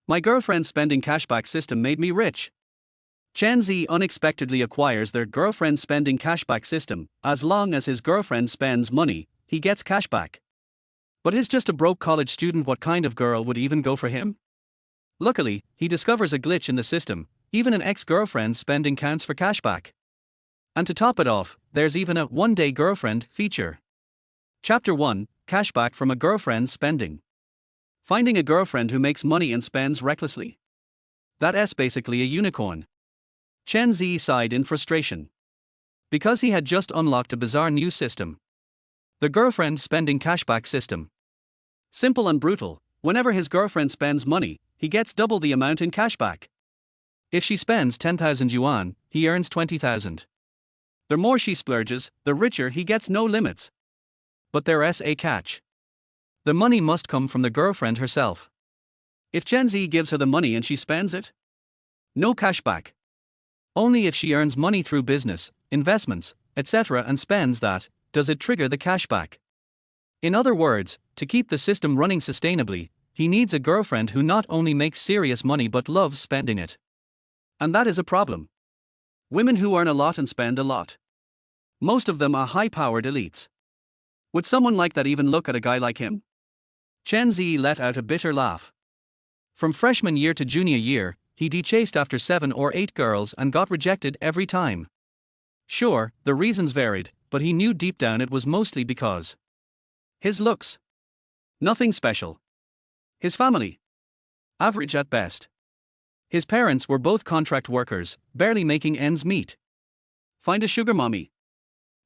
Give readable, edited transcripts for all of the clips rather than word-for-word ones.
My girlfriend's spending cashback system made me rich. Chen Ze unexpectedly acquires their girlfriend's spending cashback system. As long as his girlfriend spends money, he gets cashback. But he's just a broke college student. What kind of girl would even go for him? Luckily, he discovers a glitch in the system. Even an ex-girlfriend's spending counts for cashback. And to top it off, there's even a one-day girlfriend feature. Chapter 1: Cashback from a girlfriend's spending. Finding a girlfriend who makes money and spends recklessly. That's basically a unicorn. Chen Ze sighed in frustration. Because he had just unlocked a bizarre new system. The girlfriend spending cashback system. Simple and brutal. Whenever his girlfriend spends money, he gets double the amount in cashback. If she spends 10,000 yuan, he earns 20,000. The more she splurges, the richer he gets, no limits. But there's a catch. The money must come from the girlfriend herself. If Chen Ze gives her the money and she spends it, no cashback. Only if she earns money through business, investments, etc. and spends that, does it trigger the cashback. In other words, to keep the system running sustainably, he needs a girlfriend who not only makes serious money but loves spending it. And that is a problem. Women who earn a lot and spend a lot. Most of them are high-powered elites. Would someone like that even look at a guy like him? Chen Ze let out a bitter laugh. From freshman year to junior year, he chased after 7 or 8 girls and got rejected every time. Sure, the reasons varied, but he knew deep down it was mostly because his looks. Nothing special. His family. Average at best. His parents were both contract workers, barely making ends meet. Find a sugar mommy.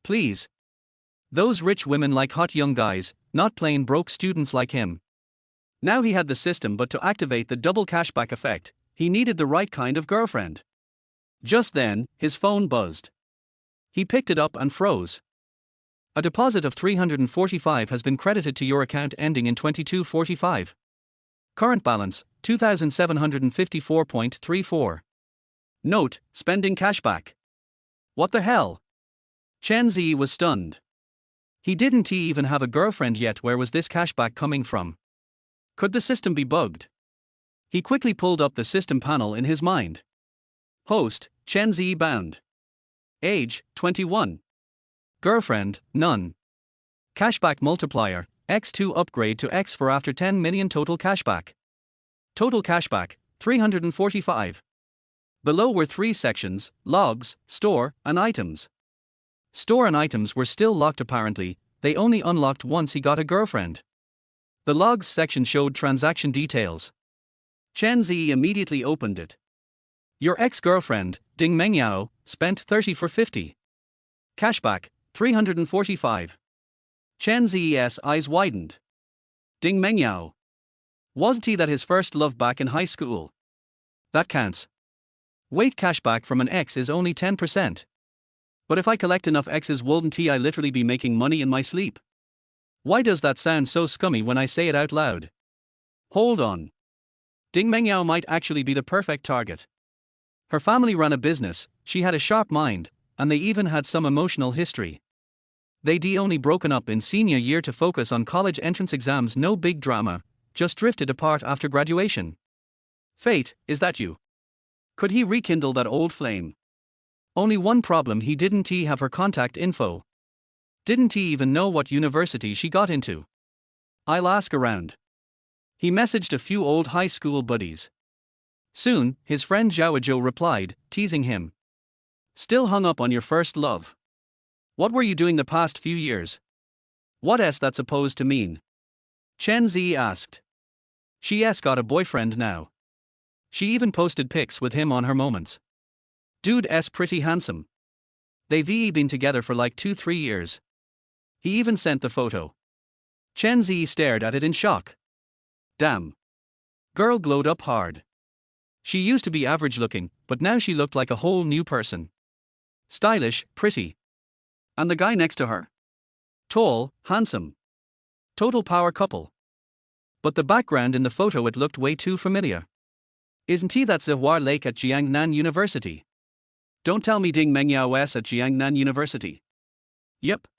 Please. Those rich women like hot young guys, not plain broke students like him. Now he had the system, but to activate the double cashback effect, he needed the right kind of girlfriend. Just then, his phone buzzed. He picked it up and froze. A deposit of 345 has been credited to your account ending in 2245. Current balance, 2,754.34. Note: spending cashback. What the hell? Chen Ze was stunned. He didn't even have a girlfriend yet. Where was this cashback coming from? Could the system be bugged? He quickly pulled up the system panel in his mind. Host: Chen Ze bound. Age: 21. Girlfriend: none. Cashback multiplier: X2 upgrade to X for after 10 million total cashback. Total cashback: 345. Below were 3 sections: logs, store, and items. Store and items were still locked apparently, they only unlocked once he got a girlfriend. The logs section showed transaction details. Chen Ze immediately opened it. Your ex-girlfriend, Ding Mengyao, spent 30 for 50. Cashback: 345. Chen Ze's eyes widened. Ding Mengyao. Wasn't he that his first love back in high school? That counts. Wait, cashback from an ex is only 10%. But if I collect enough exes, wouldn't I literally be making money in my sleep? Why does that sound so scummy when I say it out loud? Hold on. Ding Mengyao might actually be the perfect target. Her family ran a business, she had a sharp mind, and they even had some emotional history. They'd only broken up in senior year to focus on college entrance exams. No big drama, just drifted apart after graduation. Fate, is that you? Could he rekindle that old flame? Only one problem: he didn't have her contact info. Didn't even know what university she got into. I'll ask around. He messaged a few old high school buddies. Soon, his friend Zhao Zhou replied, teasing him. Still hung up on your first love? What were you doing the past few years? What's that supposed to mean? Chen Ze asked. She's got a boyfriend now. She even posted pics with him on her moments. Dude's pretty handsome. They've been together for like 2-3 years. He even sent the photo. Chen Ze stared at it in shock. Damn. Girl glowed up hard. She used to be average looking, but now she looked like a whole new person. Stylish, pretty. And the guy next to her? Tall, handsome. Total power couple. But the background in the photo, it looked way too familiar. Isn't he that Zihua Lake at Jiangnan University? Don't tell me Ding Mengyao at Jiangnan University. Yep.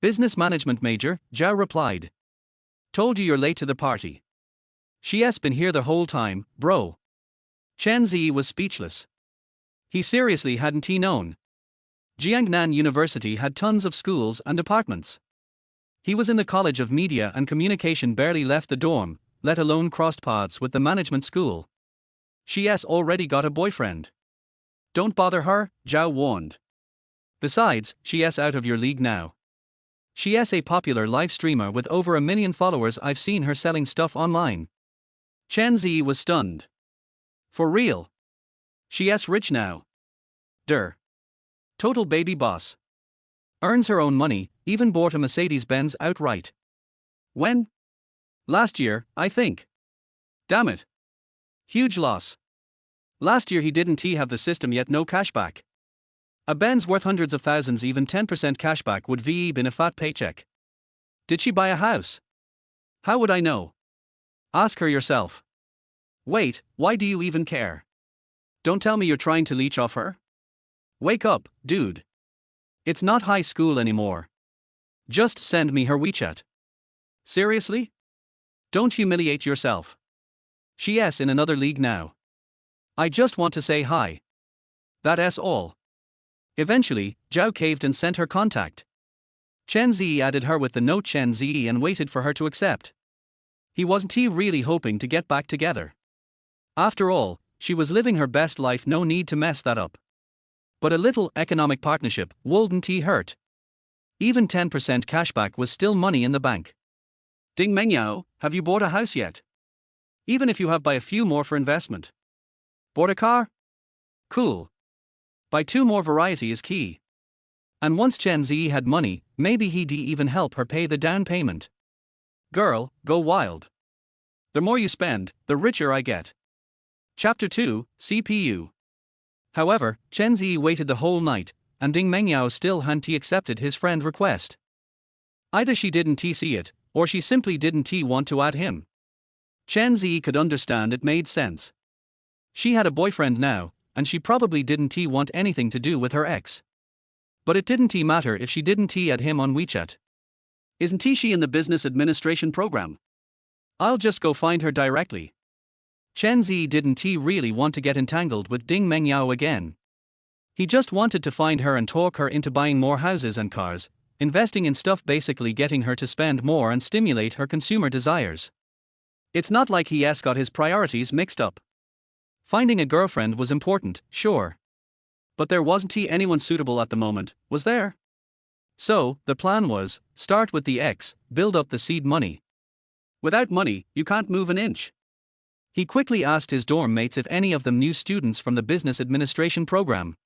Business management major, Zhao replied. Told you you're late to the party. She's been here the whole time, bro. Chen Ze was speechless. He seriously hadn't he known. Jiangnan University had tons of schools and departments. He was in the College of Media and Communication, barely left the dorm, let alone crossed paths with the management school. She's already got a boyfriend. Don't bother her, Zhao warned. Besides, she's out of your league now. She's a popular live streamer with over 1 million followers. I've seen her selling stuff online. Chen Ze was stunned. For real? She's rich now. Total baby boss. Earns her own money, even bought a Mercedes-Benz outright. When? Last year, I think. Damn it. Huge loss. Last year he didn't have the system yet, no cashback. A Benz worth hundreds of thousands, even 10% cashback would been a fat paycheck. Did she buy a house? How would I know? Ask her yourself. Wait, why do you even care? Don't tell me you're trying to leech off her? Wake up, dude. It's not high school anymore. Just send me her WeChat. Seriously? Don't humiliate yourself. She's in another league now. I just want to say hi. That's all. Eventually, Zhao caved and sent her contact. Chen Ze added her with the note Chen Ze and waited for her to accept. He wasn't really hoping to get back together. After all, she was living her best life, no need to mess that up. But a little economic partnership wouldn't hurt. Even 10% cashback was still money in the bank. Ding Mengyao, have you bought a house yet? Even if you have, buy a few more for investment. Bought a car? Cool. Buy 2 more, variety is key. And once Chen Ze had money, maybe he'd even help her pay the down payment. Girl, go wild. The more you spend, the richer I get. Chapter 2, CPU. However, Chen Ze waited the whole night, and Ding Mengyao still hadn't accepted his friend request. Either she didn't see it, or she simply didn't want to add him. Chen Ze could understand it made sense. She had a boyfriend now, and she probably didn't want anything to do with her ex. But it didn't matter if she didn't add him on WeChat. Isn't she in the business administration program? I'll just go find her directly. Chen Ze didn't really want to get entangled with Ding Mengyao again. He just wanted to find her and talk her into buying more houses and cars, investing in stuff, basically getting her to spend more and stimulate her consumer desires. It's not like he's got his priorities mixed up. Finding a girlfriend was important, sure. But there wasn't anyone suitable at the moment, was there? So, the plan was, start with the ex, build up the seed money. Without money, you can't move an inch. He quickly asked his dorm mates if any of them knew students from the business administration program.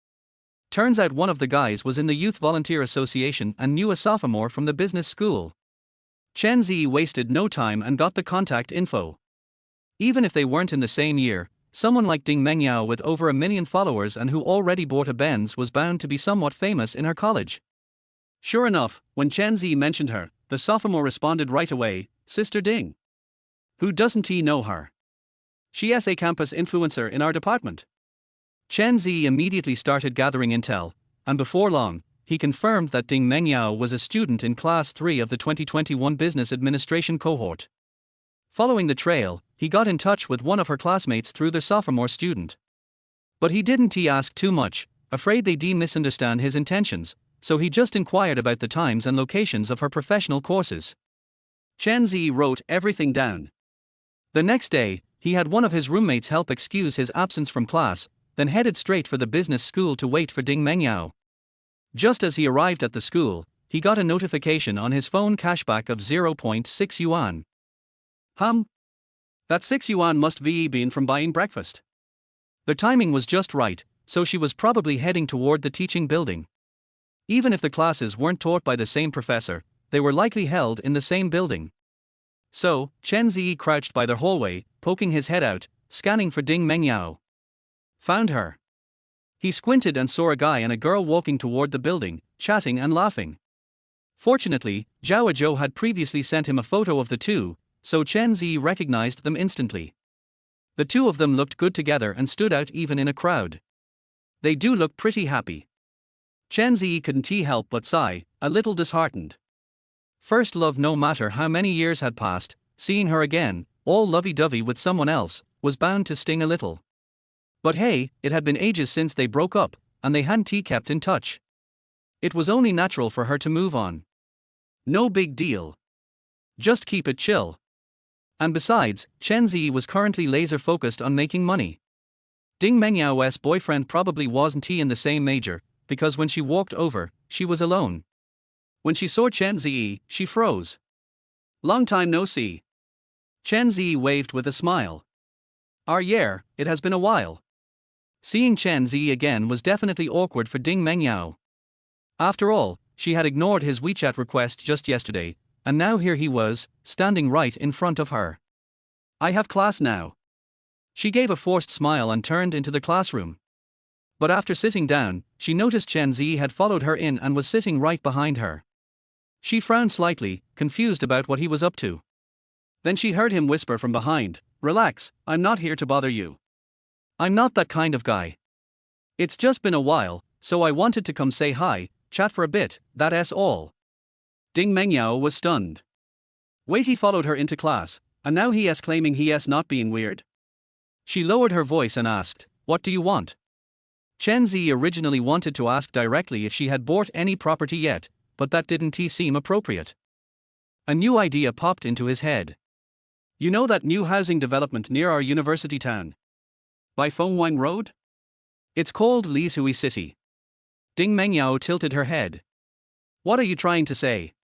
Turns out one of the guys was in the Youth Volunteer Association and knew a sophomore from the business school. Chen Ze wasted no time and got the contact info. Even if they weren't in the same year, someone like Ding Mengyao with over 1 million followers and who already bought a Benz was bound to be somewhat famous in her college. Sure enough, when Chen Ze mentioned her, the sophomore responded right away, Sister Ding. Who doesn't know her? She's a campus influencer in our department. Chen Ze immediately started gathering intel, and before long, he confirmed that Ding Mengyao was a student in Class 3 of the 2021 Business Administration cohort. Following the trail, he got in touch with one of her classmates through the sophomore student. But he didn't ask too much, afraid they'd misunderstand his intentions, so he just inquired about the times and locations of her professional courses. Chen Ze wrote everything down. The next day, he had one of his roommates help excuse his absence from class, then headed straight for the business school to wait for Ding Mengyao. Just as he arrived at the school, he got a notification on his phone, cashback of 0.6 yuan. That 6 yuan must have been from buying breakfast. The timing was just right, so she was probably heading toward the teaching building. Even if the classes weren't taught by the same professor, they were likely held in the same building. So, Chen Ze crouched by the hallway, poking his head out, scanning for Ding Mengyao. Found her. He squinted and saw a guy and a girl walking toward the building, chatting and laughing. Fortunately, Zhao Zhou had previously sent him a photo of the two, so Chen Ze recognized them instantly. The two of them looked good together and stood out even in a crowd. They do look pretty happy. Chen Ze couldn't help but sigh, a little disheartened. First love, no matter how many years had passed, seeing her again, all lovey-dovey with someone else, was bound to sting a little. But hey, it had been ages since they broke up, and they hadn't kept in touch. It was only natural for her to move on. No big deal. Just keep it chill. And besides, Chen Ze was currently laser-focused on making money. Ding Mengyau's boyfriend probably wasn't in the same major, because when she walked over, she was alone. When she saw Chen Ze, she froze. Long time no see. Chen Ze waved with a smile. Yeah, it has been a while. Seeing Chen Ze again was definitely awkward for Ding Mengyao. After all, she had ignored his WeChat request just yesterday, and now here he was, standing right in front of her. I have class now. She gave a forced smile and turned into the classroom. But after sitting down, she noticed Chen Ze had followed her in and was sitting right behind her. She frowned slightly, confused about what he was up to. Then she heard him whisper from behind, "Relax, I'm not here to bother you. I'm not that kind of guy. It's just been a while, so I wanted to come say hi, chat for a bit, that's all." Ding Mengyao was stunned. Wait, he followed her into class, and now he's claiming he's not being weird? She lowered her voice and asked, "What do you want?" Chen Ze originally wanted to ask directly if she had bought any property yet, but that didn't seem appropriate. A new idea popped into his head. You know that new housing development near our university town? By Fengwang Road? It's called Lishui City. Ding Mengyao tilted her head. What are you trying to say?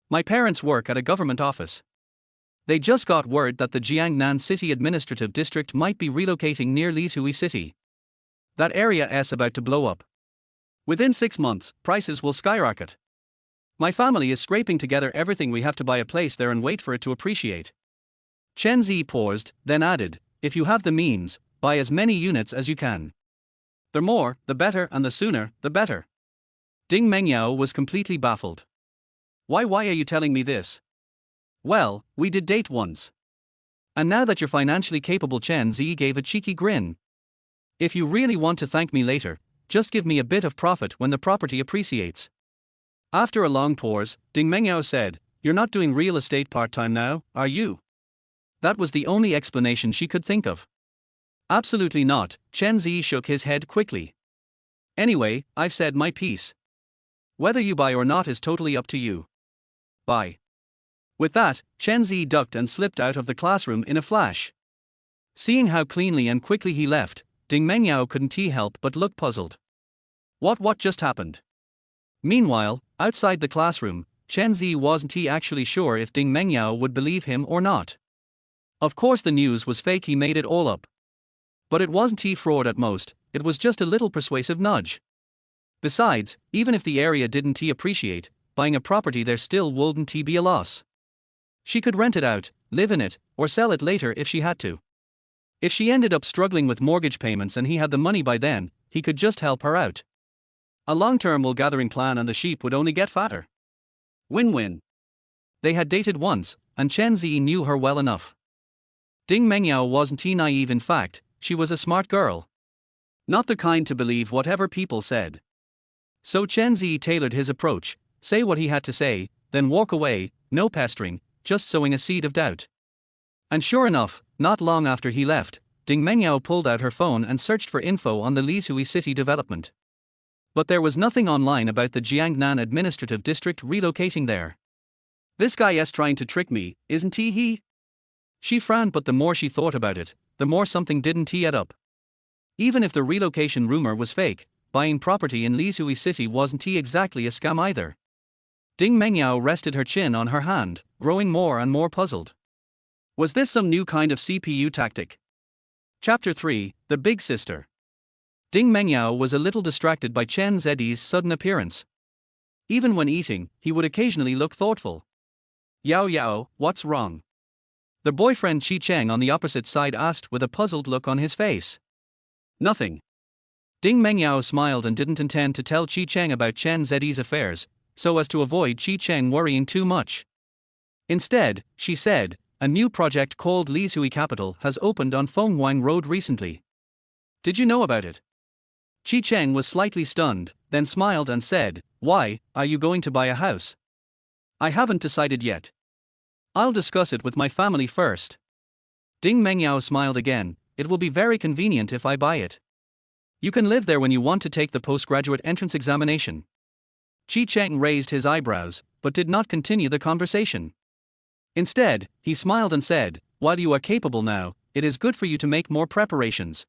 My parents work at a government office. They just got word that the Jiangnan City Administrative District might be relocating near Lishui City. That area is about to blow up. Within 6 months, prices will skyrocket. My family is scraping together everything we have to buy a place there and wait for it to appreciate. Chen Ze paused, then added, if you have the means, buy as many units as you can. The more, the better, and the sooner, the better. Ding Mengyao was completely baffled. Why are you telling me this? Well, we did date once. And now that you're financially capable, Chen Ze gave a cheeky grin. If you really want to thank me later, just give me a bit of profit when the property appreciates. After a long pause, Ding Mengyao said, you're not doing real estate part-time now, are you? That was the only explanation she could think of. Absolutely not, Chen Ze shook his head quickly. Anyway, I've said my piece. Whether you buy or not is totally up to you. Bye. With that, Chen Ze ducked and slipped out of the classroom in a flash. Seeing how cleanly and quickly he left, Ding Mengyao couldn't help but look puzzled. What just happened? Meanwhile, outside the classroom, Chen Ze wasn't actually sure if Ding Mengyao would believe him or not. Of course the news was fake, he made it all up. But it wasn't fraud at most, it was just a little persuasive nudge. Besides, even if the area didn't appreciate, buying a property there still wouldn't be a loss. She could rent it out, live in it, or sell it later if she had to. If she ended up struggling with mortgage payments and he had the money by then, he could just help her out. A long-term wool-gathering plan, and the sheep would only get fatter. Win-win. They had dated once, and Chen Ze knew her well enough. Ding Mengyao wasn't naive, in fact, she was a smart girl. Not the kind to believe whatever people said. So Chen Ze tailored his approach, say what he had to say, then walk away, no pestering, just sowing a seed of doubt. And sure enough, not long after he left, Ding Mengyao pulled out her phone and searched for info on the Lishui City development. But there was nothing online about the Jiangnan Administrative District relocating there. This guy is trying to trick me, isn't he? She frowned, but the more she thought about it, the more something didn't add up. Even if the relocation rumor was fake, buying property in Lishui City wasn't exactly a scam either. Ding Mengyao rested her chin on her hand, growing more and more puzzled. Was this some new kind of CPU tactic? Chapter 3, The Big Sister. Ding Mengyao was a little distracted by Chen Ze's sudden appearance. Even when eating, he would occasionally look thoughtful. Yao, what's wrong? The boyfriend Qi Cheng on the opposite side asked with a puzzled look on his face. Nothing. Ding Mengyao smiled and didn't intend to tell Qi Cheng about Chen Ze's affairs, so as to avoid Qi Cheng worrying too much. Instead, she said, a new project called Lishui Capital has opened on Fengwang Road recently. Did you know about it? Qi Cheng was slightly stunned, then smiled and said, why, are you going to buy a house? I haven't decided yet. I'll discuss it with my family first. Ding Mengyao smiled again. It will be very convenient if I buy it. You can live there when you want to take the postgraduate entrance examination. Qi Cheng raised his eyebrows, but did not continue the conversation. Instead, he smiled and said, while you are capable now, it is good for you to make more preparations.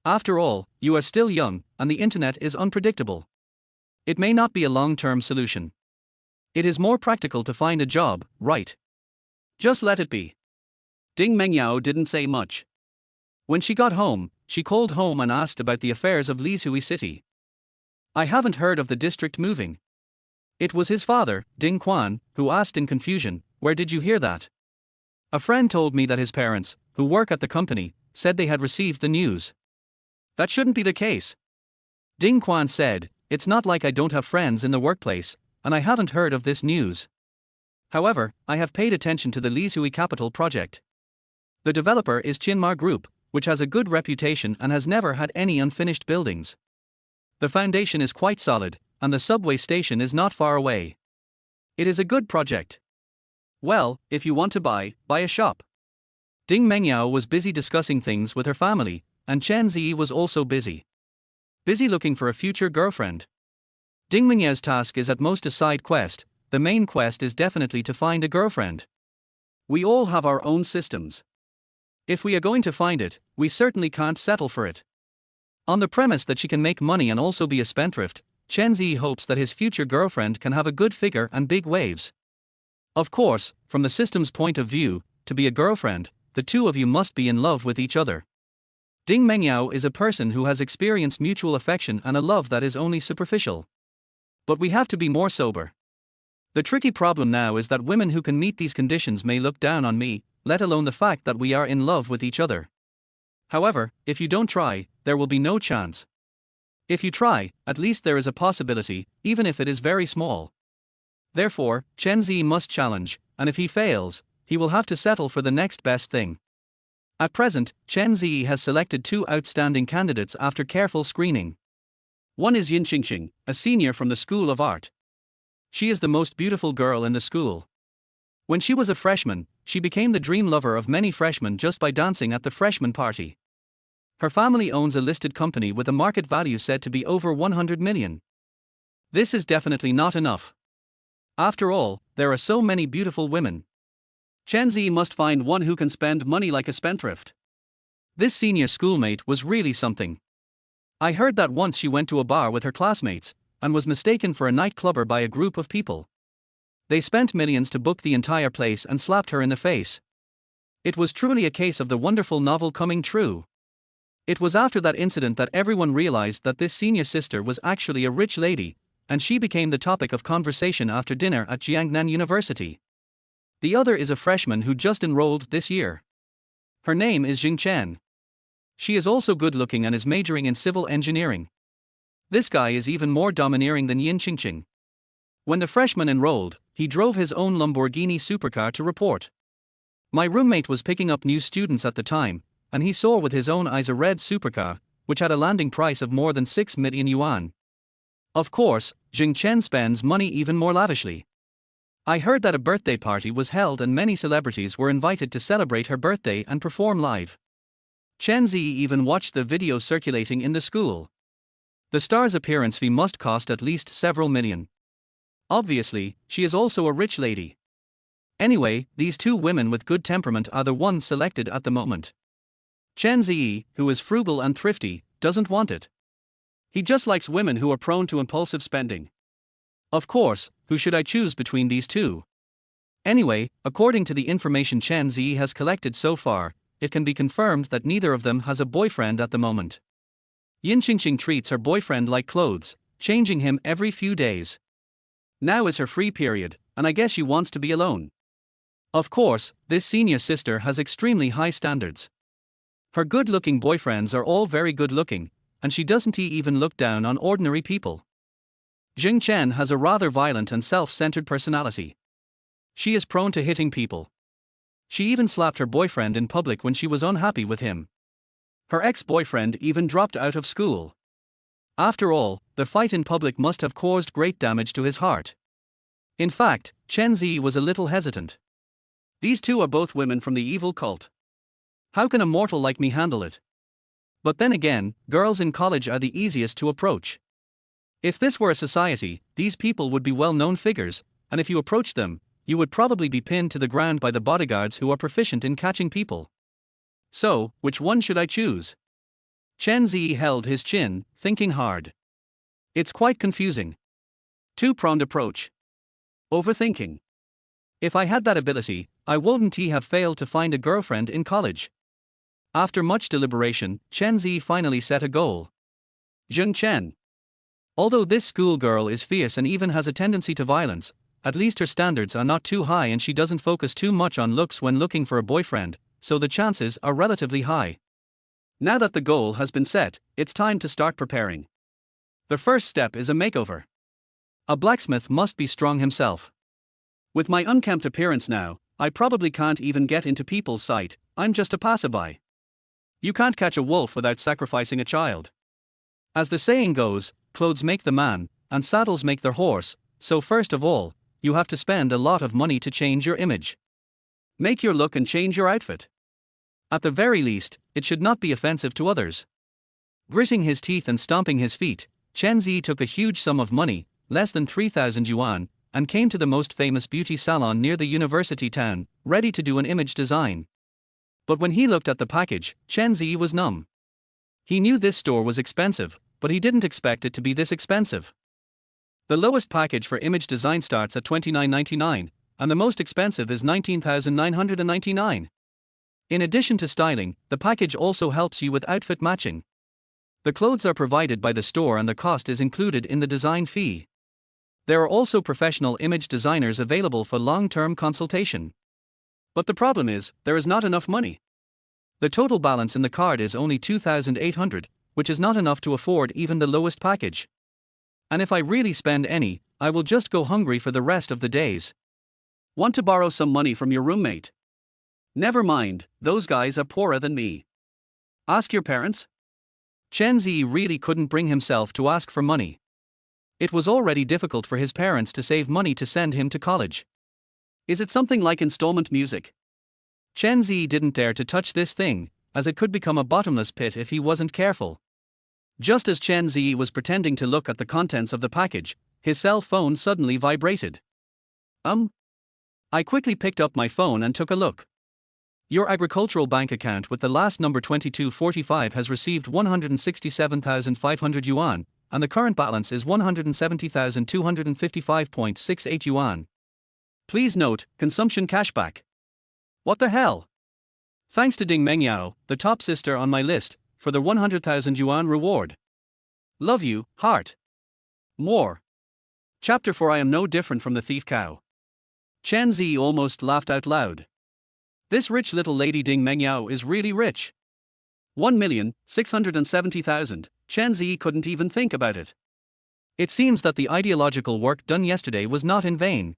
After all, you are still young, and the internet is unpredictable. It may not be a long-term solution. It is more practical to find a job, right? Just let it be. Ding Mengyao didn't say much. When she got home, she called home and asked about the affairs of Lishui City. I haven't heard of the district moving. It was his father, Ding Quan, who asked in confusion, where did you hear that? A friend told me that his parents, who work at the company, said they had received the news. That shouldn't be the case. Ding Quan said, it's not like I don't have friends in the workplace, and I haven't heard of this news. However, I have paid attention to the Lishui Capital project. The developer is Chinmar Group, which has a good reputation and has never had any unfinished buildings. The foundation is quite solid, and the subway station is not far away. It is a good project. Well, if you want to buy a shop. Ding Mengyao was busy discussing things with her family, and Chen Ze was also busy. Busy looking for a future girlfriend. Ding Mengyao's task is at most a side quest, the main quest is definitely to find a girlfriend. We all have our own systems. If we are going to find it, we certainly can't settle for it. On the premise that she can make money and also be a spendthrift, Chen Ze hopes that his future girlfriend can have a good figure and big waves. Of course, from the system's point of view, to be a girlfriend, the two of you must be in love with each other. Ding Mengyao is a person who has experienced mutual affection and a love that is only superficial. But we have to be more sober. The tricky problem now is that women who can meet these conditions may look down on me, let alone the fact that we are in love with each other. However, if you don't try, there will be no chance. If you try, at least there is a possibility, even if it is very small. Therefore, Chen Ze must challenge, and if he fails, he will have to settle for the next best thing. At present, Chen Ze has selected two outstanding candidates after careful screening. One is Yin Qingqing, a senior from the School of Art. She is the most beautiful girl in the school. When she was a freshman, she became the dream lover of many freshmen just by dancing at the freshman party. Her family owns a listed company with a market value said to be over 100 million. This is definitely not enough. After all, there are so many beautiful women. Chen Ze must find one who can spend money like a spendthrift. This senior schoolmate was really something. I heard that once she went to a bar with her classmates, and was mistaken for a nightclubber by a group of people. They spent millions to book the entire place and slapped her in the face. It was truly a case of the wonderful novel coming true. It was after that incident that everyone realized that this senior sister was actually a rich lady, and she became the topic of conversation after dinner at Jiangnan University. The other is a freshman who just enrolled this year. Her name is Jing Chen. She is also good-looking and is majoring in civil engineering. This guy is even more domineering than Yin Qingqing. When the freshman enrolled, he drove his own Lamborghini supercar to report. My roommate was picking up new students at the time, and he saw with his own eyes a red supercar, which had a landing price of more than 6 million yuan. Of course, Jing Chen spends money even more lavishly. I heard that a birthday party was held and many celebrities were invited to celebrate her birthday and perform live. Chen Ze even watched the video circulating in the school. The star's appearance fee must cost at least several million. Obviously, she is also a rich lady. Anyway, these two women with good temperament are the ones selected at the moment. Chen Ze, who is frugal and thrifty, doesn't want it. He just likes women who are prone to impulsive spending. Of course, who should I choose between these two? Anyway, according to the information Chen Ze has collected so far, it can be confirmed that neither of them has a boyfriend at the moment. Yin Qingqing treats her boyfriend like clothes, changing him every few days. Now is her free period, and I guess she wants to be alone. Of course, this senior sister has extremely high standards. Her good-looking boyfriends are all very good-looking, and she doesn't even look down on ordinary people. Jing Chen has a rather violent and self-centered personality. She is prone to hitting people. She even slapped her boyfriend in public when she was unhappy with him. Her ex-boyfriend even dropped out of school. After all, the fight in public must have caused great damage to his heart. In fact, Chen Ze was a little hesitant. These two are both women from the evil cult. How can a mortal like me handle it? But then again, girls in college are the easiest to approach. If this were a society, these people would be well-known figures, and if you approached them, you would probably be pinned to the ground by the bodyguards who are proficient in catching people. So, which one should I choose? Chen Ze held his chin, thinking hard. It's quite confusing. Two-pronged approach. Overthinking. If I had that ability, I wouldn't have failed to find a girlfriend in college. After much deliberation, Chen Ze finally set a goal. Jun Chen. Although this schoolgirl is fierce and even has a tendency to violence, at least her standards are not too high and she doesn't focus too much on looks when looking for a boyfriend, so the chances are relatively high. Now that the goal has been set, it's time to start preparing. The first step is a makeover. A blacksmith must be strong himself. With my unkempt appearance now, I probably can't even get into people's sight, I'm just a passerby. You can't catch a wolf without sacrificing a child. As the saying goes, clothes make the man, and saddles make their horse, so first of all, you have to spend a lot of money to change your image. Make your look and change your outfit. At the very least, it should not be offensive to others. Gritting his teeth and stomping his feet, Chen Ze took a huge sum of money, less than 3,000 yuan, and came to the most famous beauty salon near the university town, ready to do an image design. But when he looked at the package, Chen Ze was numb. He knew this store was expensive, but he didn't expect it to be this expensive. The lowest package for image design starts at $29.99, and the most expensive is $19,999. In addition to styling, the package also helps you with outfit matching. The clothes are provided by the store and the cost is included in the design fee. There are also professional image designers available for long-term consultation. But the problem is, there is not enough money. The total balance in the card is only 2,800, which is not enough to afford even the lowest package. And if I really spend any, I will just go hungry for the rest of the days. Want to borrow some money from your roommate? Never mind, those guys are poorer than me. Ask your parents? Chen Ze really couldn't bring himself to ask for money. It was already difficult for his parents to save money to send him to college. Is it something like installment music? Chen Ze didn't dare to touch this thing, as it could become a bottomless pit if he wasn't careful. Just as Chen Ze was pretending to look at the contents of the package, his cell phone suddenly vibrated. I quickly picked up my phone and took a look. Your agricultural bank account with the last number 2245 has received 167,500 yuan, and the current balance is 170,255.68 yuan. Please note, consumption cashback. What the hell? Thanks to Ding Mengyao, the top sister on my list, for the 100,000 yuan reward. Love you, heart. More. Chapter 4. I am no different from the thief cow. Chen Ze almost laughed out loud. This rich little lady Ding Mengyao is really rich. 1,670,000, Chen Ze couldn't even think about it. It seems that the ideological work done yesterday was not in vain.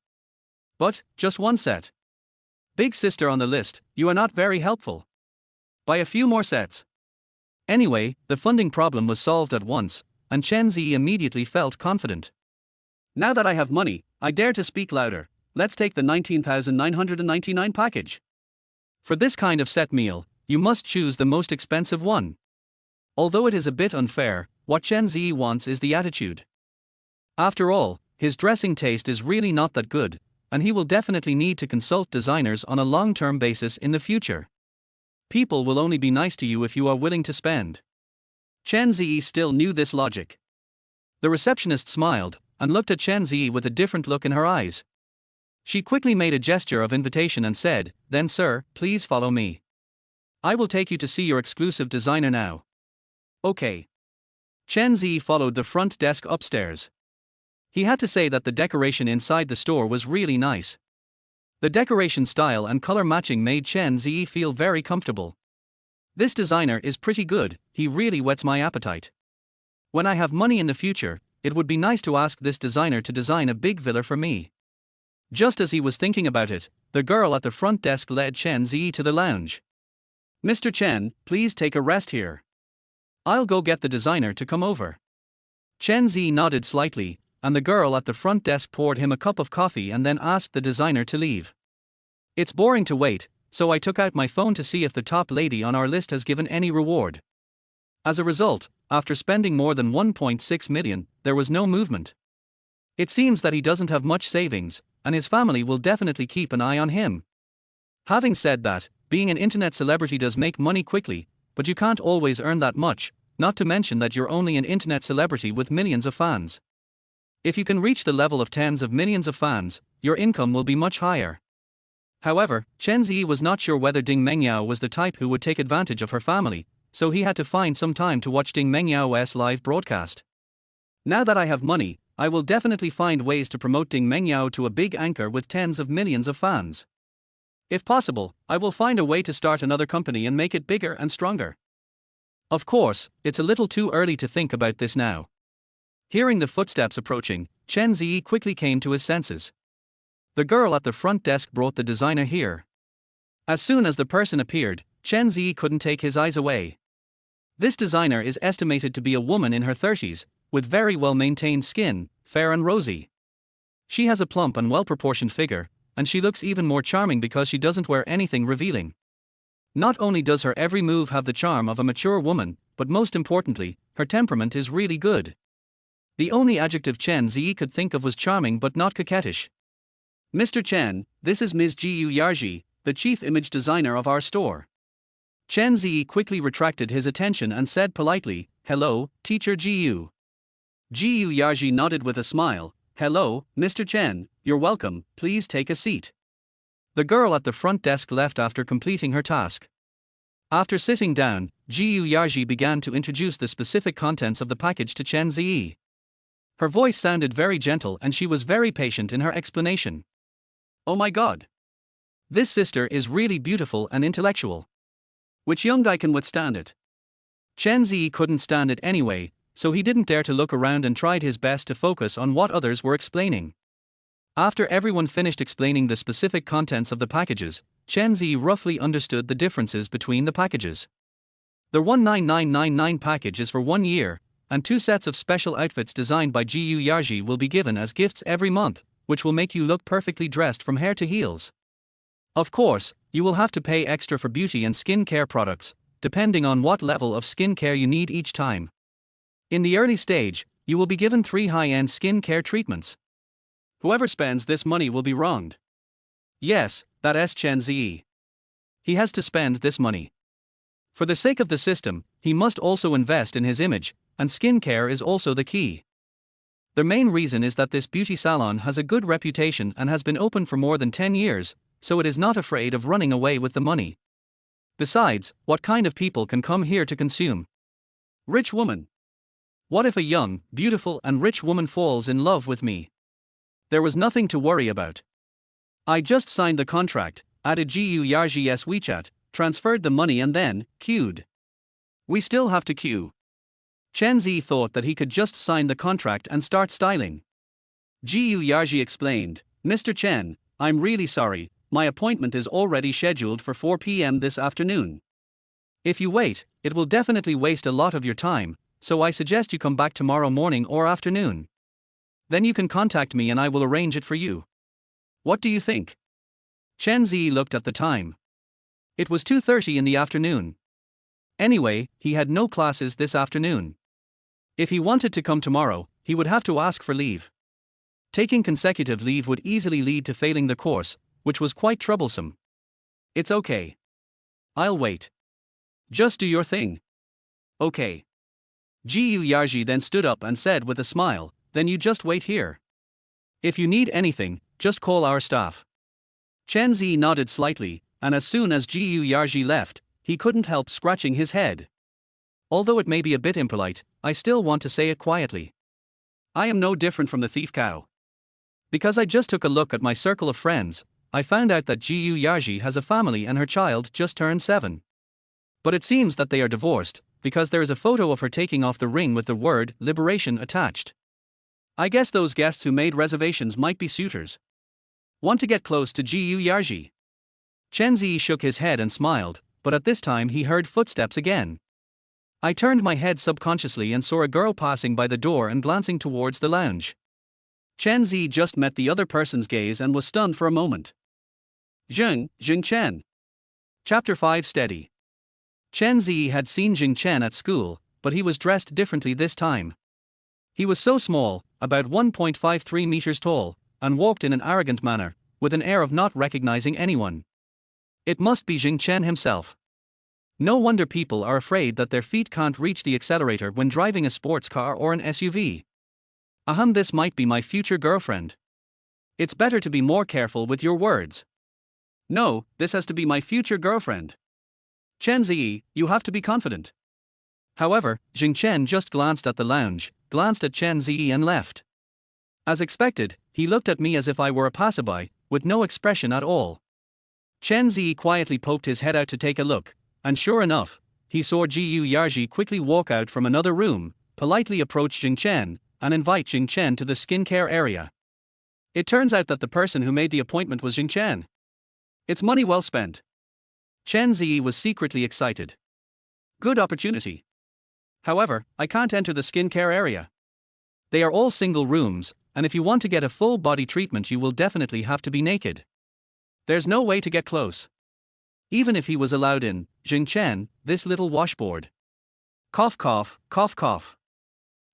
But, just one set. Big sister on the list, you are not very helpful. Buy a few more sets. Anyway, the funding problem was solved at once, and Chen Ze immediately felt confident. Now that I have money, I dare to speak louder. Let's take the 19,999 package. For this kind of set meal, you must choose the most expensive one. Although it is a bit unfair, what Chen Ze wants is the attitude. After all, his dressing taste is really not that good, and he will definitely need to consult designers on a long-term basis in the future. People will only be nice to you if you are willing to spend. Chen Ze still knew this logic. The receptionist smiled, and looked at Chen Ze with a different look in her eyes. She quickly made a gesture of invitation and said, "Then sir, please follow me. I will take you to see your exclusive designer now." Okay. Chen Ze followed the front desk upstairs. He had to say that the decoration inside the store was really nice. The decoration style and color matching made Chen Ze feel very comfortable. This designer is pretty good, he really whets my appetite. When I have money in the future, it would be nice to ask this designer to design a big villa for me. Just as he was thinking about it, the girl at the front desk led Chen Ze to the lounge. "Mr. Chen, please take a rest here. I'll go get the designer to come over." Chen Ze nodded slightly, and the girl at the front desk poured him a cup of coffee and then asked the designer to leave. It's boring to wait, so I took out my phone to see if the top lady on our list has given any reward. As a result, after spending more than 1.6 million, there was no movement. It seems that he doesn't have much savings, and his family will definitely keep an eye on him. Having said that, being an internet celebrity does make money quickly, but you can't always earn that much, not to mention that you're only an internet celebrity with millions of fans. If you can reach the level of tens of millions of fans, your income will be much higher. However, Chen Ze was not sure whether Ding Mengyao was the type who would take advantage of her family, so he had to find some time to watch Ding Mengyao's live broadcast. Now that I have money, I will definitely find ways to promote Ding Mengyao to a big anchor with tens of millions of fans. If possible, I will find a way to start another company and make it bigger and stronger. Of course, it's a little too early to think about this now. Hearing the footsteps approaching, Chen Ze quickly came to his senses. The girl at the front desk brought the designer here. As soon as the person appeared, Chen Ze couldn't take his eyes away. This designer is estimated to be a woman in her 30s, with very well-maintained skin, fair and rosy. She has a plump and well-proportioned figure, and she looks even more charming because she doesn't wear anything revealing. Not only does her every move have the charm of a mature woman, but most importantly, her temperament is really good. The only adjective Chen Ze could think of was charming but not coquettish. Mr. Chen, this is Ms. Jiyu Yarji, the chief image designer of our store. Chen Ze quickly retracted his attention and said politely, "Hello, Teacher Jiyu." Jiyu Yarji nodded with a smile. "Hello, Mr. Chen, you're welcome, please take a seat." The girl at the front desk left after completing her task. After sitting down, Jiyu Yarji began to introduce the specific contents of the package to Chen Ze. Her voice sounded very gentle and she was very patient in her explanation. "Oh my god. This sister is really beautiful and intellectual. Which young guy can withstand it?" Chen Ze couldn't stand it anyway, so he didn't dare to look around and tried his best to focus on what others were explaining. After everyone finished explaining the specific contents of the packages, Chen Ze roughly understood the differences between the packages. The 19999 package is for 1 year, and 2 sets of special outfits designed by Jiyu Yarji will be given as gifts every month, which will make you look perfectly dressed from hair to heels. Of course, you will have to pay extra for beauty and skin care products, depending on what level of skin care you need each time. In the early stage, you will be given 3 high-end skin care treatments. Whoever spends this money will be wronged. Yes, that's Chen Ze. He has to spend this money. For the sake of the system, he must also invest in his image, and skin care is also the key. The main reason is that this beauty salon has a good reputation and has been open for more than 10 years, so it is not afraid of running away with the money. Besides, what kind of people can come here to consume? Rich woman. What if a young, beautiful and rich woman falls in love with me? There was nothing to worry about. I just signed the contract, added Jiyu Yarji's WeChat, transferred the money and then, queued. We still have to queue. Chen Ze thought that he could just sign the contract and start styling. Jiyu Yarji explained, "Mr. Chen, I'm really sorry, my appointment is already scheduled for 4 p.m. this afternoon. If you wait, it will definitely waste a lot of your time, so I suggest you come back tomorrow morning or afternoon. Then you can contact me and I will arrange it for you. What do you think?" Chen Ze looked at the time. It was 2:30 in the afternoon. Anyway, he had no classes this afternoon. If he wanted to come tomorrow, he would have to ask for leave. Taking consecutive leave would easily lead to failing the course, which was quite troublesome. "It's okay. I'll wait. Just do your thing." "Okay." Jiyu Yarji then stood up and said with a smile, "Then you just wait here. If you need anything, just call our staff." Chen Ze nodded slightly, and as soon as Jiyu Yarji left, he couldn't help scratching his head. Although it may be a bit impolite, I still want to say it quietly. I am no different from the thief cow. Because I just took a look at my circle of friends, I found out that Jiyu Yarji has a family and her child just turned 7. But it seems that they are divorced, because there is a photo of her taking off the ring with the word "liberation" attached. I guess those guests who made reservations might be suitors. Want to get close to Jiyu Yarji? Chen Ze shook his head and smiled, but at this time he heard footsteps again. I turned my head subconsciously and saw a girl passing by the door and glancing towards the lounge. Chen Ze just met the other person's gaze and was stunned for a moment. Jung Chen. Chapter 5 Steady. Chen Ze had seen Jing Chen at school, but he was dressed differently this time. He was so small, about 1.53 meters tall, and walked in an arrogant manner, with an air of not recognizing anyone. It must be Jing Chen himself. No wonder people are afraid that their feet can't reach the accelerator when driving a sports car or an SUV. Ahem, this might be my future girlfriend. It's better to be more careful with your words. No, this has to be my future girlfriend. Chen Ze, you have to be confident. However, Jing Chen just glanced at the lounge, glanced at Chen Ze and left. As expected, he looked at me as if I were a passerby, with no expression at all. Chen Ze quietly poked his head out to take a look, and sure enough, he saw Jiu Yarji quickly walk out from another room, politely approach Jing Chen, and invite Jing Chen to the skincare area. It turns out that the person who made the appointment was Jing Chen. It's money well spent. Chen Ze was secretly excited. Good opportunity. However, I can't enter the skincare area. They are all single rooms, and if you want to get a full body treatment, you will definitely have to be naked. There's no way to get close. Even if he was allowed in, Jing Chen, this little washboard. Cough cough, cough cough.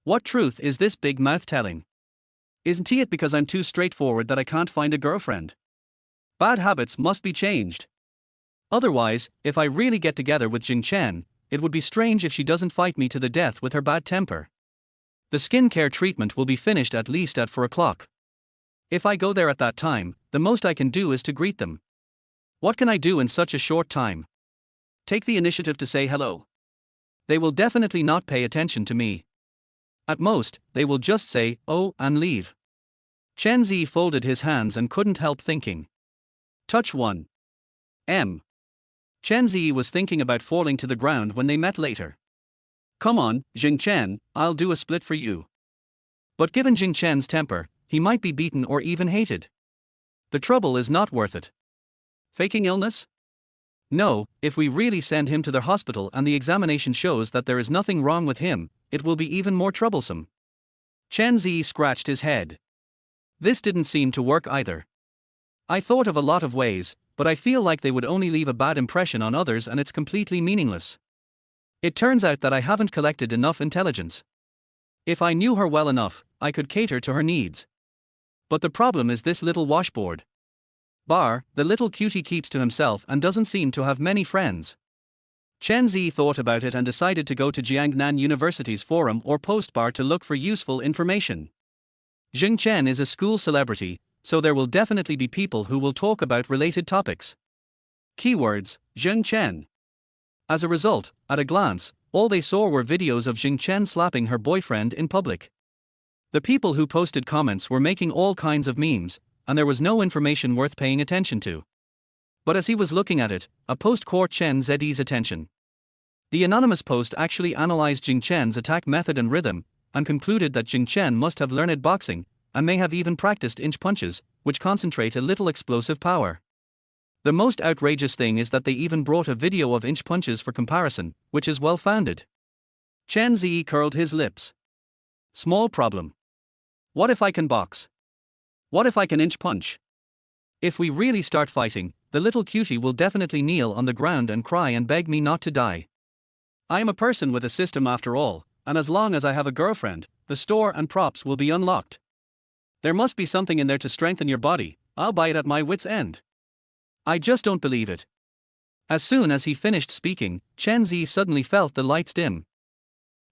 What truth is this big mouth telling? Isn't it because I'm too straightforward that I can't find a girlfriend? Bad habits must be changed. Otherwise, if I really get together with Jing Chen, it would be strange if she doesn't fight me to the death with her bad temper. The skincare treatment will be finished at least at 4 o'clock. If I go there at that time, the most I can do is to greet them. What can I do in such a short time? Take the initiative to say hello. They will definitely not pay attention to me. At most, they will just say, oh, and leave. Chen Ze folded his hands and couldn't help thinking. Touch 1. Chen Ze was thinking about falling to the ground when they met later. Come on, Jing Chen, I'll do a split for you. But given Jing Chen's temper, he might be beaten or even hated. The trouble is not worth it. Faking illness? No, if we really send him to the hospital and the examination shows that there is nothing wrong with him, it will be even more troublesome. Chen Ze scratched his head. This didn't seem to work either. I thought of a lot of ways, but I feel like they would only leave a bad impression on others and it's completely meaningless. It turns out that I haven't collected enough intelligence. If I knew her well enough, I could cater to her needs. But the problem is this little washboard. The little cutie keeps to himself and doesn't seem to have many friends. Chen Ze thought about it and decided to go to Jiangnan University's forum or post bar to look for useful information. Jing Chen is a school celebrity, so there will definitely be people who will talk about related topics. Keywords, Jing Chen. As a result, at a glance, all they saw were videos of Jing Chen slapping her boyfriend in public. The people who posted comments were making all kinds of memes, and there was no information worth paying attention to. But as he was looking at it, a post caught Chen Ze's attention. The anonymous post actually analyzed Jing Chen's attack method and rhythm, and concluded that Jing Chen must have learned boxing, and may have even practiced inch punches, which concentrate a little explosive power. The most outrageous thing is that they even brought a video of inch punches for comparison, which is well founded. Chen Ze curled his lips. Small problem. What if I can box? What if I can inch punch? If we really start fighting, the little cutie will definitely kneel on the ground and cry and beg me not to die. I am a person with a system after all, and as long as I have a girlfriend, the store and props will be unlocked. There must be something in there to strengthen your body, I'll buy it at my wit's end. I just don't believe it. As soon as he finished speaking, Chen Ze suddenly felt the lights dim.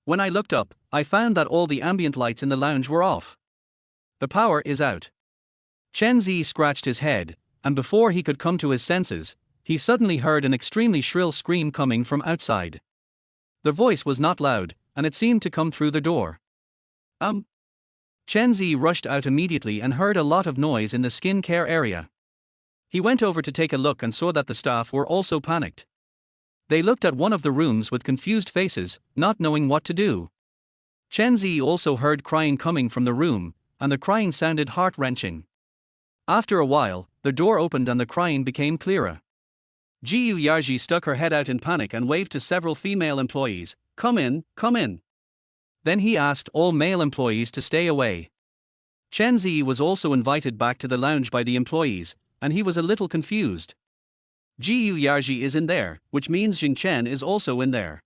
When I looked up, I found that all the ambient lights in the lounge were off. The power is out. Chen Ze scratched his head, and before he could come to his senses, he suddenly heard an extremely shrill scream coming from outside. The voice was not loud, and it seemed to come through the door. Chen Ze rushed out immediately and heard a lot of noise in the skin care area. He went over to take a look and saw that the staff were also panicked. They looked at one of the rooms with confused faces, not knowing what to do. Chen Ze also heard crying coming from the room, and the crying sounded heart-wrenching. After a while, the door opened and the crying became clearer. Jiu Yarji stuck her head out in panic and waved to several female employees, "Come in, come in." Then he asked all male employees to stay away. Chen Ze was also invited back to the lounge by the employees, and he was a little confused. Jiu Yarji is in there, which means Jing Chen is also in there.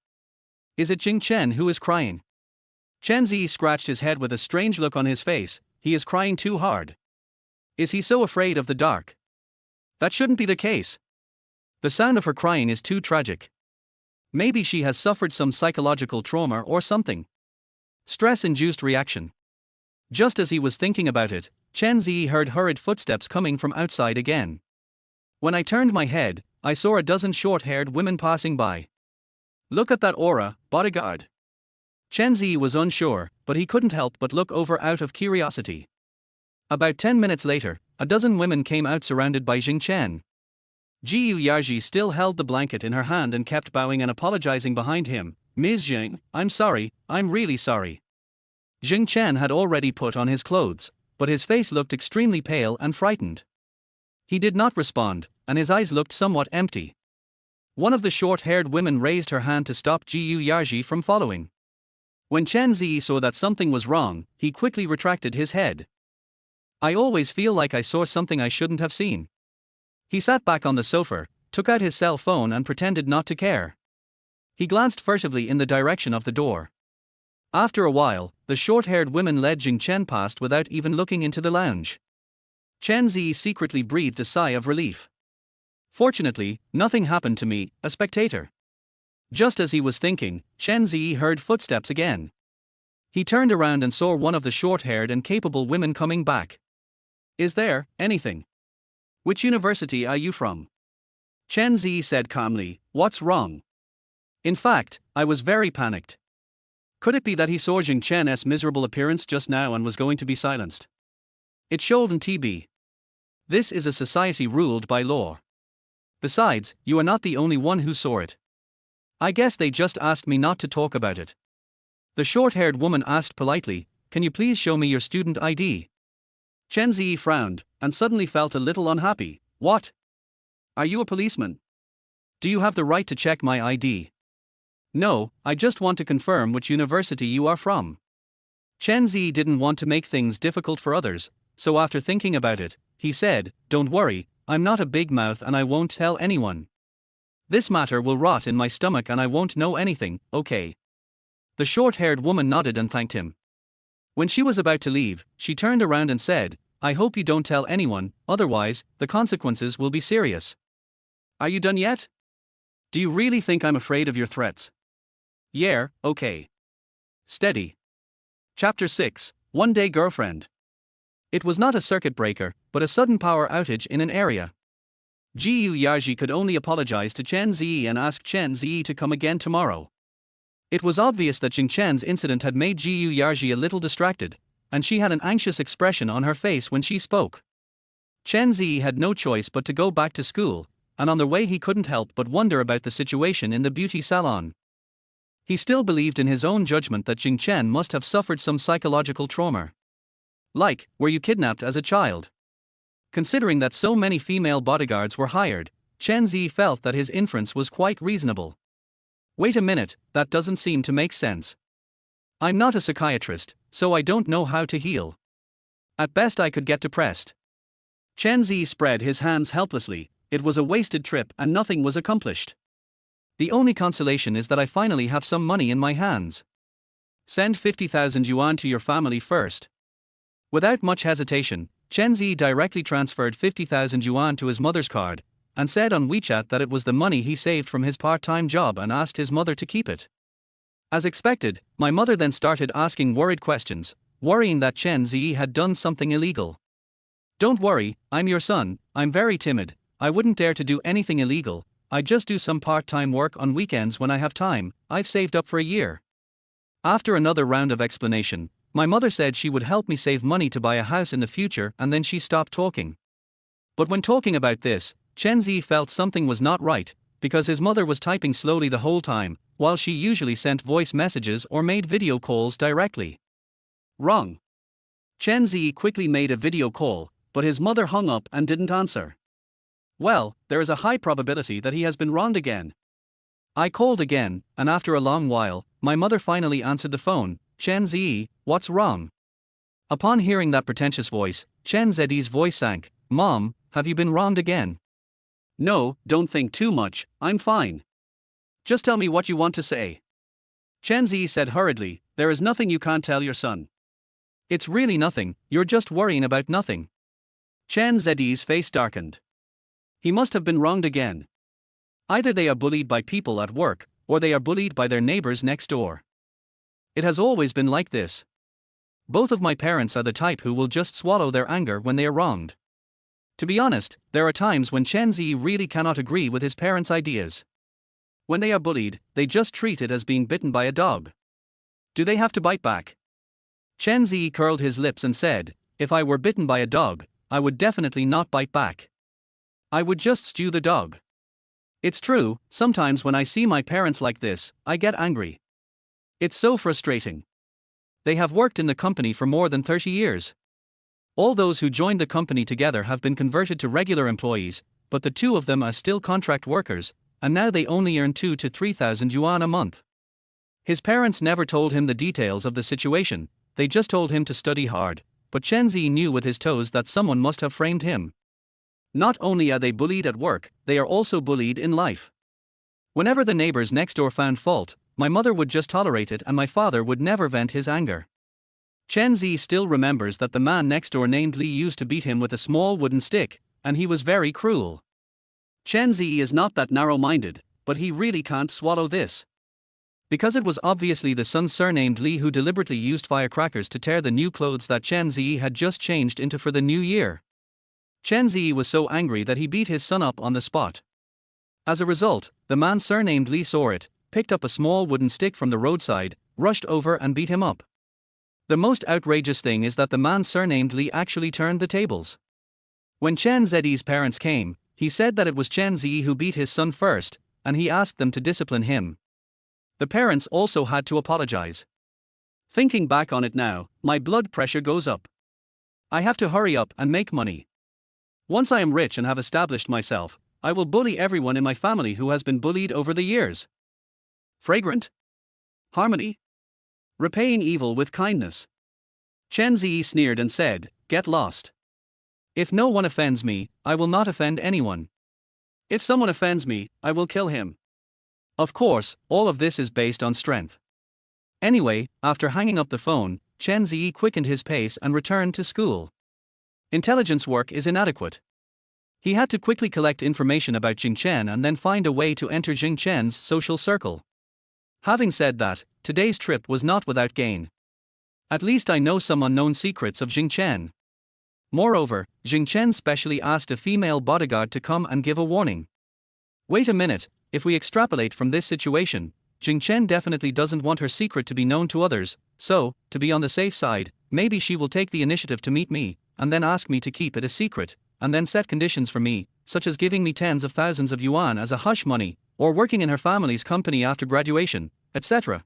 Is it Jing Chen who is crying? Chen Ze scratched his head with a strange look on his face. He is crying too hard. Is he so afraid of the dark? That shouldn't be the case. The sound of her crying is too tragic. Maybe she has suffered some psychological trauma or something. Stress-induced reaction. Just as he was thinking about it, Chen Ze heard hurried footsteps coming from outside again. When I turned my head, I saw a dozen short-haired women passing by. Look at that aura, bodyguard. Chen Ze was unsure, but he couldn't help but look over out of curiosity. About 10 minutes later, a dozen women came out surrounded by Jing Chen. Jiu Yarji still held the blanket in her hand and kept bowing and apologizing behind him. Ms. Jing, I'm sorry, I'm really sorry. Jing Chen had already put on his clothes, but his face looked extremely pale and frightened. He did not respond, and his eyes looked somewhat empty. One of the short-haired women raised her hand to stop Jiu Yarji from following. When Chen Ze saw that something was wrong, he quickly retracted his head. I always feel like I saw something I shouldn't have seen. He sat back on the sofa, took out his cell phone and pretended not to care. He glanced furtively in the direction of the door. After a while, the short-haired woman led Jing Chen past without even looking into the lounge. Chen Ze secretly breathed a sigh of relief. Fortunately, nothing happened to me, a spectator. Just as he was thinking, Chen Ze heard footsteps again. He turned around and saw one of the short-haired and capable women coming back. Is there anything? Which university are you from? Chen Ze said calmly, what's wrong? In fact, I was very panicked. Could it be that he saw Jing Chen's miserable appearance just now and was going to be silenced? It shouldn't be. This is a society ruled by law. Besides, you are not the only one who saw it. I guess they just asked me not to talk about it. The short-haired woman asked politely, can you please show me your student ID? Chen Ze frowned, and suddenly felt a little unhappy. What? Are you a policeman? Do you have the right to check my ID? No, I just want to confirm which university you are from. Chen Ze didn't want to make things difficult for others, so after thinking about it, he said, don't worry, I'm not a big mouth and I won't tell anyone. This matter will rot in my stomach and I won't know anything, okay? The short-haired woman nodded and thanked him. When she was about to leave, she turned around and said, I hope you don't tell anyone, otherwise, the consequences will be serious. Are you done yet? Do you really think I'm afraid of your threats? Yeah, okay. Steady. Chapter 6, One Day Girlfriend. It was not a circuit breaker, but a sudden power outage in an area. Jiu Yarji could only apologize to Chen Ze and ask Chen Ze to come again tomorrow. It was obvious that Jing Chen's incident had made Jiu Yarji a little distracted, and she had an anxious expression on her face when she spoke. Chen Ze had no choice but to go back to school, and on the way he couldn't help but wonder about the situation in the beauty salon. He still believed in his own judgment that Jing Chen must have suffered some psychological trauma. Like, were you kidnapped as a child? Considering that so many female bodyguards were hired, Chen Ze felt that his inference was quite reasonable. Wait a minute, that doesn't seem to make sense. I'm not a psychiatrist, so I don't know how to heal. At best I could get depressed. Chen Ze spread his hands helplessly. It was a wasted trip and nothing was accomplished. The only consolation is that I finally have some money in my hands. Send 50,000 yuan to your family first. Without much hesitation, Chen Ze directly transferred 50,000 yuan to his mother's card, and said on WeChat that it was the money he saved from his part-time job and asked his mother to keep it. As expected, my mother then started asking worried questions, worrying that Chen Ze had done something illegal. Don't worry, I'm your son, I'm very timid, I wouldn't dare to do anything illegal, I just do some part-time work on weekends when I have time, I've saved up for a year. After another round of explanation, my mother said she would help me save money to buy a house in the future and then she stopped talking. But when talking about this, Chen Ze felt something was not right, because his mother was typing slowly the whole time, while she usually sent voice messages or made video calls directly. Wrong. Chen Ze quickly made a video call, but his mother hung up and didn't answer. Well, there is a high probability that he has been wronged again. I called again, and after a long while, my mother finally answered the phone. Chen Ze, what's wrong? Upon hearing that pretentious voice, Chen Ze's voice sank. Mom, have you been wronged again? No, don't think too much, I'm fine. Just tell me what you want to say. Chen Ze said hurriedly, there is nothing you can't tell your son. It's really nothing, you're just worrying about nothing. Chen Ze's face darkened. He must have been wronged again. Either they are bullied by people at work, or they are bullied by their neighbors next door. It has always been like this. Both of my parents are the type who will just swallow their anger when they are wronged. To be honest, there are times when Chen Ze really cannot agree with his parents' ideas. When they are bullied, they just treat it as being bitten by a dog. Do they have to bite back? Chen Ze curled his lips and said, if I were bitten by a dog, I would definitely not bite back. I would just stew the dog. It's true, sometimes when I see my parents like this, I get angry. It's so frustrating. They have worked in the company for more than 30 years. All those who joined the company together have been converted to regular employees, but the two of them are still contract workers, and now they only earn 2,000 to 3,000 yuan a month. His parents never told him the details of the situation, they just told him to study hard, but Chen Ze knew with his toes that someone must have framed him. Not only are they bullied at work, they are also bullied in life. Whenever the neighbors next door found fault, my mother would just tolerate it and my father would never vent his anger. Chen Ze still remembers that the man next door named Li used to beat him with a small wooden stick, and he was very cruel. Chen Ze is not that narrow-minded, but he really can't swallow this. Because it was obviously the son surnamed Li who deliberately used firecrackers to tear the new clothes that Chen Ze had just changed into for the new year. Chen Ze was so angry that he beat his son up on the spot. As a result, the man surnamed Li saw it, picked up a small wooden stick from the roadside, rushed over and beat him up. The most outrageous thing is that the man surnamed Li actually turned the tables. When Chen Ze's parents came, he said that it was Chen Ze who beat his son first, and he asked them to discipline him. The parents also had to apologize. Thinking back on it now, my blood pressure goes up. I have to hurry up and make money. Once I am rich and have established myself, I will bully everyone in my family who has been bullied over the years. Fragrant? Harmony? Repaying evil with kindness. Chen Ze sneered and said, get lost. If no one offends me, I will not offend anyone. If someone offends me, I will kill him. Of course, all of this is based on strength. Anyway, after hanging up the phone, Chen Ze quickened his pace and returned to school. Intelligence work is inadequate. He had to quickly collect information about Jing Chen and then find a way to enter Jing Chen's social circle. Having said that, today's trip was not without gain. At least I know some unknown secrets of Jing Chen. Moreover, Jing Chen specially asked a female bodyguard to come and give a warning. Wait a minute, if we extrapolate from this situation, Jing Chen definitely doesn't want her secret to be known to others, so, to be on the safe side, maybe she will take the initiative to meet me, and then ask me to keep it a secret, and then set conditions for me, such as giving me tens of thousands of yuan as a hush money, or working in her family's company after graduation, etc.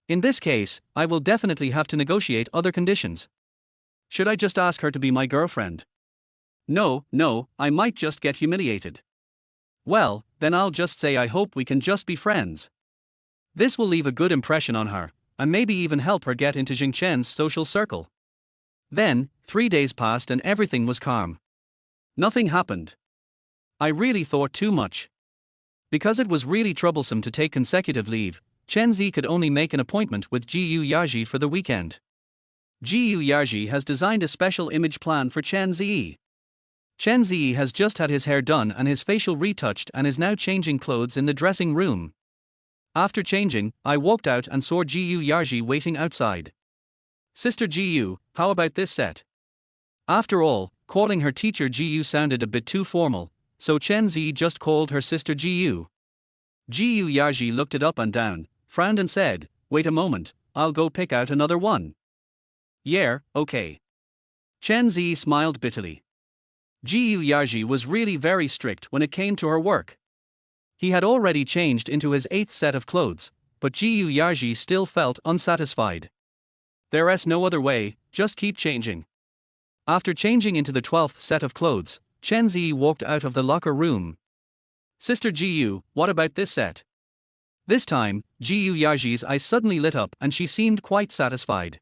In this case, I will definitely have to negotiate other conditions. Should I just ask her to be my girlfriend? No, I might just get humiliated. Well, then I'll just say I hope we can just be friends. This will leave a good impression on her, and maybe even help her get into Jing Chen's social circle. Then, 3 days passed and everything was calm. Nothing happened. I really thought too much. Because it was really troublesome to take consecutive leave, Chen Ze could only make an appointment with Jiyu Yaji for the weekend. Jiyu Yaji has designed a special image plan for Chen Ze. Chen Ze has just had his hair done and his facial retouched and is now changing clothes in the dressing room. After changing, I walked out and saw Jiyu Yaji waiting outside. Sister Jiyu, how about this set? After all, calling her teacher Jiyu sounded a bit too formal, so Chen Ze just called her sister Jiyu. Jiyu Yaji looked it up and down, frowned and said, wait a moment, I'll go pick out another one. Yeah, okay. Chen Ze smiled bitterly. Jiyu Yaji was really very strict when it came to her work. He had already changed into his 8th set of clothes, but Jiyu Yaji still felt unsatisfied. There's no other way, just keep changing. After changing into the 12th set of clothes, Chen Ze walked out of the locker room. Sister Jiyu, what about this set? This time, Jiyu Yaji's eyes suddenly lit up and she seemed quite satisfied.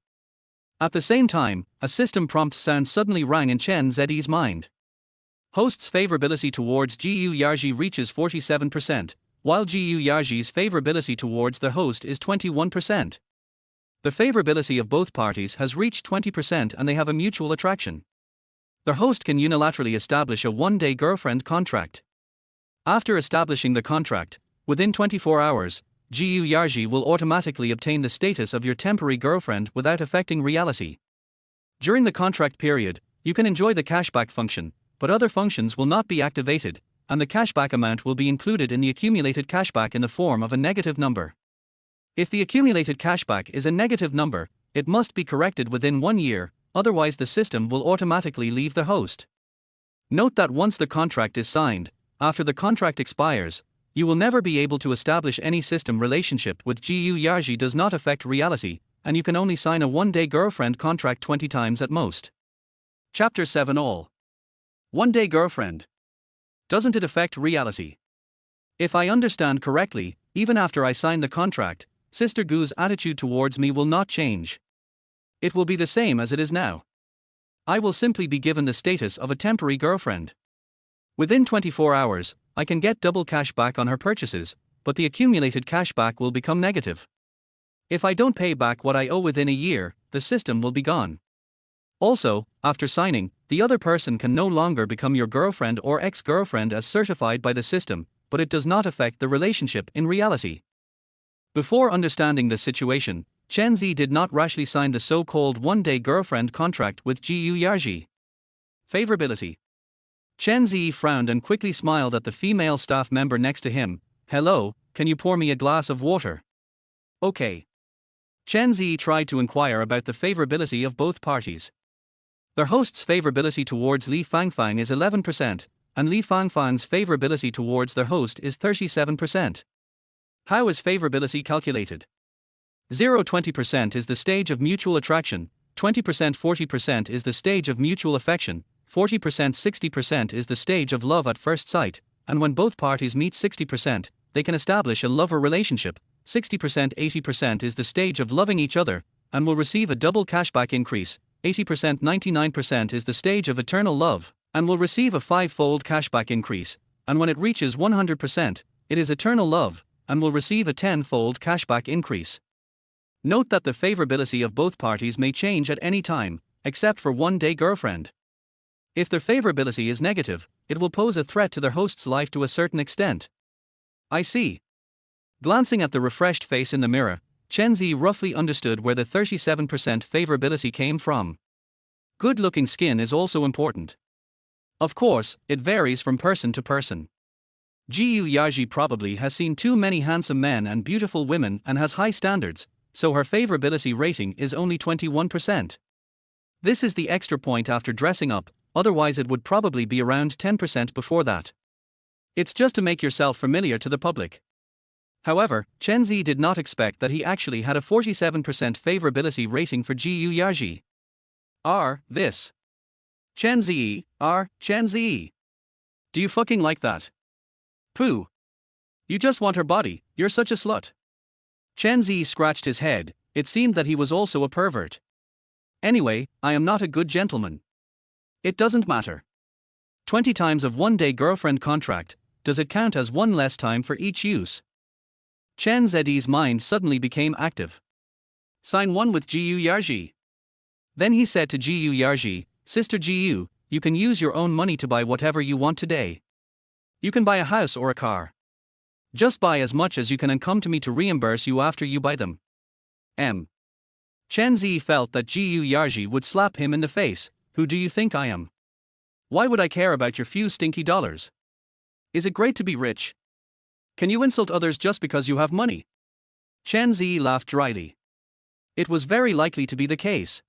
At the same time, a system prompt sound suddenly rang in Chen Ze's mind. Host's favorability towards Gu Yarji reaches 47%, while Gu Yarji's favorability towards the host is 21%. The favorability of both parties has reached 20% and they have a mutual attraction. The host can unilaterally establish a one-day girlfriend contract. After establishing the contract, within 24 hours, Gu Yarji will automatically obtain the status of your temporary girlfriend without affecting reality. During the contract period, you can enjoy the cashback function, but other functions will not be activated, and the cashback amount will be included in the accumulated cashback in the form of a negative number. If the accumulated cashback is a negative number, it must be corrected within 1 year, otherwise the system will automatically leave the host. Note that once the contract is signed, after the contract expires, you will never be able to establish any system relationship with Gu Yarji does not affect reality, and you can only sign a one-day girlfriend contract 20 times at most. Chapter 7 All. One-day girlfriend. Doesn't it affect reality? If I understand correctly, even after I sign the contract, Sister Gu's attitude towards me will not change. It will be the same as it is now. I will simply be given the status of a temporary girlfriend. Within 24 hours, I can get double cash back on her purchases, but the accumulated cash back will become negative. If I don't pay back what I owe within a year, the system will be gone. Also, after signing, the other person can no longer become your girlfriend or ex-girlfriend as certified by the system, but it does not affect the relationship in reality. Before understanding the situation, Chen Ze did not rashly sign the so-called one-day girlfriend contract with Gu Yarji. Favorability. Chen Ze frowned and quickly smiled at the female staff member next to him. Hello, can you pour me a glass of water? Okay. Chen Ze tried to inquire about the favorability of both parties. Their host's favorability towards Li Fangfang is 11%, and Li Fangfang's favorability towards their host is 37%. How is favorability calculated? 0-20% is the stage of mutual attraction, 20% 40% is the stage of mutual affection, 40% 60% is the stage of love at first sight, and when both parties meet 60%, they can establish a lover relationship. 60% 80% is the stage of loving each other, and will receive a double cashback increase. 80% 99% is the stage of eternal love, and will receive a 5-fold cashback increase, and when it reaches 100%, it is eternal love, and will receive a 10-fold cashback increase. Note that the favorability of both parties may change at any time, except for one-day girlfriend. If their favorability is negative, it will pose a threat to their host's life to a certain extent. I see. Glancing at the refreshed face in the mirror, Chen Ze roughly understood where the 37% favorability came from. Good-looking skin is also important. Of course, it varies from person to person. Gu Yarji probably has seen too many handsome men and beautiful women and has high standards, so her favorability rating is only 21%. This is the extra point after dressing up, otherwise it would probably be around 10% before that. It's just to make yourself familiar to the public. However, Chen Ze did not expect that he actually had a 47% favorability rating for Gu Yarji. This. Chen Ze, Chen Ze. Do you fucking like that? Pooh. You just want her body, you're such a slut. Chen Ze scratched his head, it seemed that he was also a pervert. Anyway, I am not a good gentleman. It doesn't matter. 20 times of one-day girlfriend contract, does it count as one less time for each use? Chen Ze's mind suddenly became active. Sign one with Gu Yarji. Then he said to Gu Yarji, Sister Gu, you can use your own money to buy whatever you want today. You can buy a house or a car. Just buy as much as you can and come to me to reimburse you after you buy them. Chen Ze felt that Gu Yarji would slap him in the face. Who do you think I am? Why would I care about your few stinky dollars? Is it great to be rich? Can you insult others just because you have money? Chen Ze laughed dryly. It was very likely to be the case.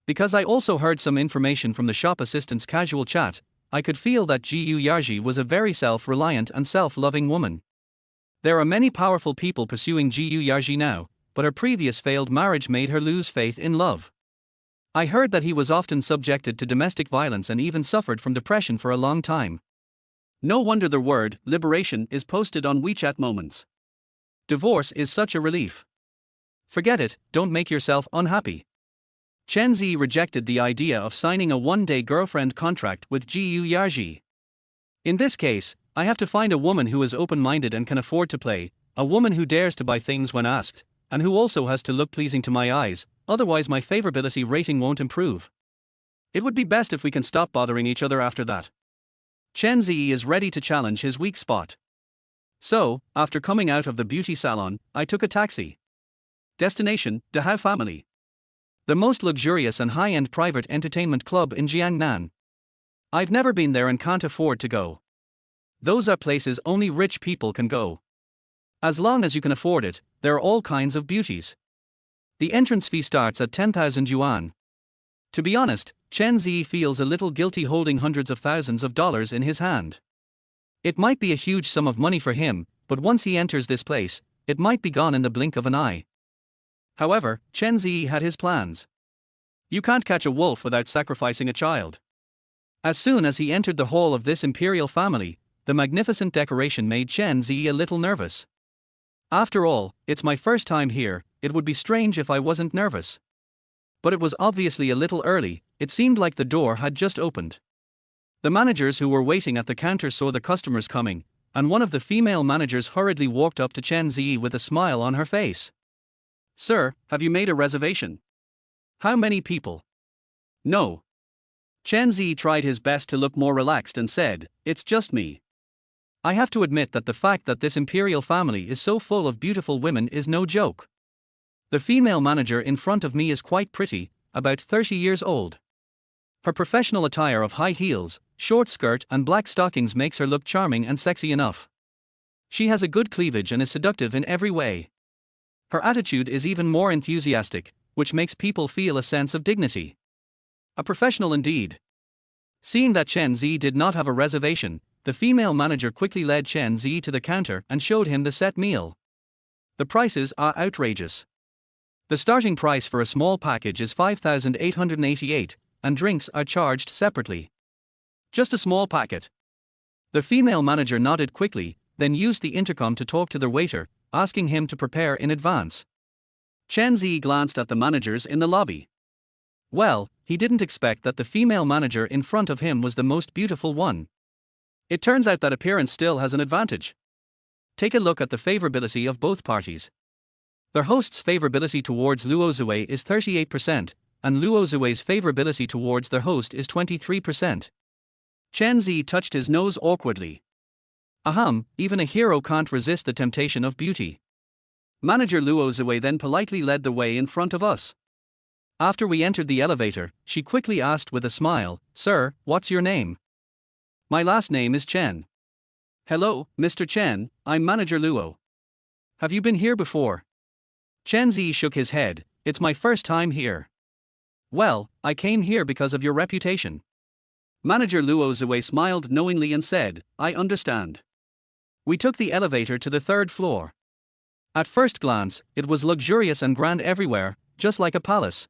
Because I also heard some information from the shop assistant's casual chat, I could feel that Gu Yarji was a very self-reliant and self-loving woman. There are many powerful people pursuing Gu Yarji now, but her previous failed marriage made her lose faith in love. I heard that he was often subjected to domestic violence and even suffered from depression for a long time. No wonder the word liberation is posted on WeChat Moments. Divorce is such a relief. Forget it, don't make yourself unhappy. Chen Ze rejected the idea of signing a one-day girlfriend contract with Jiu Yarji. In this case, I have to find a woman who is open-minded and can afford to play, a woman who dares to buy things when asked, and who also has to look pleasing to my eyes, otherwise my favorability rating won't improve. It would be best if we can stop bothering each other after that. Chen Ze is ready to challenge his weak spot. So, after coming out of the beauty salon, I took a taxi. Destination, Dahao Family. The most luxurious and high-end private entertainment club in Jiangnan. I've never been there and can't afford to go. Those are places only rich people can go. As long as you can afford it, there are all kinds of beauties. The entrance fee starts at 10,000 yuan. To be honest, Chen Ze feels a little guilty holding hundreds of thousands of dollars in his hand. It might be a huge sum of money for him, but once he enters this place, it might be gone in the blink of an eye. However, Chen Ze had his plans. You can't catch a wolf without sacrificing a child. As soon as he entered the hall of this imperial family, the magnificent decoration made Chen Ze a little nervous. After all, it's my first time here, it would be strange if I wasn't nervous. But it was obviously a little early, it seemed like the door had just opened. The managers who were waiting at the counter saw the customers coming, and one of the female managers hurriedly walked up to Chen Ze with a smile on her face. "Sir, have you made a reservation? How many people?" "No." Chen Ze tried his best to look more relaxed and said, "It's just me." I have to admit that the fact that this imperial family is so full of beautiful women is no joke. The female manager in front of me is quite pretty, about 30 years old. Her professional attire of high heels, short skirt and black stockings makes her look charming and sexy enough. She has a good cleavage and is seductive in every way. Her attitude is even more enthusiastic, which makes people feel a sense of dignity. A professional indeed. Seeing that Chen Ze did not have a reservation, the female manager quickly led Chen Ze to the counter and showed him the set meal. The prices are outrageous. The starting price for a small package is 5,888, and drinks are charged separately. Just a small packet. The female manager nodded quickly, then used the intercom to talk to the waiter, asking him to prepare in advance. Chen Ze glanced at the managers in the lobby. Well, he didn't expect that the female manager in front of him was the most beautiful one. It turns out that appearance still has an advantage. Take a look at the favorability of both parties. Their host's favorability towards Luo Zue is 38%, and Luo Zue's favorability towards their host is 23%. Chen Ze touched his nose awkwardly. Ahem, even a hero can't resist the temptation of beauty. Manager Luo Zue then politely led the way in front of us. After we entered the elevator, she quickly asked with a smile, "Sir, what's your name?" "My last name is Chen." "Hello, Mr. Chen, I'm Manager Luo. Have you been here before?" Chen Ze shook his head, "It's my first time here." "Well, I came here because of your reputation." Manager Luo Zue smiled knowingly and said, "I understand." We took the elevator to the third floor. At first glance, it was luxurious and grand everywhere, just like a palace.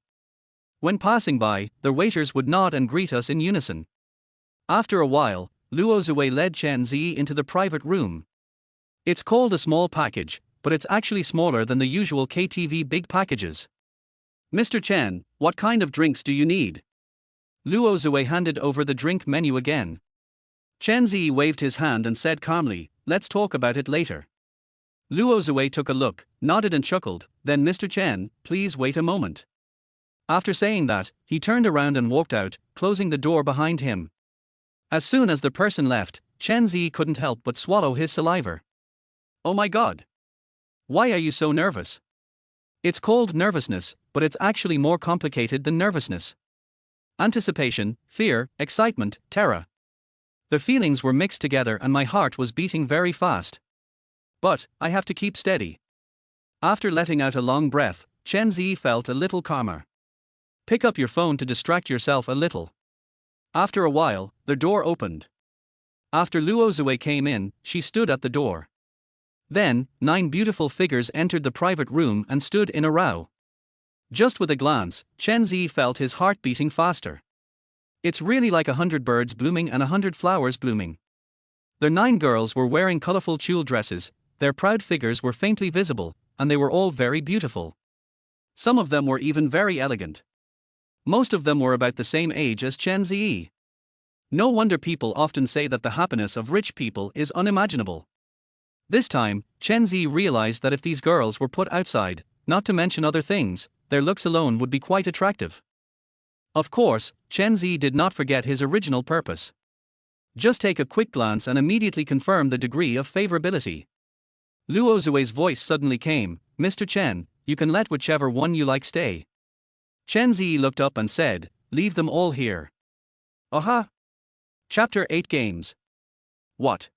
When passing by, the waiters would nod and greet us in unison. After a while, Luo Zue led Chen Ze into the private room. It's called a small package, but it's actually smaller than the usual KTV big packages. "Mr. Chen, what kind of drinks do you need?" Luo Zue handed over the drink menu again. Chen Ze waved his hand and said calmly, "Let's talk about it later." Luo Zue took a look, nodded and chuckled, then "Mr. Chen, please wait a moment." After saying that, he turned around and walked out, closing the door behind him. As soon as the person left, Chen Ze couldn't help but swallow his saliva. "Oh my god! Why are you so nervous?" It's called nervousness, but it's actually more complicated than nervousness. Anticipation, fear, excitement, terror. The feelings were mixed together and my heart was beating very fast. But, I have to keep steady. After letting out a long breath, Chen Ze felt a little calmer. Pick up your phone to distract yourself a little. After a while, the door opened. After Luo Zue came in, she stood at the door. Then, 9 beautiful figures entered the private room and stood in a row. Just with a glance, Chen Ze felt his heart beating faster. It's really like 100 birds blooming and 100 flowers blooming. The 9 girls were wearing colorful tulle dresses, their proud figures were faintly visible, and they were all very beautiful. Some of them were even very elegant. Most of them were about the same age as Chen Ze. No wonder people often say that the happiness of rich people is unimaginable. This time, Chen Ze realized that if these girls were put outside, not to mention other things, their looks alone would be quite attractive. Of course, Chen Ze did not forget his original purpose. Just take a quick glance and immediately confirm the degree of favorability. Luo Zue's voice suddenly came, "Mr. Chen, you can let whichever one you like stay." Chen Ze looked up and said, "Leave them all here." Aha! Chapter 8 Games. What?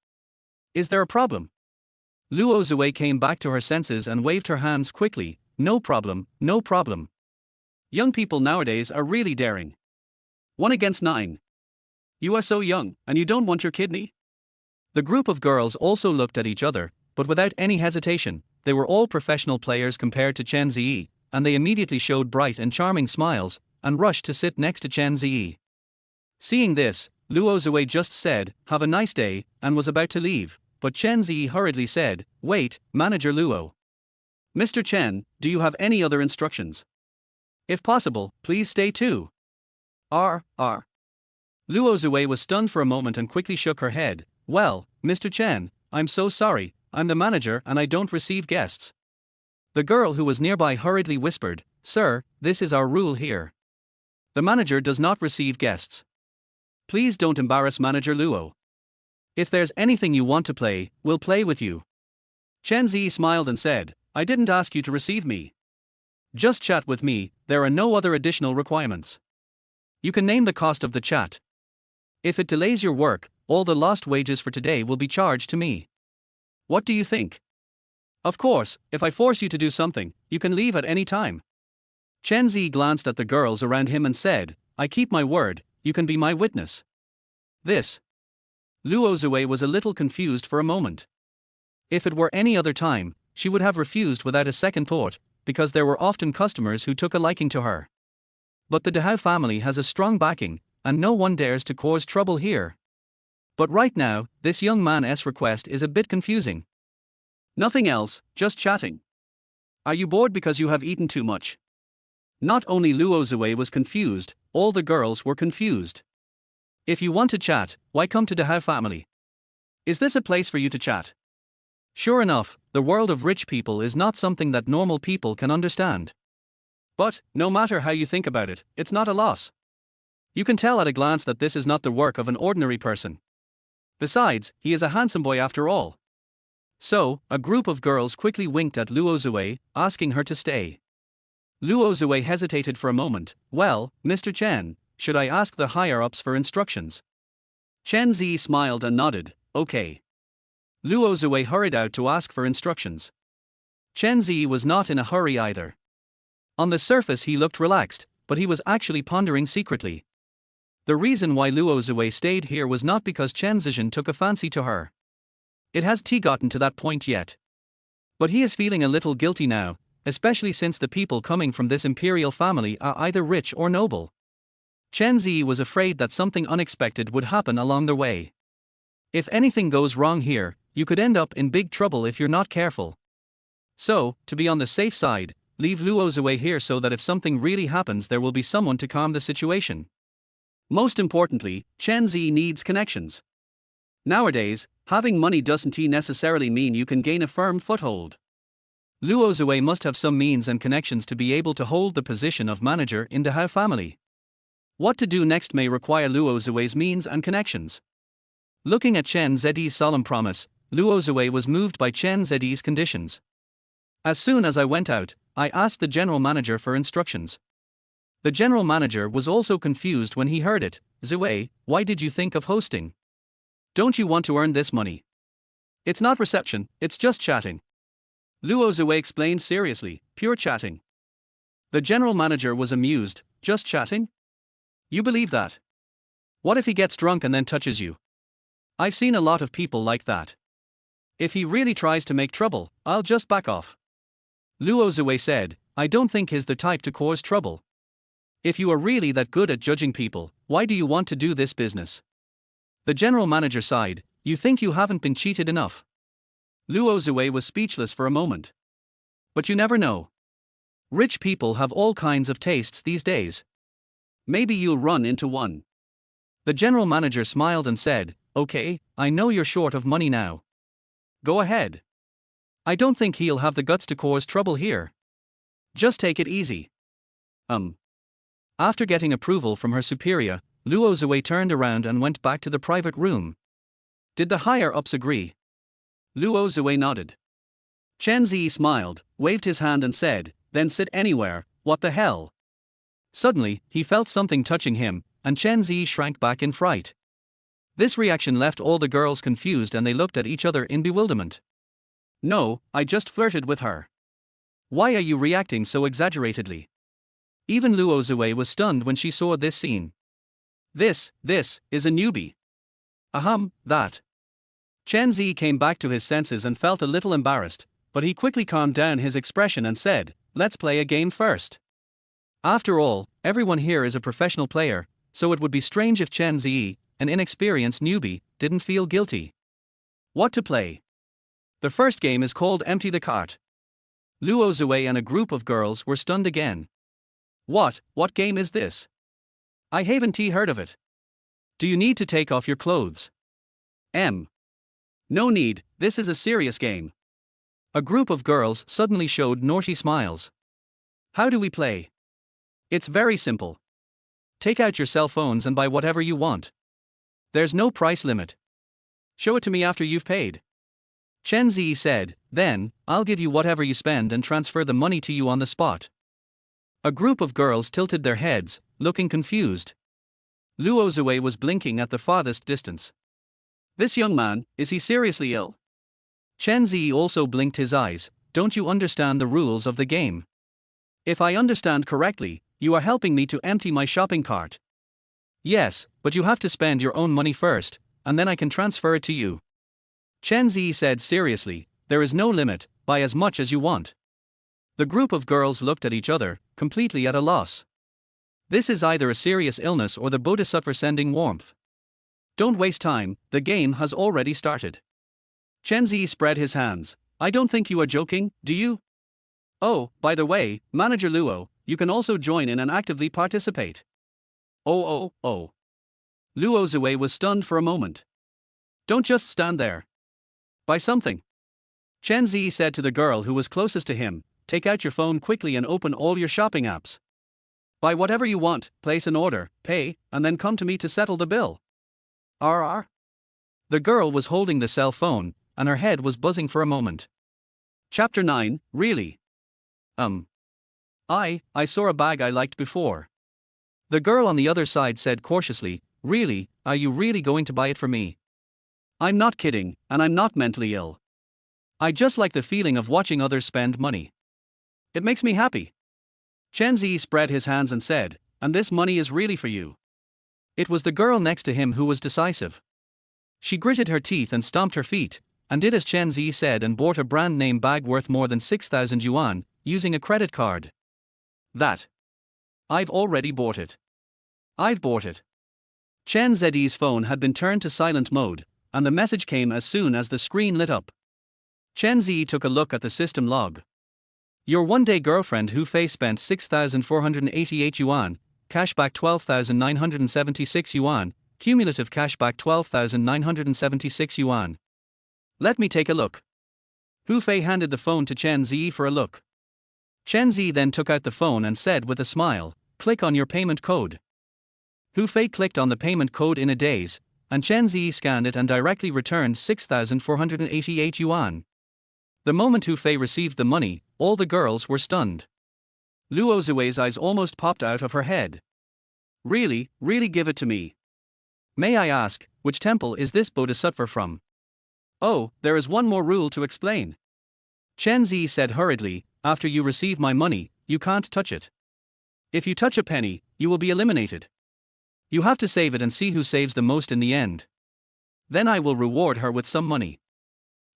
Is there a problem? Luo Zue came back to her senses and waved her hands quickly. No problem, no problem. Young people nowadays are really daring. 1 against 9. You are so young, and you don't want your kidney? The group of girls also looked at each other, but without any hesitation. They were all professional players compared to Chen Ze, and they immediately showed bright and charming smiles, and rushed to sit next to Chen Ze. Seeing this, Luo Zue just said, "Have a nice day," and was about to leave, but Chen Ze hurriedly said, "Wait, Manager Luo. Mr. Chen, do you have any other instructions? If possible, please stay too." R. Luo Zue was stunned for a moment and quickly shook her head. "Well, Mr. Chen, I'm so sorry, I'm the manager and I don't receive guests." The girl who was nearby hurriedly whispered, "Sir, this is our rule here. The manager does not receive guests. Please don't embarrass Manager Luo. If there's anything you want to play, we'll play with you." Chen Ze smiled and said, "I didn't ask you to receive me. Just chat with me, there are no other additional requirements. You can name the cost of the chat. If it delays your work, all the lost wages for today will be charged to me. What do you think? Of course, if I force you to do something, you can leave at any time." Chen Ze glanced at the girls around him and said, "I keep my word, you can be my witness." This. Luo Zue was a little confused for a moment. If it were any other time, she would have refused without a second thought, because there were often customers who took a liking to her. But the Dehao family has a strong backing, and no one dares to cause trouble here. But right now, this young man's request is a bit confusing. Nothing else, just chatting. Are you bored because you have eaten too much? Not only Luo Zue was confused, all the girls were confused. If you want to chat, why come to Dehao family? Is this a place for you to chat? Sure enough, the world of rich people is not something that normal people can understand. But, no matter how you think about it, it's not a loss. You can tell at a glance that this is not the work of an ordinary person. Besides, he is a handsome boy after all. So, a group of girls quickly winked at Luo Zue, asking her to stay. Luo Zue hesitated for a moment. "Well, Mr. Chen, should I ask the higher-ups for instructions?" Chen Ze smiled and nodded, "Okay." Luo Zue hurried out to ask for instructions. Chen Ze was not in a hurry either. On the surface he looked relaxed, but he was actually pondering secretly. The reason why Luo Zue stayed here was not because Chen Zizhen took a fancy to her. It has gotten to that point yet. But he is feeling a little guilty now, especially since the people coming from this imperial family are either rich or noble. Chen Ze was afraid that something unexpected would happen along the way. If anything goes wrong here, you could end up in big trouble if you're not careful. So, to be on the safe side, leave Luo Zue here so that if something really happens there will be someone to calm the situation. Most importantly, Chen Ze needs connections. Nowadays, having money doesn't necessarily mean you can gain a firm foothold. Luo Zue must have some means and connections to be able to hold the position of manager in the Hao family. What to do next may require Luo Zue's means and connections. Looking at Chen Ze's solemn promise, Luo Zue was moved by Chen Ze's conditions. As soon as I went out, I asked the general manager for instructions. The general manager was also confused when he heard it. "Zue, why did you think of hosting? Don't you want to earn this money? It's not reception, it's just chatting." Luo Zue explained seriously, "Pure chatting." The general manager was amused. "Just chatting? You believe that? What if he gets drunk and then touches you? I've seen a lot of people like that. If he really tries to make trouble, I'll just back off." Luo Zue said, "I don't think he's the type to cause trouble. If you are really that good at judging people, why do you want to do this business?" The general manager sighed, "You think you haven't been cheated enough?" Luo Zue was speechless for a moment. But you never know. Rich people have all kinds of tastes these days. Maybe you'll run into one. The general manager smiled and said, "Okay, I know you're short of money now. Go ahead. I don't think he'll have the guts to cause trouble here. Just take it easy." After getting approval from her superior, Luo Zue turned around and went back to the private room. Did the higher-ups agree? Luo Zue nodded. Chen Ze smiled, waved his hand and said, "Then sit anywhere, what the hell?" Suddenly, he felt something touching him, and Chen Ze shrank back in fright. This reaction left all the girls confused and they looked at each other in bewilderment. "No, I just flirted with her. Why are you reacting so exaggeratedly?" Even Luo Zue was stunned when she saw this scene. This is a newbie. That. Chen Ze came back to his senses and felt a little embarrassed, but he quickly calmed down his expression and said, "Let's play a game first. After all, everyone here is a professional player, so it would be strange if Chen Ze, an inexperienced newbie, didn't feel guilty." What to play? The first game is called Empty the Cart. Luo Zue and a group of girls were stunned again. What game is this? I haven't heard of it. Do you need to take off your clothes? No need, this is a serious game. A group of girls suddenly showed naughty smiles. How do we play? It's very simple. Take out your cell phones and buy whatever you want. There's no price limit. Show it to me after you've paid. Chen Ze said, "Then, I'll give you whatever you spend and transfer the money to you on the spot." A group of girls tilted their heads, looking confused. Luo Zue was blinking at the farthest distance. This young man, is he seriously ill? Chen Ze also blinked his eyes. Don't you understand the rules of the game? If I understand correctly, you are helping me to empty my shopping cart. Yes, but you have to spend your own money first, and then I can transfer it to you. Chen Ze said seriously, there is no limit, buy as much as you want. The group of girls looked at each other, completely at a loss. This is either a serious illness or the Bodhisattva sending warmth. Don't waste time, the game has already started. Chen Ze spread his hands. I don't think you are joking, do you? Oh, by the way, Manager Luo, you can also join in and actively participate. Oh. Luo Zue was stunned for a moment. Don't just stand there. Buy something. Chen Ze said to the girl who was closest to him, take out your phone quickly and open all your shopping apps. Buy whatever you want, place an order, pay, and then come to me to settle the bill. RR. The girl was holding the cell phone, and her head was buzzing for a moment. Chapter 9, really? I saw a bag I liked before. The girl on the other side said cautiously, really, are you really going to buy it for me? I'm not kidding, and I'm not mentally ill. I just like the feeling of watching others spend money. It makes me happy. Chen Ze spread his hands and said, and this money is really for you. It was the girl next to him who was decisive. She gritted her teeth and stomped her feet, and did as Chen Ze said and bought a brand name bag worth more than 6,000 yuan, using a credit card. I've already bought it. I've bought it. Chen Ze's phone had been turned to silent mode, and the message came as soon as the screen lit up. Chen Ze took a look at the system log. Your one-day girlfriend Hu Fei spent 6,488 yuan, cashback 12,976 yuan, cumulative cashback 12,976 yuan. Let me take a look. Hu Fei handed the phone to Chen Ze for a look. Chen Ze then took out the phone and said with a smile, click on your payment code. Hu Fei clicked on the payment code in a daze, and Chen Ze scanned it and directly returned 6,488 yuan. The moment Hu Fei received the money, all the girls were stunned. Luo Zue's eyes almost popped out of her head. Really give it to me. May I ask, which temple is this Bodhisattva from? Oh, there is one more rule to explain. Chen Ze said hurriedly, after you receive my money, you can't touch it. If you touch a penny, you will be eliminated. You have to save it and see who saves the most in the end. Then I will reward her with some money.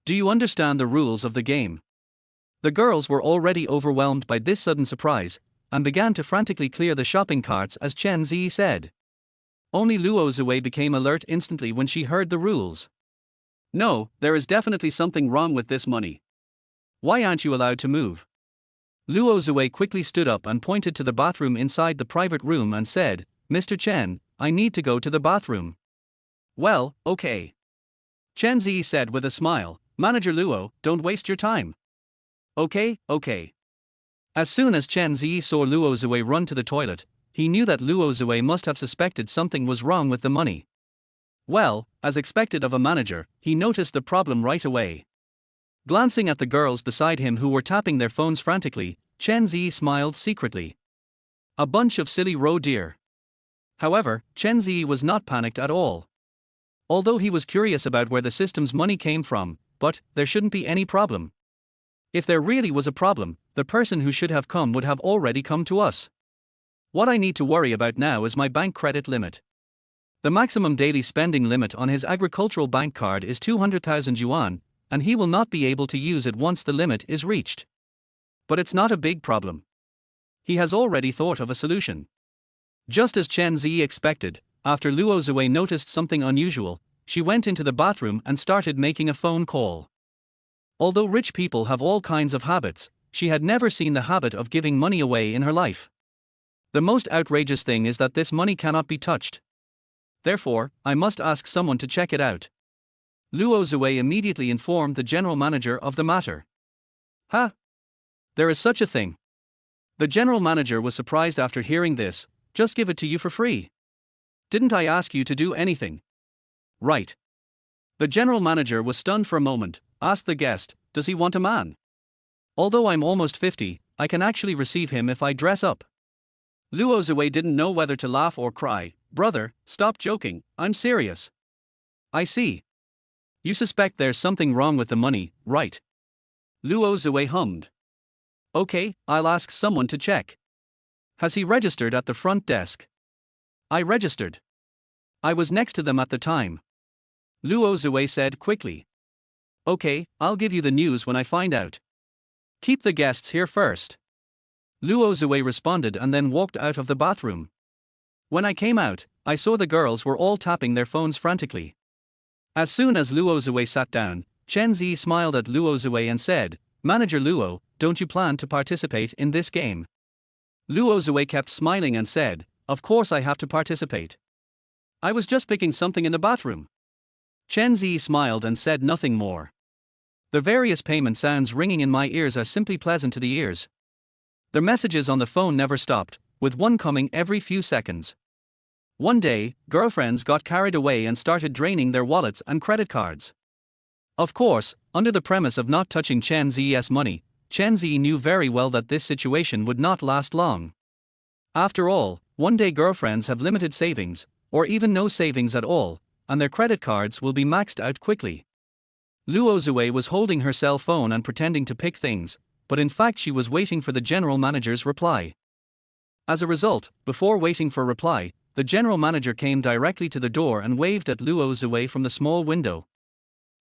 Do you understand the rules of the game? The girls were already overwhelmed by this sudden surprise, and began to frantically clear the shopping carts as Chen Ze said. Only Luo Zue became alert instantly when she heard the rules. No, there is definitely something wrong with this money. Why aren't you allowed to move? Luo Zue quickly stood up and pointed to the bathroom inside the private room and said, Mr. Chen, I need to go to the bathroom. Well, okay. Chen Ze said with a smile, Manager Luo, don't waste your time. Okay, okay. As soon as Chen Ze saw Luo Zui run to the toilet, he knew that Luo Zui must have suspected something was wrong with the money. Well, as expected of a manager, he noticed the problem right away. Glancing at the girls beside him who were tapping their phones frantically, Chen Ze smiled secretly. A bunch of silly roe deer. However, Chen Ze was not panicked at all. Although he was curious about where the system's money came from, but there shouldn't be any problem. If there really was a problem, the person who should have come would have already come to us. What I need to worry about now is my bank credit limit. The maximum daily spending limit on his agricultural bank card is 200,000 yuan, and he will not be able to use it once the limit is reached. But it's not a big problem. He has already thought of a solution. Just as Chen Ze expected, after Luo Zui noticed something unusual, she went into the bathroom and started making a phone call. Although rich people have all kinds of habits, she had never seen the habit of giving money away in her life. The most outrageous thing is that this money cannot be touched. Therefore, I must ask someone to check it out. Luo Zui immediately informed the general manager of the matter. Ha! There is such a thing. The general manager was surprised after hearing this. Just give it to you for free. Didn't I ask you to do anything? Right. The general manager was stunned for a moment, asked the guest, does he want a man? Although I'm almost 50, I can actually receive him if I dress up. Luo Zui didn't know whether to laugh or cry. Brother, stop joking, I'm serious. I see. You suspect there's something wrong with the money, right? Luo Zui hummed. Okay, I'll ask someone to check. Has he registered at the front desk? I registered. I was next to them at the time. Luo Zui said quickly. Okay, I'll give you the news when I find out. Keep the guests here first. Luo Zui responded and then walked out of the bathroom. When I came out, I saw the girls were all tapping their phones frantically. As soon as Luo Zui sat down, Chen Ze smiled at Luo Zui and said, Manager Luo, don't you plan to participate in this game? Luo Zui kept smiling and said, of course I have to participate. I was just picking something in the bathroom. Chen Ze smiled and said nothing more. The various payment sounds ringing in my ears are simply pleasant to the ears. The messages on the phone never stopped, with one coming every few seconds. One day, girlfriends got carried away and started draining their wallets and credit cards. Of course, under the premise of not touching Chen Ze's money, Chen Ze knew very well that this situation would not last long. After all, one day girlfriends have limited savings, or even no savings at all, and their credit cards will be maxed out quickly. Luo Zui was holding her cell phone and pretending to pick things, but in fact she was waiting for the general manager's reply. As a result, before waiting for reply, the general manager came directly to the door and waved at Luo Zui from the small window.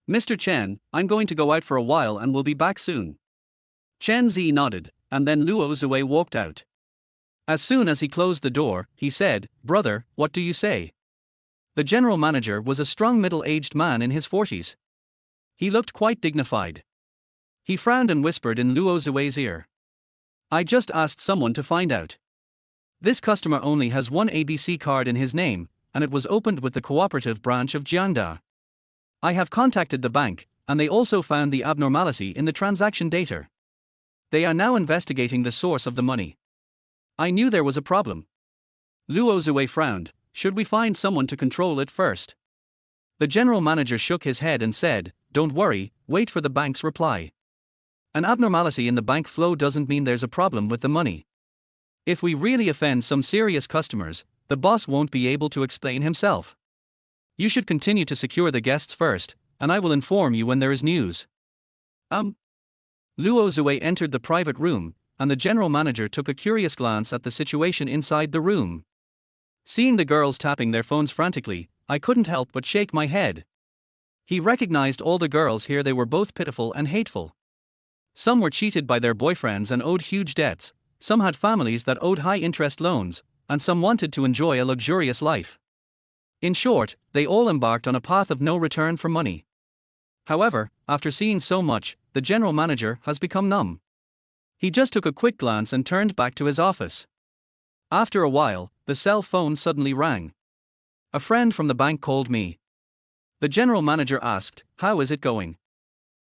Mr. Chen, I'm going to go out for a while and will be back soon. Chen Ze nodded, and then Luo Zui walked out. As soon as he closed the door, he said, Brother, what do you say? The general manager was a strong middle-aged man in his 40s. He looked quite dignified. He frowned and whispered in Luo Zui's ear. I just asked someone to find out. This customer only has one ABC card in his name, and it was opened with the cooperative branch of Jiangda. I have contacted the bank, and they also found the abnormality in the transaction data. They are now investigating the source of the money. I knew there was a problem. Luo Zui frowned. Should we find someone to control it first? The general manager shook his head and said, don't worry, wait for the bank's reply. An abnormality in the bank flow doesn't mean there's a problem with the money. If we really offend some serious customers, the boss won't be able to explain himself. You should continue to secure the guests first, and I will inform you when there is news. Luo Zui entered the private room, and the general manager took a curious glance at the situation inside the room. Seeing the girls tapping their phones frantically, I couldn't help but shake my head. He recognized all the girls here. They were both pitiful and hateful. Some were cheated by their boyfriends and owed huge debts, some had families that owed high-interest loans, and some wanted to enjoy a luxurious life. In short, they all embarked on a path of no return for money. However, after seeing so much, the general manager has become numb. He just took a quick glance and turned back to his office. After a while, the cell phone suddenly rang. A friend from the bank called me. The general manager asked, "How is it going?"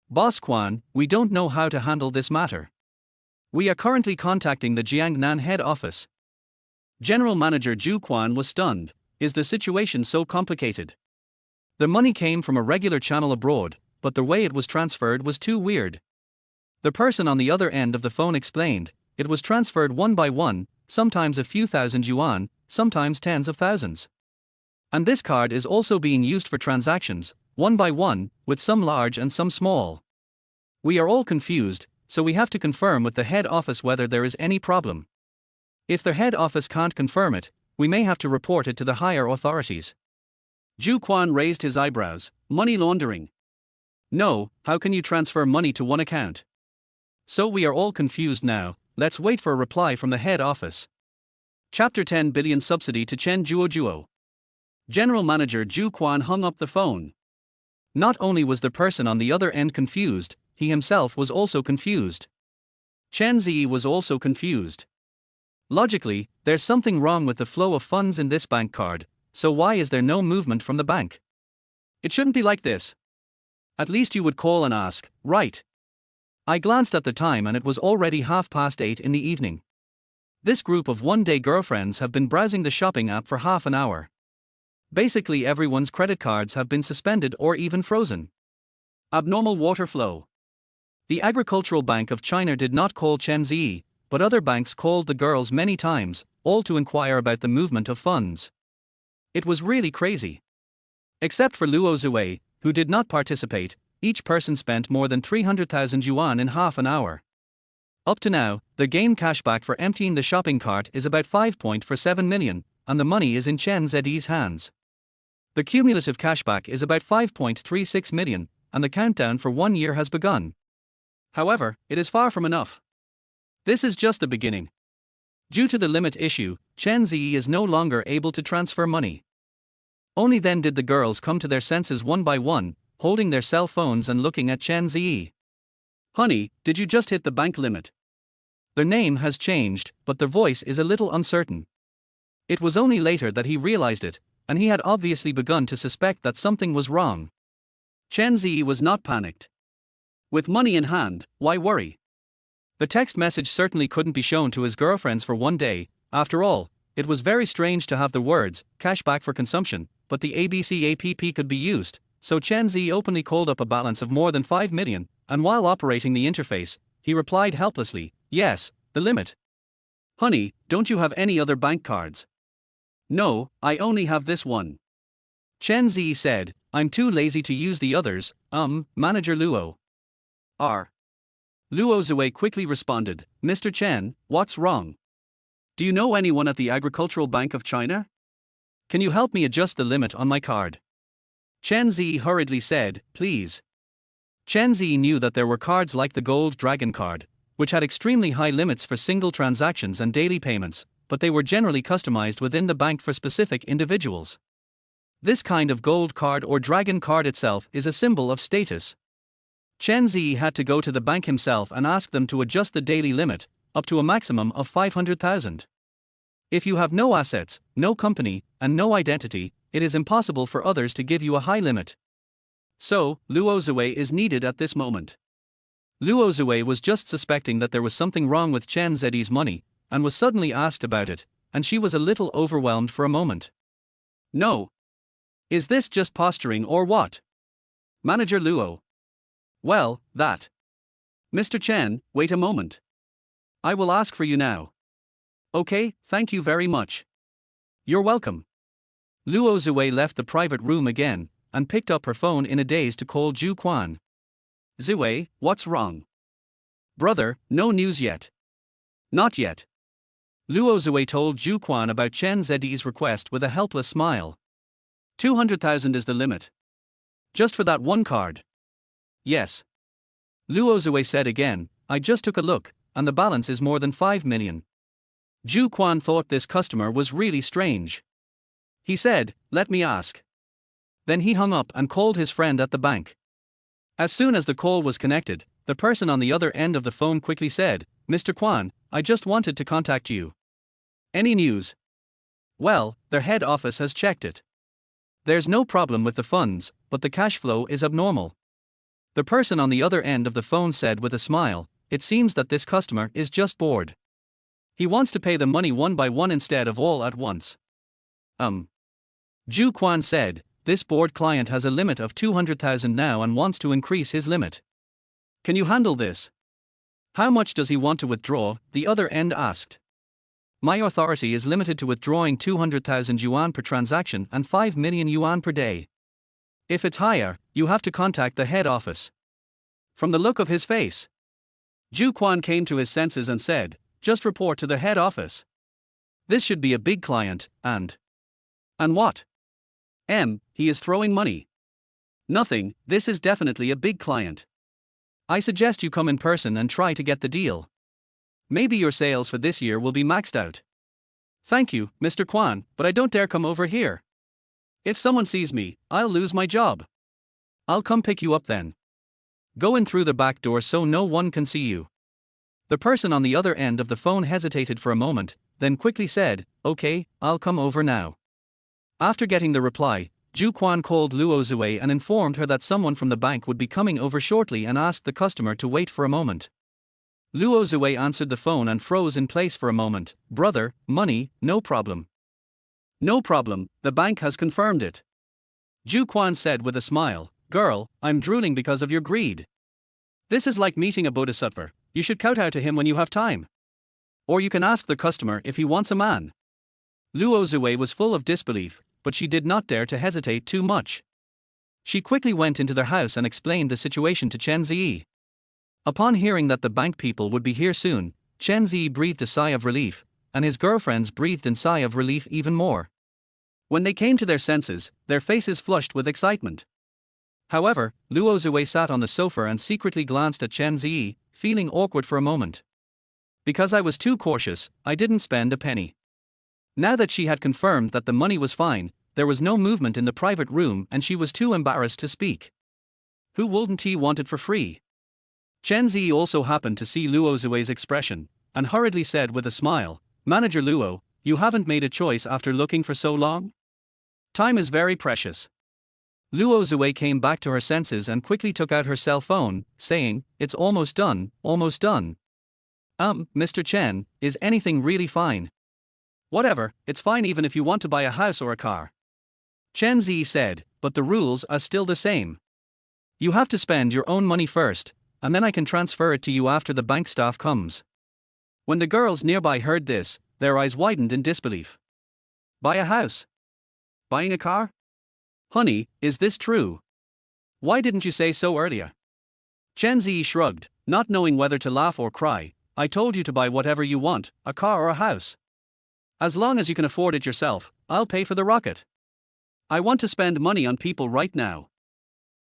"Boss Quan, we don't know how to handle this matter. We are currently contacting the Jiangnan head office." General Manager Zhu Quan was stunned. Is the situation so complicated? The money came from a regular channel abroad, but the way it was transferred was too weird. The person on the other end of the phone explained, it was transferred one by one, sometimes a few thousand yuan, sometimes tens of thousands. And this card is also being used for transactions, one by one, with some large and some small. We are all confused, so we have to confirm with the head office whether there is any problem. If the head office can't confirm it, we may have to report it to the higher authorities. Zhu Quan raised his eyebrows. Money laundering? No, how can you transfer money to one account? So we are all confused now, let's wait for a reply from the head office. Chapter 10 Billion Subsidy to Chen Ze. General Manager Zhu Quan hung up the phone. Not only was the person on the other end confused, he himself was also confused. Chen Ze was also confused. Logically, there's something wrong with the flow of funds in this bank card, so why is there no movement from the bank? It shouldn't be like this. At least you would call and ask, right? I glanced at the time and it was already 8:30 in the evening. This group of one-day girlfriends have been browsing the shopping app for half an hour. Basically everyone's credit cards have been suspended or even frozen. Abnormal water flow. The Agricultural Bank of China did not call Chen Ze, but other banks called the girls many times, all to inquire about the movement of funds. It was really crazy. Except for Luo Zue, who did not participate, each person spent more than 300,000 yuan in half an hour. Up to now, the game cashback for emptying the shopping cart is about 5.47 million, and the money is in Chen Ze's hands. The cumulative cashback is about 5.36 million, and the countdown for 1 year has begun. However, it is far from enough. This is just the beginning. Due to the limit issue, Chen Ze is no longer able to transfer money. Only then did the girls come to their senses one by one, holding their cell phones and looking at Chen Ze. "Honey, did you just hit the bank limit?" Their name has changed, but their voice is a little uncertain. It was only later that he realized it, and he had obviously begun to suspect that something was wrong. Chen Ze was not panicked. With money in hand, why worry? The text message certainly couldn't be shown to his girlfriends for one day. After all, it was very strange to have the words, cashback for consumption, but the ABC app could be used, so Chen Ze openly called up a balance of more than 5 million, and while operating the interface, he replied helplessly, "Yes, the limit." "Honey, don't you have any other bank cards?" "No, I only have this one." Chen Ze said, "I'm too lazy to use the others, Manager Luo." R. Luo Zue quickly responded, "Mr. Chen, what's wrong? Do you know anyone at the Agricultural Bank of China? Can you help me adjust the limit on my card?" Chen Ze hurriedly said, "Please." Chen Ze knew that there were cards like the Gold Dragon card, which had extremely high limits for single transactions and daily payments, but they were generally customized within the bank for specific individuals. This kind of gold card or dragon card itself is a symbol of status. Chen Ze had to go to the bank himself and ask them to adjust the daily limit, up to a maximum of 500,000. If you have no assets, no company, and no identity, it is impossible for others to give you a high limit. So, Luo Zue is needed at this moment. Luo Zue was just suspecting that there was something wrong with Chen Ze's money, and was suddenly asked about it, and she was a little overwhelmed for a moment. "No. Is this just posturing or what?" Manager Luo. "Well, that. Mr. Chen, wait a moment. I will ask for you now." "Okay, thank you very much." "You're welcome." Luo Zue left the private room again, and picked up her phone in a daze to call Zhu Quan. "Zue, what's wrong?" "Brother, no news yet." "Not yet." Luo Zue told Zhu Quan about Chen Ze's request with a helpless smile. 200,000 is the limit. Just for that one card? Yes. Luo Zue said again, "I just took a look, and the balance is more than 5 million. Zhu Quan thought this customer was really strange. He said, "Let me ask." Then he hung up and called his friend at the bank. As soon as the call was connected, the person on the other end of the phone quickly said, "Mr. Quan, I just wanted to contact you. Any news? Well, their head office has checked it. There's no problem with the funds, but the cash flow is abnormal. The person on the other end of the phone said with a smile, it seems that this customer is just bored. He wants to pay the money one by one instead of all at once. Ju Quan said, this bored client has a limit of 200,000 now and wants to increase his limit. Can you handle this? How much does he want to withdraw? The other end asked. My authority is limited to withdrawing 200,000 yuan per transaction and 5 million yuan per day. If it's higher, you have to contact the head office. From the look of his face, Ju Quan came to his senses and said, just report to the head office. This should be a big client, and what? He is throwing money. Nothing, this is definitely a big client. I suggest you come in person and try to get the deal. Maybe your sales for this year will be maxed out. Thank you, Mr. Quan, but I don't dare come over here. If someone sees me, I'll lose my job. I'll come pick you up then. Go in through the back door so no one can see you. The person on the other end of the phone hesitated for a moment, then quickly said, okay, I'll come over now. After getting the reply, Ju Quan called Luo Zui and informed her that someone from the bank would be coming over shortly and asked the customer to wait for a moment. Luo Zui answered the phone and froze in place for a moment. Brother, money, no problem. No problem, the bank has confirmed it. Ju Quan said with a smile, girl, I'm drooling because of your greed. This is like meeting a bodhisattva, you should kowtow to him when you have time. Or you can ask the customer if he wants a man. Luo Zui was full of disbelief, but she did not dare to hesitate too much. She quickly went into their house and explained the situation to Chen Ze. Upon hearing that the bank people would be here soon, Chen Ze breathed a sigh of relief, and his girlfriends breathed a sigh of relief even more. When they came to their senses, their faces flushed with excitement. However, Luo Zui sat on the sofa and secretly glanced at Chen Ze, feeling awkward for a moment. Because I was too cautious, I didn't spend a penny. Now that she had confirmed that the money was fine, there was no movement in the private room and she was too embarrassed to speak. Who wouldn't he want it for free? Chen Ze also happened to see Luo Zui's expression, and hurriedly said with a smile, Manager Luo, you haven't made a choice after looking for so long? Time is very precious. Luo Zui came back to her senses and quickly took out her cell phone, saying, it's almost done, almost done. Mr. Chen, is anything really fine? Whatever, it's fine even if you want to buy a house or a car. Chen Ze said, but the rules are still the same. You have to spend your own money first, and then I can transfer it to you after the bank staff comes. When the girls nearby heard this, their eyes widened in disbelief. Buy a house? Buying a car? Honey, is this true? Why didn't you say so earlier? Chen Ze shrugged, not knowing whether to laugh or cry. I told you to buy whatever you want, a car or a house. As long as you can afford it yourself, I'll pay for the rocket. I want to spend money on people right now.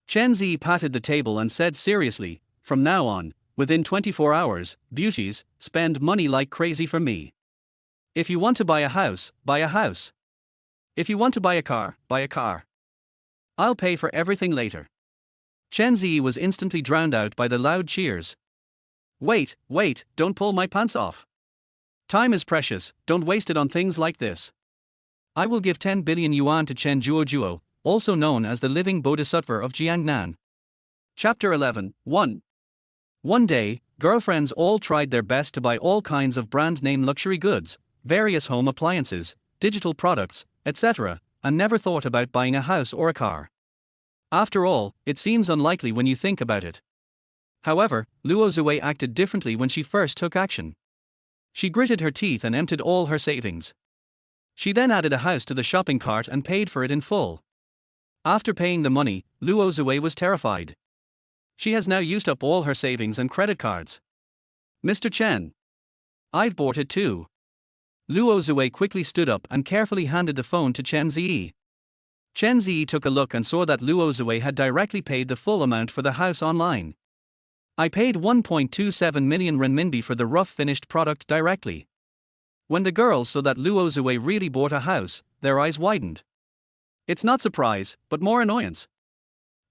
Chen Ze patted the table and said seriously, from now on, within 24 hours, beauties, spend money like crazy for me. If you want to buy a house, buy a house. If you want to buy a car, buy a car. I'll pay for everything later. Chen Ze was instantly drowned out by the loud cheers. Wait, don't pull my pants off. Time is precious, don't waste it on things like this. I will give 10 billion yuan to Chen Juo, also known as the living bodhisattva of Jiangnan. Chapter 11, 1. One day, girlfriends all tried their best to buy all kinds of brand-name luxury goods, various home appliances, digital products, etc., and never thought about buying a house or a car. After all, it seems unlikely when you think about it. However, Luo Zui acted differently when she first took action. She gritted her teeth and emptied all her savings. She then added a house to the shopping cart and paid for it in full. After paying the money, Luo Zui was terrified. She has now used up all her savings and credit cards. Mr. Chen. I've bought it too. Luo Zui quickly stood up and carefully handed the phone to Chen Ze. Chen Ze took a look and saw that Luo Zui had directly paid the full amount for the house online. I paid 1.27 million renminbi for the rough finished product directly. When the girls saw that Luo Zui really bought a house, their eyes widened. It's not surprise, but more annoyance.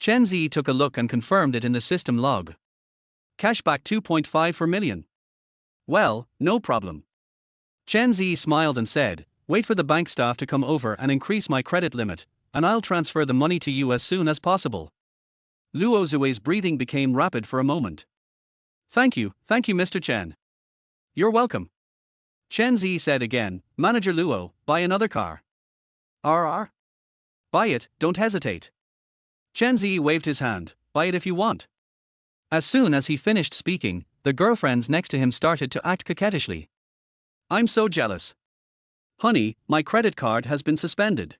Chen Ze took a look and confirmed it in the system log. Cashback 2.5 for million. Well, no problem. Chen Ze smiled and said, "Wait for the bank staff to come over and increase my credit limit, and I'll transfer the money to you as soon as possible." Luo Zui's breathing became rapid for a moment. Thank you, Mr. Chen. You're welcome. Chen Ze said again, "Manager Luo, buy another car." RR? Buy it, don't hesitate. Chen Ze waved his hand, "Buy it if you want." As soon as he finished speaking, the girlfriends next to him started to act coquettishly. "I'm so jealous. Honey, my credit card has been suspended.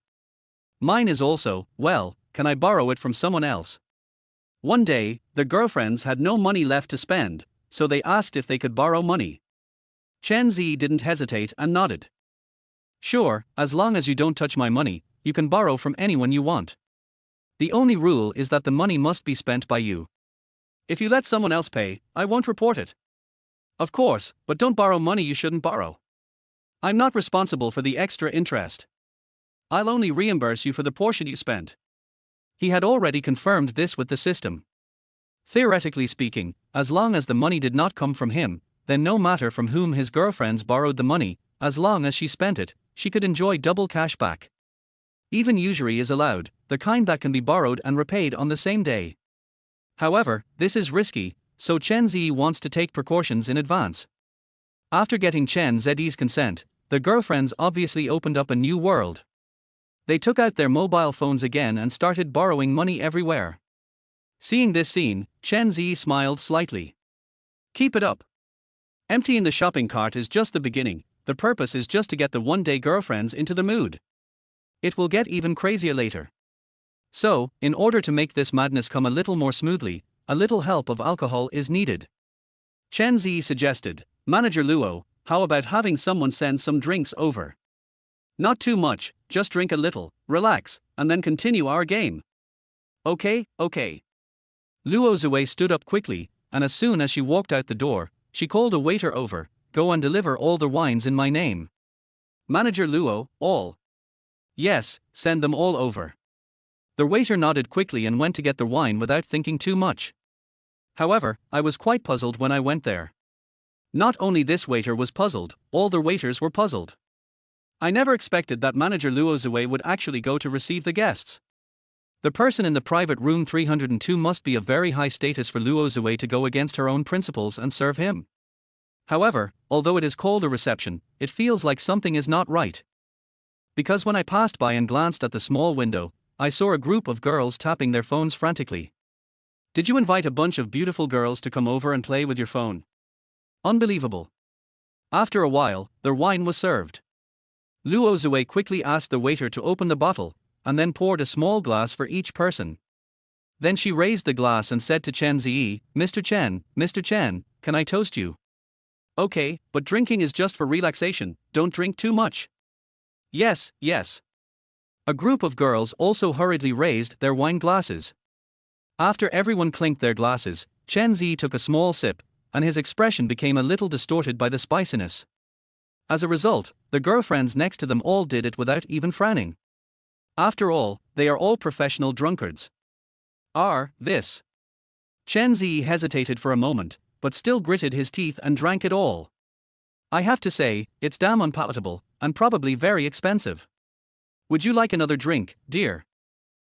Mine is also, well, can I borrow it from someone else?" One day, the girlfriends had no money left to spend, so they asked if they could borrow money. Chen Ze didn't hesitate and nodded. "Sure, as long as you don't touch my money, you can borrow from anyone you want. The only rule is that the money must be spent by you. If you let someone else pay, I won't report it." "Of course, but don't borrow money you shouldn't borrow. I'm not responsible for the extra interest. I'll only reimburse you for the portion you spent." He had already confirmed this with the system. Theoretically speaking, as long as the money did not come from him, then no matter from whom his girlfriends borrowed the money, as long as she spent it, she could enjoy double cash back. Even usury is allowed, the kind that can be borrowed and repaid on the same day. However, this is risky, so Chen Ze wants to take precautions in advance. After getting Chen Ze's consent, the girlfriends obviously opened up a new world. They took out their mobile phones again and started borrowing money everywhere. Seeing this scene, Chen Ze smiled slightly. "Keep it up. Emptying the shopping cart is just the beginning, the purpose is just to get the one-day girlfriends into the mood. It will get even crazier later. So, in order to make this madness come a little more smoothly, a little help of alcohol is needed." Chen Ze suggested, "Manager Luo, how about having someone send some drinks over? Not too much, just drink a little, relax, and then continue our game." Okay. Luo Zui stood up quickly, and as soon as she walked out the door, she called a waiter over, "Go and deliver all the wines in my name." "Manager Luo, all?" "Yes, send them all over." The waiter nodded quickly and went to get the wine without thinking too much. However, I was quite puzzled when I went there. Not only this waiter was puzzled, all the waiters were puzzled. I never expected that Manager Luo Zui would actually go to receive the guests. The person in the private room 302 must be of very high status for Luo Zui to go against her own principles and serve him. However, although it is called a reception, it feels like something is not right. Because when I passed by and glanced at the small window, I saw a group of girls tapping their phones frantically. Did you invite a bunch of beautiful girls to come over and play with your phone? Unbelievable. After a while, their wine was served. Luo Zui quickly asked the waiter to open the bottle, and then poured a small glass for each person. Then she raised the glass and said to Chen Ze, Mr. Chen, can I toast you?" "Okay, but drinking is just for relaxation, don't drink too much." Yes. A group of girls also hurriedly raised their wine glasses. After everyone clinked their glasses, Chen Ze took a small sip, and his expression became a little distorted by the spiciness. As a result, the girlfriends next to them all did it without even frowning. After all, they are all professional drunkards. This. Chen Ze hesitated for a moment, but still gritted his teeth and drank it all. I have to say, it's damn unpalatable, and probably very expensive. Would you like another drink, dear?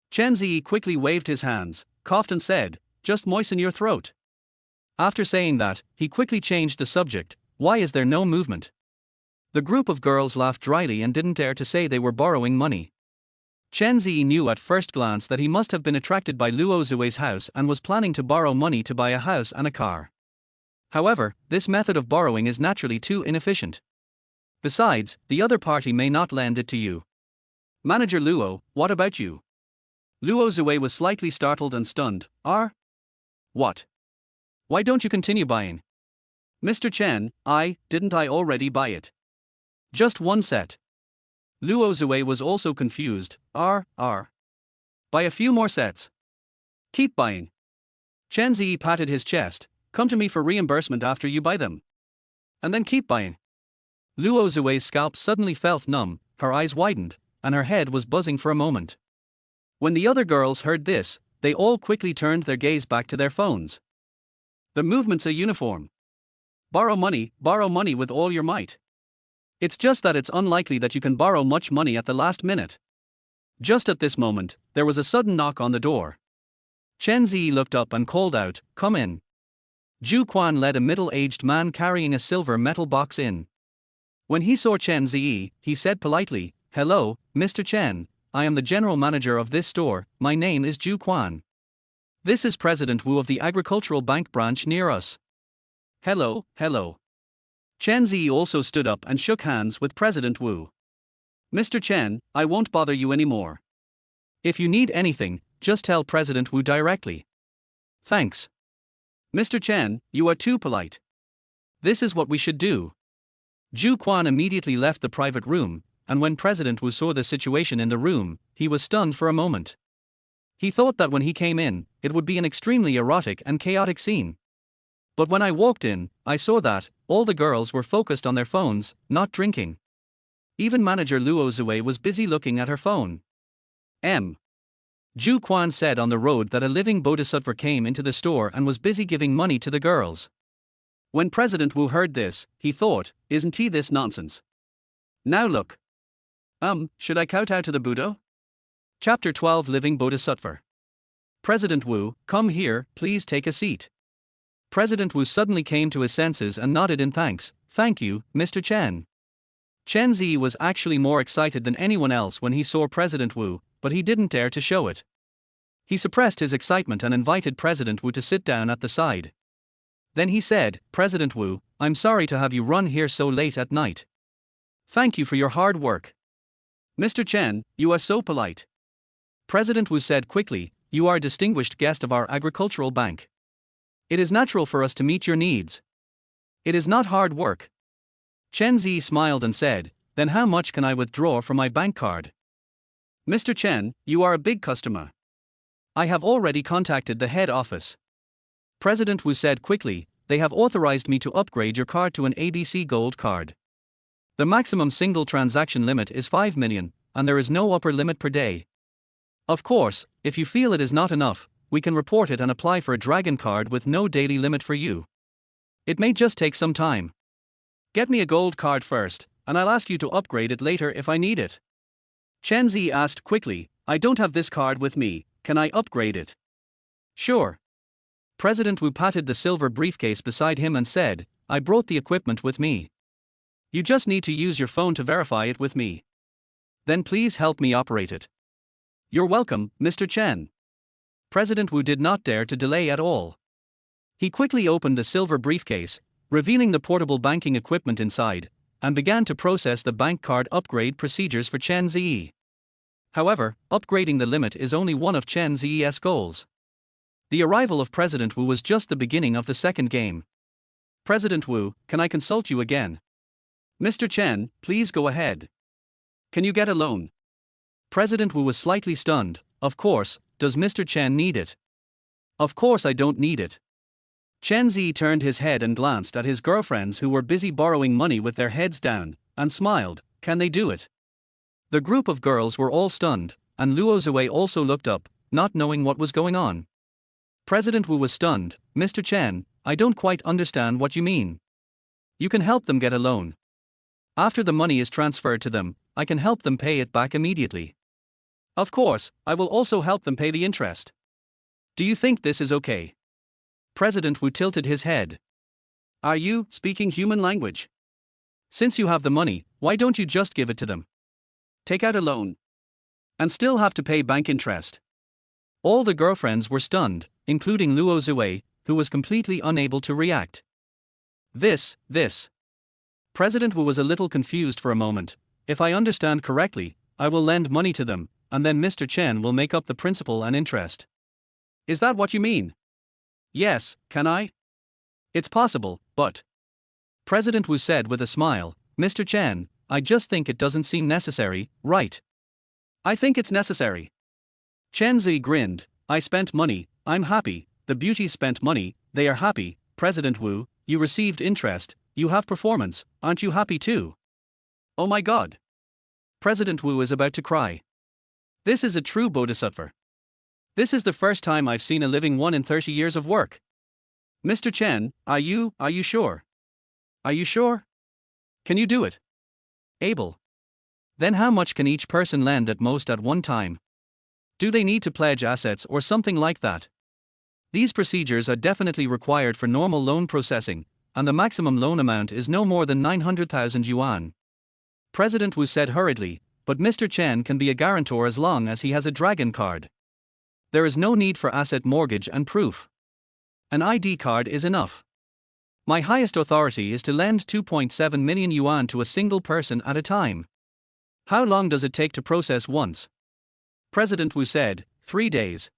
Chen Ze quickly waved his hands, coughed and said, just moisten your throat. After saying that, he quickly changed the subject, why is there no movement? The group of girls laughed dryly and didn't dare to say they were borrowing money. Chen Ze knew at first glance that he must have been attracted by Luo Zui's house and was planning to borrow money to buy a house and a car. However, this method of borrowing is naturally too inefficient. Besides, the other party may not lend it to you. Manager Luo, what about you? Luo Zui was slightly startled and stunned. What? Why don't you continue buying? Mr. Chen, didn't I already buy it? Just one set. Luo Zui was also confused. Buy a few more sets. Keep buying. Chen Ze patted his chest. Come to me for reimbursement after you buy them. And then keep buying. Luo Zui's scalp suddenly felt numb, her eyes widened, and her head was buzzing for a moment. When the other girls heard this, they all quickly turned their gaze back to their phones. The movements are uniform. Borrow money with all your might. It's just that it's unlikely that you can borrow much money at the last minute. Just at this moment, there was a sudden knock on the door. Chen Ze looked up and called out, "Come in." Ju Quan led a middle-aged man carrying a silver metal box in. When he saw Chen Ze, he said politely, "Hello, Mr. Chen, I am the general manager of this store, my name is Ju Quan. This is President Wu of the Agricultural Bank branch near us." "Hello, hello." Chen Ze also stood up and shook hands with President Wu. "Mr. Chen, I won't bother you anymore. If you need anything, just tell President Wu directly." "Thanks. Mr. Chen, you are too polite. This is what we should do." Ju Quan immediately left the private room, and when President Wu saw the situation in the room, he was stunned for a moment. He thought that when he came in, it would be an extremely erotic and chaotic scene. But when I walked in, I saw that all the girls were focused on their phones, not drinking. Even manager Luo Zue was busy looking at her phone. Ju Quan said on the road that a living bodhisattva came into the store and was busy giving money to the girls. When President Wu heard this, he thought, "Isn't he this nonsense? Now look. Should I kowtow to the Buddha?" Chapter 12 Living Bodhisattva. "President Wu, come here, please take a seat." President Wu suddenly came to his senses and nodded in thanks. "Thank you, Mr. Chen." Chen Ze was actually more excited than anyone else when he saw President Wu, but he didn't dare to show it. He suppressed his excitement and invited President Wu to sit down at the side. Then he said, "President Wu, I'm sorry to have you run here so late at night. Thank you for your hard work. Mr. Chen, you are so polite." President Wu said quickly, "You are a distinguished guest of our agricultural bank. It is natural for us to meet your needs. It is not hard work." Chen Ze smiled and said, "Then how much can I withdraw from my bank card?" "Mr. Chen, you are a big customer. I have already contacted the head office." President Wu said quickly, "They have authorized me to upgrade your card to an ABC Gold card. The maximum single transaction limit is 5 million, and there is no upper limit per day. Of course, if you feel it is not enough, we can report it and apply for a Dragon card with no daily limit for you. It may just take some time. Get me a gold card first, and I'll ask you to upgrade it later if I need it." Chen Ze asked quickly, "I don't have this card with me, can I upgrade it?" "Sure." President Wu patted the silver briefcase beside him and said, "I brought the equipment with me. You just need to use your phone to verify it with me. Then please help me operate it." "You're welcome, Mr. Chen." President Wu did not dare to delay at all. He quickly opened the silver briefcase, revealing the portable banking equipment inside, and began to process the bank card upgrade procedures for Chen Ze. However, upgrading the limit is only one of Chen Ze's goals. The arrival of President Wu was just the beginning of the second game. "President Wu, can I consult you again?" "Mr. Chen, please go ahead. Can you get a loan?" President Wu was slightly stunned. "Of course, does Mr. Chen need it?" "Of course I don't need it." Chen Ze turned his head and glanced at his girlfriends who were busy borrowing money with their heads down, and smiled. "Can they do it?" The group of girls were all stunned, and Luo Zue also looked up, not knowing what was going on. President Wu was stunned. "Mr. Chen, I don't quite understand what you mean. You can help them get a loan. After the money is transferred to them, I can help them pay it back immediately. Of course, I will also help them pay the interest. Do you think this is okay?" President Wu tilted his head. "Are you speaking human language? Since you have the money, why don't you just give it to them? Take out a loan. And still have to pay bank interest." All the girlfriends were stunned, including Luo Zue, who was completely unable to react. This. President Wu was a little confused for a moment. "If I understand correctly, I will lend money to them, and then Mr. Chen will make up the principal and interest. Is that what you mean?" "Yes, can I?" "It's possible, but..." President Wu said with a smile, "Mr. Chen, I just think it doesn't seem necessary, right?" "I think it's necessary." Chen Ze grinned. "I spent money, I'm happy, the beauties spent money, they are happy. President Wu, you received interest, you have performance, aren't you happy too?" "Oh my god." President Wu is about to cry. This is a true bodhisattva. This is the first time I've seen a living one in 30 years of work. "Mr. Chen, are you sure? Are you sure? Can you do it?" Able. Then how much can each person lend at most at one time? Do they need to pledge assets or something like that? These procedures are definitely required for normal loan processing, and the maximum loan amount is no more than 900,000 yuan. President Wu said hurriedly, but Mr. Chen can be a guarantor as long as he has a dragon card. There is no need for asset mortgage and proof. An ID card is enough. My highest authority is to lend 2.7 million yuan to a single person at a time. How long does it take to process once? President Wu said, 3 days.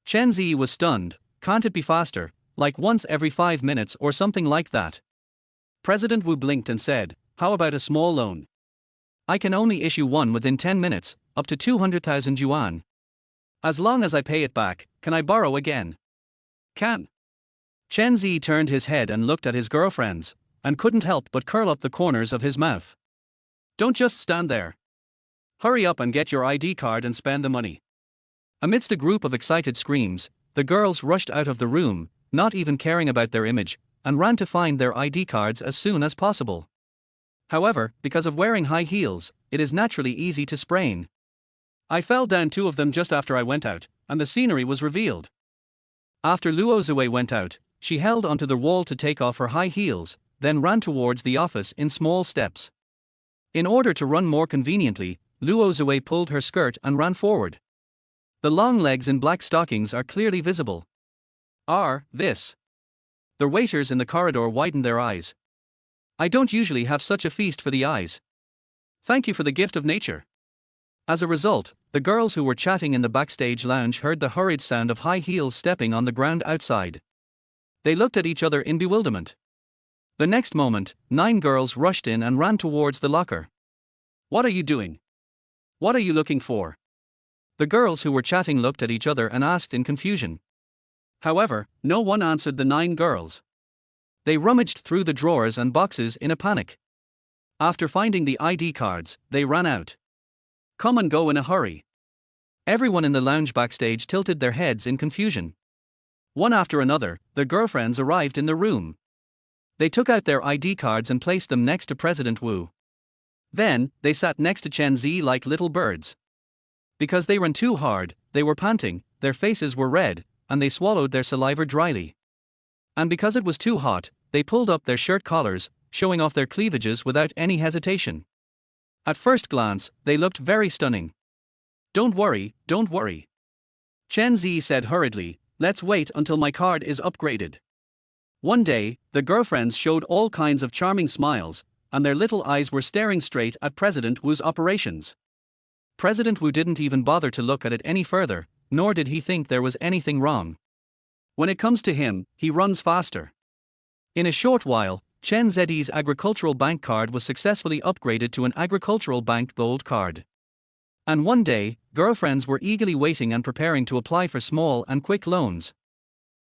Chen Ze was stunned. Can't it be faster, like once every 5 minutes or something like that? President Wu blinked and said, how about a small loan? I can only issue one within 10 minutes, up to 200,000 yuan. As long as I pay it back, can I borrow again? Can. Chen Ze turned his head and looked at his girlfriends, and couldn't help but curl up the corners of his mouth. Don't just stand there. Hurry up and get your ID card and spend the money. Amidst a group of excited screams, the girls rushed out of the room, not even caring about their image, and ran to find their ID cards as soon as possible. However, because of wearing high heels, it is naturally easy to sprain. I fell down 2 of them just after I went out, and the scenery was revealed. After Luo Zue went out, she held onto the wall to take off her high heels, then ran towards the office in small steps. In order to run more conveniently, Luo Zue pulled her skirt and ran forward. The long legs in black stockings are clearly visible. This. The waiters in the corridor widened their eyes. I don't usually have such a feast for the eyes. Thank you for the gift of nature. As a result, the girls who were chatting in the backstage lounge heard the hurried sound of high heels stepping on the ground outside. They looked at each other in bewilderment. The next moment, 9 girls rushed in and ran towards the locker. What are you doing? What are you looking for? The girls who were chatting looked at each other and asked in confusion. However, no one answered the 9 girls. They rummaged through the drawers and boxes in a panic. After finding the ID cards, they ran out. Come and go in a hurry. Everyone in the lounge backstage tilted their heads in confusion. One after another, their girlfriends arrived in the room. They took out their ID cards and placed them next to President Wu. Then, they sat next to Chen Ze like little birds. Because they ran too hard, they were panting, their faces were red, and they swallowed their saliva dryly. And because it was too hot, they pulled up their shirt collars, showing off their cleavages without any hesitation. At first glance, they looked very stunning. Don't worry. Chen Ze said hurriedly, let's wait until my card is upgraded. One day, the girlfriends showed all kinds of charming smiles, and their little eyes were staring straight at President Wu's operations. President Wu didn't even bother to look at it any further, nor did he think there was anything wrong. When it comes to him, he runs faster. In a short while, Chen Ze's agricultural bank card was successfully upgraded to an agricultural bank gold card. And one day, girlfriends were eagerly waiting and preparing to apply for small and quick loans.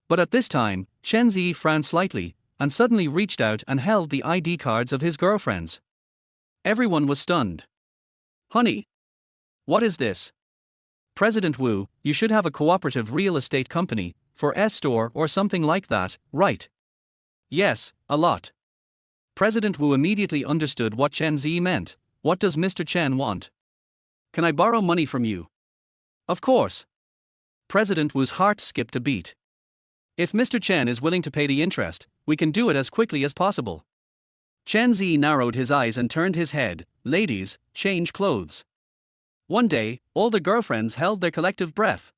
But at this time, Chen Ze frowned slightly, and suddenly reached out and held the ID cards of his girlfriends. Everyone was stunned. Honey! What is this? President Wu, you should have a cooperative real estate company, for S-store or something like that, right? Yes, a lot. President Wu immediately understood what Chen Ze meant. What does Mr. Chen want? Can I borrow money from you? Of course. President Wu's heart skipped a beat. If Mr. Chen is willing to pay the interest, we can do it as quickly as possible. Chen Ze narrowed his eyes and turned his head. Ladies, change clothes. One day, all the girlfriends held their collective breath.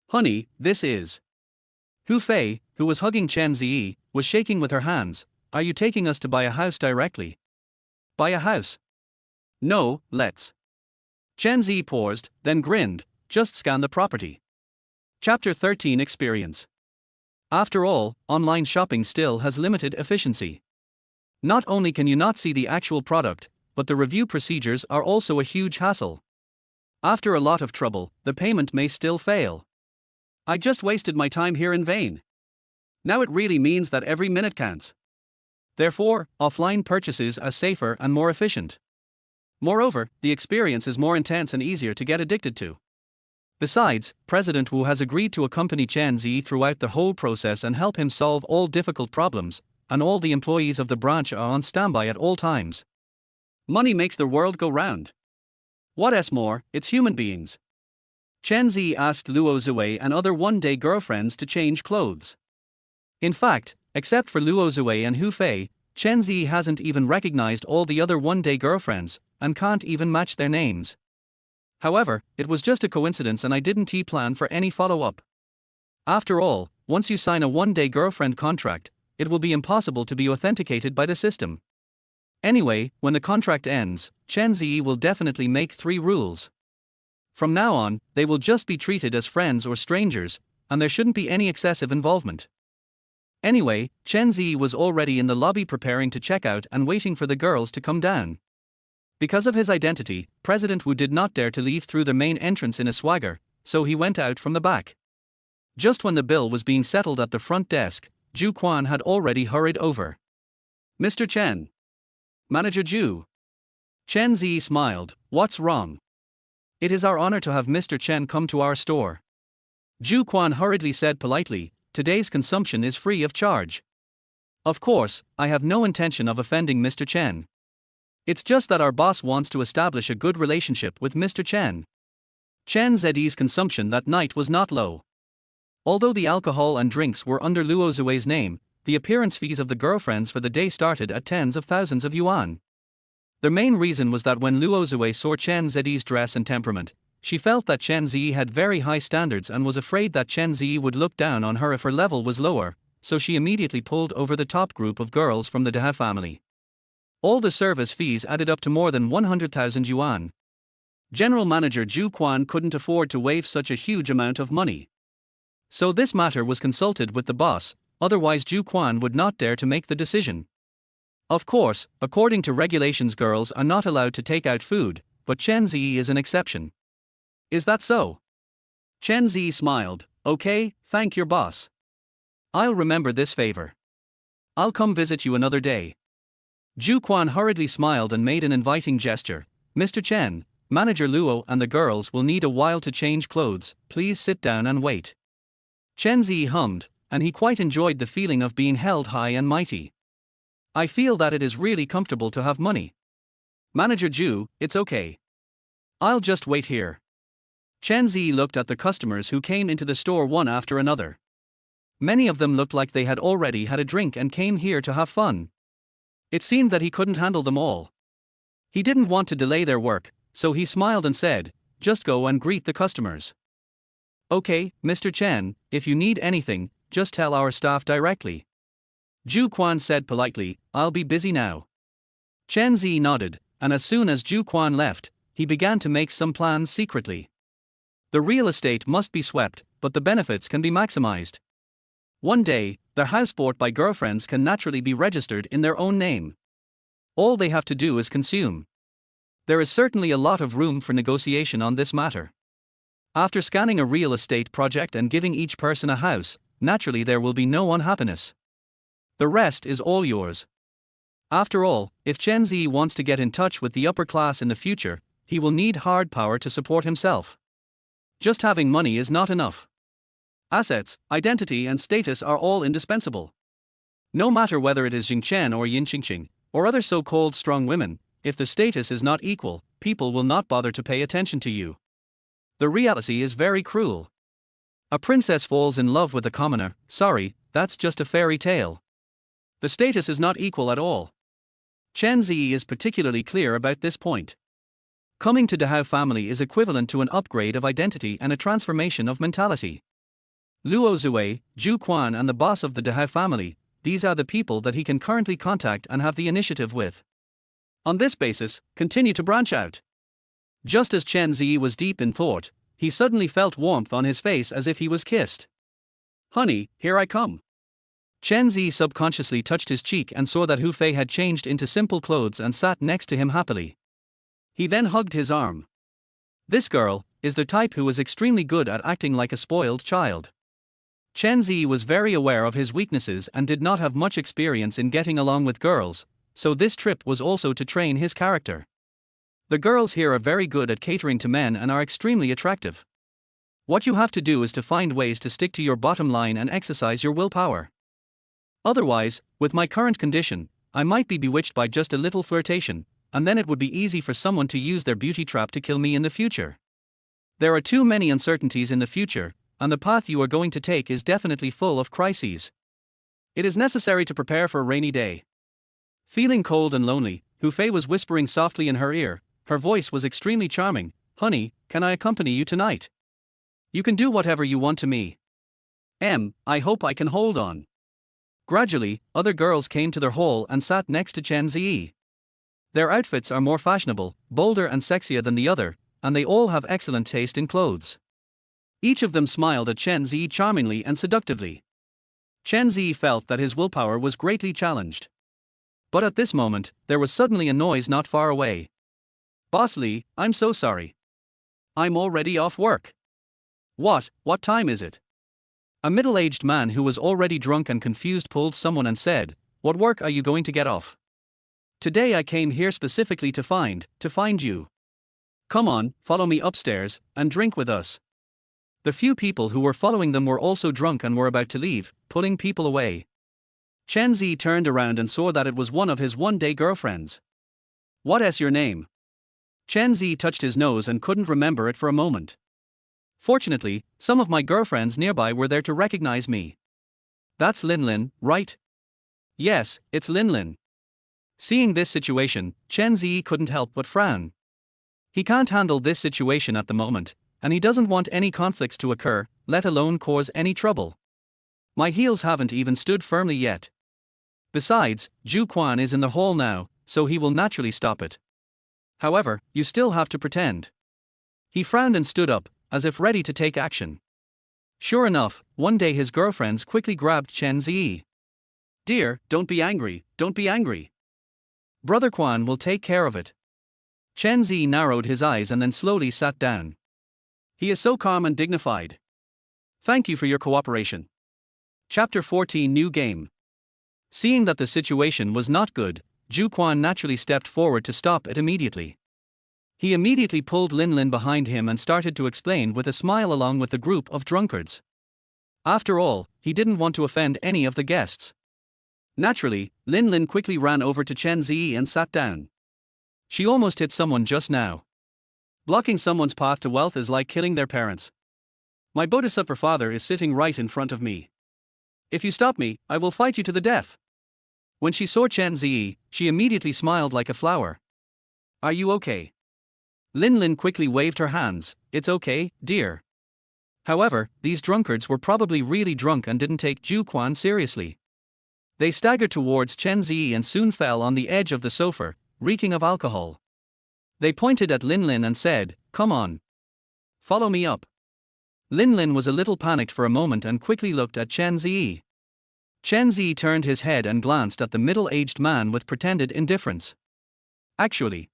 Honey, this is. Hu Fei, who was hugging Chen Ze, was shaking with her hands. Are you taking us to buy a house directly? Buy a house? No, let's. Chen Ze paused, then grinned. Just scan the property. Chapter 13 Experience. After all, online shopping still has limited efficiency. Not only can you not see the actual product, but the review procedures are also a huge hassle. After a lot of trouble, the payment may still fail. I just wasted my time here in vain. Now it really means that every minute counts. Therefore, offline purchases are safer and more efficient. Moreover, the experience is more intense and easier to get addicted to. Besides, President Wu has agreed to accompany Chen Ze throughout the whole process and help him solve all difficult problems, and all the employees of the branch are on standby at all times. Money makes the world go round. What's more, it's human beings. Chen Ze asked Luo Zui and other one-day girlfriends to change clothes. In fact, except for Luo Zui and Hu Fei, Chen Ze hasn't even recognized all the other one-day girlfriends, and can't even match their names. However, it was just a coincidence and I didn't plan for any follow-up. After all, once you sign a one-day girlfriend contract, it will be impossible to be authenticated by the system. Anyway, when the contract ends, Chen Ze will definitely make 3 rules. From now on, they will just be treated as friends or strangers, and there shouldn't be any excessive involvement. Anyway, Chen Ze was already in the lobby preparing to check out and waiting for the girls to come down. Because of his identity, President Wu did not dare to leave through the main entrance in a swagger, so he went out from the back. Just when the bill was being settled at the front desk, Ju Quan had already hurried over. "Mr. Chen." "Manager Ju." Chen Ze smiled. "What's wrong?" "It is our honor to have Mr. Chen come to our store." Ju Quan hurriedly said politely, "Today's consumption is free of charge." "Of course, I have no intention of offending Mr. Chen. It's just that our boss wants to establish a good relationship with Mr. Chen." Chen Ze's consumption that night was not low. Although the alcohol and drinks were under Luo Zui's name, the appearance fees of the girlfriends for the day started at tens of thousands of yuan. The main reason was that when Luo Zui saw Chen Ze's dress and temperament, she felt that Chen Ze had very high standards and was afraid that Chen Ze would look down on her if her level was lower, so she immediately pulled over the top group of girls from the Dehao family. All the service fees added up to more than 100,000 yuan. General Manager Ju Quan couldn't afford to waive such a huge amount of money. So this matter was consulted with the boss, otherwise Ju Quan would not dare to make the decision. Of course, according to regulations, girls are not allowed to take out food, but Chen Ze is an exception. "Is that so?" Chen Ze smiled. "Okay, thank your boss. I'll remember this favor. I'll come visit you another day." Ju Quan hurriedly smiled and made an inviting gesture. "Mr. Chen, Manager Luo and the girls will need a while to change clothes, please sit down and wait." Chen Ze hummed, and he quite enjoyed the feeling of being held high and mighty. "I feel that it is really comfortable to have money. Manager Ju, it's okay. I'll just wait here." Chen Ze looked at the customers who came into the store one after another. Many of them looked like they had already had a drink and came here to have fun. It seemed that he couldn't handle them all. He didn't want to delay their work, so he smiled and said, "Just go and greet the customers." "Okay, Mr. Chen, if you need anything, just tell our staff directly." Ju Quan said politely, "I'll be busy now." Chen Ze nodded, and as soon as Ju Quan left, he began to make some plans secretly. The real estate must be swept, but the benefits can be maximized. One day, their house bought by girlfriends can naturally be registered in their own name. All they have to do is consume. There is certainly a lot of room for negotiation on this matter. After scanning a real estate project and giving each person a house, naturally there will be no unhappiness. The rest is all yours. After all, if Chen Ze wants to get in touch with the upper class in the future, he will need hard power to support himself. Just having money is not enough. Assets, identity and status are all indispensable. No matter whether it is Jing Chen or Yin Qingqing, or other so-called strong women, if the status is not equal, people will not bother to pay attention to you. The reality is very cruel. A princess falls in love with a commoner, sorry, that's just a fairy tale. The status is not equal at all. Chen Ze is particularly clear about this point. Coming to Dehao family is equivalent to an upgrade of identity and a transformation of mentality. Luo Zui, Ju Quan and the boss of the Dehao family, these are the people that he can currently contact and have the initiative with. On this basis, continue to branch out. Just as Chen Ze was deep in thought, he suddenly felt warmth on his face as if he was kissed. "Honey, here I come." Chen Ze subconsciously touched his cheek and saw that Hu Fei had changed into simple clothes and sat next to him happily. He then hugged his arm. This girl is the type who was extremely good at acting like a spoiled child. Chen Ze was very aware of his weaknesses and did not have much experience in getting along with girls, so this trip was also to train his character. The girls here are very good at catering to men and are extremely attractive. What you have to do is to find ways to stick to your bottom line and exercise your willpower. Otherwise, with my current condition, I might be bewitched by just a little flirtation, and then it would be easy for someone to use their beauty trap to kill me in the future. There are too many uncertainties in the future, and the path you are going to take is definitely full of crises. It is necessary to prepare for a rainy day. Feeling cold and lonely, Hufei was whispering softly in her ear. Her voice was extremely charming. Honey, can I accompany you tonight? You can do whatever you want to me. I hope I can hold on. Gradually, other girls came to their hall and sat next to Chen Ze. Their outfits are more fashionable, bolder and sexier than the other, and they all have excellent taste in clothes. Each of them smiled at Chen Ze charmingly and seductively. Chen Ze felt that his willpower was greatly challenged. But at this moment, there was suddenly a noise not far away. Boss Lee, I'm so sorry. I'm already off work. What time is it? A middle-aged man who was already drunk and confused pulled someone and said, What work are you going to get off? Today I came here specifically to find you. Come on, follow me upstairs, and drink with us. The few people who were following them were also drunk and were about to leave, pulling people away. Chen Ze turned around and saw that it was one of his one-day girlfriends. What's your name? Chen Ze touched his nose and couldn't remember it for a moment. Fortunately, some of my girlfriends nearby were there to recognize me. That's Lin, right? Yes, it's Lin. Seeing this situation, Chen Ze couldn't help but frown. He can't handle this situation at the moment, and he doesn't want any conflicts to occur, let alone cause any trouble. My heels haven't even stood firmly yet. Besides, Ju Quan is in the hall now, so he will naturally stop it. However, you still have to pretend. He frowned and stood up, as if ready to take action. Sure enough, one day his girlfriends quickly grabbed Chen Ze. Dear, don't be angry. Brother Quan will take care of it. Chen Ze narrowed his eyes and then slowly sat down. He is so calm and dignified. Thank you for your cooperation. Chapter 14 New Game. Seeing that the situation was not good, Ju Quan naturally stepped forward to stop it immediately. He immediately pulled Lin behind him and started to explain with a smile along with the group of drunkards. After all, he didn't want to offend any of the guests. Naturally, Lin quickly ran over to Chen Ze and sat down. She almost hit someone just now. Blocking someone's path to wealth is like killing their parents. My Bodhisattva father is sitting right in front of me. If you stop me, I will fight you to the death. When she saw Chen Ze, she immediately smiled like a flower. Are you okay? Lin quickly waved her hands. It's okay, dear. However, these drunkards were probably really drunk and didn't take Ju Quan seriously. They staggered towards Chen Ze and soon fell on the edge of the sofa, reeking of alcohol. They pointed at Lin and said, Come on. Follow me up. Lin was a little panicked for a moment and quickly looked at Chen Ze. Chen Ze turned his head and glanced at the middle-aged man with pretended indifference. Actually,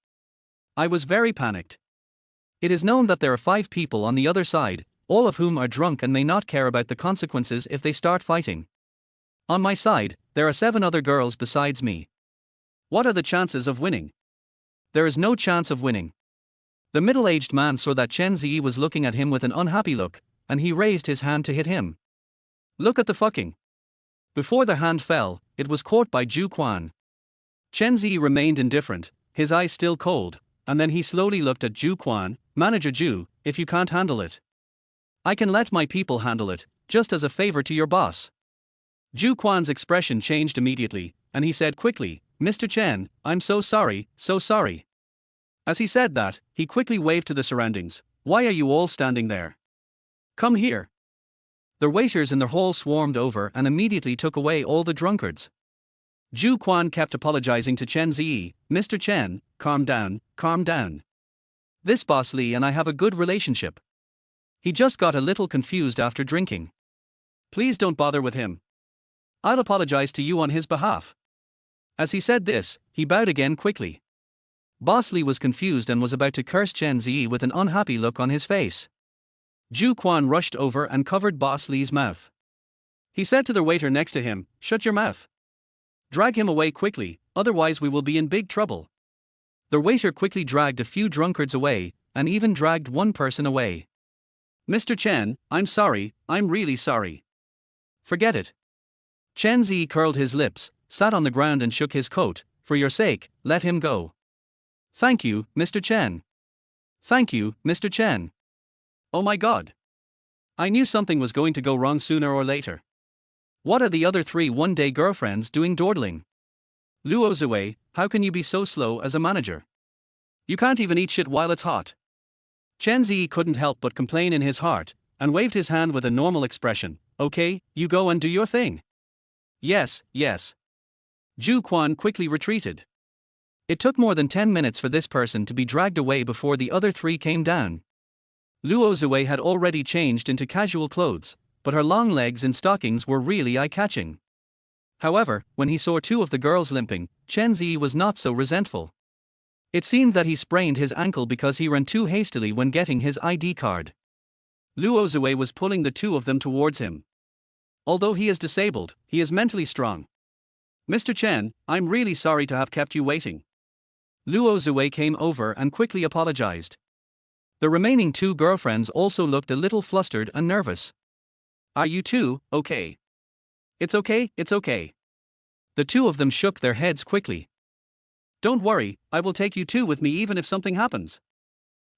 I was very panicked. It is known that there are 5 people on the other side, all of whom are drunk and may not care about the consequences if they start fighting. On my side, there are 7 other girls besides me. What are the chances of winning? There is no chance of winning. The middle-aged man saw that Chen Ze was looking at him with an unhappy look, and he raised his hand to hit him. Look at the fucking. Before the hand fell, it was caught by Ju Quan. Chen Ze remained indifferent, his eyes still cold, and then he slowly looked at Ju Quan. Manager Ju, if you can't handle it, I can let my people handle it, just as a favor to your boss. Ju Quan's expression changed immediately, and he said quickly, Mr. Chen, I'm so sorry. As he said that, he quickly waved to the surroundings. Why are you all standing there? Come here. The waiters in the hall swarmed over and immediately took away all the drunkards. Ju Quan kept apologizing to Chen Ze. Mr. Chen, calm down. This Boss Lee and I have a good relationship. He just got a little confused after drinking. Please don't bother with him. I'll apologize to you on his behalf. As he said this, he bowed again quickly. Boss Lee was confused and was about to curse Chen Ze with an unhappy look on his face. Ju Quan rushed over and covered Boss Lee's mouth. He said to the waiter next to him, Shut your mouth. Drag him away quickly, otherwise we will be in big trouble. The waiter quickly dragged a few drunkards away, and even dragged one person away. Mr. Chen, I'm sorry, I'm really sorry. Forget it. Chen Ze curled his lips, sat on the ground and shook his coat. For your sake, let him go. Thank you, Mr. Chen. Thank you, Mr. Chen. Oh my god. I knew something was going to go wrong sooner or later. What are the other three one-day girlfriends doing dawdling? Luo Zue, how can you be so slow as a manager? You can't even eat shit while it's hot. Chen Ze couldn't help but complain in his heart, and waved his hand with a normal expression. Okay, you go and do your thing. Yes, yes. Zhu Quan quickly retreated. It took more than 10 minutes for this person to be dragged away before the other three came down. Luo Zue had already changed into casual clothes, but her long legs in stockings were really eye-catching. However, when he saw two of the girls limping, Chen Ze was not so resentful. It seemed that he sprained his ankle because he ran too hastily when getting his ID card. Luo Zue was pulling the two of them towards him. Although he is disabled, he is mentally strong. Mr. Chen, I'm really sorry to have kept you waiting. Luo Zue came over and quickly apologized. The remaining two girlfriends also looked a little flustered and nervous. Are you two okay? It's okay, it's okay. The two of them shook their heads quickly. Don't worry, I will take you two with me even if something happens.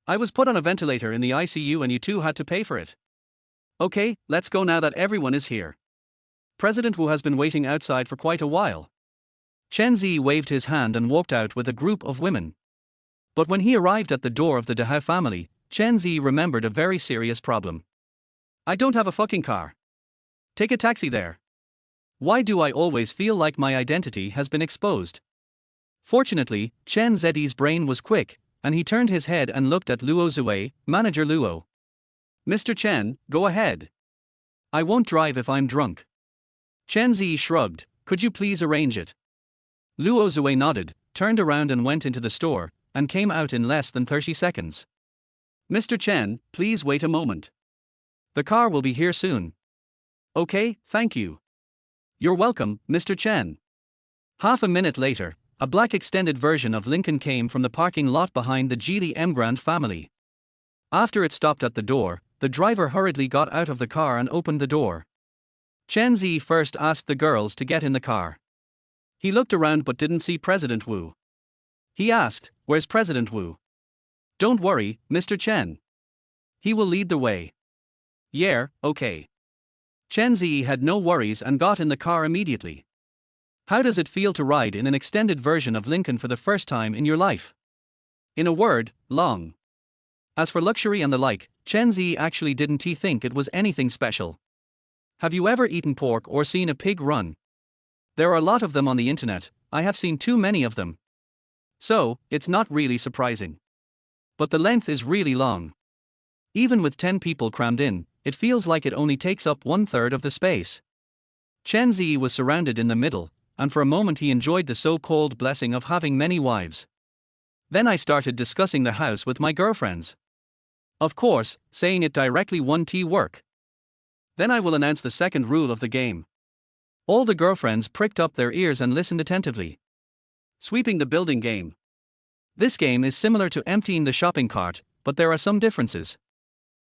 I was put on a ventilator in the ICU and you two had to pay for it. Okay, let's go now that everyone is here. President Wu has been waiting outside for quite a while. Chen Ze waved his hand and walked out with a group of women. But when he arrived at the door of the Dehao family, Chen Ze remembered a very serious problem. I don't have a fucking car. Take a taxi there. Why do I always feel like my identity has been exposed? Fortunately, Chen Ze's brain was quick, and he turned his head and looked at Luo Zue, Manager Luo. Mr. Chen, go ahead. I won't drive if I'm drunk. Chen Ze shrugged, could you please arrange it? Luo Zue nodded, turned around and went into the store, and came out in less than 30 seconds. Mr. Chen, please wait a moment. The car will be here soon. Okay, thank you. You're welcome, Mr. Chen. Half a minute later, a black extended version of Lincoln came from the parking lot behind the Geely Emgrand family. After it stopped at the door, the driver hurriedly got out of the car and opened the door. Chen Ze first asked the girls to get in the car. He looked around but didn't see President Wu. He asked, where's President Wu? Don't worry, Mr. Chen. He will lead the way. Yeah, okay. Chen Ze had no worries and got in the car immediately. How does it feel to ride in an extended version of Lincoln for the first time in your life? In a word, long. As for luxury and the like, Chen Ze actually didn't think it was anything special. Have you ever eaten pork or seen a pig run? There are a lot of them on the internet, I have seen too many of them. So, it's not really surprising. But the length is really long. Even with 10 people crammed in, it feels like it only takes up 1/3 of the space. Chen Ze was surrounded in the middle, and for a moment he enjoyed the so-called blessing of having many wives. Then I started discussing the house with my girlfriends. Of course, saying it directly won't work. Then I will announce the second rule of the game. All the girlfriends pricked up their ears and listened attentively. Sweeping the building game. This game is similar to emptying the shopping cart, but there are some differences.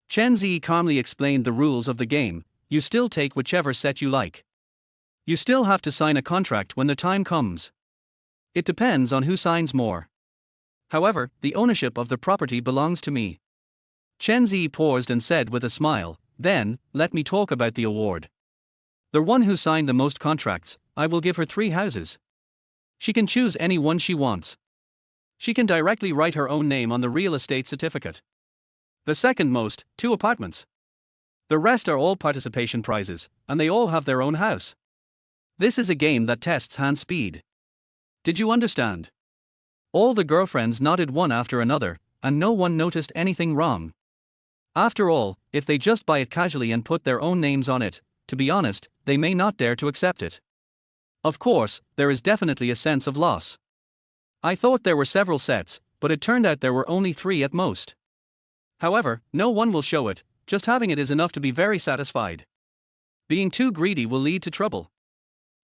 Chen Ze calmly explained the rules of the game. You still take whichever set you like. You still have to sign a contract when the time comes. It depends on who signs more. However, the ownership of the property belongs to me. Chen Ze paused and said with a smile, then, let me talk about the award. The one who signed the most contracts, I will give her 3 houses. She can choose any one she wants. She can directly write her own name on the real estate certificate. The second most, 2 apartments. The rest are all participation prizes, and they all have their own house. This is a game that tests hand speed. Did you understand? All the girlfriends nodded one after another, and no one noticed anything wrong. After all, if they just buy it casually and put their own names on it, to be honest, they may not dare to accept it. Of course, there is definitely a sense of loss. I thought there were several sets, but it turned out there were only 3 at most. However, no one will show it, just having it is enough to be very satisfied. Being too greedy will lead to trouble.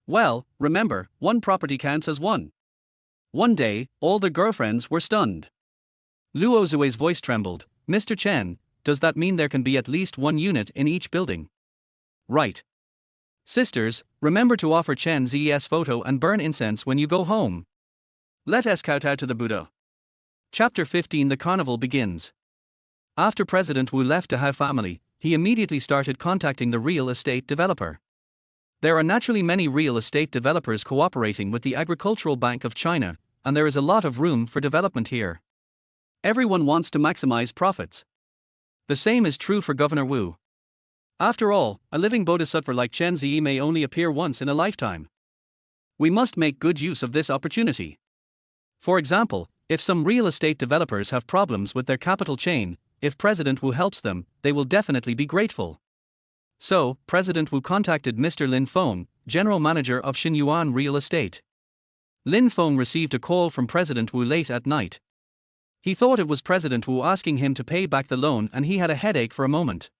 Well, remember, 1 property counts as 1. One day, all the girlfriends were stunned. Luo Zue's voice trembled. Mr. Chen, does that mean there can be at least 1 unit in each building? Right. Sisters, remember to offer Chen Ze's photo and burn incense when you go home. Let us kowtow to the Buddha. Chapter 15. The carnival begins. After President Wu left the Hao family, he immediately started contacting the real estate developer. There are naturally many real estate developers cooperating with the Agricultural Bank of China, and there is a lot of room for development here. Everyone wants to maximize profits. The same is true for Governor Wu. After all, a living bodhisattva like Chen Ze may only appear once in a lifetime. We must make good use of this opportunity. For example, if some real estate developers have problems with their capital chain, if President Wu helps them, they will definitely be grateful. So, President Wu contacted Mr. Lin Feng, General Manager of Xinyuan Real Estate. Lin Feng received a call from President Wu late at night. He thought it was President Wu asking him to pay back the loan, and he had a headache for a moment.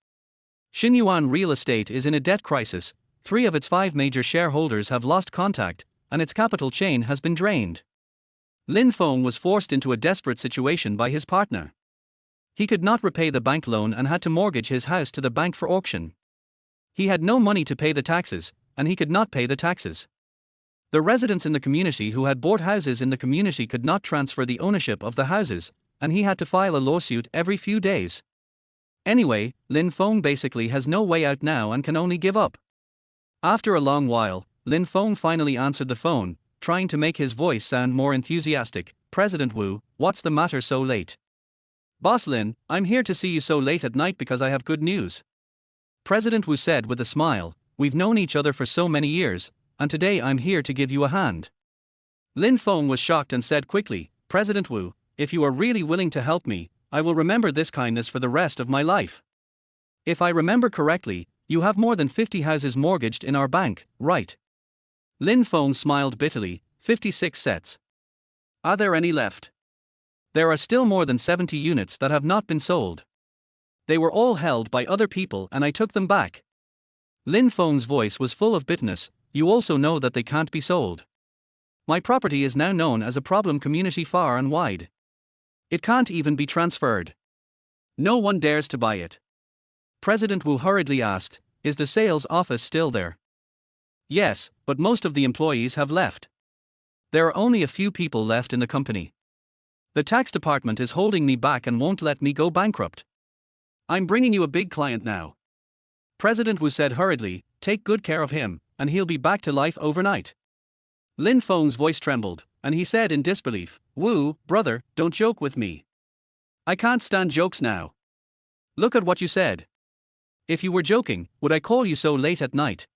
Xinyuan Real Estate is in a debt crisis. 3 of its 5 major shareholders have lost contact, and its capital chain has been drained. Lin Feng was forced into a desperate situation by his partner. He could not repay the bank loan and had to mortgage his house to the bank for auction. He had no money to pay the taxes, and he could not pay the taxes. The residents in the community who had bought houses in the community could not transfer the ownership of the houses, and he had to file a lawsuit every few days. Anyway, Lin Feng basically has no way out now and can only give up. After a long while, Lin Feng finally answered the phone, trying to make his voice sound more enthusiastic. President Wu, what's the matter so late? Boss Lin, I'm here to see you so late at night because I have good news. President Wu said with a smile, we've known each other for so many years, and today I'm here to give you a hand. Lin Feng was shocked and said quickly, President Wu, if you are really willing to help me, I will remember this kindness for the rest of my life. If I remember correctly, you have more than 50 houses mortgaged in our bank, right? Lin Feng smiled bitterly, 56 sets. Are there any left? There are still more than 70 units that have not been sold. They were all held by other people and I took them back. Lin Feng's voice was full of bitterness. You also know that they can't be sold. My property is now known as a problem community far and wide. It can't even be transferred. No one dares to buy it. President Wu hurriedly asked, is the sales office still there? Yes, but most of the employees have left. There are only a few people left in the company. The tax department is holding me back and won't let me go bankrupt. I'm bringing you a big client now. President Wu said hurriedly, take good care of him, and he'll be back to life overnight. Lin Feng's voice trembled, and he said in disbelief, Wu, brother, don't joke with me. I can't stand jokes now. Look at what you said. If you were joking, would I call you so late at night?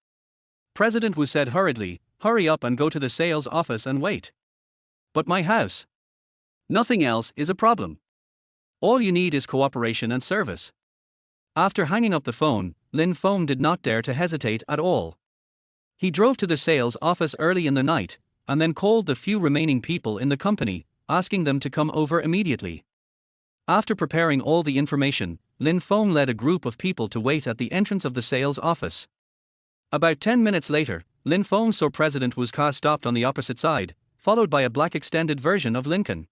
President Wu said hurriedly, hurry up and go to the sales office and wait. But my house. Nothing else is a problem. All you need is cooperation and service. After hanging up the phone, Lin Feng did not dare to hesitate at all. He drove to the sales office early in the night, and then called the few remaining people in the company, asking them to come over immediately. After preparing all the information, Lin Feng led a group of people to wait at the entrance of the sales office. About 10 minutes later, Lin Feng saw President Wu's car stopped on the opposite side, followed by a black extended version of Lincoln.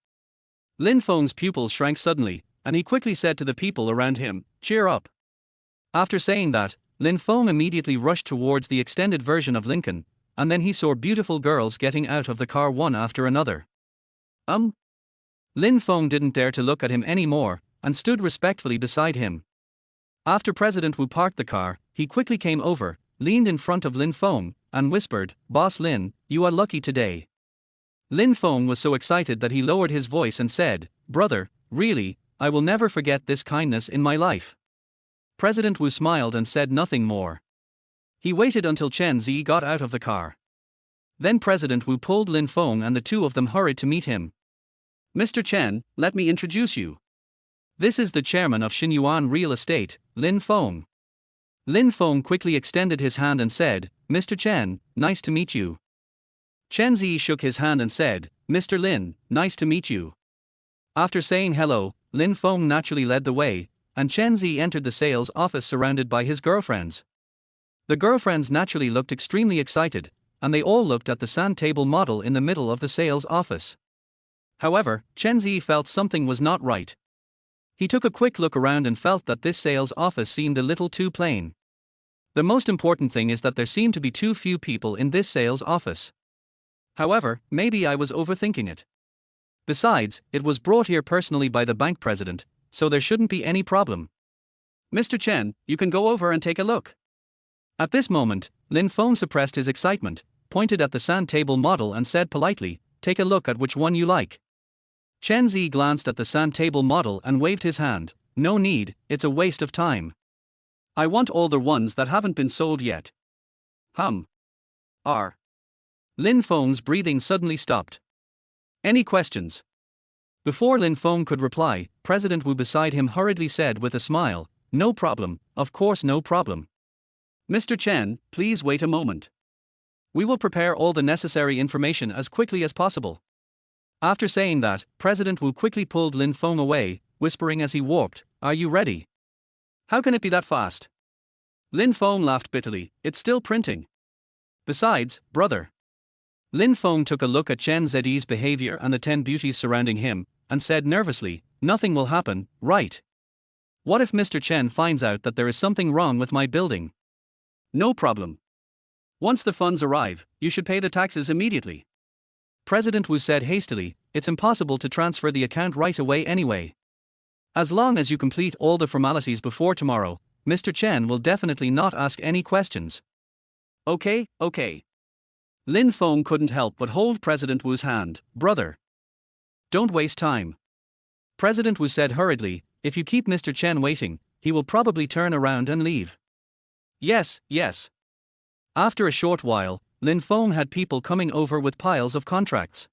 Lin Feng's pupils shrank suddenly, and he quickly said to the people around him, cheer up. After saying that, Lin Feng immediately rushed towards the extended version of Lincoln, and then he saw beautiful girls getting out of the car one after another. Lin Feng didn't dare to look at him anymore, and stood respectfully beside him. After President Wu parked the car, he quickly came over, leaned in front of Lin Feng, and whispered, Boss Lin, you are lucky today. Lin Feng was so excited that he lowered his voice and said, brother, really, I will never forget this kindness in my life. President Wu smiled and said nothing more. He waited until Chen Ze got out of the car. Then President Wu pulled Lin Feng and the two of them hurried to meet him. Mr. Chen, let me introduce you. This is the chairman of Xinyuan Real Estate, Lin Feng. Lin Feng quickly extended his hand and said, Mr. Chen, nice to meet you. Chen Ze shook his hand and said, Mr. Lin, nice to meet you. After saying hello, Lin Feng naturally led the way, and Chen Ze entered the sales office surrounded by his girlfriends. The girlfriends naturally looked extremely excited, and they all looked at the sand table model in the middle of the sales office. However, Chen Ze felt something was not right. He took a quick look around and felt that this sales office seemed a little too plain. The most important thing is that there seemed to be too few people in this sales office. However, maybe I was overthinking it. Besides, it was brought here personally by the bank president, so there shouldn't be any problem. Mr. Chen, you can go over and take a look. At this moment, Lin Feng suppressed his excitement, pointed at the sand table model and said politely, take a look at which one you like. Chen Ze glanced at the sand table model and waved his hand, no need, it's a waste of time. I want all the ones that haven't been sold yet. Lin Feng's breathing suddenly stopped. Any questions? Before Lin Feng could reply, President Wu beside him hurriedly said with a smile, no problem, of course no problem. Mr. Chen, please wait a moment. We will prepare all the necessary information as quickly as possible. After saying that, President Wu quickly pulled Lin Feng away, whispering as he walked, are you ready? How can it be that fast? Lin Feng laughed bitterly, it's still printing. Besides, brother. Lin Feng took a look at Chen Ze's behavior and the 10 beauties surrounding him, and said nervously, nothing will happen, right? What if Mr. Chen finds out that there is something wrong with my building? No problem. Once the funds arrive, you should pay the taxes immediately. President Wu said hastily, it's impossible to transfer the account right away anyway. As long as you complete all the formalities before tomorrow, Mr. Chen will definitely not ask any questions. Okay. Lin Feng couldn't help but hold President Wu's hand, brother. Don't waste time. President Wu said hurriedly, if you keep Mr. Chen waiting, he will probably turn around and leave. Yes. After a short while, Lin Feng had people coming over with piles of contracts.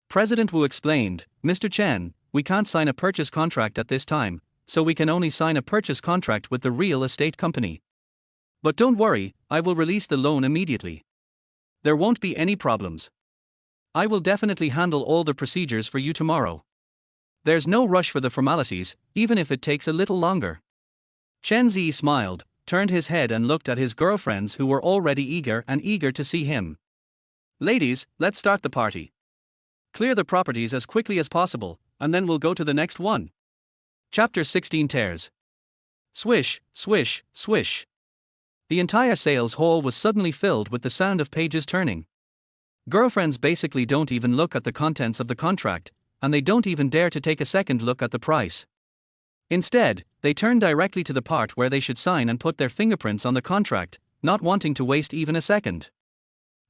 President Wu explained, Mr. Chen, we can't sign a purchase contract at this time, so we can only sign a purchase contract with the real estate company. But don't worry, I will release the loan immediately. There won't be any problems. I will definitely handle all the procedures for you tomorrow. There's no rush for the formalities, even if it takes a little longer. Chen Ze smiled, turned his head and looked at his girlfriends who were already eager to see him. Ladies, let's start the party. Clear the properties as quickly as possible, and then we'll go to the next one. Chapter 16 Tears. Swish, swish, swish. The entire sales hall was suddenly filled with the sound of pages turning. Girlfriends basically don't even look at the contents of the contract, and they don't even dare to take a second look at the price. Instead, they turn directly to the part where they should sign and put their fingerprints on the contract, not wanting to waste even a second.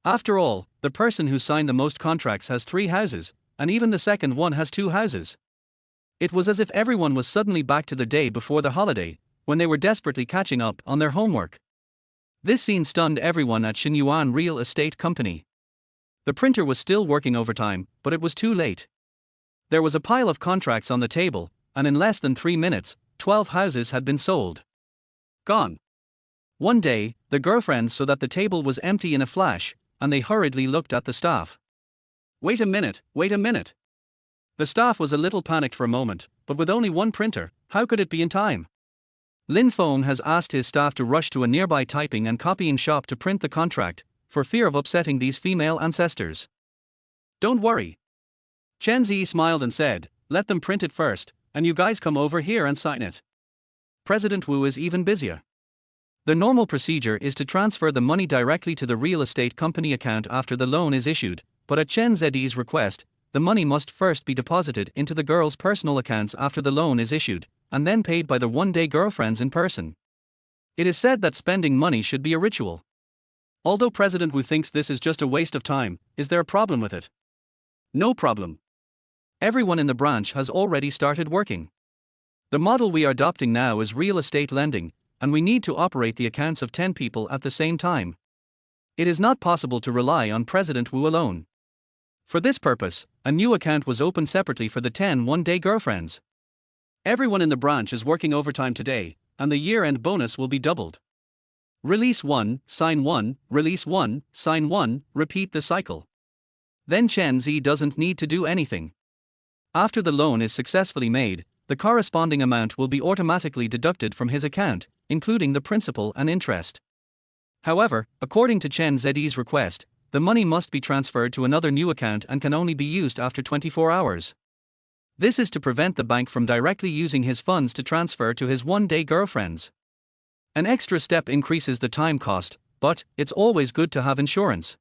After all, the person who signed the most contracts has 3 houses, and even the second one has 2 houses. It was as if everyone was suddenly back to the day before the holiday, when they were desperately catching up on their homework. This scene stunned everyone at Xinyuan Real Estate Company. The printer was still working overtime, but it was too late. There was a pile of contracts on the table, and in less than 3 minutes, 12 houses had been sold. Gone. One day, the girlfriends saw that the table was empty in a flash, and they hurriedly looked at the staff. Wait a minute. The staff was a little panicked for a moment, but with only one printer, how could it be in time? Lin Feng has asked his staff to rush to a nearby typing and copying shop to print the contract, for fear of upsetting these female ancestors. Don't worry. Chen Ze smiled and said, let them print it first, and you guys come over here and sign it. President Wu is even busier. The normal procedure is to transfer the money directly to the real estate company account after the loan is issued, but at Chen Ze's request, the money must first be deposited into the girls' personal accounts after the loan is issued, and then paid by the one-day girlfriends in person. It is said that spending money should be a ritual. Although President Wu thinks this is just a waste of time, is there a problem with it? No problem. Everyone in the branch has already started working. The model we are adopting now is real estate lending, and we need to operate the accounts of 10 people at the same time. It is not possible to rely on President Wu alone. For this purpose, a new account was opened separately for the 10 one-day girlfriends. Everyone in the branch is working overtime today, and the year-end bonus will be doubled. Release 1, sign 1, release 1, sign 1, repeat the cycle. Then Chen Ze doesn't need to do anything. After the loan is successfully made, the corresponding amount will be automatically deducted from his account, including the principal and interest. However, according to Chen Ze's request, the money must be transferred to another new account and can only be used after 24 hours. This is to prevent the bank from directly using his funds to transfer to his one-day girlfriends. An extra step increases the time cost, but it's always good to have insurance.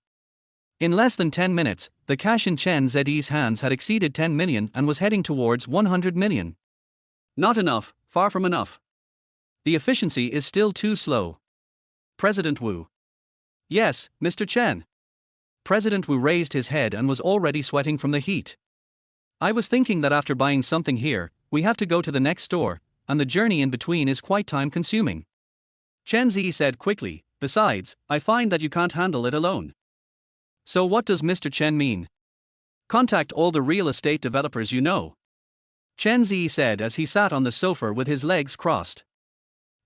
In less than 10 minutes, the cash in Chen Ze's hands had exceeded 10 million and was heading towards 100 million. Not enough, far from enough. The efficiency is still too slow. President Wu. Yes, Mr. Chen. President Wu raised his head and was already sweating from the heat. I was thinking that after buying something here, we have to go to the next store, and the journey in between is quite time-consuming. Chen Ze said quickly, besides, I find that you can't handle it alone. So what does Mr. Chen mean? Contact all the real estate developers you know. Chen Ze said as he sat on the sofa with his legs crossed.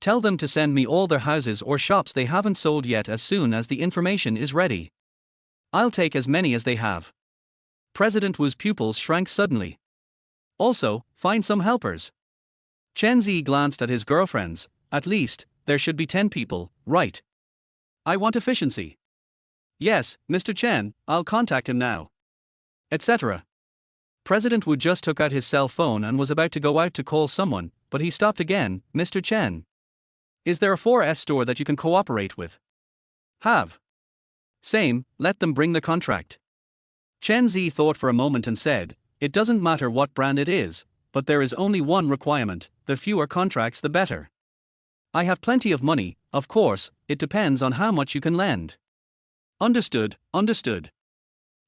Tell them to send me all their houses or shops they haven't sold yet as soon as the information is ready. I'll take as many as they have. President Wu's pupils shrank suddenly. Also, find some helpers. Chen Ze glanced at his girlfriends. At least, there should be 10 people, right? I want efficiency. Yes, Mr. Chen, I'll contact him now. Etc. President Wu just took out his cell phone and was about to go out to call someone, but he stopped again. Mr. Chen. Is there a 4S store that you can cooperate with? Have. Same, let them bring the contract. Chen Ze thought for a moment and said, it doesn't matter what brand it is, but there is only one requirement, the fewer contracts the better. I have plenty of money, of course, it depends on how much you can lend. Understood, understood.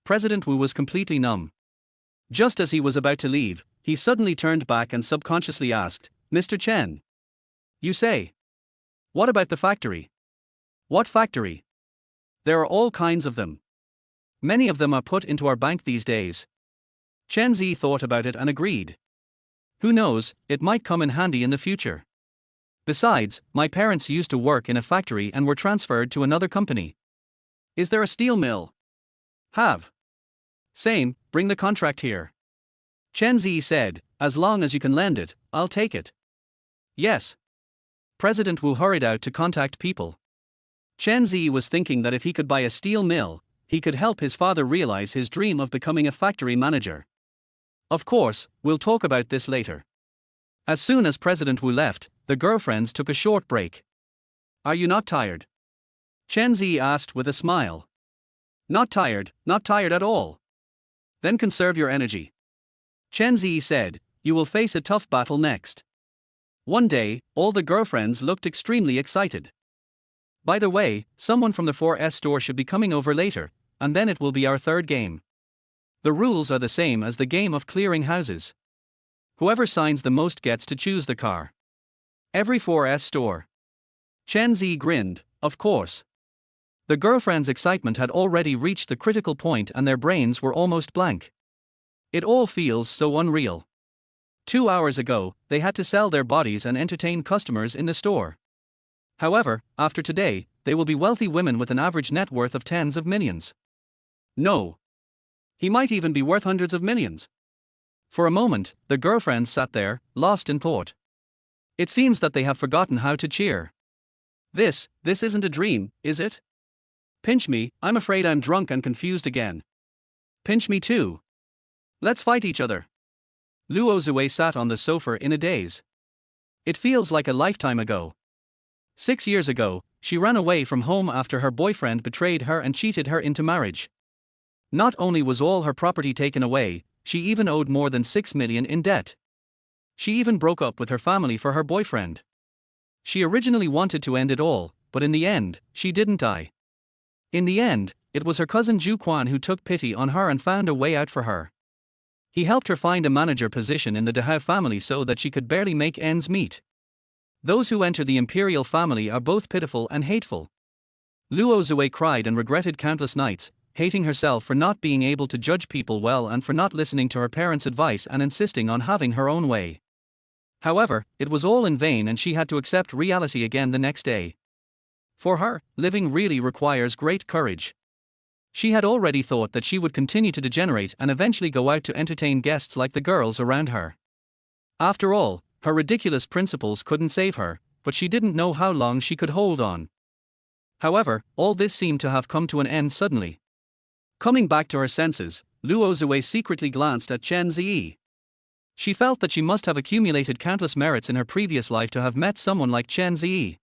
President Wu was completely numb. Just as he was about to leave, he suddenly turned back and subconsciously asked, Mr. Chen. You say? What about the factory? What factory? There are all kinds of them. Many of them are put into our bank these days. Chen Ze thought about it and agreed. Who knows, it might come in handy in the future. Besides, my parents used to work in a factory and were transferred to another company. Is there a steel mill? Have. Same, bring the contract here. Chen Ze said, as long as you can lend it, I'll take it. Yes. President Wu hurried out to contact people. Chen Ze was thinking that if he could buy a steel mill, he could help his father realize his dream of becoming a factory manager. Of course, we'll talk about this later. As soon as President Wu left, the girlfriends took a short break. Are you not tired? Chen Ze asked with a smile. Not tired at all. Then conserve your energy. Chen Ze said, you will face a tough battle next. One day, all the girlfriends looked extremely excited. By the way, someone from the 4S store should be coming over later, and then it will be our third game. The rules are the same as the game of clearing houses. Whoever signs the most gets to choose the car. Every 4S store. Chen Ze grinned, of course. The girlfriends' excitement had already reached the critical point and their brains were almost blank. It all feels so unreal. 2 hours ago, they had to sell their bodies and entertain customers in the store. However, after today, they will be wealthy women with an average net worth of tens of millions. No. He might even be worth hundreds of millions. For a moment, the girlfriends sat there, lost in thought. It seems that they have forgotten how to cheer. This isn't a dream, is it? Pinch me, I'm afraid I'm drunk and confused again. Pinch me too. Let's fight each other. Luo Zue sat on the sofa in a daze. It feels like a lifetime ago. 6 years ago, she ran away from home after her boyfriend betrayed her and cheated her into marriage. Not only was all her property taken away, she even owed more than 6 million in debt. She even broke up with her family for her boyfriend. She originally wanted to end it all, but in the end, she didn't die. In the end, it was her cousin Ju Quan who took pity on her and found a way out for her. He helped her find a manager position in the Dehao family so that she could barely make ends meet. Those who enter the imperial family are both pitiful and hateful. Luo Zue cried and regretted countless nights, hating herself for not being able to judge people well and for not listening to her parents' advice and insisting on having her own way. However, it was all in vain and she had to accept reality again the next day. For her, living really requires great courage. She had already thought that she would continue to degenerate and eventually go out to entertain guests like the girls around her. After all, her ridiculous principles couldn't save her, but she didn't know how long she could hold on. However, all this seemed to have come to an end suddenly. Coming back to her senses, Luo Zue secretly glanced at Chen Ze. She felt that she must have accumulated countless merits in her previous life to have met someone like Chen Ze.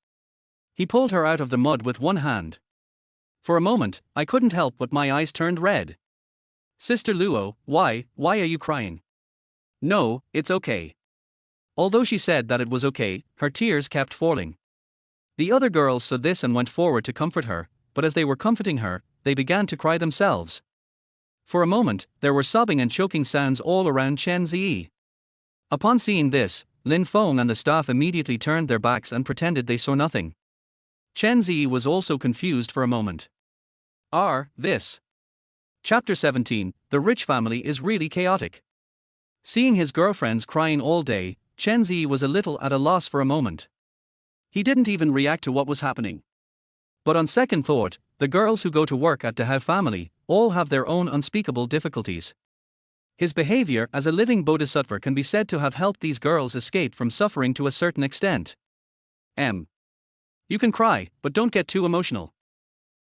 He pulled her out of the mud with one hand. For a moment, I couldn't help but my eyes turned red. Sister Luo, why are you crying? No, it's okay. Although she said that it was okay, her tears kept falling. The other girls saw this and went forward to comfort her, but as they were comforting her, they began to cry themselves. For a moment, there were sobbing and choking sounds all around Chen Ze. Upon seeing this, Lin Feng and the staff immediately turned their backs and pretended they saw nothing. Chen Ze was also confused for a moment. This. Chapter 17, The Rich Family is Really Chaotic. Seeing his girlfriends crying all day, Chen Ze was a little at a loss for a moment. He didn't even react to what was happening. But on second thought, the girls who go to work at the Hao family all have their own unspeakable difficulties. His behavior as a living bodhisattva can be said to have helped these girls escape from suffering to a certain extent. You can cry, but don't get too emotional.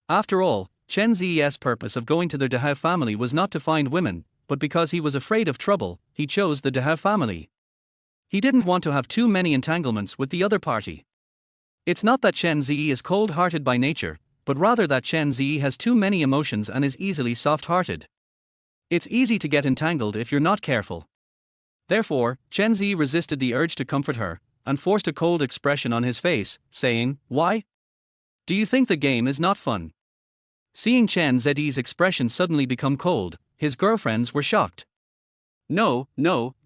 After all, Chen Ze's purpose of going to the Dahao family was not to find women, but because he was afraid of trouble, he chose the Dahao family. He didn't want to have too many entanglements with the other party. It's not that Chen Ze is cold-hearted by nature, but rather that Chen Ze has too many emotions and is easily soft-hearted. It's easy to get entangled if you're not careful. Therefore, Chen Ze resisted the urge to comfort her, and forced a cold expression on his face, saying, "Why? Do you think the game is not fun?" Seeing Chen Ze's expression suddenly become cold, his girlfriends were shocked. No,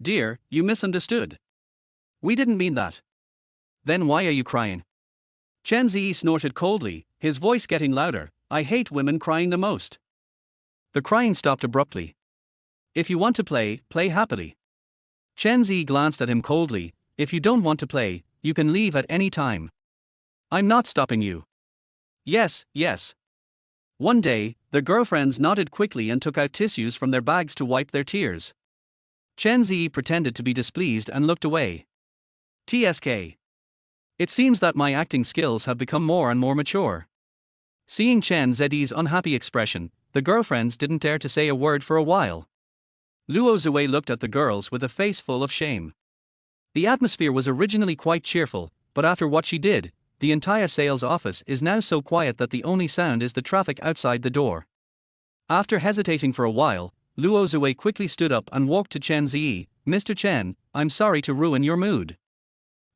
dear, you misunderstood. We didn't mean that." "Then why are you crying?" Chen Ze snorted coldly, his voice getting louder. "I hate women crying the most." The crying stopped abruptly. "If you want to play, play happily." Chen Ze glanced at him coldly. "If you don't want to play, you can leave at any time. I'm not stopping you." Yes. One day, the girlfriends nodded quickly and took out tissues from their bags to wipe their tears. Chen Ze pretended to be displeased and looked away. TSK. It seems that my acting skills have become more and more mature. Seeing Chen Ze's unhappy expression, the girlfriends didn't dare to say a word for a while. Luo Zue looked at the girls with a face full of shame. The atmosphere was originally quite cheerful, but after what she did, the entire sales office is now so quiet that the only sound is the traffic outside the door. After hesitating for a while, Luo Zue quickly stood up and walked to Chen Ze. "Mr. Chen, I'm sorry to ruin your mood."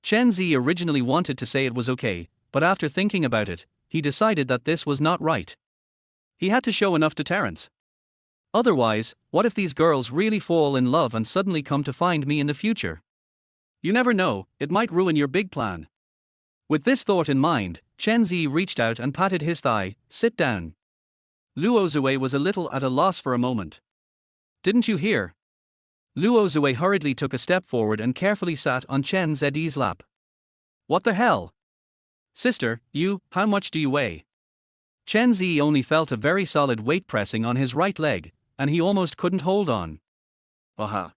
Chen Ze originally wanted to say it was okay, but after thinking about it, he decided that this was not right. He had to show enough deterrence. Otherwise, what if these girls really fall in love and suddenly come to find me in the future? You never know, it might ruin your big plan. With this thought in mind, Chen Ze reached out and patted his thigh. "Sit down." Luo Zue was a little at a loss for a moment. "Didn't you hear?" Luo Zue hurriedly took a step forward and carefully sat on Chen Ze's lap. "What the hell? Sister, how much do you weigh?" Chen Ze only felt a very solid weight pressing on his right leg, and he almost couldn't hold on. Aha.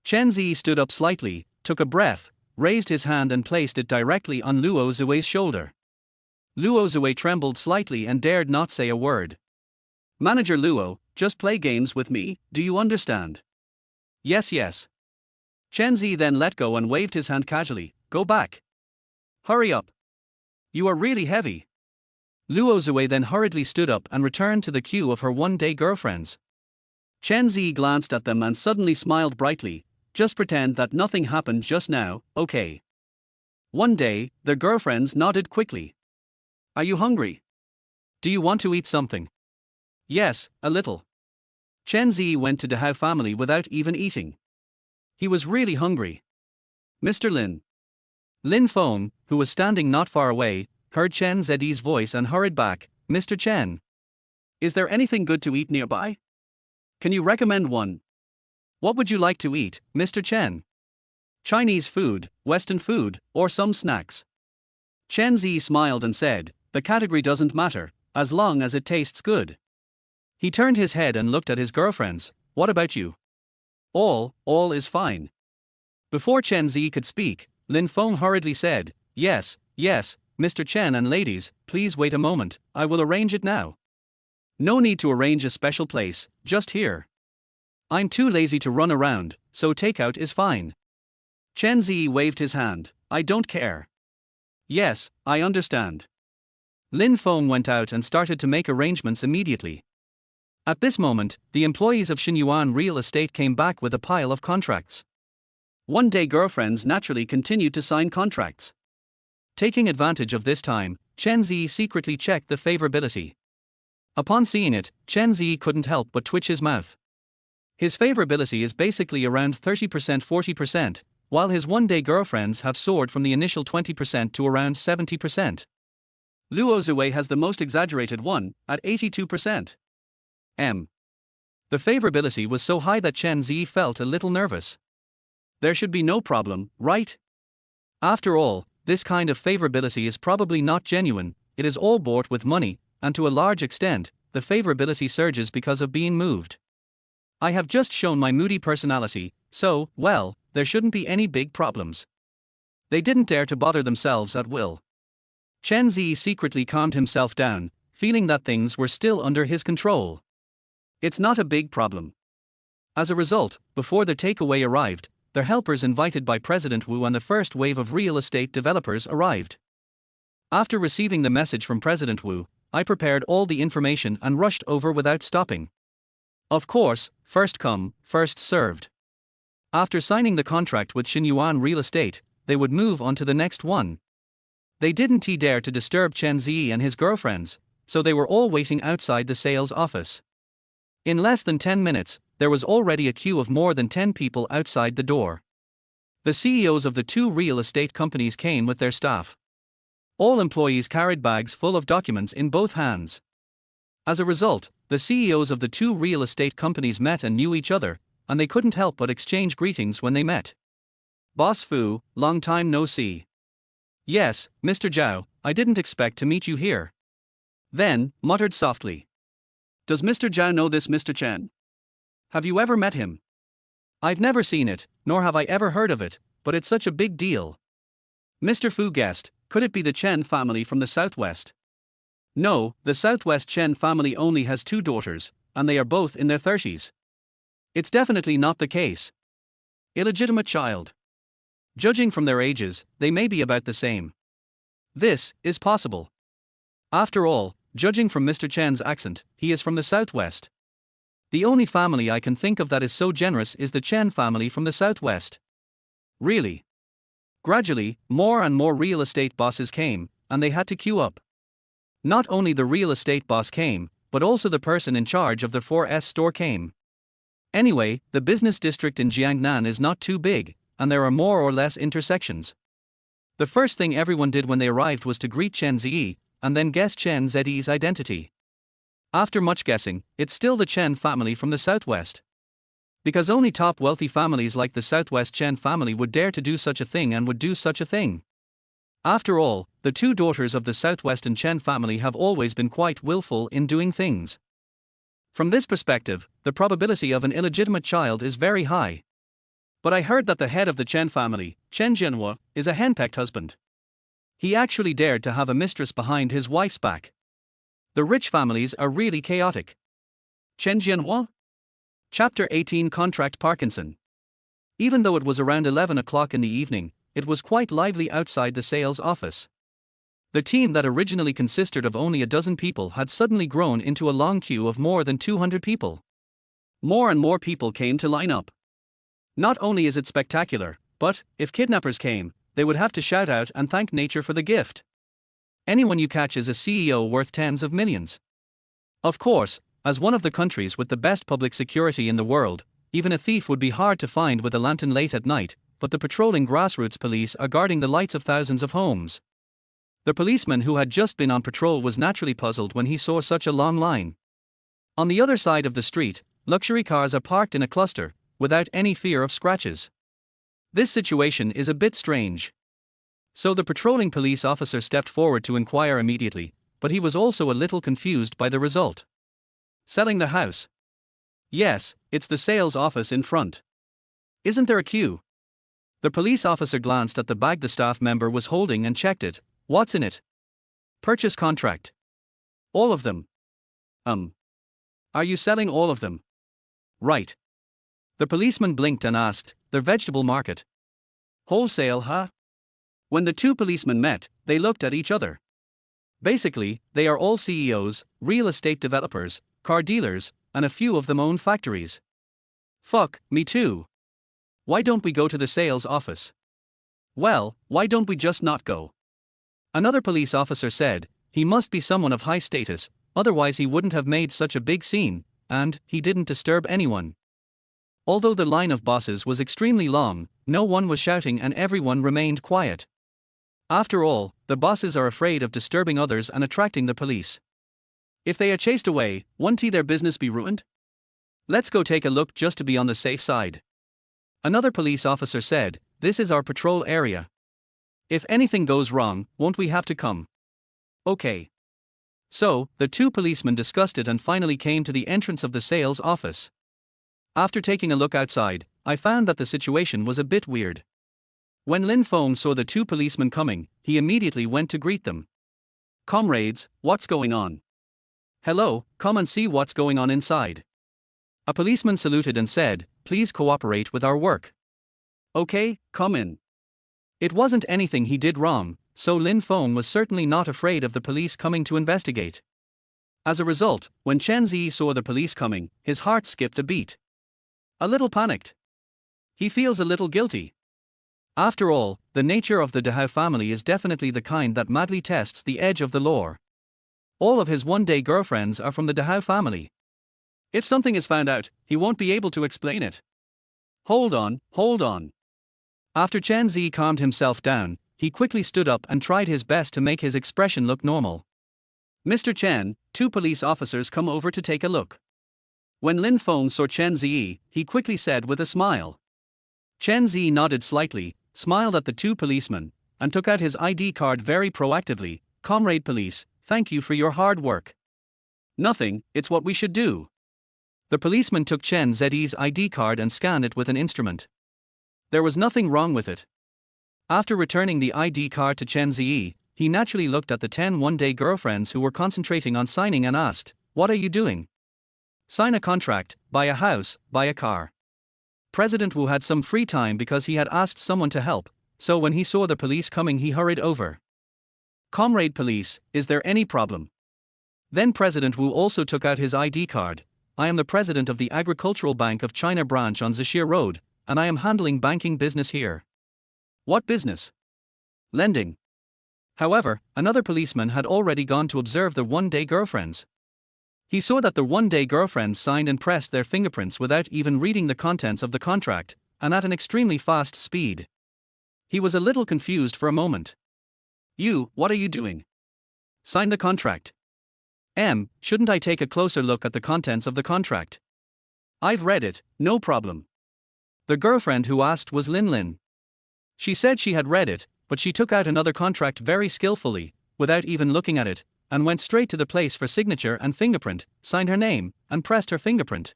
Chen Ze stood up slightly, took a breath, raised his hand and placed it directly on Luo Zue's shoulder. Luo Zue trembled slightly and dared not say a word. "Manager Luo, just play games with me, do you understand?" Yes. Chen Ze then let go and waved his hand casually. "Go back. Hurry up. You are really heavy." Luo Zue then hurriedly stood up and returned to the queue of her one-day girlfriends. Chen Ze glanced at them and suddenly smiled brightly. "Just pretend that nothing happened just now, okay?" One day, their girlfriends nodded quickly. "Are you hungry? Do you want to eat something?" "Yes, a little." Chen Ze went to the Hao family without even eating. He was really hungry. "Mr. Lin Feng, who was standing not far away, heard Chen Ze's voice and hurried back. "Mr. Chen, is there anything good to eat nearby? Can you recommend one? What would you like to eat, Mr. Chen? Chinese food, Western food, or some snacks?" Chen Ze smiled and said, "The category doesn't matter, as long as it tastes good." He turned his head and looked at his girlfriends. "What about you?" All is fine." Before Chen Ze could speak, Lin Feng hurriedly said, Yes, Mr. Chen and ladies, please wait a moment, I will arrange it now." "No need to arrange a special place, just here. I'm too lazy to run around, so takeout is fine." Chen Ze waved his hand. "I don't care." "Yes, I understand." Lin Feng went out and started to make arrangements immediately. At this moment, the employees of Xinyuan Real Estate came back with a pile of contracts. One-day girlfriends naturally continued to sign contracts. Taking advantage of this time, Chen Ze secretly checked the favorability. Upon seeing it, Chen Ze couldn't help but twitch his mouth. His favorability is basically around 30% 40%, while his one-day girlfriends have soared from the initial 20% to around 70%. Luo Zue has the most exaggerated one, at 82%. The favorability was so high that Chen Ze felt a little nervous. There should be no problem, right? After all, this kind of favorability is probably not genuine, it is all bought with money, and to a large extent, the favorability surges because of being moved. I have just shown my moody personality, so, well, there shouldn't be any big problems. They didn't dare to bother themselves at will. Chen Ze secretly calmed himself down, feeling that things were still under his control. It's not a big problem. As a result, before the takeaway arrived, their helpers invited by President Wu and the first wave of real estate developers arrived. After receiving the message from President Wu, I prepared all the information and rushed over without stopping. Of course, first come, first served. After signing the contract with Xinyuan Real Estate, they would move on to the next one. They didn't dare to disturb Chen Ze and his girlfriends, so they were all waiting outside the sales office. In less than 10 minutes, there was already a queue of more than 10 people outside the door. The CEOs of the two real estate companies came with their staff. All employees carried bags full of documents in both hands. As a result, the CEOs of the two real estate companies met and knew each other, and they couldn't help but exchange greetings when they met. Boss Fu, long time no see. Yes, Mr. Zhao, I didn't expect to meet you here. Then, muttered softly. Does Mr. Zhao know this Mr. Chen? Have you ever met him? I've never seen it, nor have I ever heard of it, but it's such a big deal. Mr. Fu guessed, could it be the Chen family from the southwest? No, the southwest Chen family only has 2 daughters, and they are both in their 30s. It's definitely not the case. Illegitimate child. Judging from their ages, they may be about the same. This is possible. After all, judging from Mr. Chen's accent, he is from the southwest. The only family I can think of that is so generous is the Chen family from the southwest. Really? Gradually, more and more real estate bosses came, and they had to queue up. Not only the real estate boss came, but also the person in charge of the 4S store came. Anyway, the business district in Jiangnan is not too big, and there are more or less intersections. The first thing everyone did when they arrived was to greet Chen Ze, and then guess Chen Ze's identity. After much guessing, it's still the Chen family from the southwest. Because only top wealthy families like the southwest Chen family would dare to do such a thing and would do such a thing. After all, the 2 daughters of the southwestern Chen family have always been quite willful in doing things. From this perspective, the probability of an illegitimate child is very high. But I heard that the head of the Chen family, Chen Zhenhua, is a henpecked husband. He actually dared to have a mistress behind his wife's back. The rich families are really chaotic. Chen Zhenhua? Chapter 18 Contract Parkinson. Even though it was around 11 o'clock in the evening, it was quite lively outside the sales office. The team that originally consisted of only a dozen people had suddenly grown into a long queue of more than 200 people. More and more people came to line up. Not only is it spectacular, but, if kidnappers came, they would have to shout out and thank nature for the gift. Anyone you catch is a CEO worth tens of millions. Of course, as one of the countries with the best public security in the world, even a thief would be hard to find with a lantern late at night, but the patrolling grassroots police are guarding the lights of thousands of homes. The policeman who had just been on patrol was naturally puzzled when he saw such a long line. On the other side of the street, luxury cars are parked in a cluster, without any fear of scratches. This situation is a bit strange. So the patrolling police officer stepped forward to inquire immediately, but he was also a little confused by the result. Selling the house? Yes, it's the sales office in front. Isn't there a queue? The police officer glanced at the bag the staff member was holding and checked it. What's in it? Purchase contract. All of them. Are you selling all of them? Right. The policeman blinked and asked, the vegetable market. Wholesale, huh? When the 2 policemen met, they looked at each other. Basically, they are all CEOs, real estate developers, car dealers, and a few of them own factories. Fuck, me too. Why don't we go to the sales office? Well, why don't we just not go? Another police officer said, he must be someone of high status, otherwise he wouldn't have made such a big scene, and he didn't disturb anyone. Although the line of bosses was extremely long, no one was shouting and everyone remained quiet. After all, the bosses are afraid of disturbing others and attracting the police. If they are chased away, won't their business be ruined? Let's go take a look just to be on the safe side. Another police officer said, this is our patrol area. If anything goes wrong, won't we have to come? Okay. So, the two policemen discussed it and finally came to the entrance of the sales office. After taking a look outside, I found that the situation was a bit weird. When Lin Feng saw the two policemen coming, he immediately went to greet them. Comrades, what's going on? Hello, come and see what's going on inside. A policeman saluted and said, please cooperate with our work. Okay, come in. It wasn't anything he did wrong, so Lin Feng was certainly not afraid of the police coming to investigate. As a result, when Chen Ze saw the police coming, his heart skipped a beat. A little panicked. He feels a little guilty. After all, the nature of the Dehao family is definitely the kind that madly tests the edge of the law. All of his one-day girlfriends are from the Dehao family. If something is found out, he won't be able to explain it. Hold on. After Chen Ze calmed himself down, he quickly stood up and tried his best to make his expression look normal. Mr. Chen, two police officers come over to take a look. When Lin Feng saw Chen Ze, he quickly said with a smile. Chen Ze nodded slightly, smiled at the two policemen, and took out his ID card very proactively. Comrade police, thank you for your hard work. Nothing, it's what we should do. The policeman took Chen Ze's ID card and scanned it with an instrument. There was nothing wrong with it. After returning the ID card to Chen Ze, he naturally looked at the 10 one-day girlfriends who were concentrating on signing and asked, what are you doing? Sign a contract, buy a house, buy a car. President Wu had some free time because he had asked someone to help, so when he saw the police coming he hurried over. Comrade police, is there any problem? Then President Wu also took out his ID card. I am the president of the Agricultural Bank of China branch on Zashir Road, and I am handling banking business here. What business? Lending. However, another policeman had already gone to observe the one-day girlfriends. He saw that the one-day girlfriends signed and pressed their fingerprints without even reading the contents of the contract, and at an extremely fast speed. He was a little confused for a moment. What are you doing? Sign the contract. Shouldn't I take a closer look at the contents of the contract? I've read it, no problem. The girlfriend who asked was Lin. She said she had read it, but she took out another contract very skillfully, without even looking at it, and went straight to the place for signature and fingerprint, signed her name, and pressed her fingerprint.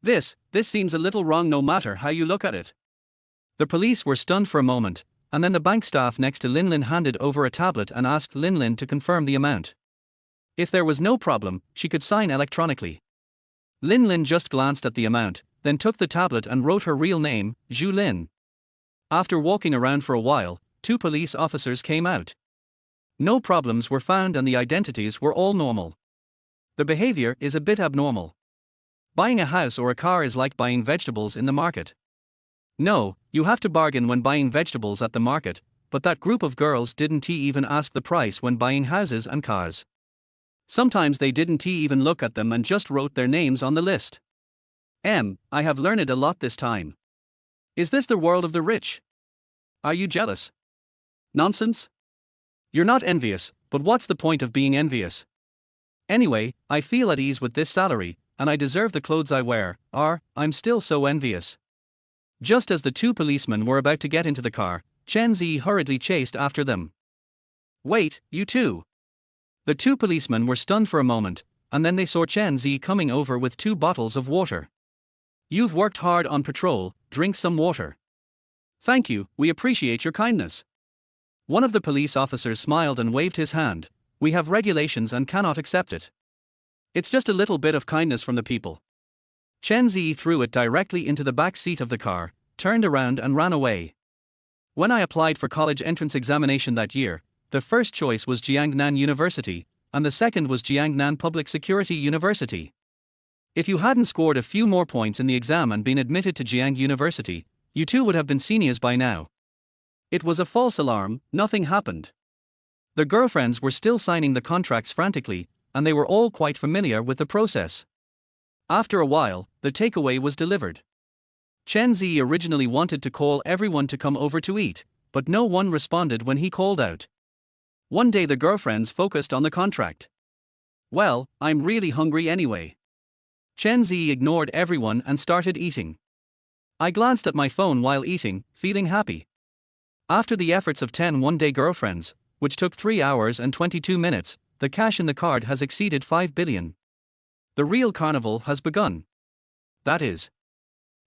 This seems a little wrong no matter how you look at it. The police were stunned for a moment, and then the bank staff next to Lin handed over a tablet and asked Lin to confirm the amount. If there was no problem, she could sign electronically. Lin just glanced at the amount, then took the tablet and wrote her real name, Zhu Lin. After walking around for a while, two police officers came out. No problems were found and the identities were all normal. The behavior is a bit abnormal. Buying a house or a car is like buying vegetables in the market. No, you have to bargain when buying vegetables at the market, but that group of girls didn't even ask the price when buying houses and cars. Sometimes they didn't even look at them and just wrote their names on the list. I have learned a lot this time. Is this the world of the rich? Are you jealous? Nonsense? You're not envious, but what's the point of being envious? Anyway, I feel at ease with this salary, and I deserve the clothes I wear. I'm still so envious. Just as the two policemen were about to get into the car, Chen Ze hurriedly chased after them. Wait, you two. The two policemen were stunned for a moment, and then they saw Chen Ze coming over with 2 bottles of water. You've worked hard on patrol, drink some water. Thank you, we appreciate your kindness. One of the police officers smiled and waved his hand. We have regulations and cannot accept it. It's just a little bit of kindness from the people. Chen Ze threw it directly into the back seat of the car, turned around and ran away. When I applied for college entrance examination that year, the first choice was Jiangnan University, and the second was Jiangnan Public Security University. If you hadn't scored a few more points in the exam and been admitted to Jiang University, you too would have been seniors by now. It was a false alarm, nothing happened. The girlfriends were still signing the contracts frantically, and they were all quite familiar with the process. After a while, the takeaway was delivered. Chen Ze originally wanted to call everyone to come over to eat, but no one responded when he called out. One day the girlfriends focused on the contract. Well, I'm really hungry anyway. Chen Ze ignored everyone and started eating. I glanced at my phone while eating, feeling happy. After the efforts of 10 one-day girlfriends, which took 3 hours and 22 minutes, the cash in the card has exceeded 5 billion. The real carnival has begun. That is,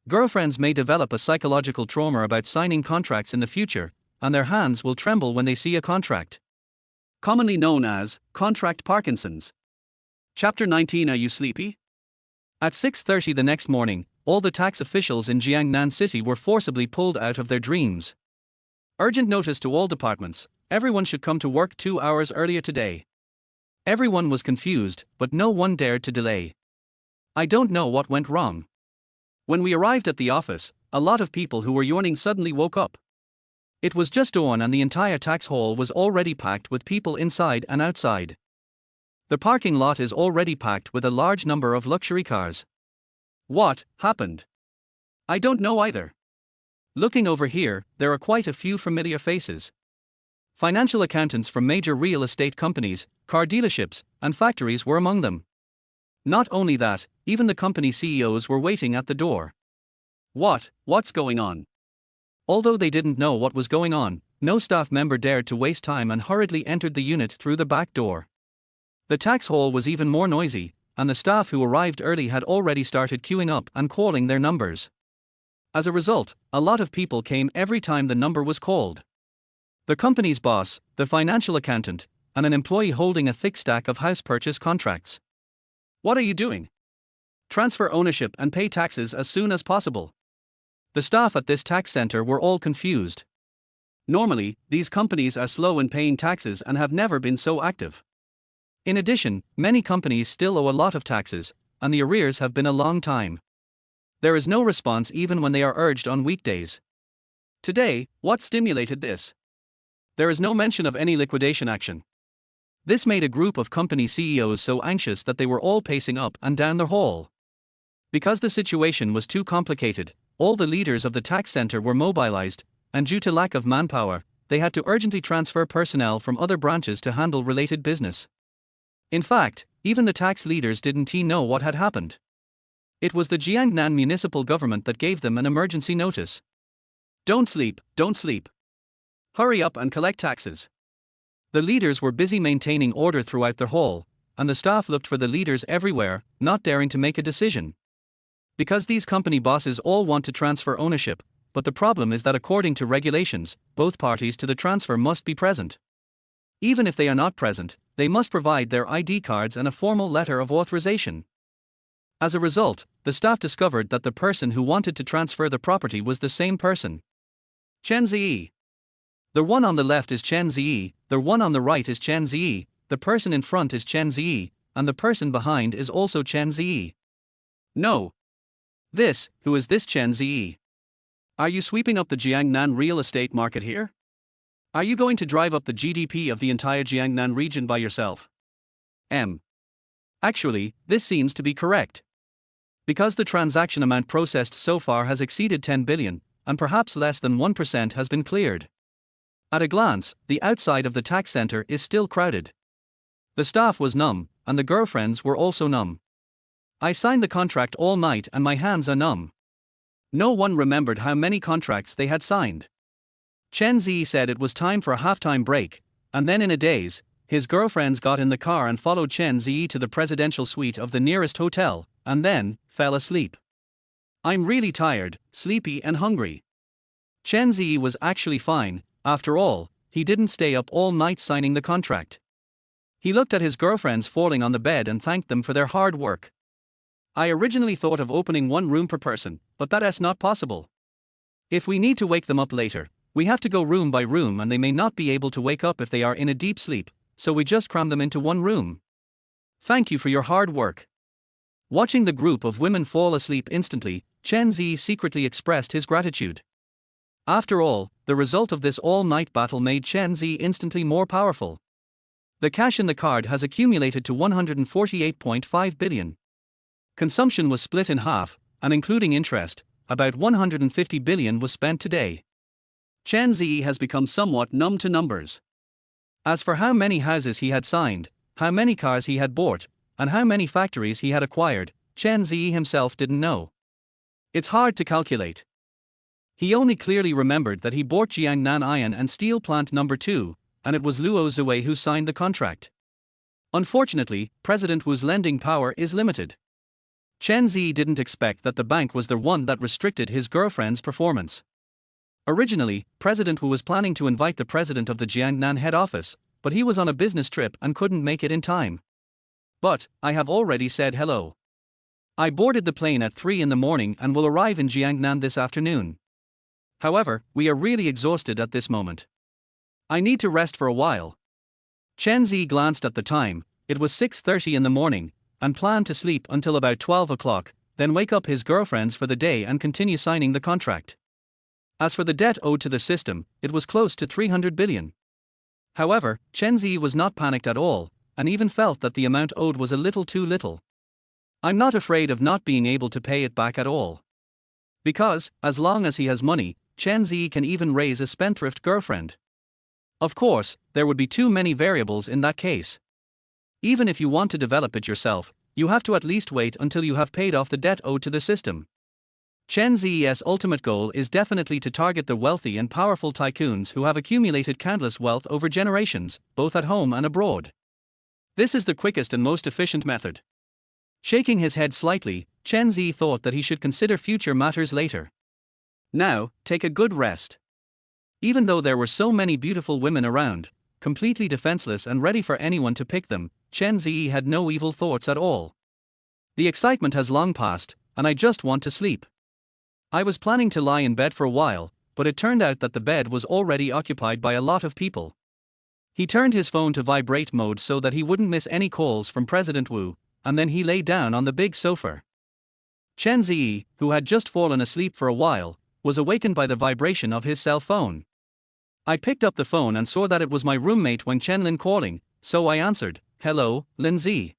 girlfriends may develop a psychological trauma about signing contracts in the future, and their hands will tremble when they see a contract. Commonly known as contract Parkinson's. Chapter 19. Are you sleepy? At 6:30 the next morning, all the tax officials in Jiangnan City were forcibly pulled out of their dreams. Urgent notice to all departments: everyone should come to work 2 hours earlier today. Everyone was confused, but no one dared to delay. I don't know what went wrong. When we arrived at the office, a lot of people who were yawning suddenly woke up. It was just dawn and the entire tax hall was already packed with people inside and outside. The parking lot is already packed with a large number of luxury cars. What happened? I don't know either. Looking over here, there are quite a few familiar faces. Financial accountants from major real estate companies, car dealerships, and factories were among them. Not only that, even the company CEOs were waiting at the door. What's going on? Although they didn't know what was going on, no staff member dared to waste time and hurriedly entered the unit through the back door. The tax hall was even more noisy, and the staff who arrived early had already started queuing up and calling their numbers. As a result, a lot of people came every time the number was called. The company's boss, the financial accountant, and an employee holding a thick stack of house purchase contracts. What are you doing? Transfer ownership and pay taxes as soon as possible. The staff at this tax center were all confused. Normally, these companies are slow in paying taxes and have never been so active. In addition, many companies still owe a lot of taxes, and the arrears have been a long time. There is no response even when they are urged on weekdays. Today, what stimulated this? There is no mention of any liquidation action. This made a group of company CEOs so anxious that they were all pacing up and down the hall. Because the situation was too complicated, all the leaders of the tax center were mobilized, and due to lack of manpower, they had to urgently transfer personnel from other branches to handle related business. In fact, even the tax leaders didn't know what had happened. It was the Jiangnan municipal government that gave them an emergency notice. Don't sleep. Hurry up and collect taxes. The leaders were busy maintaining order throughout the hall, and the staff looked for the leaders everywhere, not daring to make a decision. Because these company bosses all want to transfer ownership, but the problem is that according to regulations, both parties to the transfer must be present. Even if they are not present, they must provide their ID cards and a formal letter of authorization. As a result, the staff discovered that the person who wanted to transfer the property was the same person. Chen Ze. The one on the left is Chen Ze, the one on the right is Chen Ze, the person in front is Chen Ze, and the person behind is also Chen Ze. No. Who is this Chen Ze? Are you sweeping up the Jiangnan real estate market here? Are you going to drive up the GDP of the entire Jiangnan region by yourself? Actually, this seems to be correct. Because the transaction amount processed so far has exceeded 10 billion, and perhaps less than 1% has been cleared. At a glance, the outside of the tax center is still crowded. The staff was numb, and the girlfriends were also numb. I signed the contract all night and my hands are numb. No one remembered how many contracts they had signed. Chen Ze said it was time for a halftime break, and then in a daze, his girlfriends got in the car and followed Chen Ze to the presidential suite of the nearest hotel, and then fell asleep. I'm really tired, sleepy and hungry. Chen Ze was actually fine. After all, he didn't stay up all night signing the contract. He looked at his girlfriends falling on the bed and thanked them for their hard work. I originally thought of opening one room per person, but that is not possible. If we need to wake them up later, We have to go room by room and they may not be able to wake up if they are in a deep sleep, so we just cram them into one room. Thank you for your hard work. Watching the group of women fall asleep instantly, Chen Ze secretly expressed his gratitude. After all, the result of this all-night battle made Chen Ze instantly more powerful. The cash in the card has accumulated to 148.5 billion. Consumption was split in half, and including interest, about 150 billion was spent today. Chen Ze has become somewhat numb to numbers. As for how many houses he had signed, how many cars he had bought, and how many factories he had acquired, Chen Ze himself didn't know. It's hard to calculate. He only clearly remembered that he bought Jiangnan Iron and Steel Plant No. 2, and it was Luo Ziwei who signed the contract. Unfortunately, President Wu's lending power is limited. Chen Ze didn't expect that the bank was the one that restricted his girlfriend's performance. Originally, President Wu was planning to invite the president of the Jiangnan head office, but he was on a business trip and couldn't make it in time. But, I have already said hello. I boarded the plane at 3 in the morning and will arrive in Jiangnan this afternoon. However, we are really exhausted at this moment. I need to rest for a while. Chen Ze glanced at the time, it was 6:30 in the morning, and planned to sleep until about 12 o'clock, then wake up his girlfriends for the day and continue signing the contract. As for the debt owed to the system, it was close to 300 billion. However, Chen Ze was not panicked at all, and even felt that the amount owed was a little too little. I'm not afraid of not being able to pay it back at all. Because, as long as he has money, Chen Ze can even raise a spendthrift girlfriend. Of course, there would be too many variables in that case. Even if you want to develop it yourself, you have to at least wait until you have paid off the debt owed to the system. Chen Ze's ultimate goal is definitely to target the wealthy and powerful tycoons who have accumulated countless wealth over generations, both at home and abroad. This is the quickest and most efficient method. Shaking his head slightly, Chen Ze thought that he should consider future matters later. Now, take a good rest. Even though there were so many beautiful women around, completely defenseless and ready for anyone to pick them, Chen Ze had no evil thoughts at all. The excitement has long passed, and I just want to sleep. I was planning to lie in bed for a while, but it turned out that the bed was already occupied by a lot of people. He turned his phone to vibrate mode so that he wouldn't miss any calls from President Wu, and then he lay down on the big sofa. Chen Ze, who had just fallen asleep for a while, was awakened by the vibration of his cell phone. I picked up the phone and saw that it was my roommate Wang Chenlin calling, so I answered, "Hello, Lin Zi."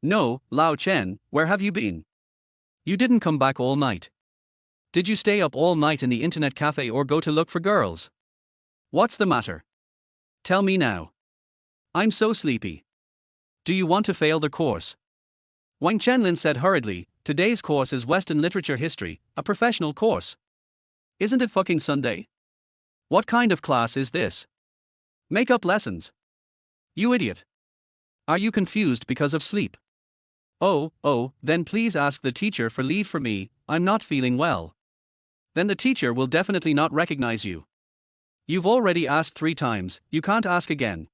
"No, Lao Chen, where have you been? You didn't come back all night. Did you stay up all night in the internet cafe or go to look for girls? What's the matter? Tell me now. I'm so sleepy. Do you want to fail the course?" Wang Chenlin said hurriedly, "Today's course is Western Literature History, a professional course. Isn't it fucking Sunday? What kind of class is this? Makeup lessons? You idiot. Are you confused because of sleep? Oh, then please ask the teacher for leave for me, I'm not feeling well. Then the teacher will definitely not recognize you. You've already asked 3 times, you can't ask again.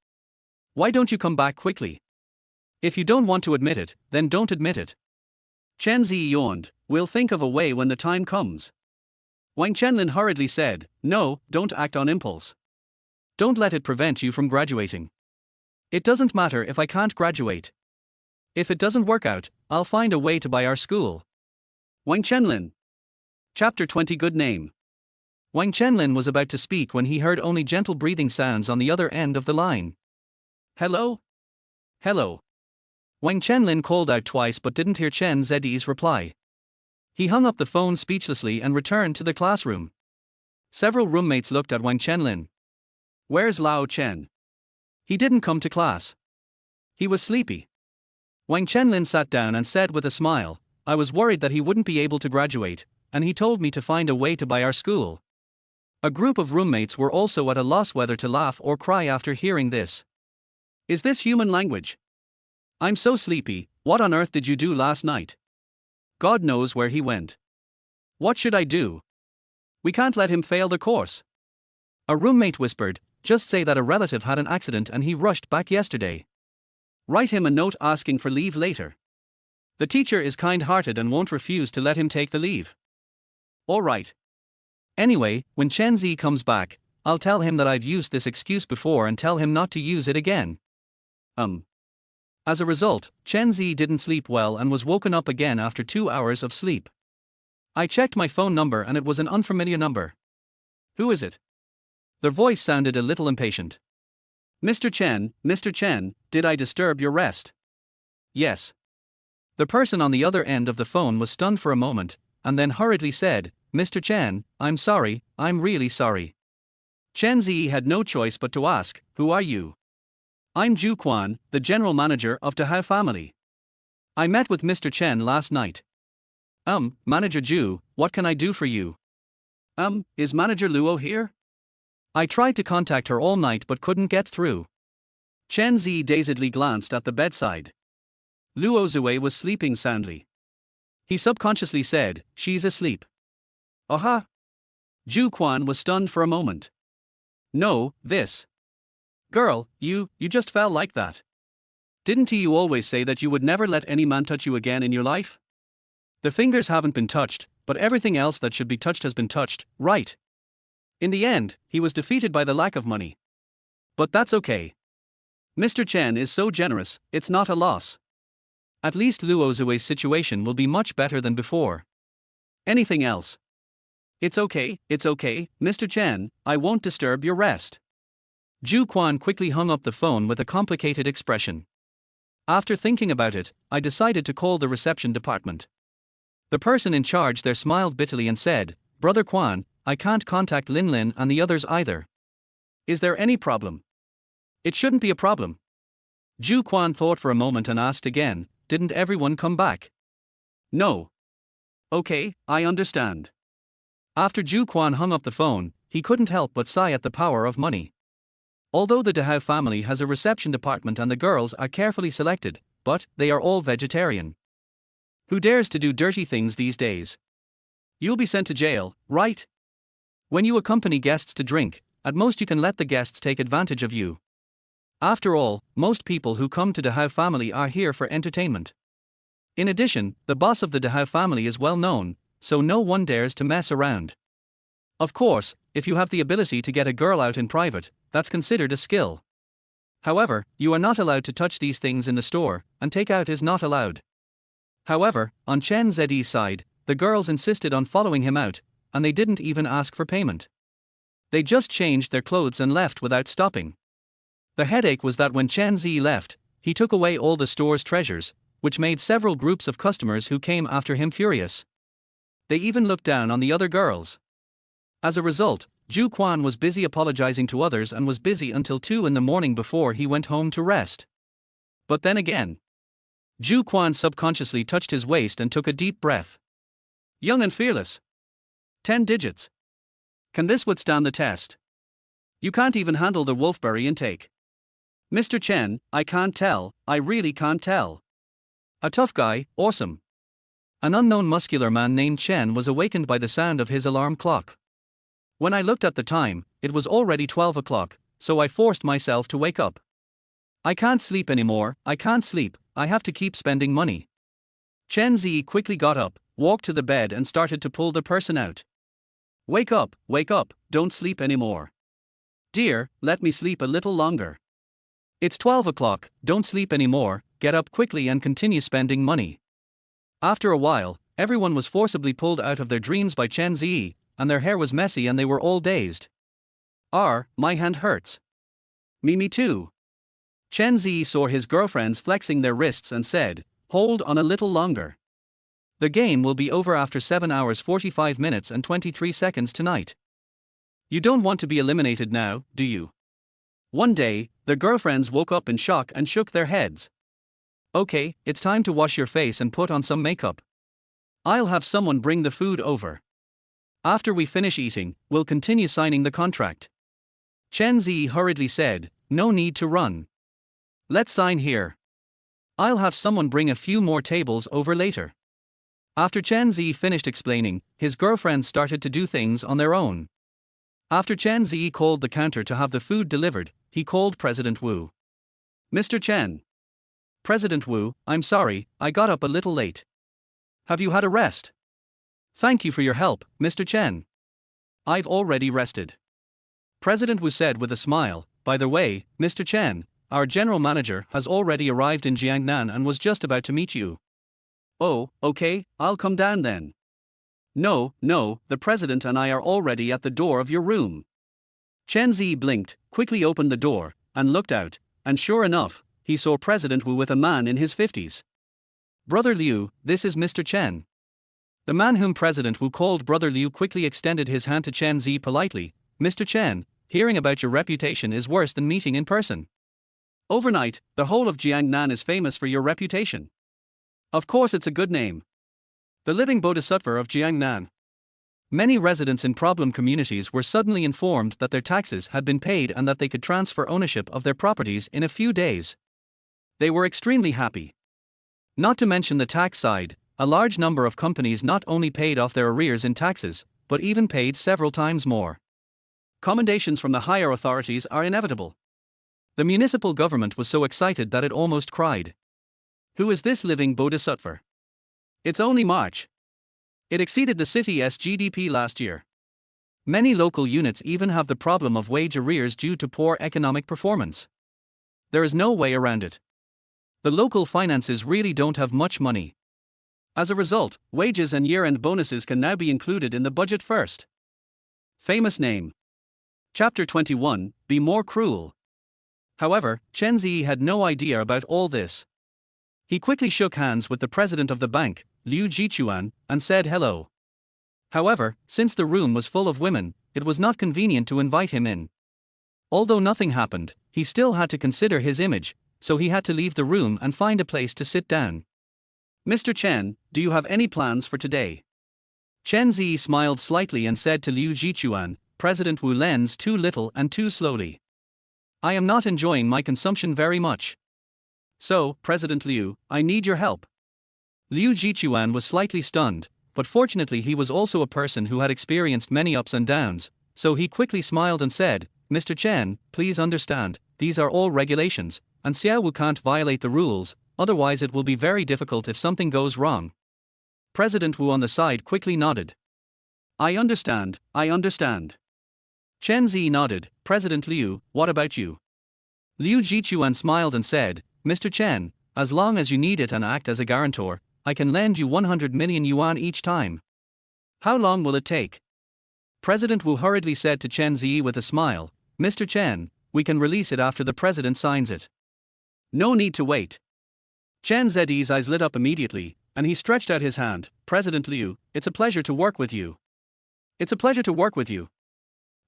Why don't you come back quickly? If you don't want to admit it, then don't admit it." Chen Ze yawned, "We'll think of a way when the time comes." Wang Chenlin hurriedly said, "No, don't act on impulse. Don't let it prevent you from graduating. It doesn't matter if I can't graduate. If it doesn't work out, I'll find a way to buy our school." Wang Chenlin. Chapter 20 Good Name. Wang Chenlin was about to speak when he heard only gentle breathing sounds on the other end of the line. "Hello? Hello." Wang Chenlin called out twice but didn't hear Chen Ze's reply. He hung up the phone speechlessly and returned to the classroom. Several roommates looked at Wang Chenlin. "Where's Lao Chen? He didn't come to class. He was sleepy." Wang Chenlin sat down and said with a smile, "I was worried that he wouldn't be able to graduate, and he told me to find a way to buy our school." A group of roommates were also at a loss whether to laugh or cry after hearing this. Is this human language? I'm so sleepy, what on earth did you do last night? God knows where he went. What should I do? We can't let him fail the course. A roommate whispered, "Just say that a relative had an accident and he rushed back yesterday. Write him a note asking for leave later. The teacher is kind-hearted and won't refuse to let him take the leave." All right. Anyway, when Chen Ze comes back, I'll tell him that I've used this excuse before and tell him not to use it again. As a result, Chen Ze didn't sleep well and was woken up again after 2 hours of sleep. I checked my phone number and it was an unfamiliar number. Who is it? Their voice sounded a little impatient. Mr. Chen, did I disturb your rest? Yes. The person on the other end of the phone was stunned for a moment, and then hurriedly said, Mr. Chen, I'm sorry, I'm really sorry. Chen Ze had no choice but to ask, who are you? I'm Ju Quan, the general manager of the Hao family. I met with Mr. Chen last night. Manager Ju, what can I do for you? Is Manager Luo here? I tried to contact her all night but couldn't get through. Chen Ze dazedly glanced at the bedside. Luo Zue was sleeping soundly. He subconsciously said, she's asleep. Aha! Ju Quan was stunned for a moment. No, this. Girl, you just fell like that. Didn't you always say that you would never let any man touch you again in your life? The fingers haven't been touched, but everything else that should be touched has been touched, right? In the end, he was defeated by the lack of money. But that's okay. Mr. Chen is so generous, it's not a loss. At least Luo Zue's situation will be much better than before. Anything else? It's okay, Mr. Chen, I won't disturb your rest. Ju Quan quickly hung up the phone with a complicated expression. After thinking about it, I decided to call the reception department. The person in charge there smiled bitterly and said, Brother Quan, I can't contact Lin Lin and the others either. Is there any problem? It shouldn't be a problem. Ju Quan thought for a moment and asked again, didn't everyone come back? No. Okay, I understand. After Ju Quan hung up the phone, he couldn't help but sigh at the power of money. Although the Dehao family has a reception department and the girls are carefully selected, but they are all vegetarian. Who dares to do dirty things these days? You'll be sent to jail, right? When you accompany guests to drink, at most you can let the guests take advantage of you. After all, most people who come to the Dehao family are here for entertainment. In addition, the boss of the Dehao family is well known, so no one dares to mess around. Of course, if you have the ability to get a girl out in private, that's considered a skill. However, you are not allowed to touch these things in the store, and takeout is not allowed. However, on Chen Ze's side, the girls insisted on following him out, and they didn't even ask for payment. They just changed their clothes and left without stopping. The headache was that when Chen Ze left, he took away all the store's treasures, which made several groups of customers who came after him furious. They even looked down on the other girls. As a result, Ju Quan was busy apologizing to others and was busy until 2 in the morning before he went home to rest. But then again, Ju Quan subconsciously touched his waist and took a deep breath. Young and fearless. 10 digits. Can this withstand the test? You can't even handle the wolfberry intake. Mr. Chen, I can't tell, I really can't tell. A tough guy, awesome. An unknown muscular man named Chen was awakened by the sound of his alarm clock. When I looked at the time, it was already 12 o'clock, so I forced myself to wake up. I can't sleep anymore, I can't sleep, I have to keep spending money. Chen Ze quickly got up, walked to the bed and started to pull the person out. Wake up, don't sleep anymore. Dear, let me sleep a little longer. It's 12 o'clock, don't sleep anymore, get up quickly and continue spending money. After a while, everyone was forcibly pulled out of their dreams by Chen Ze, and their hair was messy and they were all dazed. My hand hurts. Me too. Chen Ze saw his girlfriends flexing their wrists and said, hold on a little longer. The game will be over after 7 hours 45 minutes and 23 seconds tonight. You don't want to be eliminated now, do you? One day, the girlfriends woke up in shock and shook their heads. Okay, it's time to wash your face and put on some makeup. I'll have someone bring the food over. After we finish eating, we'll continue signing the contract. Chen Ze hurriedly said, no need to run. Let's sign here. I'll have someone bring a few more tables over later. After Chen Ze finished explaining, his girlfriends started to do things on their own. After Chen Ze called the counter to have the food delivered, he called President Wu. Mr. Chen. President Wu, I'm sorry, I got up a little late. Have you had a rest? Thank you for your help, Mr. Chen. I've already rested. President Wu said with a smile. By the way, Mr. Chen, our general manager has already arrived in Jiangnan and was just about to meet you. Oh, okay, I'll come down then. No, the president and I are already at the door of your room. Chen Ze blinked, quickly opened the door, and looked out, and sure enough, he saw President Wu with a man in his 50s. Brother Liu, this is Mr. Chen. The man whom President Wu called Brother Liu quickly extended his hand to Chen Ze politely. Mr. Chen, hearing about your reputation is worse than meeting in person. Overnight, the whole of Jiangnan is famous for your reputation. Of course it's a good name. The living bodhisattva of Jiangnan. Many residents in problem communities were suddenly informed that their taxes had been paid and that they could transfer ownership of their properties in a few days. They were extremely happy. Not to mention the tax side, a large number of companies not only paid off their arrears in taxes, but even paid several times more. Commendations from the higher authorities are inevitable. The municipal government was so excited that it almost cried. Who is this living bodhisattva? It's only March. It exceeded the city's GDP last year. Many local units even have the problem of wage arrears due to poor economic performance. There is no way around it. The local finances really don't have much money. As a result, wages and year-end bonuses can now be included in the budget first. Famous name. Chapter 21, Be More Cruel. However, Chen Ze had no idea about all this. He quickly shook hands with the president of the bank, Liu Jichuan, and said hello. However, since the room was full of women, it was not convenient to invite him in. Although nothing happened, he still had to consider his image, so he had to leave the room and find a place to sit down. Mr. Chen, do you have any plans for today? Chen Ze smiled slightly and said to Liu Jichuan, President Wu lends too little and too slowly. I am not enjoying my consumption very much. So, President Liu, I need your help. Liu Jichuan was slightly stunned, but fortunately he was also a person who had experienced many ups and downs, so he quickly smiled and said, Mr. Chen, please understand, these are all regulations, and Xiao Wu can't violate the rules, otherwise it will be very difficult if something goes wrong. President Wu on the side quickly nodded. I understand. Chen Ze nodded. President Liu, what about you? Liu Jichuan smiled and said, Mr. Chen, as long as you need it and act as a guarantor, I can lend you 100 million yuan each time. How long will it take? President Wu hurriedly said to Chen Ze with a smile, Mr. Chen, we can release it after the president signs it. No need to wait. Chen Ze's eyes lit up immediately, and he stretched out his hand. President Liu, it's a pleasure to work with you. It's a pleasure to work with you.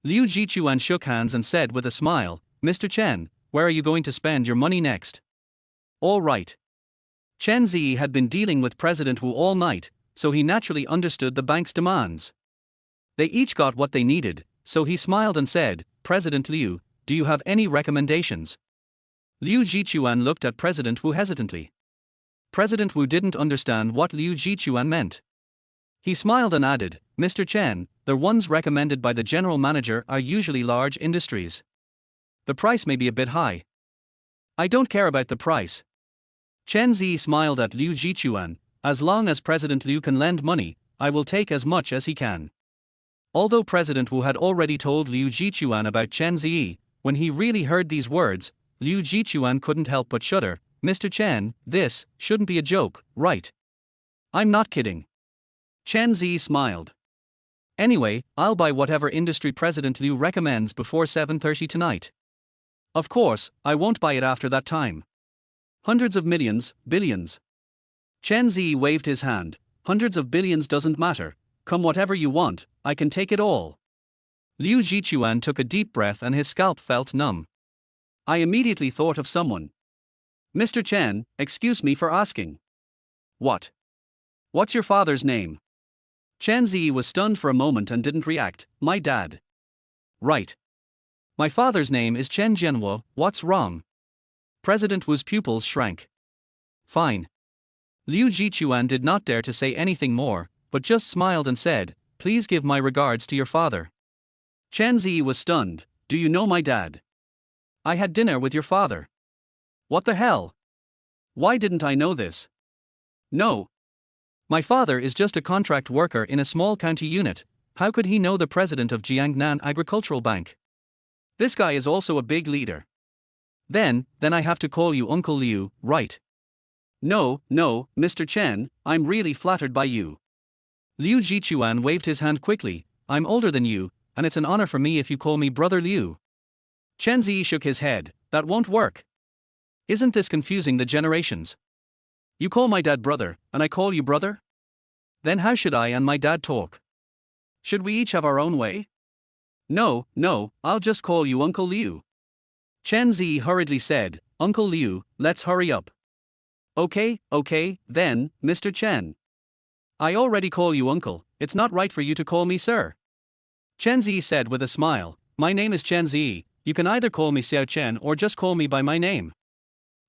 Liu Jichuan shook hands and said with a smile, Mr. Chen, where are you going to spend your money next? All right. Chen Ze had been dealing with President Wu all night, so he naturally understood the bank's demands. They each got what they needed, so he smiled and said, President Liu, do you have any recommendations? Liu Jichuan looked at President Wu hesitantly. President Wu didn't understand what Liu Jichuan meant. He smiled and added, Mr. Chen, the ones recommended by the general manager are usually large industries. The price may be a bit high. I don't care about the price. Chen Ze smiled at Liu Jichuan, as long as President Liu can lend money, I will take as much as he can. Although President Wu had already told Liu Jichuan about Chen Ze, when he really heard these words, Liu Jichuan couldn't help but shudder. Mr. Chen, this shouldn't be a joke, right? I'm not kidding. Chen Ze smiled. Anyway, I'll buy whatever industry President Liu recommends before 7:30 tonight. Of course, I won't buy it after that time. Hundreds of millions, billions. Chen Ze waved his hand. Hundreds of billions doesn't matter. Come whatever you want, I can take it all. Liu Jichuan took a deep breath and his scalp felt numb. I immediately thought of someone. Mr. Chen, excuse me for asking. What? What's your father's name? Chen Ze was stunned for a moment and didn't react. My dad. Right. My father's name is Chen Zhenwo, what's wrong? President Wu's pupils shrank. Fine. Liu Jichuan did not dare to say anything more, but just smiled and said, please give my regards to your father. Chen Ze was stunned. Do you know my dad? I had dinner with your father. What the hell? Why didn't I know this? No. My father is just a contract worker in a small county unit, How could he know the president of Jiangnan Agricultural Bank? This guy is also a big leader. Then I have to call you Uncle Liu, right? No, Mr. Chen, I'm really flattered by you. Liu Jichuan waved his hand quickly. I'm older than you, and it's an honor for me if you call me Brother Liu. Chen Ze shook his head. That won't work. Isn't this confusing the generations? You call my dad brother, and I call you brother? Then how should I and my dad talk? Should we each have our own way? No, I'll just call you Uncle Liu. Chen Ze hurriedly said, Uncle Liu, let's hurry up. Okay, then, Mr. Chen. I already call you uncle, it's not right for you to call me sir. Chen Ze said with a smile, my name is Chen Ze, you can either call me Xiao Chen or just call me by my name.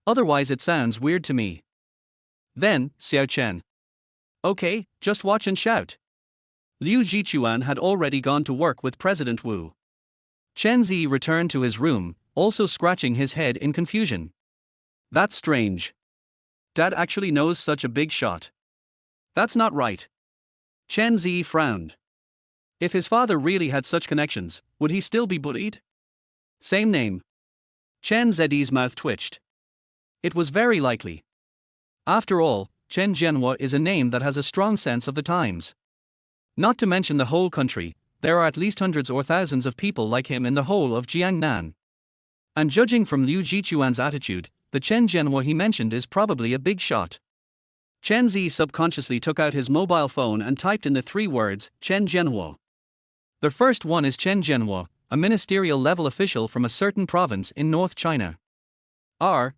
Otherwise it sounds weird to me. Then, Xiao Chen. Okay, just watch and shout. Liu Jichuan had already gone to work with President Wu. Chen Ze returned to his room, also scratching his head in confusion. That's strange. Dad actually knows such a big shot. That's not right. Chen Ze frowned. If his father really had such connections, would he still be bullied? Same name. Chen Ze's mouth twitched. It was very likely. After all, Chen Zhenhua is a name that has a strong sense of the times. Not to mention the whole country, there are at least hundreds or thousands of people like him in the whole of Jiangnan. And judging from Liu Jichuan's attitude, the Chen Zhenhua he mentioned is probably a big shot. Chen Ze subconsciously took out his mobile phone and typed in the 3 words, Chen Zhenhua. The first one is Chen Zhenhua, a ministerial level official from a certain province in North China.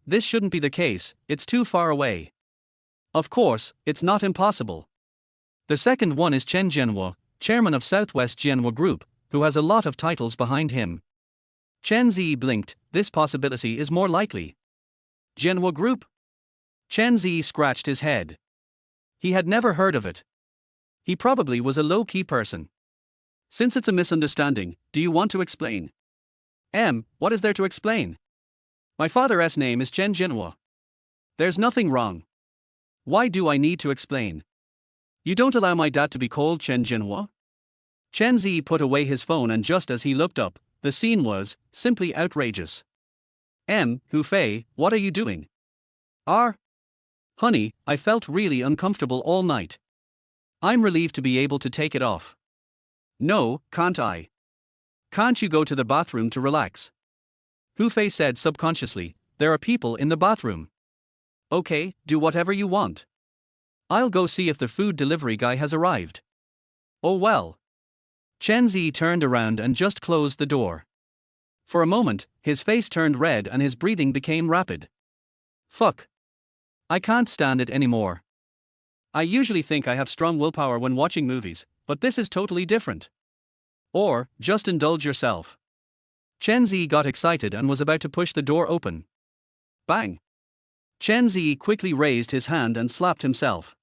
This shouldn't be the case, it's too far away. Of course, it's not impossible. The second one is Chen Zhenhua, chairman of Southwest Zhenhua Group, who has a lot of titles behind him. Chen Ze blinked, this possibility is more likely. Zhenhua Group? Chen Ze scratched his head. He had never heard of it. He probably was a low-key person. Since it's a misunderstanding, do you want to explain? What is there to explain? My father's name is Chen Zhenhua. There's nothing wrong. Why do I need to explain? You don't allow my dad to be called Chen Zhenhua? Chen Ze put away his phone and just as he looked up, the scene was simply outrageous. Hu Fei, what are you doing? Honey, I felt really uncomfortable all night. I'm relieved to be able to take it off. No, can't I? Can't you go to the bathroom to relax? Hu Fei said subconsciously, there are people in the bathroom. Okay, do whatever you want. I'll go see if the food delivery guy has arrived. Oh well. Chen Ze turned around and just closed the door. For a moment, his face turned red and his breathing became rapid. Fuck. I can't stand it anymore. I usually think I have strong willpower when watching movies, but this is totally different. Or, just indulge yourself. Chen Ze got excited and was about to push the door open. Bang! Chen Ze quickly raised his hand and slapped himself.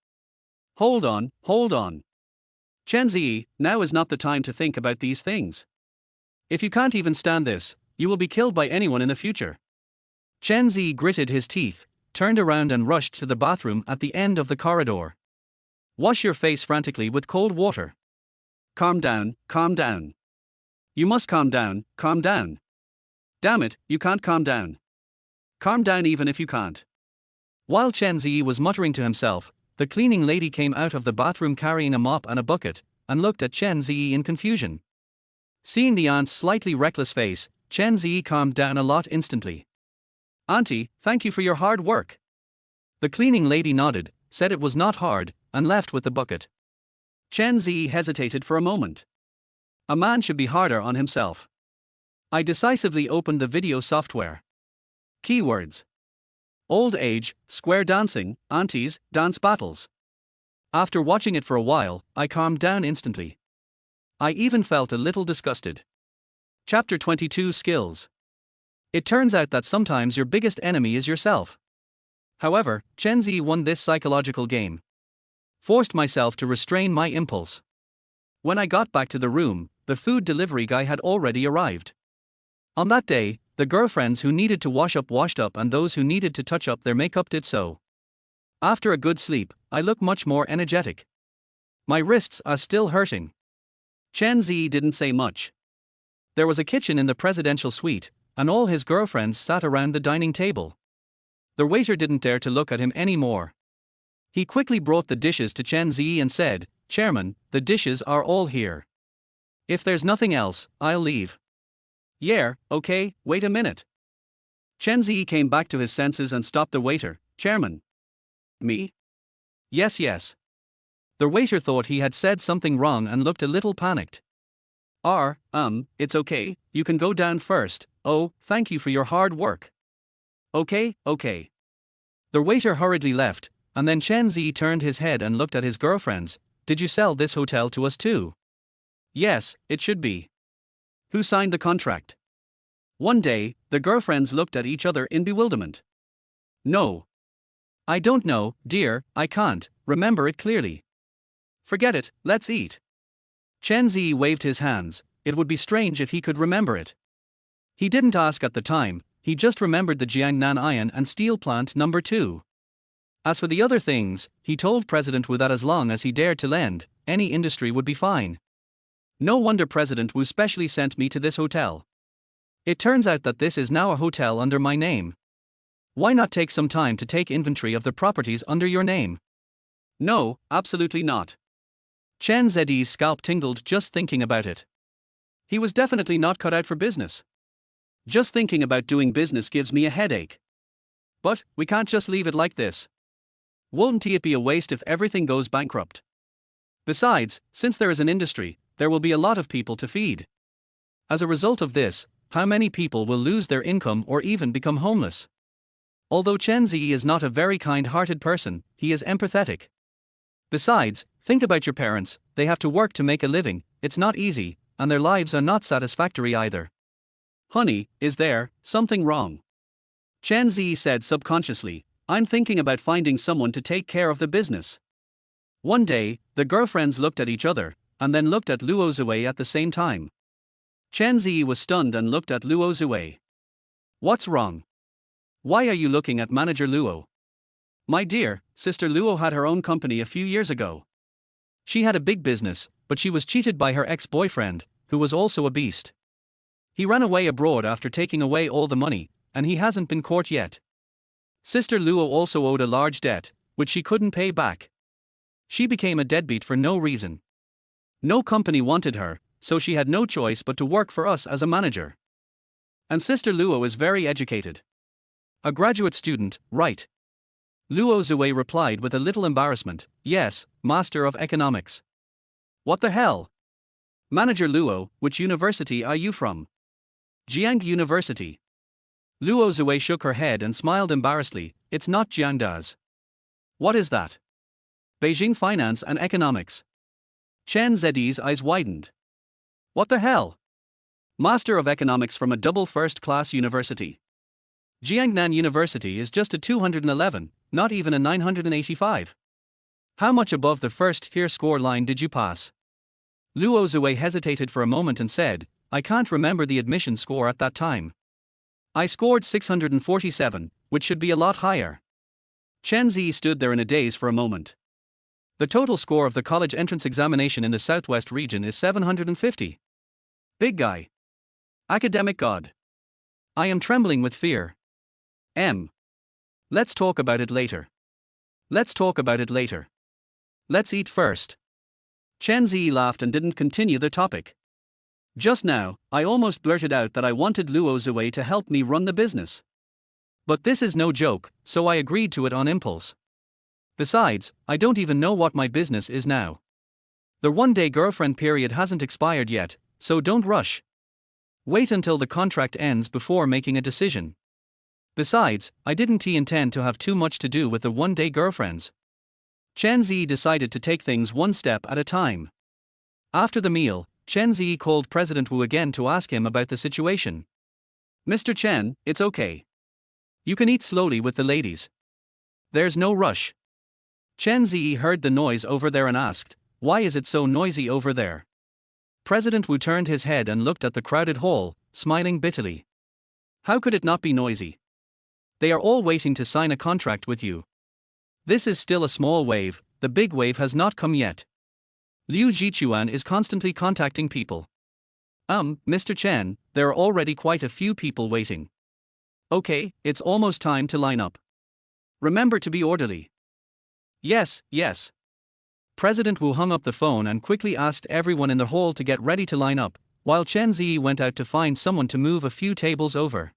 Hold on. Chen Ze, now is not the time to think about these things. If you can't even stand this, you will be killed by anyone in the future. Chen Ze gritted his teeth, turned around and rushed to the bathroom at the end of the corridor. Wash your face frantically with cold water. Calm down. You must calm down. Damn it, you can't calm down. Calm down even if you can't. While Chen Ze was muttering to himself, the cleaning lady came out of the bathroom carrying a mop and a bucket, and looked at Chen Ze in confusion. Seeing the aunt's slightly reckless face, Chen Ze calmed down a lot instantly. Auntie, thank you for your hard work. The cleaning lady nodded, said it was not hard, and left with the bucket. Chen Ze hesitated for a moment. A man should be harder on himself. I decisively opened the video software. Keywords: old age, square dancing, aunties, dance battles. After watching it for a while, I calmed down instantly. I even felt a little disgusted. Chapter 22 Skills. It turns out that sometimes your biggest enemy is yourself. However, Chen Ze won this psychological game. Forced myself to restrain my impulse. When I got back to the room, the food delivery guy had already arrived. On that day, the girlfriends who needed to wash up washed up and those who needed to touch up their makeup did so. After a good sleep, I look much more energetic. My wrists are still hurting. Chen Ze didn't say much. There was a kitchen in the presidential suite, and all his girlfriends sat around the dining table. The waiter didn't dare to look at him anymore. He quickly brought the dishes to Chen Ze and said, "Chairman, the dishes are all here. If there's nothing else, I'll leave." "Yeah, okay, wait a minute." Chen Ze came back to his senses and stopped the waiter. "Chairman." "Me?" "Yes, yes." The waiter thought he had said something wrong and looked a little panicked. It's okay, you can go down first. Oh, thank you for your hard work." Okay. The waiter hurriedly left, and then Chen Ze turned his head and looked at his girlfriends. "Did you sell this hotel to us too?" "Yes, it should be." "Who signed the contract?" One day, the girlfriends looked at each other in bewilderment. "No. I don't know, dear, I can't remember it clearly." "Forget it, let's eat." Chen Ze waved his hands. It would be strange if he could remember it. He didn't ask at the time, he just remembered the Jiangnan Iron and Steel Plant number 2. As for the other things, he told President Wu that as long as he dared to lend, any industry would be fine. No wonder President Wu specially sent me to this hotel. It turns out that this is now a hotel under my name. Why not take some time to take inventory of the properties under your name? No, absolutely not. Chen Ze's scalp tingled just thinking about it. He was definitely not cut out for business. Just thinking about doing business gives me a headache. But we can't just leave it like this. Won't it be a waste if everything goes bankrupt? Besides, since there is an industry, there will be a lot of people to feed. As a result of this, how many people will lose their income or even become homeless? Although Chen Ze is not a very kind-hearted person, he is empathetic. Besides, think about your parents, they have to work to make a living, it's not easy, and their lives are not satisfactory either. "Honey, is there something wrong?" Chen Ze said subconsciously, "I'm thinking about finding someone to take care of the business." One day, the girlfriends looked at each other, and then looked at Luo Zue at the same time. Chen Ze was stunned and looked at Luo Zue. "What's wrong? Why are you looking at Manager Luo?" "My dear, Sister Luo had her own company a few years ago. She had a big business, but she was cheated by her ex-boyfriend, who was also a beast. He ran away abroad after taking away all the money, and he hasn't been caught yet. Sister Luo also owed a large debt, which she couldn't pay back. She became a deadbeat for no reason. No company wanted her, so she had no choice but to work for us as a manager. And Sister Luo is very educated. A graduate student, right?" Luo Zue replied with a little embarrassment, "Yes, Master of Economics." "What the hell? Manager Luo, which university are you from?" "Jiang University." Luo Zue shook her head and smiled embarrassedly. "It's not Jiangda's." "What is that?" "Beijing Finance and Economics." Chen Ze's eyes widened. "What the hell? Master of Economics from a double first-class university. Jiangnan University is just a 211, not even a 985. How much above the first-tier score line did you pass?" Luo Zue hesitated for a moment and said, "I can't remember the admission score at that time. I scored 647, which should be a lot higher." Chen Ze stood there in a daze for a moment. The total score of the college entrance examination in the Southwest region is 750. Big guy. Academic god. I am trembling with fear. Let's talk about it later. Let's talk about it later. Let's eat first. Chen Ze laughed and didn't continue the topic. Just now, I almost blurted out that I wanted Luo Zue to help me run the business. But this is no joke, so I agreed to it on impulse. Besides, I don't even know what my business is now. The one-day girlfriend period hasn't expired yet, so don't rush. Wait until the contract ends before making a decision. Besides, I didn't intend to have too much to do with the one-day girlfriends. Chen Ze decided to take things one step at a time. After the meal, Chen Ze called President Wu again to ask him about the situation. "Mr. Chen, it's okay. You can eat slowly with the ladies. There's no rush." Chen Ze heard the noise over there and asked, "Why is it so noisy over there?" President Wu turned his head and looked at the crowded hall, smiling bitterly. "How could it not be noisy? They are all waiting to sign a contract with you. This is still a small wave, the big wave has not come yet. Liu Jichuan is constantly contacting people. Mr. Chen, there are already quite a few people waiting. Okay, it's almost time to line up. Remember to be orderly. Yes, yes. President Wu hung up the phone and quickly asked everyone in the hall to get ready to line up, while Chen Ze went out to find someone to move a few tables over.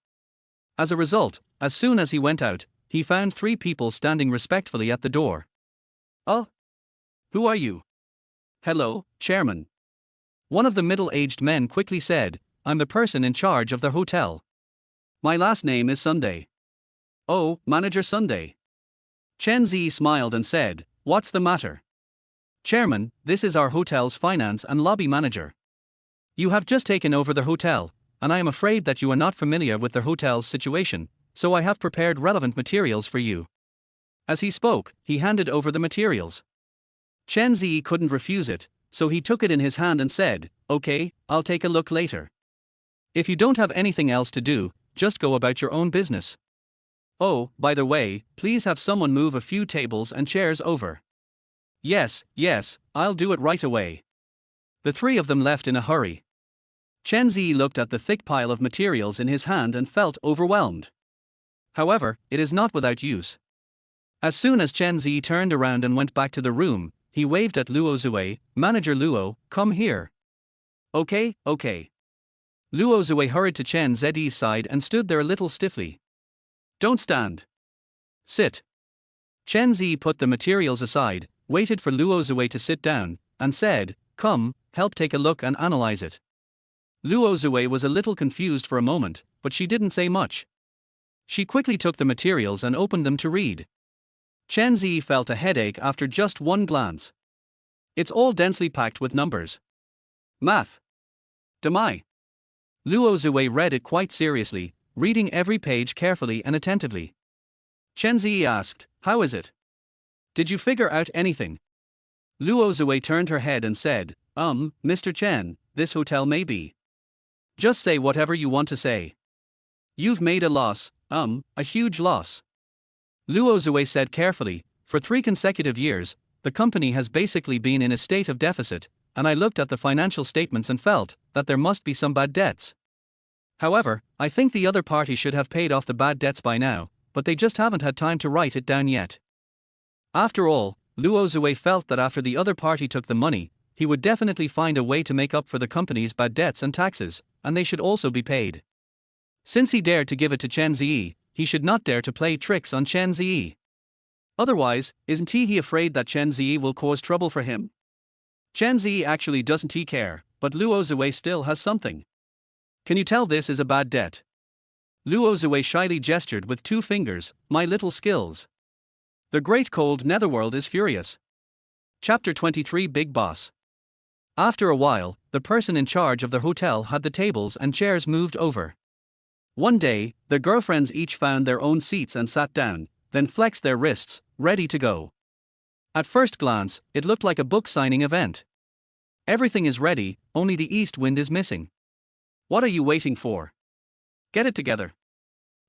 As a result, as soon as he went out, he found 3 people standing respectfully at the door. Oh? Who are you? Hello, Chairman. One of the middle-aged men quickly said, I'm the person in charge of the hotel. My last name is Sunday. Oh, Manager Sunday. Chen Ze smiled and said, What's the matter? Chairman, this is our hotel's finance and lobby manager. You have just taken over the hotel, and I am afraid that you are not familiar with the hotel's situation, so I have prepared relevant materials for you. As he spoke, he handed over the materials. Chen Ze couldn't refuse it, so he took it in his hand and said, Okay, I'll take a look later. If you don't have anything else to do, just go about your own business. Oh, by the way, please have someone move a few tables and chairs over. Yes, I'll do it right away. The 3 of them left in a hurry. Chen Ze looked at the thick pile of materials in his hand and felt overwhelmed. However, it is not without use. As soon as Chen Ze turned around and went back to the room, he waved at Luo Zue, Manager Luo, come here. Okay. Luo Zue hurried to Chen Ze's side and stood there a little stiffly. Don't stand. Sit. Chen Ze put the materials aside, waited for Luo Zue to sit down, and said, Come, help take a look and analyze it. Luo Zue was a little confused for a moment, but she didn't say much. She quickly took the materials and opened them to read. Chen Ze felt a headache after just one glance. It's all densely packed with numbers. Math. Demai. Luo Zue read it quite seriously, reading every page carefully and attentively. Chen Ze asked, How is it? Did you figure out anything? Luo Zue turned her head and said, Mr. Chen, this hotel may be. Just say whatever you want to say. You've made a loss, a huge loss. Luo Zue said carefully, for 3 consecutive years, the company has basically been in a state of deficit, and I looked at the financial statements and felt that there must be some bad debts. However, I think the other party should have paid off the bad debts by now, but they just haven't had time to write it down yet. After all, Luo Zue felt that after the other party took the money, he would definitely find a way to make up for the company's bad debts and taxes, and they should also be paid. Since he dared to give it to Chen Ze, he should not dare to play tricks on Chen Ze. Otherwise, isn't he afraid that Chen Ze will cause trouble for him? Chen Ze actually doesn't care, but Luo Zue still has something. Can you tell this is a bad debt? Luo Zue shyly gestured with 2 fingers, my little skills. The great cold netherworld is furious. Chapter 23 Big Boss. After a while, the person in charge of the hotel had the tables and chairs moved over. One day, the girlfriends each found their own seats and sat down, then flexed their wrists, ready to go. At first glance, it looked like a book signing event. Everything is ready, only the east wind is missing. What are you waiting for? Get it together.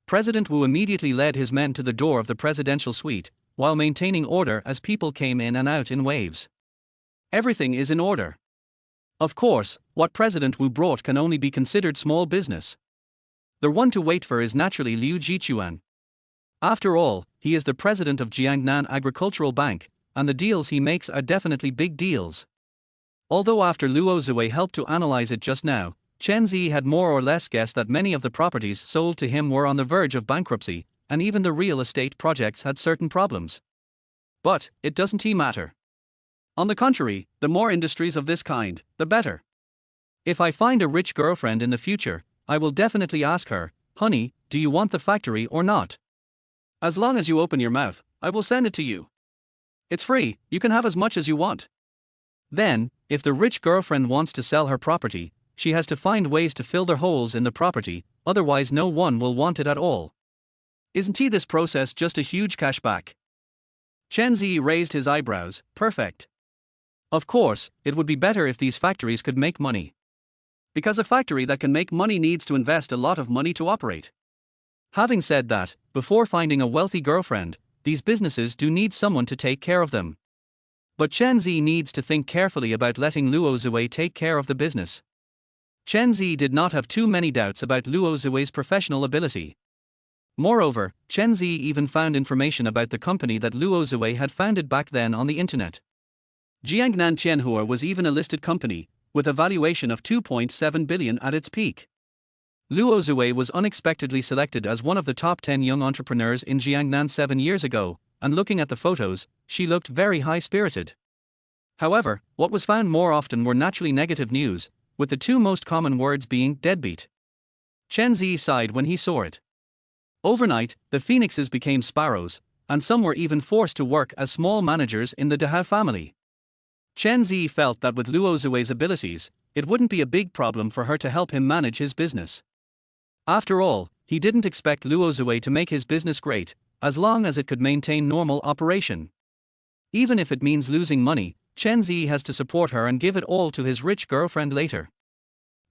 President Wu immediately led his men to the door of the presidential suite, while maintaining order as people came in and out in waves. Everything is in order. Of course, what President Wu brought can only be considered small business. The one to wait for is naturally Liu Jichuan. After all, he is the president of Jiangnan Agricultural Bank, and the deals he makes are definitely big deals. Although after Luo Zue helped to analyze it just now, Chen Ze had more or less guessed that many of the properties sold to him were on the verge of bankruptcy, and even the real estate projects had certain problems. But, it doesn't matter. On the contrary, the more industries of this kind, the better. If I find a rich girlfriend in the future, I will definitely ask her, honey, do you want the factory or not? As long as you open your mouth, I will send it to you. It's free, you can have as much as you want. Then, if the rich girlfriend wants to sell her property, she has to find ways to fill the holes in the property, otherwise no one will want it at all. Isn't this process just a huge cashback? Chen Ze raised his eyebrows, perfect. Of course, it would be better if these factories could make money. Because a factory that can make money needs to invest a lot of money to operate. Having said that, before finding a wealthy girlfriend, these businesses do need someone to take care of them. But Chen Ze needs to think carefully about letting Luo Zhui take care of the business. Chen Ze did not have too many doubts about Luo Zhui's professional ability. Moreover, Chen Ze even found information about the company that Luo Zhui had founded back then on the internet. Jiangnan Tianhua was even a listed company, with a valuation of 2.7 billion at its peak. Luo Zhui was unexpectedly selected as one of the top 10 young entrepreneurs in Jiangnan 7 years ago, and looking at the photos, she looked very high-spirited. However, what was found more often were naturally negative news, with the two most common words being deadbeat. Chen Ze sighed when he saw it. Overnight, the phoenixes became sparrows, and some were even forced to work as small managers in the Dehao family. Chen Ze felt that with Luo Zhui's abilities, it wouldn't be a big problem for her to help him manage his business. After all, he didn't expect Luo Zhui to make his business great, as long as it could maintain normal operation. Even if it means losing money, Chen Ze has to support her and give it all to his rich girlfriend later.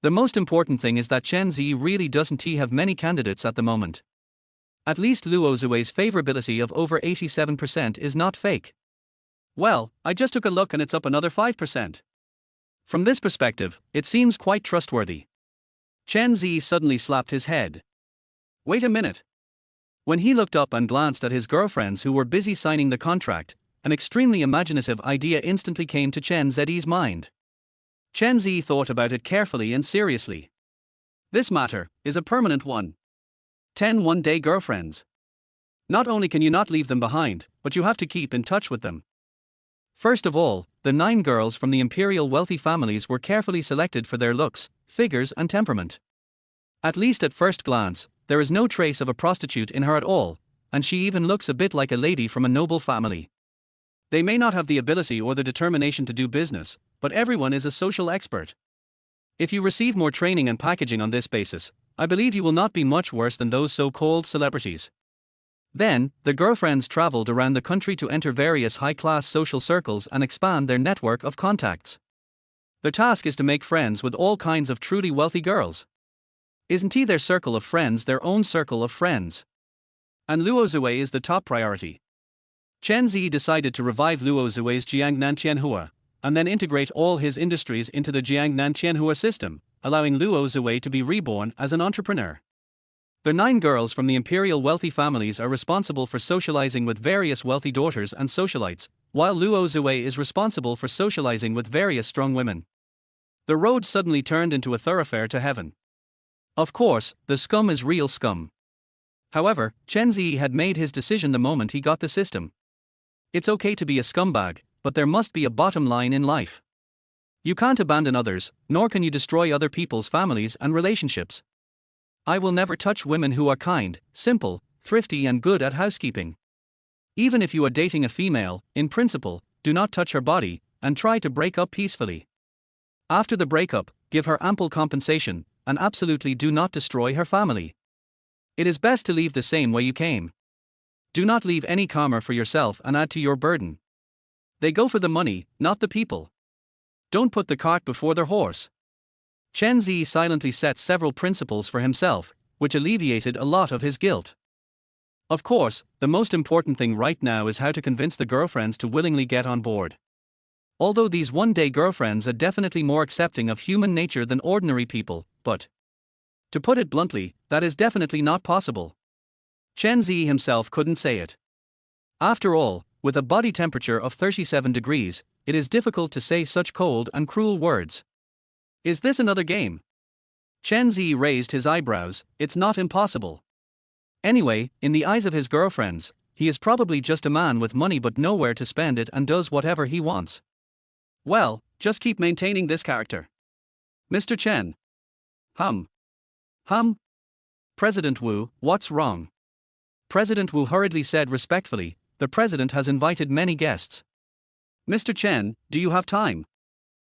The most important thing is that Chen Ze really doesn't have many candidates at the moment. At least Luo Zhui's favorability of over 87% is not fake. Well, I just took a look and it's up another 5%. From this perspective, it seems quite trustworthy. Chen Ze suddenly slapped his head. Wait a minute. When he looked up and glanced at his girlfriends who were busy signing the contract, an extremely imaginative idea instantly came to Chen Ze's mind. Chen Ze thought about it carefully and seriously. This matter is a permanent one. 10 one-day girlfriends. Not only can you not leave them behind, but you have to keep in touch with them. First of all, the 9 girls from the imperial wealthy families were carefully selected for their looks, figures and temperament. At least at first glance, there is no trace of a prostitute in her at all, and she even looks a bit like a lady from a noble family. They may not have the ability or the determination to do business, but everyone is a social expert. If you receive more training and packaging on this basis, I believe you will not be much worse than those so-called celebrities. Then, the girlfriends traveled around the country to enter various high-class social circles and expand their network of contacts. Their task is to make friends with all kinds of truly wealthy girls. Isn't their circle of friends their own circle of friends? And Luo Zhui is the top priority. Chen Ze decided to revive Luo Zhui's Jiangnan Tianhua, and then integrate all his industries into the Jiangnan Tianhua system, allowing Luo Zhui to be reborn as an entrepreneur. The 9 girls from the imperial wealthy families are responsible for socializing with various wealthy daughters and socialites, while Luo Zhui is responsible for socializing with various strong women. The road suddenly turned into a thoroughfare to heaven. Of course, the scum is real scum. However, Chen Ze had made his decision the moment he got the system. It's okay to be a scumbag, but there must be a bottom line in life. You can't abandon others, nor can you destroy other people's families and relationships. I will never touch women who are kind, simple, thrifty and good at housekeeping. Even if you are dating a female, in principle, do not touch her body, and try to break up peacefully. After the breakup, give her ample compensation, and absolutely do not destroy her family. It is best to leave the same way you came. Do not leave any karma for yourself and add to your burden. They go for the money, not the people. Don't put the cart before the horse. Chen Ze silently set several principles for himself, which alleviated a lot of his guilt. Of course, the most important thing right now is how to convince the girlfriends to willingly get on board. Although these one-day girlfriends are definitely more accepting of human nature than ordinary people, but, to put it bluntly, that is definitely not possible. Chen Ze himself couldn't say it. After all, with a body temperature of 37 degrees, it is difficult to say such cold and cruel words. Is this another game? Chen Ze raised his eyebrows. It's not impossible. Anyway, in the eyes of his girlfriends, he is probably just a man with money but nowhere to spend it and does whatever he wants. Well, just keep maintaining this character. Mr. Chen. Hum. President Wu, what's wrong? President Wu hurriedly said respectfully, the president has invited many guests. Mr. Chen, do you have time?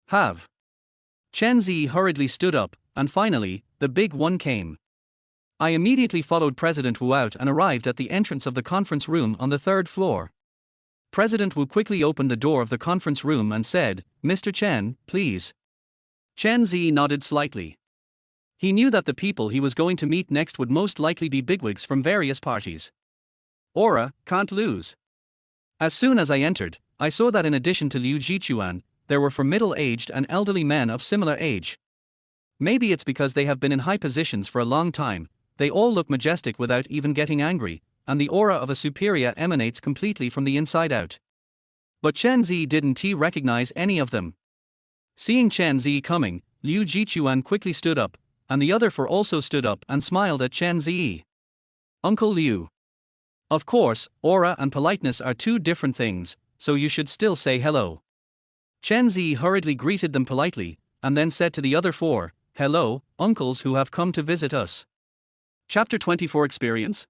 Have. Chen Ze hurriedly stood up, and finally, the big one came. I immediately followed President Wu out and arrived at the entrance of the conference room on the 3rd floor. President Wu quickly opened the door of the conference room and said, Mr. Chen, please. Chen Ze nodded slightly. He knew that the people he was going to meet next would most likely be bigwigs from various parties. Aura, can't lose. As soon as I entered, I saw that in addition to Liu Jichuan, there were 4 middle-aged and elderly men of similar age. Maybe it's because they have been in high positions for a long time, they all look majestic without even getting angry, and the aura of a superior emanates completely from the inside out. But Chen Ze didn't recognize any of them. Seeing Chen Ze coming, Liu Jichuan quickly stood up, and the other 4 also stood up and smiled at Chen Ze. Uncle Liu. Of course, aura and politeness are 2 different things, so you should still say hello. Chen Ze hurriedly greeted them politely, and then said to the other 4, "Hello, uncles who have come to visit us." Chapter 24 Experience?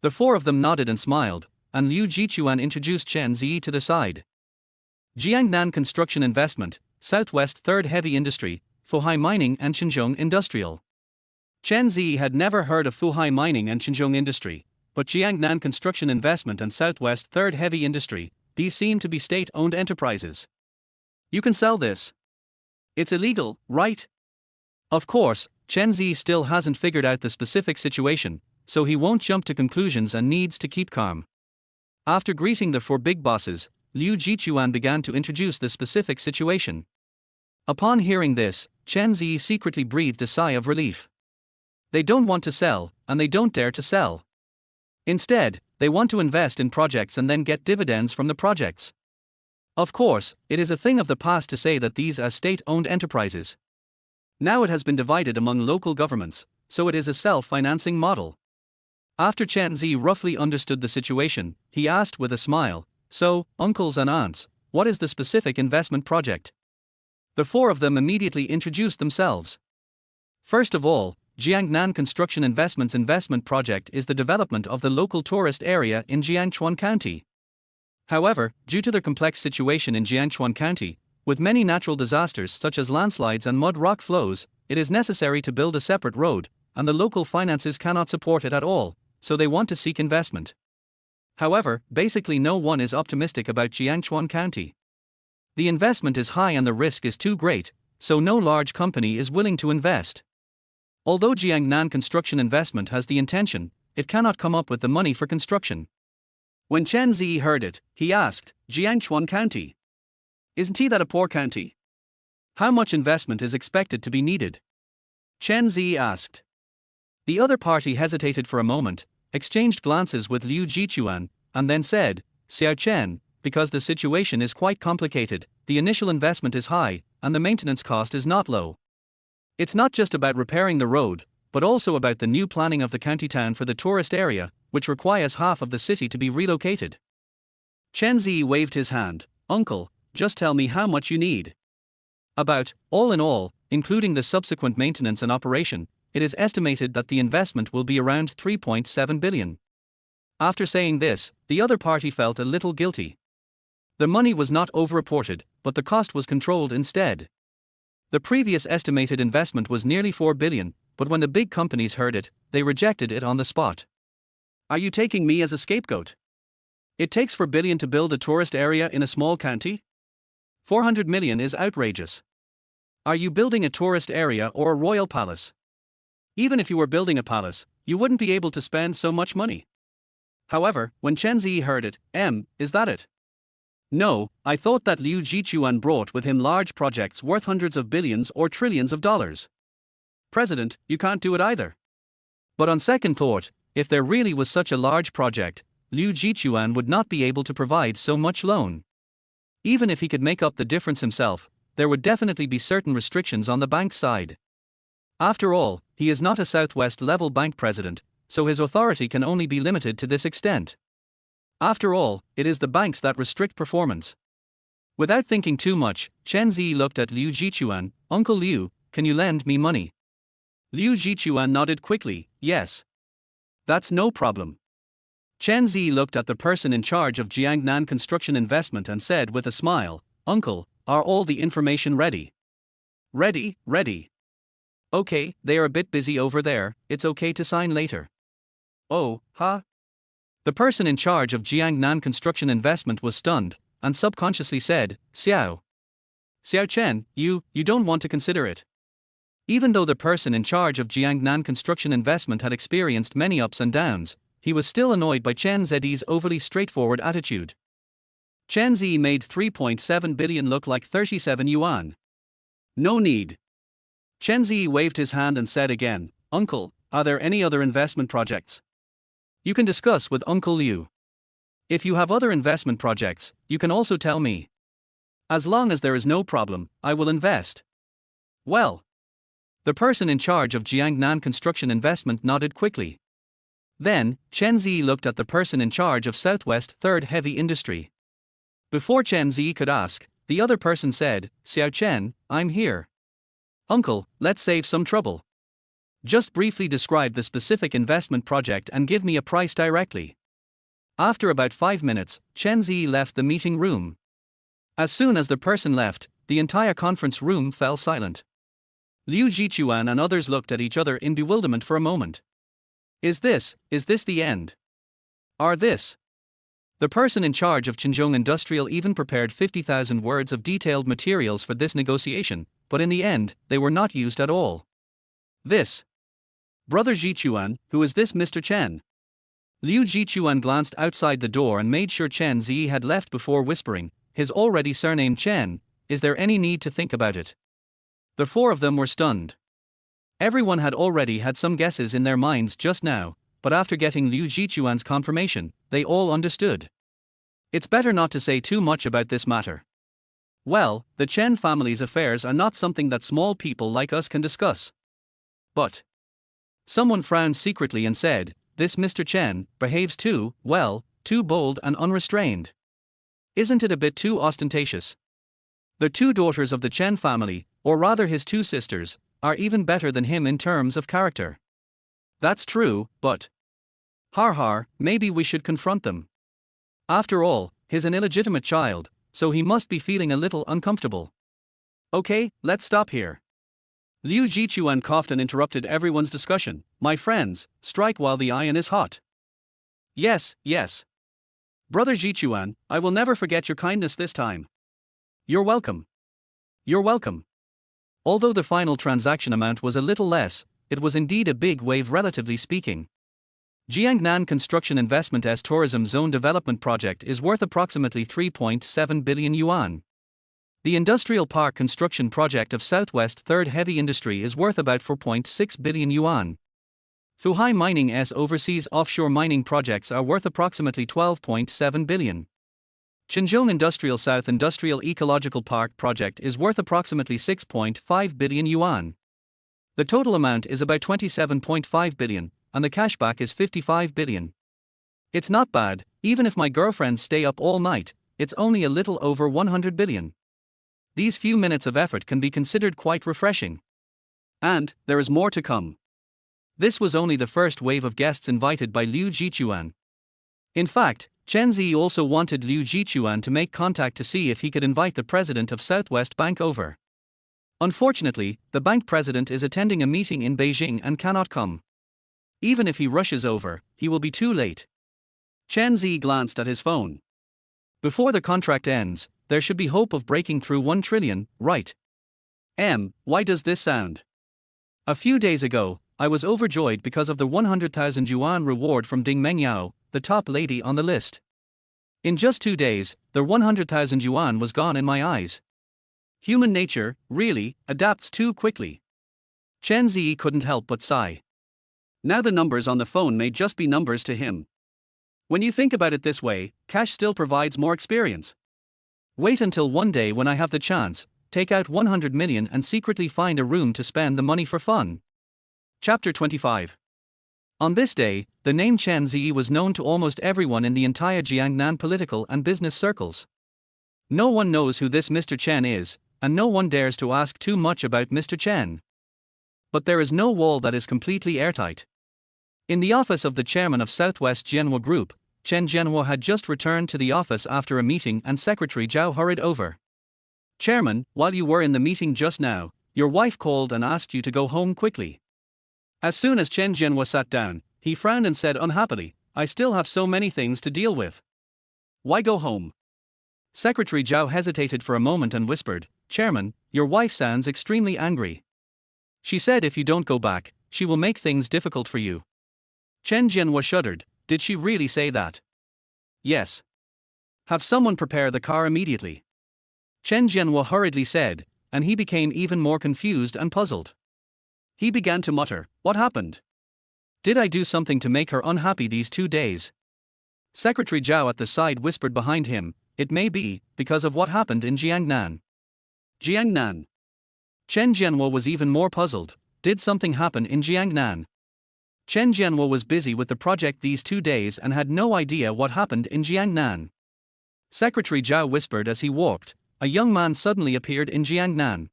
The 4 of them nodded and smiled, and Liu Jichuan introduced Chen Ze to the side. Jiangnan Construction Investment, Southwest 3rd Heavy Industry, Fuhai Mining and Xinjiang Industrial. Chen Ze had never heard of Fuhai Mining and Xinjiang Industry, but Jiangnan Construction Investment and Southwest 3rd Heavy Industry, these seem to be state-owned enterprises. You can sell this. It's illegal, right? Of course, Chen Ze still hasn't figured out the specific situation, so he won't jump to conclusions and needs to keep calm. After greeting the 4 big bosses, Liu Jichuan began to introduce the specific situation. Upon hearing this, Chen Ze secretly breathed a sigh of relief. They don't want to sell, and they don't dare to sell. Instead, they want to invest in projects and then get dividends from the projects. Of course, it is a thing of the past to say that these are state-owned enterprises. Now it has been divided among local governments, so it is a self-financing model. After Chen Ze roughly understood the situation, he asked with a smile, "So, uncles and aunts, what is the specific investment project?" The 4 of them immediately introduced themselves. First of all, Jiangnan Construction Investment's investment project is the development of the local tourist area in Jiangchuan County. However, due to their complex situation in Jiangchuan County, with many natural disasters such as landslides and mud rock flows, it is necessary to build a separate road, and the local finances cannot support it at all, so they want to seek investment. However, basically no one is optimistic about Jiangchuan County. The investment is high and the risk is too great, so no large company is willing to invest. Although Jiangnan Construction Investment has the intention, it cannot come up with the money for construction. When Chen Ze heard it, he asked, "Jiangchuan County? Isn't that a poor county? How much investment is expected to be needed?" Chen Ze asked. The other party hesitated for a moment, exchanged glances with Liu Jichuan, and then said, "Xiao Chen, because the situation is quite complicated, the initial investment is high, and the maintenance cost is not low. It's not just about repairing the road, but also about the new planning of the county town for the tourist area, which requires half of the city to be relocated." Chen Ze waved his hand, "Uncle, just tell me how much you need." About, all in all, including the subsequent maintenance and operation, it is estimated that the investment will be around 3.7 billion. After saying this, the other party felt a little guilty. The money was not overreported, but the cost was controlled instead. The previous estimated investment was nearly 4 billion, but when the big companies heard it, they rejected it on the spot. Are you taking me as a scapegoat? It takes 4 billion to build a tourist area in a small county? 400 million is outrageous. Are you building a tourist area or a royal palace? Even if you were building a palace, you wouldn't be able to spend so much money. However, when Chen Ze heard it, is that it? No, I thought that Liu Jichuan brought with him large projects worth hundreds of billions or trillions of dollars. President, you can't do it either. But on second thought, if there really was such a large project, Liu Jichuan would not be able to provide so much loan. Even if he could make up the difference himself, there would definitely be certain restrictions on the bank's side. After all, he is not a Southwest-level bank president, so his authority can only be limited to this extent. After all, it is the banks that restrict performance. Without thinking too much, Chen Ze looked at Liu Jichuan, "Uncle Liu, can you lend me money?" Liu Jichuan nodded quickly, "Yes. That's no problem." Chen Ze looked at the person in charge of Jiangnan Construction Investment and said with a smile, "Uncle, are all the information ready?" Ready. Okay, they are a bit busy over there, it's okay to sign later." "Oh, huh?" The person in charge of Jiangnan Construction Investment was stunned, and subconsciously said, Xiao Chen, you don't want to consider it." Even though the person in charge of Jiangnan Construction Investment had experienced many ups and downs, he was still annoyed by Chen Ze's overly straightforward attitude. Chen Ze made 3.7 billion look like 37 yuan. No need. Chen Ze waved his hand and said again, Uncle, are there any other investment projects? You can discuss with Uncle Liu. If you have other investment projects, you can also tell me. As long as there is no problem, I will invest. Well. The person in charge of Jiangnan Construction Investment nodded quickly. Then, Chen Ze looked at the person in charge of Southwest Third Heavy Industry. Before Chen Ze could ask, the other person said, Xiao Chen, I'm here. Uncle, let's save some trouble. Just briefly describe the specific investment project and give me a price directly. After about 5 minutes, Chen Ze left the meeting room. As soon as the person left, the entire conference room fell silent. Liu Jichuan and others looked at each other in bewilderment for a moment. Is this the end? Are this? The person in charge of Qinzhong Industrial even prepared 50,000 words of detailed materials for this negotiation, but in the end, they were not used at all. This. Brother Jichuan, who is this Mr. Chen? Liu Jichuan glanced outside the door and made sure Chen Ze had left before whispering, his already surnamed Chen, is there any need to think about it? The four of them were stunned. Everyone had already had some guesses in their minds just now, but after getting Liu Jichuan's confirmation, they all understood. It's better not to say too much about this matter. Well, the Chen family's affairs are not something that small people like us can discuss. But someone frowned secretly and said, this Mr. Chen behaves too bold and unrestrained. Isn't it a bit too ostentatious? The two daughters of the Chen family, or rather his two sisters, are even better than him in terms of character. That's true, but maybe we should confront them. After all, he's an illegitimate child, so he must be feeling a little uncomfortable. Okay, let's stop here. Liu Jichuan coughed and interrupted everyone's discussion. My friends, strike while the iron is hot. Yes. Brother Jichuan, I will never forget your kindness this time. You're welcome. Although the final transaction amount was a little less, it was indeed a big wave relatively speaking. Jiangnan Construction Investment's Tourism Zone Development Project is worth approximately 3.7 billion yuan. The Industrial Park Construction Project of Southwest Third Heavy Industry is worth about 4.6 billion yuan. Fuhai Mining's overseas offshore mining projects are worth approximately 12.7 billion. Qinzhong Industrial South Industrial Ecological Park project is worth approximately 6.5 billion yuan. The total amount is about 27.5 billion, and the cashback is 55 billion. It's not bad, even if my girlfriends stay up all night, it's only a little over 100 billion. These few minutes of effort can be considered quite refreshing. And there is more to come. This was only the first wave of guests invited by Liu Jichuan. In fact, Chen Ze also wanted Liu Jichuan to make contact to see if he could invite the president of Southwest Bank over. Unfortunately, the bank president is attending a meeting in Beijing and cannot come. Even if he rushes over, he will be too late. Chen Ze glanced at his phone. Before the contract ends, there should be hope of breaking through 1 trillion, right? Why does this sound? A few days ago, I was overjoyed because of the 100,000 yuan reward from Ding Mengyao, the top lady on the list. In just 2 days, the 100,000 yuan was gone in my eyes. Human nature, really, adapts too quickly. Chen Ze couldn't help but sigh. Now the numbers on the phone may just be numbers to him. When you think about it this way, cash still provides more experience. Wait until one day when I have the chance, take out 100 million and secretly find a room to spend the money for fun. Chapter 25. On this day, the name Chen Ze was known to almost everyone in the entire Jiangnan political and business circles. No one knows who this Mr. Chen is, and no one dares to ask too much about Mr. Chen. But there is no wall that is completely airtight. In the office of the chairman of Southwest Jianhua Group, Chen Jianhua had just returned to the office after a meeting and Secretary Zhao hurried over. Chairman, while you were in the meeting just now, your wife called and asked you to go home quickly. As soon as Chen Jianhua sat down, he frowned and said unhappily, I still have so many things to deal with. Why go home? Secretary Zhao hesitated for a moment and whispered, Chairman, your wife sounds extremely angry. She said if you don't go back, she will make things difficult for you. Chen Jianhua shuddered. Did she really say that? Yes. Have someone prepare the car immediately. Chen Jianhua hurriedly said, and he became even more confused and puzzled. He began to mutter, "What happened? Did I do something to make her unhappy these 2 days?" Secretary Zhao at the side whispered behind him, "It may be, because of what happened in Jiangnan." Jiangnan. Chen Jianhua was even more puzzled. Did something happen in Jiangnan? Chen Jianhua was busy with the project these 2 days and had no idea what happened in Jiangnan. Secretary Zhao whispered as he walked. A young man suddenly appeared in Jiangnan.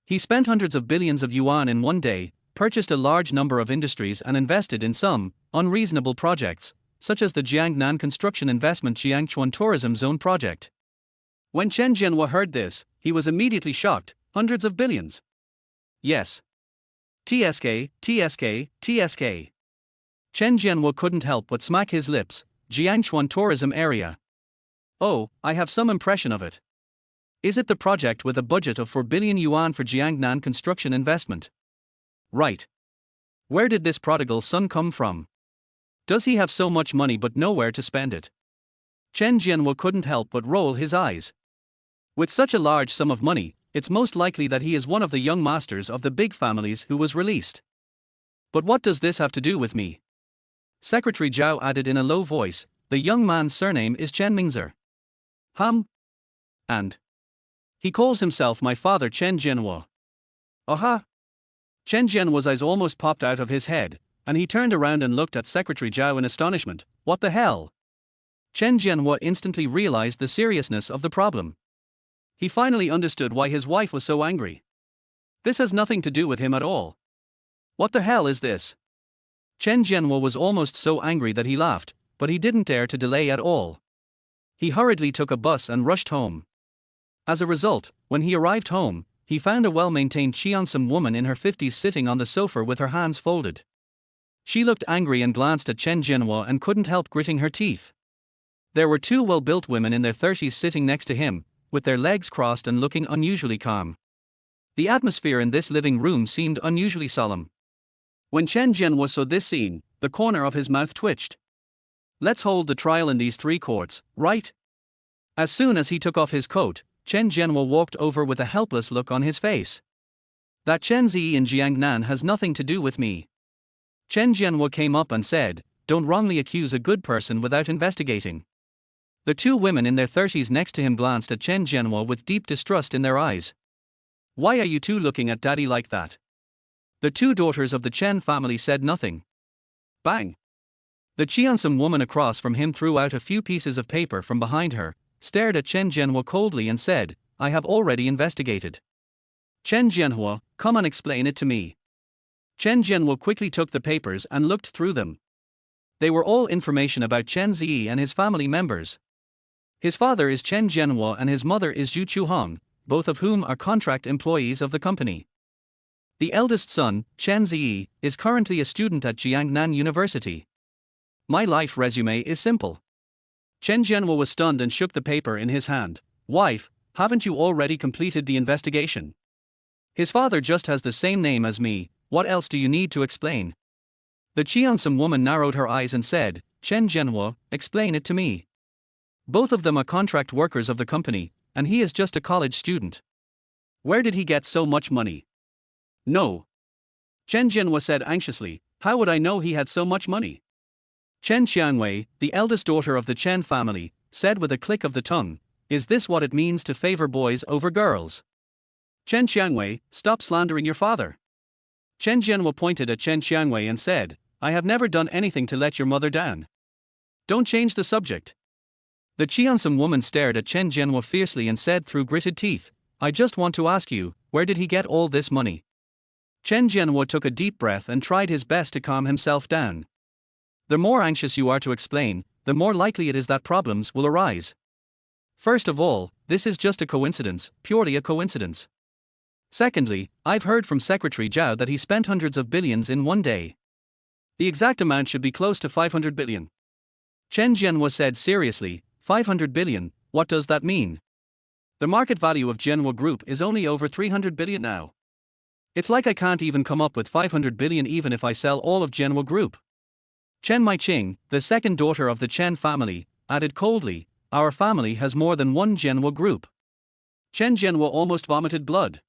He spent hundreds of billions of yuan in 1 day, purchased a large number of industries and invested in some unreasonable projects, such as the Jiangnan Construction Investment Jiangchuan Tourism Zone project. When Chen Jianhua heard this, he was immediately shocked. Hundreds of billions. Yes. TSK, TSK, TSK. Chen Jianhua couldn't help but smack his lips. Jiangchuan Tourism Area. Oh, I have some impression of it. Is it the project with a budget of 4 billion yuan for Jiangnan construction investment? Right. Where did this prodigal son come from? Does he have so much money but nowhere to spend it? Chen Jianhua couldn't help but roll his eyes. With such a large sum of money, it's most likely that he is one of the young masters of the big families who was released. But what does this have to do with me? Secretary Zhao added in a low voice, the young man's surname is Chen Mingzer. And he calls himself my father Chen Jianhua. Aha! Chen Jianhua's eyes almost popped out of his head, and he turned around and looked at Secretary Zhao in astonishment. What the hell? Chen Jianhua instantly realized the seriousness of the problem. He finally understood why his wife was so angry. This has nothing to do with him at all. What the hell is this? Chen Jianhua was almost so angry that he laughed, but he didn't dare to delay at all. He hurriedly took a bus and rushed home. As a result, when he arrived home, he found a well-maintained Cheongsam woman in her 50s sitting on the sofa with her hands folded. She looked angry and glanced at Chen Jianhua and couldn't help gritting her teeth. There were 2 well-built women in their 30s sitting next to him, with their legs crossed and looking unusually calm. The atmosphere in this living room seemed unusually solemn. When Chen Jianhua saw this scene, the corner of his mouth twitched. Let's hold the trial in these 3 courts, right? As soon as he took off his coat, Chen Jianhua walked over with a helpless look on his face. That Chen Ze in Jiangnan has nothing to do with me. Chen Jianhua came up and said, don't wrongly accuse a good person without investigating. The 2 women in their 30s next to him glanced at Chen Jianhua with deep distrust in their eyes. Why are you 2 looking at daddy like that? The 2 daughters of the Chen family said nothing. Bang! The Cheongsam woman across from him threw out a few pieces of paper from behind her, stared at Chen Jianhua coldly and said, I have already investigated. Chen Jianhua, come and explain it to me. Chen Jianhua quickly took the papers and looked through them. They were all information about Chen Ze and his family members. His father is Chen Jianhua and his mother is Zhu Chuhong, both of whom are contract employees of the company. The eldest son, Chen Ze, is currently a student at Jiangnan University. My life resume is simple. Chen Jianhua was stunned and shook the paper in his hand. Wife, haven't you already completed the investigation? His father just has the same name as me, what else do you need to explain? The Cheongsam woman narrowed her eyes and said, Chen Jianhua, explain it to me. Both of them are contract workers of the company, and he is just a college student. Where did he get so much money? No. Chen Jianhua said anxiously, how would I know he had so much money? Chen Qiangwei, the eldest daughter of the Chen family, said with a click of the tongue, is this what it means to favor boys over girls? Chen Qiangwei, stop slandering your father. Chen Jianhua pointed at Chen Qiangwei and said, I have never done anything to let your mother down. Don't change the subject. The Cheongsam woman stared at Chen Jianhua fiercely and said through gritted teeth, I just want to ask you, where did he get all this money? Chen Jianhua took a deep breath and tried his best to calm himself down. The more anxious you are to explain, the more likely it is that problems will arise. First of all, this is just a coincidence, purely a coincidence. Secondly, I've heard from Secretary Zhao that he spent hundreds of billions in 1 day. The exact amount should be close to 500 billion. Chen Jianhua said seriously, 500 billion, what does that mean? The market value of Jianhua Group is only over 300 billion now. It's like I can't even come up with 500 billion even if I sell all of Jianhua Group. Chen Maiqing, the second daughter of the Chen family, added coldly, our family has more than one Jianhua group. Chen Jianhua almost vomited blood.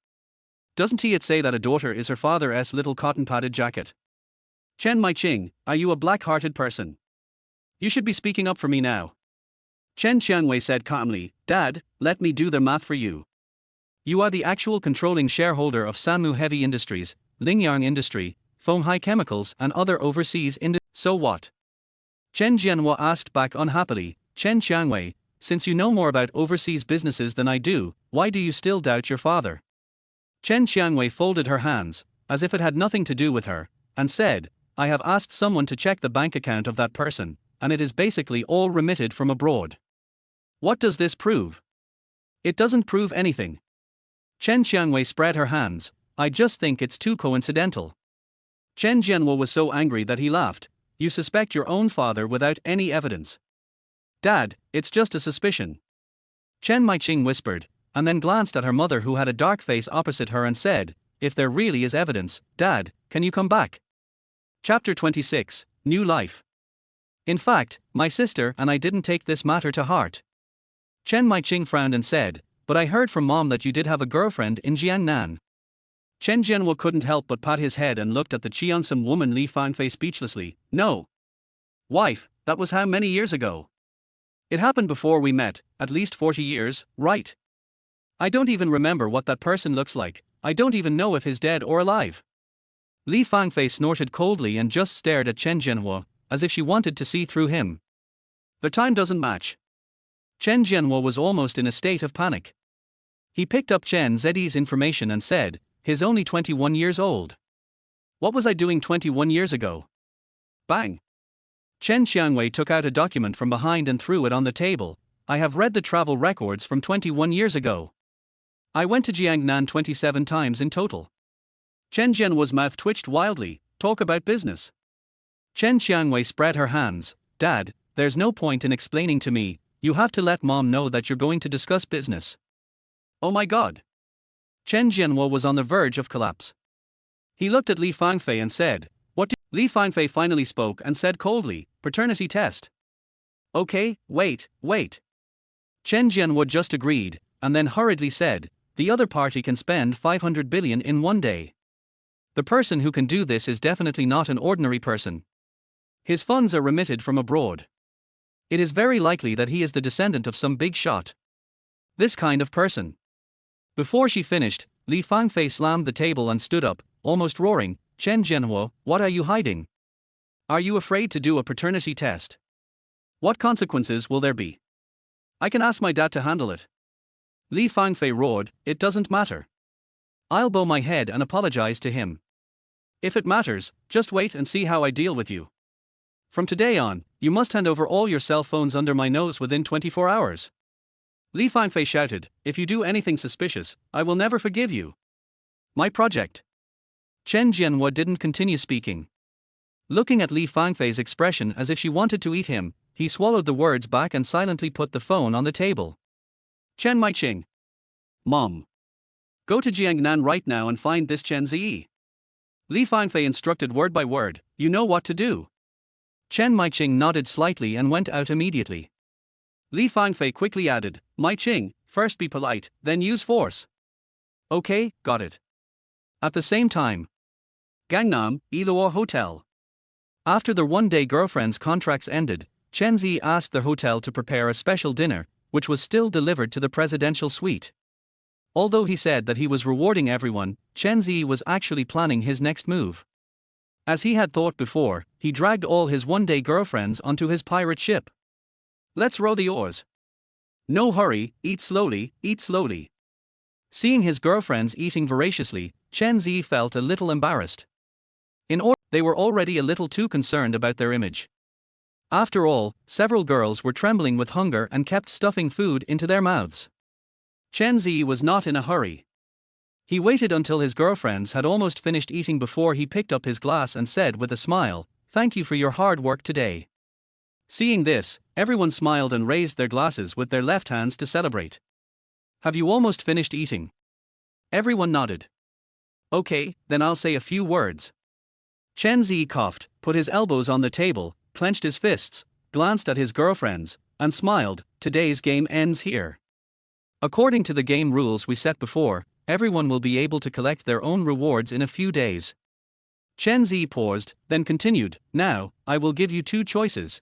Doesn't it say that a daughter is her father's little cotton-padded jacket? Chen Maiqing, are you a black-hearted person? You should be speaking up for me now. Chen Qianwei said calmly, Dad, let me do the math for you. You are the actual controlling shareholder of Sanmu Heavy Industries, Lingyang Industry, Fenghai Chemicals and other overseas industries. So what? Chen Jianhua asked back unhappily, Chen Qianwei, since you know more about overseas businesses than I do, why do you still doubt your father? Chen Qianwei folded her hands, as if it had nothing to do with her, and said, I have asked someone to check the bank account of that person, and it is basically all remitted from abroad. What does this prove? It doesn't prove anything. Chen Qianwei spread her hands, I just think it's too coincidental. Chen Jianhua was so angry that he laughed, you suspect your own father without any evidence. Dad, it's just a suspicion. Chen Maiqing whispered, and then glanced at her mother who had a dark face opposite her and said, if there really is evidence, Dad, can you come back? Chapter 26, New Life. In fact, my sister and I didn't take this matter to heart. Chen Maiqing frowned and said, but I heard from Mom that you did have a girlfriend in Jiangnan. Chen Jianhua couldn't help but pat his head and looked at the Cheongsam woman Li Fangfei speechlessly. No. Wife, that was how many years ago? It happened before we met, at least 40 years, right? I don't even remember what that person looks like, I don't even know if he's dead or alive. Li Fangfei snorted coldly and just stared at Chen Jianhua, as if she wanted to see through him. The time doesn't match. Chen Jianhua was almost in a state of panic. He picked up Chen Ze's information and said, he's only 21 years old. What was I doing 21 years ago? Bang! Chen Qianwei took out a document from behind and threw it on the table. I have read the travel records from 21 years ago. I went to Jiangnan 27 times in total. Chen Jianhua's mouth twitched wildly, talk about business. Chen Qianwei spread her hands, Dad, there's no point in explaining to me, you have to let Mom know that you're going to discuss business. Oh my God. Chen Jianhua was on the verge of collapse. He looked at Li Fangfei and said, what do Li Fangfei finally spoke and said coldly, paternity test. Okay, wait. Chen Jianhua just agreed, and then hurriedly said, the other party can spend 500 billion in one day. The person who can do this is definitely not an ordinary person. His funds are remitted from abroad. It is very likely that he is the descendant of some big shot. This kind of person. Before she finished, Li Fangfei slammed the table and stood up, almost roaring, Chen Jianhua, what are you hiding? Are you afraid to do a paternity test? What consequences will there be? I can ask my dad to handle it. Li Fangfei roared, it doesn't matter. I'll bow my head and apologize to him. If it matters, just wait and see how I deal with you. From today on, you must hand over all your cell phones under my nose within 24 hours. Li Fangfei shouted, if you do anything suspicious, I will never forgive you. My project. Chen Jianhua didn't continue speaking. Looking at Li Fangfei's expression as if she wanted to eat him, he swallowed the words back and silently put the phone on the table. Chen Maiqing. Mom. Go to Jiangnan right now and find this Chen Ze. Li Fangfei instructed word by word, you know what to do. Chen Maiqing nodded slightly and went out immediately. Li Fangfei quickly added, Maiqing, first be polite, then use force. Okay, got it. At the same time. Gangnam, Iluo Hotel. After their one-day girlfriend's contracts ended, Chen Ze asked the hotel to prepare a special dinner, which was still delivered to the presidential suite. Although he said that he was rewarding everyone, Chen Ze was actually planning his next move. As he had thought before, he dragged all his one-day girlfriends onto his pirate ship. Let's row the oars. No hurry, eat slowly, eat slowly. Seeing his girlfriends eating voraciously, Chen Ze felt a little embarrassed. They were already a little too concerned about their image. After all, several girls were trembling with hunger and kept stuffing food into their mouths. Chen Ze was not in a hurry. He waited until his girlfriends had almost finished eating before he picked up his glass and said with a smile, thank you for your hard work today. Seeing this, everyone smiled and raised their glasses with their left hands to celebrate. Have you almost finished eating? Everyone nodded. Okay, then I'll say a few words. Chen Ze coughed, put his elbows on the table, clenched his fists, glanced at his girlfriends, and smiled. Today's game ends here. According to the game rules we set before, everyone will be able to collect their own rewards in a few days. Chen Ze paused, then continued, now, I will give you two choices.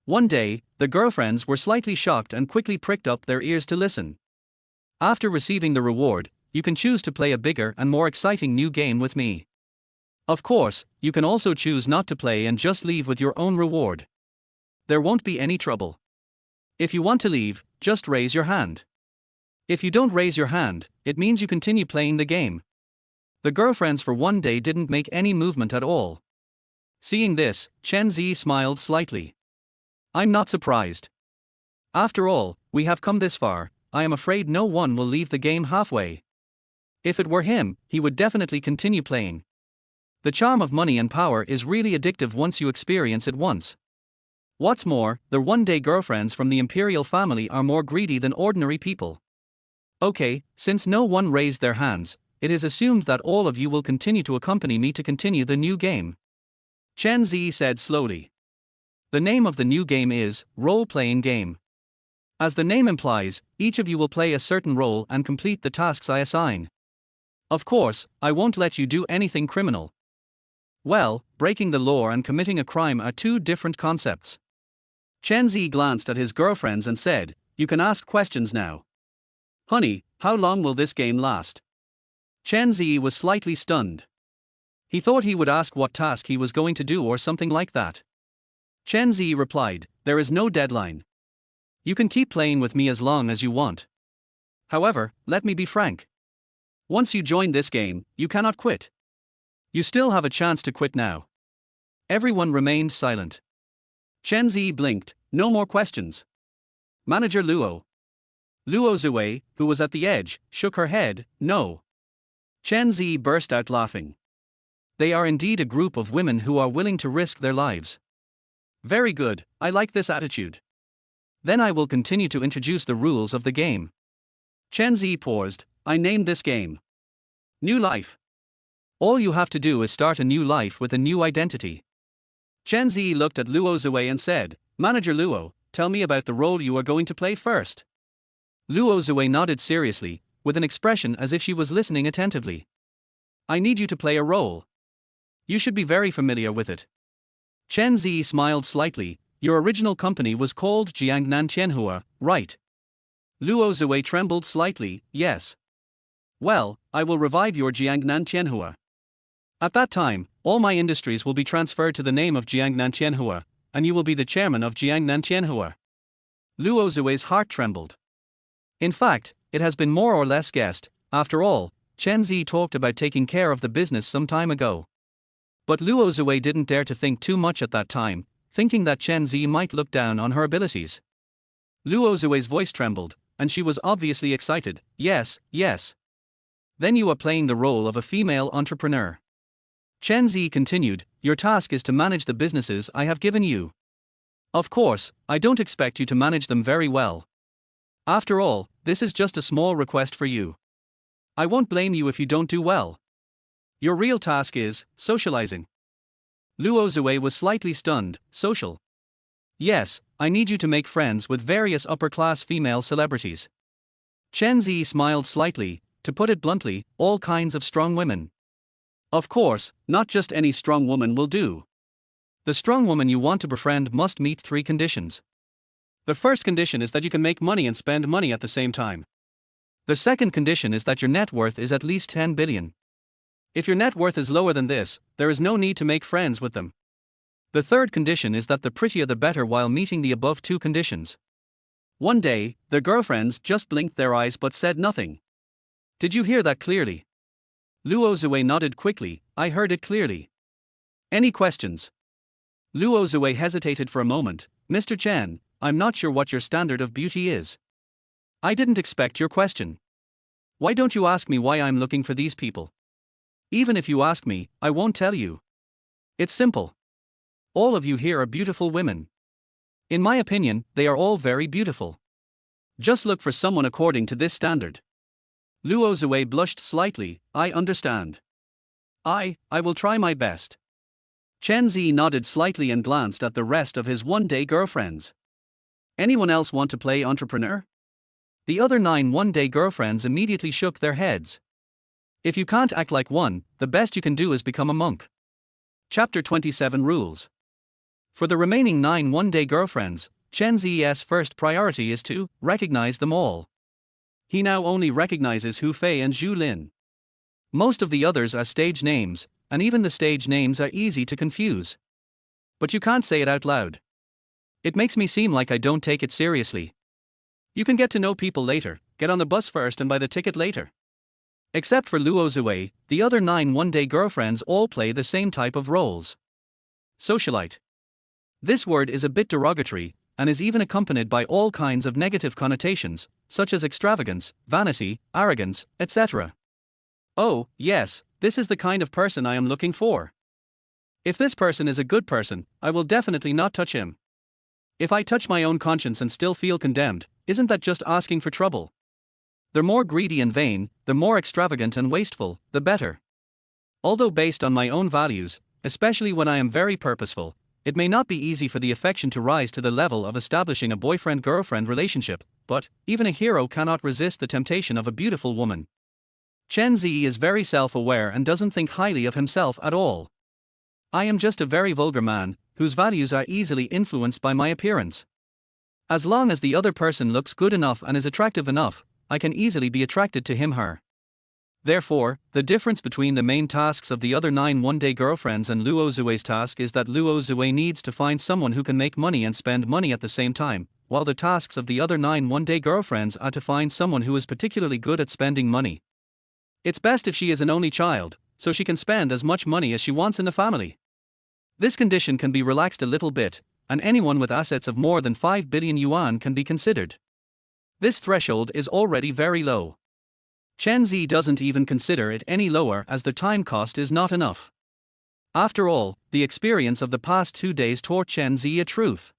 One day, the girlfriends were slightly shocked and quickly pricked up their ears to listen. After receiving the reward, you can choose to play a bigger and more exciting new game with me. Of course, you can also choose not to play and just leave with your own reward. There won't be any trouble. If you want to leave, just raise your hand. If you don't raise your hand, it means you continue playing the game. The girlfriends for one day didn't make any movement at all. Seeing this, Chen Ze smiled slightly. I'm not surprised. After all, we have come this far. I am afraid no one will leave the game halfway. If it were him, he would definitely continue playing. The charm of money and power is really addictive once you experience it once. What's more, the one-day girlfriends from the imperial family are more greedy than ordinary people. Okay, since no one raised their hands, it is assumed that all of you will continue to accompany me to continue the new game. Chen Ze said slowly. The name of the new game is Role-Playing Game. As the name implies, each of you will play a certain role and complete the tasks I assign. Of course, I won't let you do anything criminal. Well, breaking the law and committing a crime are two different concepts. Chen Ze glanced at his girlfriends and said, you can ask questions now. Honey, how long will this game last? Chen Ze was slightly stunned. He thought he would ask what task he was going to do or something like that. Chen Ze replied, there is no deadline. You can keep playing with me as long as you want. However, let me be frank. Once you join this game, you cannot quit. You still have a chance to quit now. Everyone remained silent. Chen Ze blinked, no more questions. Manager Luo Zue, who was at the edge, shook her head, no. Chen Ze burst out laughing. They are indeed a group of women who are willing to risk their lives. Very good, I like this attitude. Then I will continue to introduce the rules of the game. Chen Ze paused, I named this game New Life. All you have to do is start a new life with a new identity. Chen Ze looked at Luo Zue and said, Manager Luo, tell me about the role you are going to play first. Luo Zue nodded seriously, with an expression as if she was listening attentively. I need you to play a role. You should be very familiar with it. Chen Ze smiled slightly, your original company was called Jiangnan Tianhua, right? Luo Zue trembled slightly, yes. Well, I will revive your Jiangnan Tianhua. At that time, all my industries will be transferred to the name of Jiangnan Tianhua, and you will be the chairman of Jiangnan Tianhua. Luo Zue's heart trembled. In fact, it has been more or less guessed, after all, Chen Ze talked about taking care of the business some time ago. But Luo Zue didn't dare to think too much at that time, thinking that Chen Ze might look down on her abilities. Luo Zue's voice trembled, and she was obviously excited, yes, yes. Then you are playing the role of a female entrepreneur. Chen Ze continued, your task is to manage the businesses I have given you. Of course, I don't expect you to manage them very well. After all, this is just a small request for you. I won't blame you if you don't do well. Your real task is socializing. Luo Zue was slightly stunned, social. Yes, I need you to make friends with various upper-class female celebrities. Chen Ze smiled slightly, to put it bluntly, all kinds of strong women. Of course, not just any strong woman will do. The strong woman you want to befriend must meet 3 conditions. The first condition is that you can make money and spend money at the same time. The second condition is that your net worth is at least 10 billion. If your net worth is lower than this, there is no need to make friends with them. The third condition is that the prettier the better while meeting the above 2 conditions. One day, the girlfriends just blinked their eyes but said nothing. Did you hear that clearly? Luo Zue nodded quickly, I heard it clearly. Any questions? Luo Zue hesitated for a moment, Mr. Chen, I'm not sure what your standard of beauty is. I didn't expect your question. Why don't you ask me why I'm looking for these people? Even if you ask me, I won't tell you. It's simple. All of you here are beautiful women. In my opinion, they are all very beautiful. Just look for someone according to this standard. Luo Zue blushed slightly, I understand. I will try my best. Chen Ze nodded slightly and glanced at the rest of his one-day girlfriends. Anyone else want to play entrepreneur? The other 9 one-day girlfriends immediately shook their heads. If you can't act like one, the best you can do is become a monk. Chapter 27 Rules. For the remaining 9 one-day girlfriends, Chen Ze's first priority is to recognize them all. He now only recognizes Hu Fei and Zhu Lin. Most of the others are stage names, and even the stage names are easy to confuse. But you can't say it out loud. It makes me seem like I don't take it seriously. You can get to know people later, get on the bus first and buy the ticket later. Except for Luo Zui, the other 9 one-day girlfriends all play the same type of roles. Socialite. This word is a bit derogatory, and is even accompanied by all kinds of negative connotations, such as extravagance, vanity, arrogance, etc. Oh, yes, this is the kind of person I am looking for. If this person is a good person, I will definitely not touch him. If I touch my own conscience and still feel condemned, isn't that just asking for trouble? The more greedy and vain, the more extravagant and wasteful, the better. Although based on my own values, especially when I am very purposeful, it may not be easy for the affection to rise to the level of establishing a boyfriend-girlfriend relationship, but even a hero cannot resist the temptation of a beautiful woman. Chen Ze is very self-aware and doesn't think highly of himself at all. I am just a very vulgar man, whose values are easily influenced by my appearance. As long as the other person looks good enough and is attractive enough, I can easily be attracted to him/her. Therefore, the difference between the main tasks of the other 9 one-day girlfriends and Luo Zui's task is that Luo Zui needs to find someone who can make money and spend money at the same time, while the tasks of the other 9 one-day girlfriends are to find someone who is particularly good at spending money. It's best if she is an only child, so she can spend as much money as she wants in the family. This condition can be relaxed a little bit, and anyone with assets of more than 5 billion yuan can be considered. This threshold is already very low. Chen Ze doesn't even consider it any lower as the time cost is not enough. After all, the experience of the past 2 days taught Chen Ze a truth.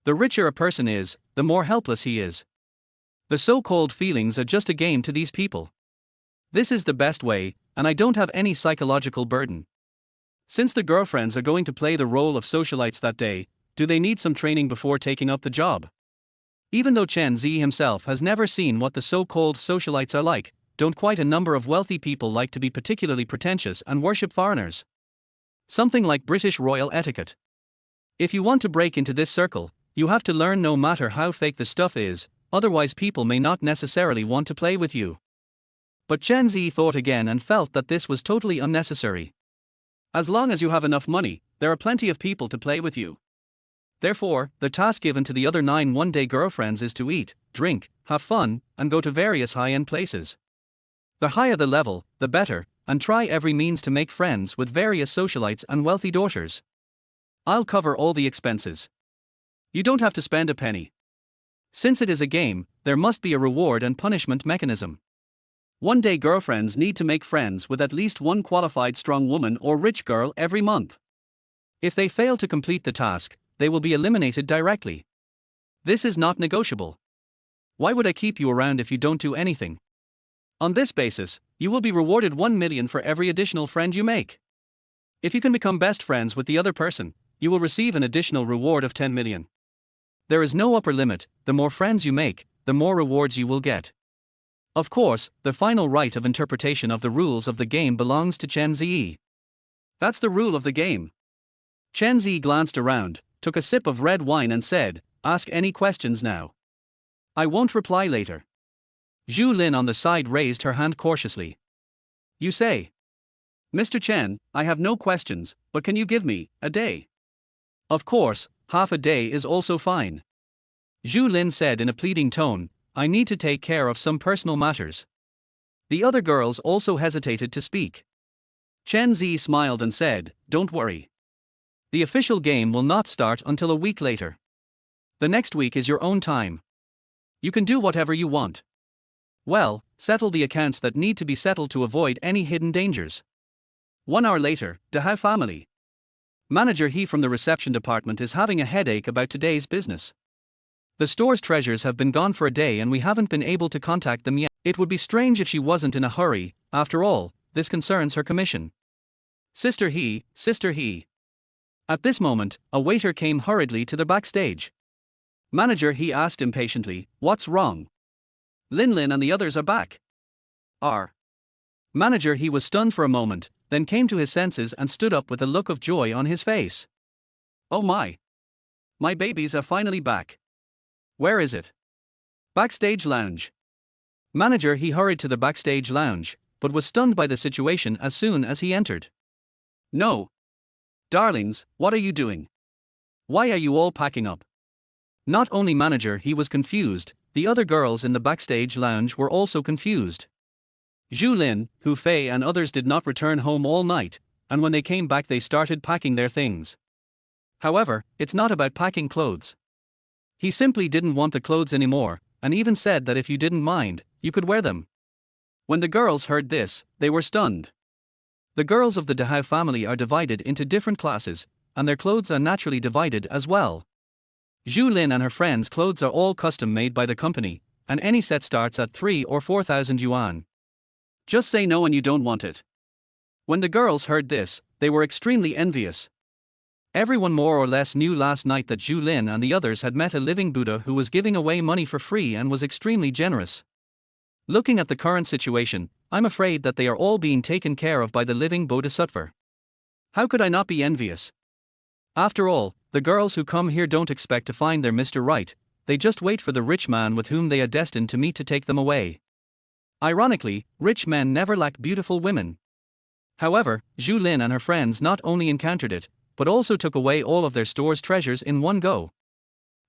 The richer a person is, the more helpless he is. The so-called feelings are just a game to these people. This is the best way, and I don't have any psychological burden. Since the girlfriends are going to play the role of socialites that day, do they need some training before taking up the job? Even though Chen Ze himself has never seen what the so-called socialites are like, don't quite a number of wealthy people like to be particularly pretentious and worship foreigners? Something like British royal etiquette. If you want to break into this circle, you have to learn no matter how fake the stuff is, otherwise people may not necessarily want to play with you. But Chen Ze thought again and felt that this was totally unnecessary. As long as you have enough money, there are plenty of people to play with you. Therefore, the task given to the other 9 one-day girlfriends is to eat, drink, have fun, and go to various high-end places. The higher the level, the better, and try every means to make friends with various socialites and wealthy daughters. I'll cover all the expenses. You don't have to spend a penny. Since it is a game, there must be a reward and punishment mechanism. One-day girlfriends need to make friends with at least one qualified strong woman or rich girl every month. If they fail to complete the task, they will be eliminated directly. This is not negotiable. Why would I keep you around if you don't do anything? On this basis, you will be rewarded 1 million for every additional friend you make. If you can become best friends with the other person, you will receive an additional reward of 10 million. There is no upper limit. The more friends you make, the more rewards you will get. Of course, the final right of interpretation of the rules of the game belongs to Chen Ze. That's the rule of the game. Chen Ze glanced around, took a sip of red wine and said, "Ask any questions now. I won't reply later." Zhu Lin on the side raised her hand cautiously. "You say?" "Mr. Chen, I have no questions, but can you give me a day?" "Of course, half a day is also fine." Zhu Lin said in a pleading tone, "I need to take care of some personal matters." The other girls also hesitated to speak. Chen Ze smiled and said, "Don't worry. The official game will not start until a week later. The next week is your own time. You can do whatever you want. Well, settle the accounts that need to be settled to avoid any hidden dangers." 1 hour later, Dehao family. Manager He from the reception department is having a headache about today's business. The store's treasures have been gone for a day and we haven't been able to contact them yet. It would be strange if she wasn't in a hurry. After all, this concerns her commission. Sister He, Sister He. At this moment, a waiter came hurriedly to the backstage. Manager, he asked impatiently, what's wrong? Lin and the others are back. Are. Manager, he was stunned for a moment, then came to his senses and stood up with a look of joy on his face. Oh my! My babies are finally back. Where is it? Backstage lounge. Manager, he hurried to the backstage lounge, but was stunned by the situation as soon as he entered. No. Darlings, what are you doing? Why are you all packing up? Not only manager, he was confused, the other girls in the backstage lounge were also confused. Zhu Lin, Hu Fei and others did not return home all night, and when they came back they started packing their things. However, it's not about packing clothes. He simply didn't want the clothes anymore, and even said that if you didn't mind, you could wear them. When the girls heard this, they were stunned. The girls of the Dehao family are divided into different classes, and their clothes are naturally divided as well. Zhu Lin and her friends' clothes are all custom made by the company, and any set starts at 3 or 4,000 yuan. Just say no when you don't want it. When the girls heard this, they were extremely envious. Everyone more or less knew last night that Zhu Lin and the others had met a living Buddha who was giving away money for free and was extremely generous. Looking at the current situation, I'm afraid that they are all being taken care of by the living Bodhisattva. How could I not be envious? After all, the girls who come here don't expect to find their Mr. Right, they just wait for the rich man with whom they are destined to meet to take them away. Ironically, rich men never lack beautiful women. However, Zhu Lin and her friends not only encountered it, but also took away all of their store's treasures in one go.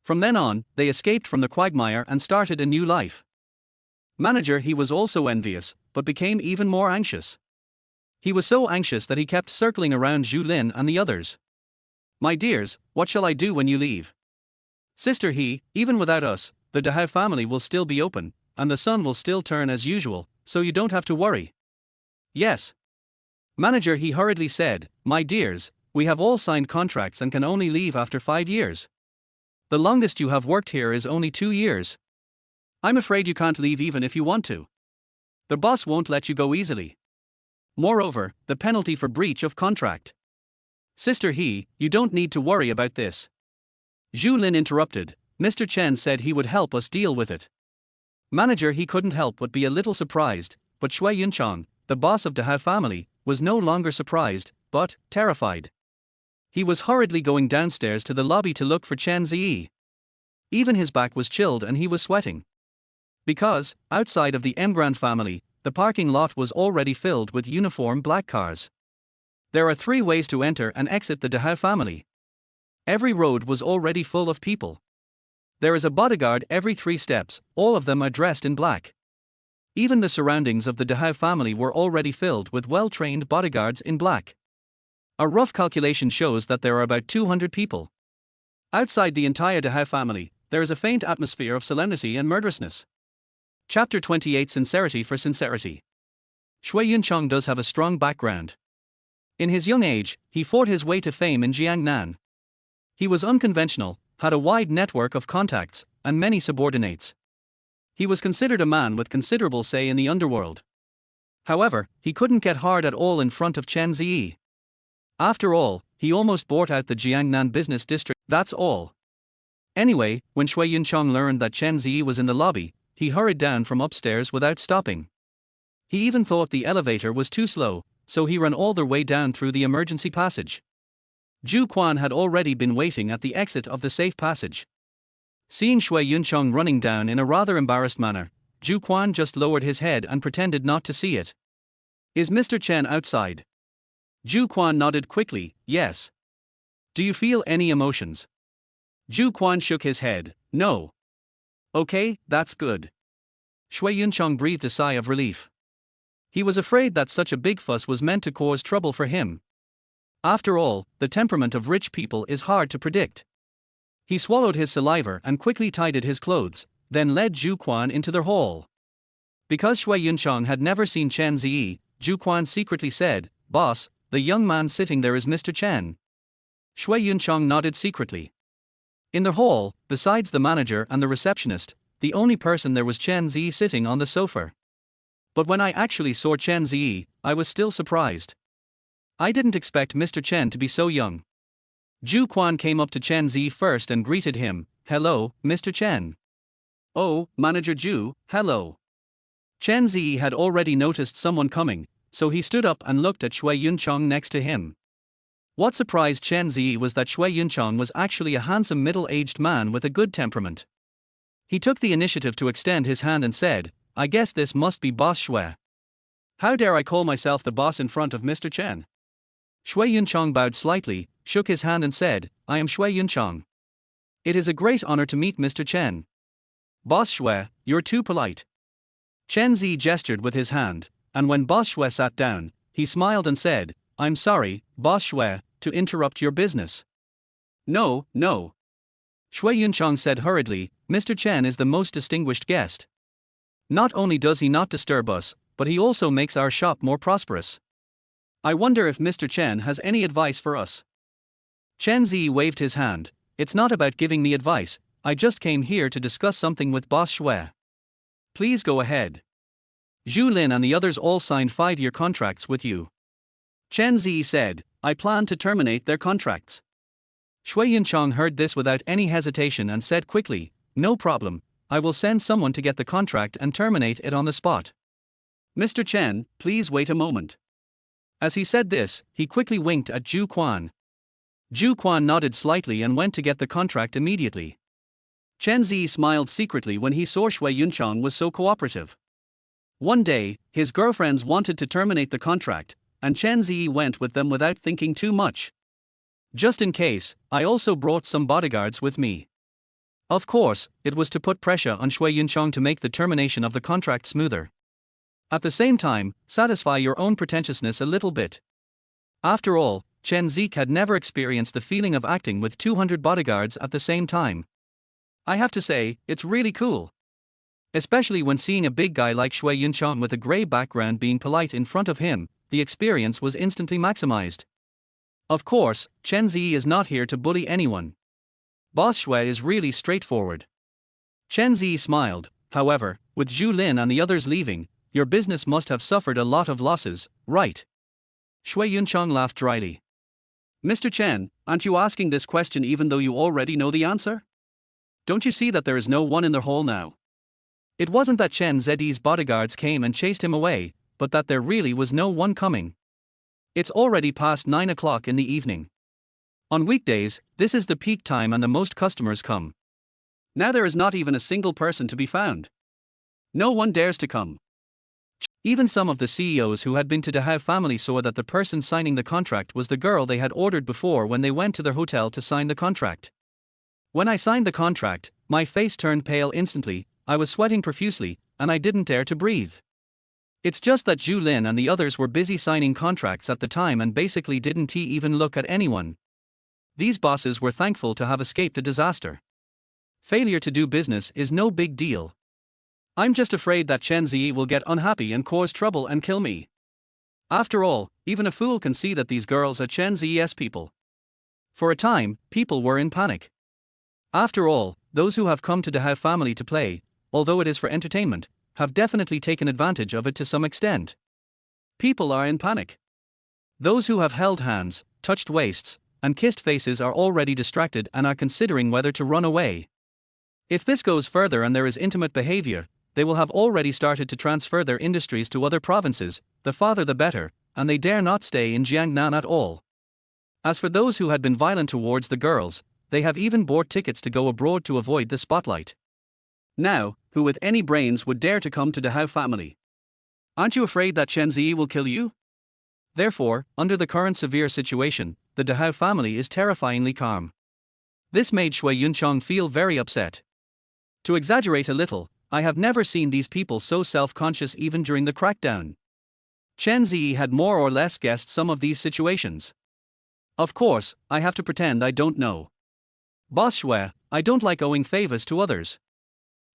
From then on, they escaped from the quagmire and started a new life. Manager, he was also envious, but became even more anxious. He was so anxious that he kept circling around Zhu Lin and the others. My dears, what shall I do when you leave? Sister, even without us, the Dehao family will still be open, and the sun will still turn as usual, so you don't have to worry. Yes. Manager, he hurriedly said, my dears, we have all signed contracts and can only leave after 5 years. The longest you have worked here is only 2 years. I'm afraid you can't leave even if you want to. The boss won't let you go easily. Moreover, the penalty for breach of contract. Sister, you don't need to worry about this. Zhu Lin interrupted, Mr. Chen said he would help us deal with it. Manager, he couldn't help but be a little surprised, but Shui Yunchang, the boss of Dehao family, was no longer surprised, but terrified. He was hurriedly going downstairs to the lobby to look for Chen Ze. Even his back was chilled and he was sweating. Because, outside of the Emgrand family, the parking lot was already filled with uniform black cars. There are 3 ways to enter and exit the Dehao family. Every road was already full of people. There is a bodyguard every 3 steps, all of them are dressed in black. Even the surroundings of the Dehao family were already filled with well-trained bodyguards in black. A rough calculation shows that there are about 200 people. Outside the entire Dehao family, there is a faint atmosphere of solemnity and murderousness. Chapter 28, Sincerity for Sincerity. Shui Yunchang does have a strong background. In his young age, he fought his way to fame in Jiangnan. He was unconventional, had a wide network of contacts, and many subordinates. He was considered a man with considerable say in the underworld. However, he couldn't get hard at all in front of Chen Ze. After all, he almost bought out the Jiangnan business district, that's all. Anyway, when Shui Yunchang learned that Chen Ze was in the lobby, he hurried down from upstairs without stopping. He even thought the elevator was too slow, so he ran all the way down through the emergency passage. Zhu Quan had already been waiting at the exit of the safe passage. Seeing Shui Yunchang running down in a rather embarrassed manner, Zhu Quan just lowered his head and pretended not to see it. Is Mr. Chen outside? Zhu Quan nodded quickly, yes. Do you feel any emotions? Zhu Quan shook his head, no. Okay, that's good. Shui Yunchang breathed a sigh of relief. He was afraid that such a big fuss was meant to cause trouble for him. After all, the temperament of rich people is hard to predict. He swallowed his saliva and quickly tidied his clothes, then led Zhu Quan into their hall. Because Shui Yunchang had never seen Chen Ze, Zhu Quan secretly said, Boss, the young man sitting there is Mr. Chen. Shui Yunchang nodded secretly. In the hall, besides the manager and the receptionist, the only person there was Chen Ze sitting on the sofa. But when I actually saw Chen Ze, I was still surprised. I didn't expect Mr. Chen to be so young. Zhu Quan came up to Chen Ze first and greeted him, hello, Mr. Chen. Oh, Manager Ju, hello. Chen Ze had already noticed someone coming, so he stood up and looked at Shui Yunchong next to him. What surprised Chen Ze was that Shui Yunchong was actually a handsome middle-aged man with a good temperament. He took the initiative to extend his hand and said, I guess this must be Boss Shui. How dare I call myself the boss in front of Mr. Chen? Shui Yunchong bowed slightly, shook his hand and said, I am Shui Yunchong. It is a great honor to meet Mr. Chen. Boss Shui, you're too polite. Chen Ze gestured with his hand, and when Boss Shui sat down, he smiled and said, I'm sorry, Boss Shui, to interrupt your business. No, no. Shui Yunchong said hurriedly, Mr. Chen is the most distinguished guest. Not only does he not disturb us, but he also makes our shop more prosperous. I wonder if Mr. Chen has any advice for us. Chen Ze waved his hand, it's not about giving me advice, I just came here to discuss something with Boss Shui. Please go ahead. Zhu Lin and the others all signed 5-year contracts with you. Chen Ze said, I plan to terminate their contracts. Shui Yunchong heard this without any hesitation and said quickly, no problem, I will send someone to get the contract and terminate it on the spot. Mr. Chen, please wait a moment. As he said this, he quickly winked at Zhu Quan. Zhu Quan nodded slightly and went to get the contract immediately. Chen Ze smiled secretly when he saw Shui Yunchong was so cooperative. One day, his girlfriends wanted to terminate the contract, and Chen Ze went with them without thinking too much. Just in case, I also brought some bodyguards with me. Of course, it was to put pressure on Shui Yunchong to make the termination of the contract smoother. At the same time, satisfy your own pretentiousness a little bit. After all, Chen Ze had never experienced the feeling of acting with 200 bodyguards at the same time. I have to say, it's really cool. Especially when seeing a big guy like Shui Yunchong with a grey background being polite in front of him, the experience was instantly maximized. Of course, Chen Ze is not here to bully anyone. Boss Shui is really straightforward. Chen Ze smiled, however, with Zhu Lin and the others leaving, your business must have suffered a lot of losses, right? Shui Yunchong laughed dryly. Mr. Chen, aren't you asking this question even though you already know the answer? Don't you see that there is no one in the hall now? It wasn't that Chen Ze's bodyguards came and chased him away, but that there really was no one coming. It's already past 9 o'clock in the evening. On weekdays, this is the peak time and the most customers come. Now there is not even a single person to be found. No one dares to come. Even some of the CEOs who had been to Dahao family saw that the person signing the contract was the girl they had ordered before when they went to their hotel to sign the contract. When I signed the contract, my face turned pale instantly, I was sweating profusely, and I didn't dare to breathe. It's just that Zhu Lin and the others were busy signing contracts at the time and basically didn't even look at anyone. These bosses were thankful to have escaped a disaster. Failure to do business is no big deal. I'm just afraid that Chen Ze will get unhappy and cause trouble and kill me. After all, even a fool can see that these girls are Chen Ze's people. For a time, people were in panic. After all, those who have come to Dahao family to play, although it is for entertainment, have definitely taken advantage of it to some extent. People are in panic. Those who have held hands, touched waists, and kissed faces are already distracted and are considering whether to run away. If this goes further and there is intimate behavior, they will have already started to transfer their industries to other provinces, the farther the better, and they dare not stay in Jiangnan at all. As for those who had been violent towards the girls, they have even bought tickets to go abroad to avoid the spotlight. Now, who with any brains would dare to come to Dahao family? Aren't you afraid that Chen Ze will kill you? Therefore, under the current severe situation, the Dahao family is terrifyingly calm. This made Shui Yunchong feel very upset. To exaggerate a little, I have never seen these people so self-conscious even during the crackdown. Chen Ze had more or less guessed some of these situations. Of course, I have to pretend I don't know. Boss Shui, I don't like owing favors to others.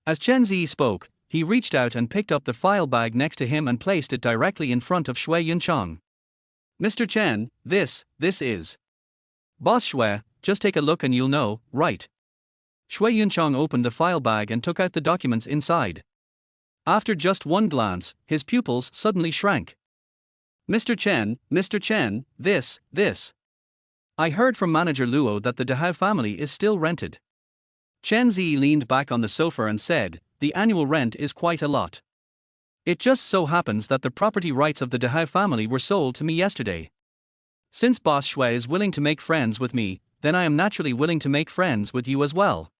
As Chen Ze spoke, he reached out and picked up the file bag next to him and placed it directly in front of Shui Yunchong. Mr. Chen, this is. Boss Shui, just take a look and you'll know, right? Shui Yunchong opened the file bag and took out the documents inside. After just one glance, his pupils suddenly shrank. Mr. Chen, this. I heard from Manager Luo that the Dahao family is still rented. Chen Ze leaned back on the sofa and said, "The annual rent is quite a lot. It just so happens that the property rights of the Dehao family were sold to me yesterday. Since Boss Shui is willing to make friends with me, then I am naturally willing to make friends with you as well."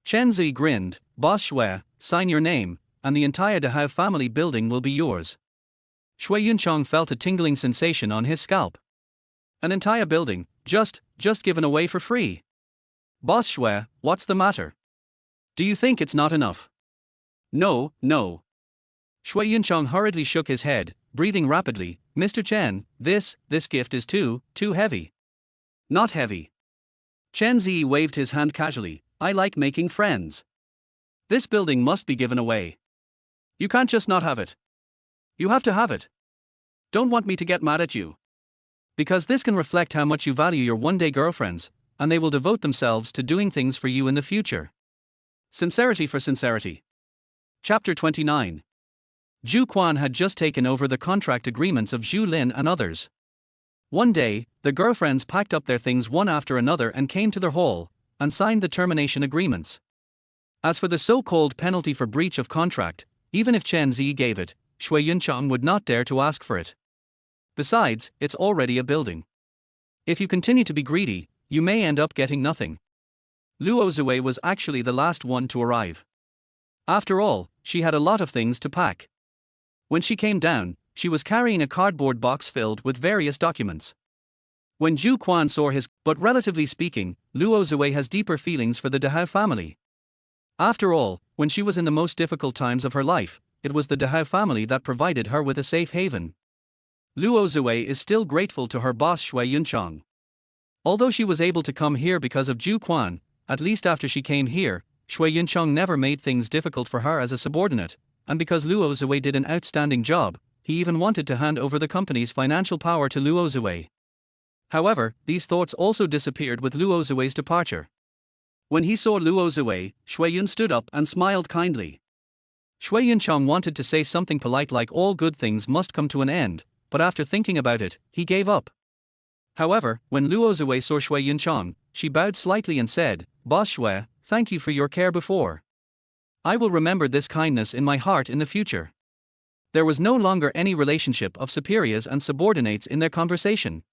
Chen Ze grinned. "Boss Shui, sign your name, and the entire Dehao family building will be yours." Shui Yunchong felt a tingling sensation on his scalp. An entire building, just given away for free. "Boss Shui, what's the matter? Do you think it's not enough?" "No, no." Shui Yunchong hurriedly shook his head, breathing rapidly. "Mr. Chen, this gift is too heavy." "Not heavy." Chen Ze waved his hand casually. "I like making friends. This building must be given away. You can't just not have it. You have to have it. Don't want me to get mad at you. Because this can reflect how much you value your one-day girlfriends, and they will devote themselves to doing things for you in the future." Sincerity for sincerity. Chapter 29. Zhu Quan had just taken over the contract agreements of Zhu Lin and others. One day, the girlfriends packed up their things one after another and came to their hall, and signed the termination agreements. As for the so-called penalty for breach of contract, even if Chen Ze gave it, Shui Yunchong would not dare to ask for it. Besides, it's already a building. If you continue to be greedy, you may end up getting nothing. Luo Zui was actually the last one to arrive. After all, she had a lot of things to pack. When she came down, she was carrying a cardboard box filled with various documents. When Zhu Quan saw his, but relatively speaking, Luo Zui has deeper feelings for the Dehao family. After all, when she was in the most difficult times of her life, it was the Dehao family that provided her with a safe haven. Luo Zui is still grateful to her boss Shui Yunchong. Although she was able to come here because of Zhu Quan, at least after she came here, Shui Yunchong never made things difficult for her as a subordinate, and because Luo Zui did an outstanding job, he even wanted to hand over the company's financial power to Luo Zui. However, these thoughts also disappeared with Luo Zui's departure. When he saw Luo Zui, Shui Yun stood up and smiled kindly. Shui Yunchong wanted to say something polite like all good things must come to an end, but after thinking about it, he gave up. However, when Luo Zui saw Shui Yunchong, she bowed slightly and said, "Boss Shui, thank you for your care before. I will remember this kindness in my heart in the future." There was no longer any relationship of superiors and subordinates in their conversation.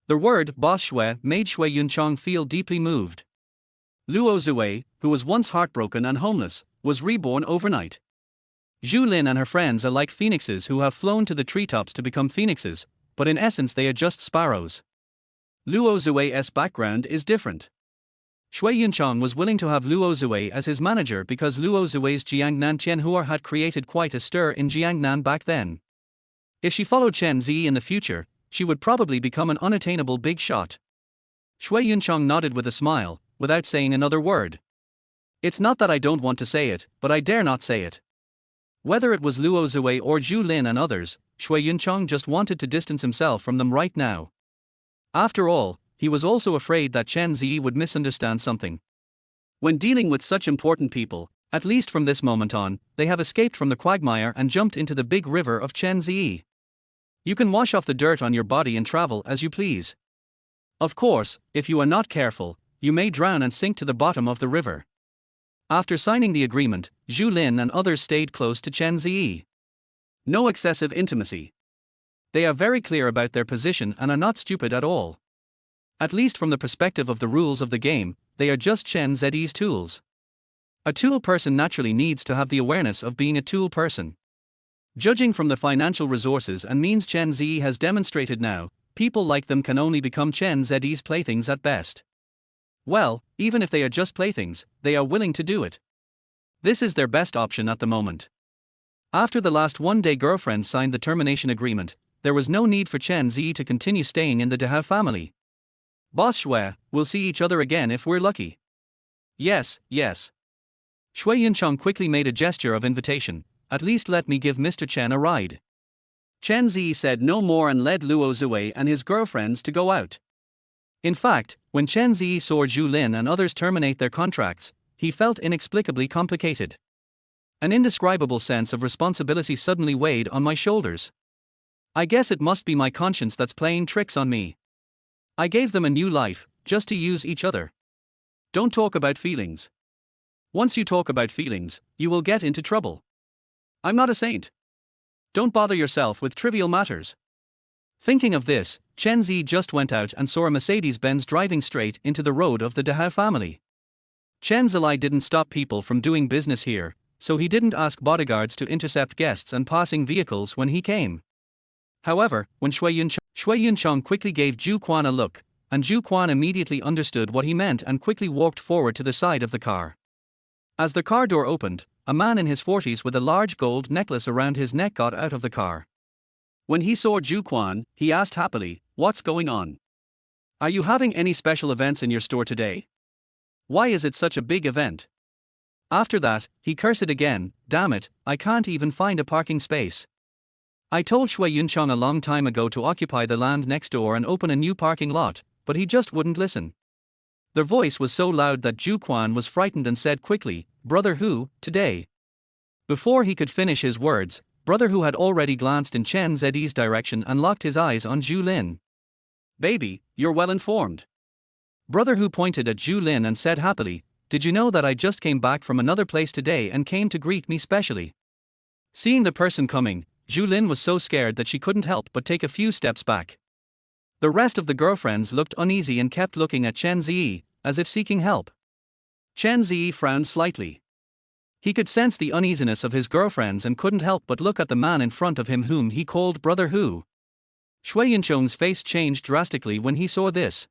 The word "Boss Shui" made Shui Yunchong feel deeply moved. Luo Zui, who was once heartbroken and homeless, was reborn overnight. Zhu Lin and her friends are like phoenixes who have flown to the treetops to become phoenixes, but in essence they are just sparrows. Luo Zui's background is different. Shui Yunchong was willing to have Luo Zui as his manager because Luo Zui's Jiangnan Tianhua had created quite a stir in Jiangnan back then. If she followed Chen Ze in the future, she would probably become an unattainable big shot. Shui Yunchong nodded with a smile, without saying another word. "It's not that I don't want to say it, but I dare not say it." Whether it was Luo Zui or Zhu Lin and others, Shui Yunchong just wanted to distance himself from them right now. After all, he was also afraid that Chen Ze would misunderstand something. When dealing with such important people, at least from this moment on, they have escaped from the quagmire and jumped into the big river of Chen Ze. You can wash off the dirt on your body and travel as you please. Of course, if you are not careful, you may drown and sink to the bottom of the river. After signing the agreement, Zhu Lin and others stayed close to Chen Ze. No excessive intimacy. They are very clear about their position and are not stupid at all. At least from the perspective of the rules of the game, they are just Chen Ze's tools. A tool person naturally needs to have the awareness of being a tool person. Judging from the financial resources and means Chen Ze has demonstrated now, people like them can only become Chen Ze's playthings at best. Well, even if they are just playthings, they are willing to do it. This is their best option at the moment. After the last one-day girlfriend signed the termination agreement, there was no need for Chen Ze to continue staying in the Dehao family. "Boss Shui, we'll see each other again if we're lucky." "Yes, yes." Shui Yunchong quickly made a gesture of invitation. "At least let me give Mr. Chen a ride." Chen Ze said no more and led Luo Zui and his girlfriends to go out. In fact, when Chen Ze saw Zhu Lin and others terminate their contracts, he felt inexplicably complicated. An indescribable sense of responsibility suddenly weighed on my shoulders. I guess it must be my conscience that's playing tricks on me. I gave them a new life, just to use each other. Don't talk about feelings. Once you talk about feelings, you will get into trouble. I'm not a saint. Don't bother yourself with trivial matters. Thinking of this, Chen Ze just went out and saw a Mercedes-Benz driving straight into the road of the Dehao family. Chen Ze didn't stop people from doing business here, so he didn't ask bodyguards to intercept guests and passing vehicles when he came. However, when Shui Yunchong quickly gave Zhu Quan a look, and Zhu Quan immediately understood what he meant and quickly walked forward to the side of the car. As the car door opened, a man in his 40s with a large gold necklace around his neck got out of the car. When he saw Zhu Quan, he asked happily, "What's going on? Are you having any special events in your store today? Why is it such a big event?" After that, he cursed again, "Damn it, I can't even find a parking space. I told Shui Yunchong a long time ago to occupy the land next door and open a new parking lot, but he just wouldn't listen." Their voice was so loud that Zhu Quan was frightened and said quickly, "Brother Hu, today." Before he could finish his words, Brother Hu had already glanced in Chen Ze's direction and locked his eyes on Zhu Lin. "Baby, you're well informed." Brother Hu pointed at Zhu Lin and said happily, "Did you know that I just came back from another place today and came to greet me specially?" Seeing the person coming, Zhu Lin was so scared that she couldn't help but take a few steps back. The rest of the girlfriends looked uneasy and kept looking at Chen Ze, as if seeking help. Chen Ze frowned slightly. He could sense the uneasiness of his girlfriends and couldn't help but look at the man in front of him whom he called Brother Hu. Shui Yunchong's face changed drastically when he saw this.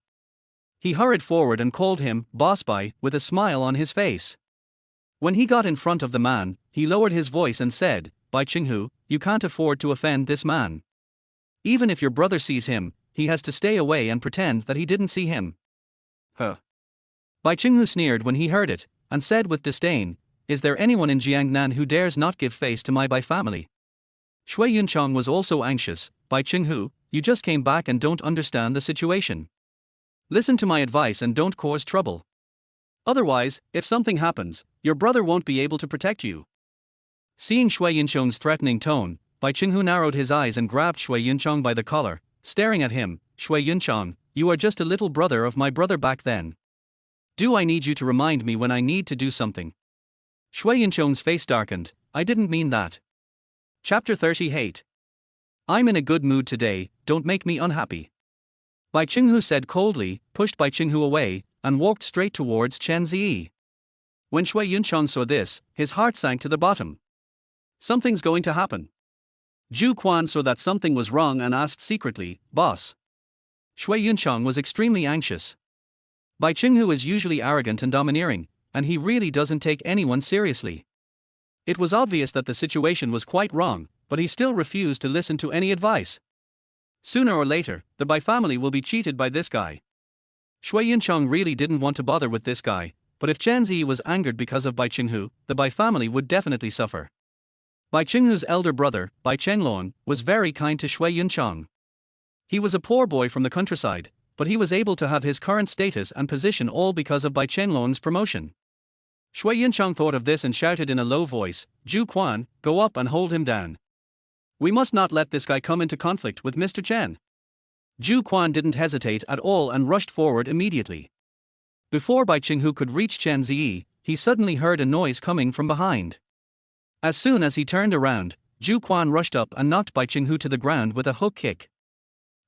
He hurried forward and called him "Boss Bai" with a smile on his face. When he got in front of the man, he lowered his voice and said, "Bai Qinghu, you can't afford to offend this man. Even if your brother sees him, he has to stay away and pretend that he didn't see him." Huh. Bai Qinghu sneered when he heard it, and said with disdain, "Is there anyone in Jiangnan who dares not give face to my Bai family?" Shui Yunchong was also anxious. "Bai Qinghu, you just came back and don't understand the situation. Listen to my advice and don't cause trouble. Otherwise, if something happens, your brother won't be able to protect you." Seeing Shui Yunchong's threatening tone, Bai Qinghu narrowed his eyes and grabbed Shui Yunchong by the collar, staring at him. "Shui Yunchong, you are just a little brother of my brother back then. Do I need you to remind me when I need to do something?" Shui Yunchong's face darkened. "I didn't mean that." Chapter 38. I'm in a good mood today, don't make me unhappy. Bai Qinghu said coldly, pushed Bai Qinghu away, and walked straight towards Chen Ze. When Shui Yunchong saw this, his heart sank to the bottom. Something's going to happen. Zhu Quan saw that something was wrong and asked secretly, "Boss?" Shui Yunchong was extremely anxious. Bai Qinghu is usually arrogant and domineering, and he really doesn't take anyone seriously. It was obvious that the situation was quite wrong, but he still refused to listen to any advice. Sooner or later, the Bai family will be cheated by this guy. Shui Yunchong really didn't want to bother with this guy, but if Chen Ze was angered because of Bai Qinghu, the Bai family would definitely suffer. Bai Qinghu's elder brother, Bai Chenlong, was very kind to Shui Yunchong. He was a poor boy from the countryside, but he was able to have his current status and position all because of Bai Chenlong's promotion. Shui Yunchong thought of this and shouted in a low voice, "Zhu Quan, go up and hold him down. We must not let this guy come into conflict with Mr. Chen." Zhu Quan didn't hesitate at all and rushed forward immediately. Before Bai Qinghu could reach Chen Ze, he suddenly heard a noise coming from behind. As soon as he turned around, Zhu Quan rushed up and knocked Bai Qinghu to the ground with a hook kick.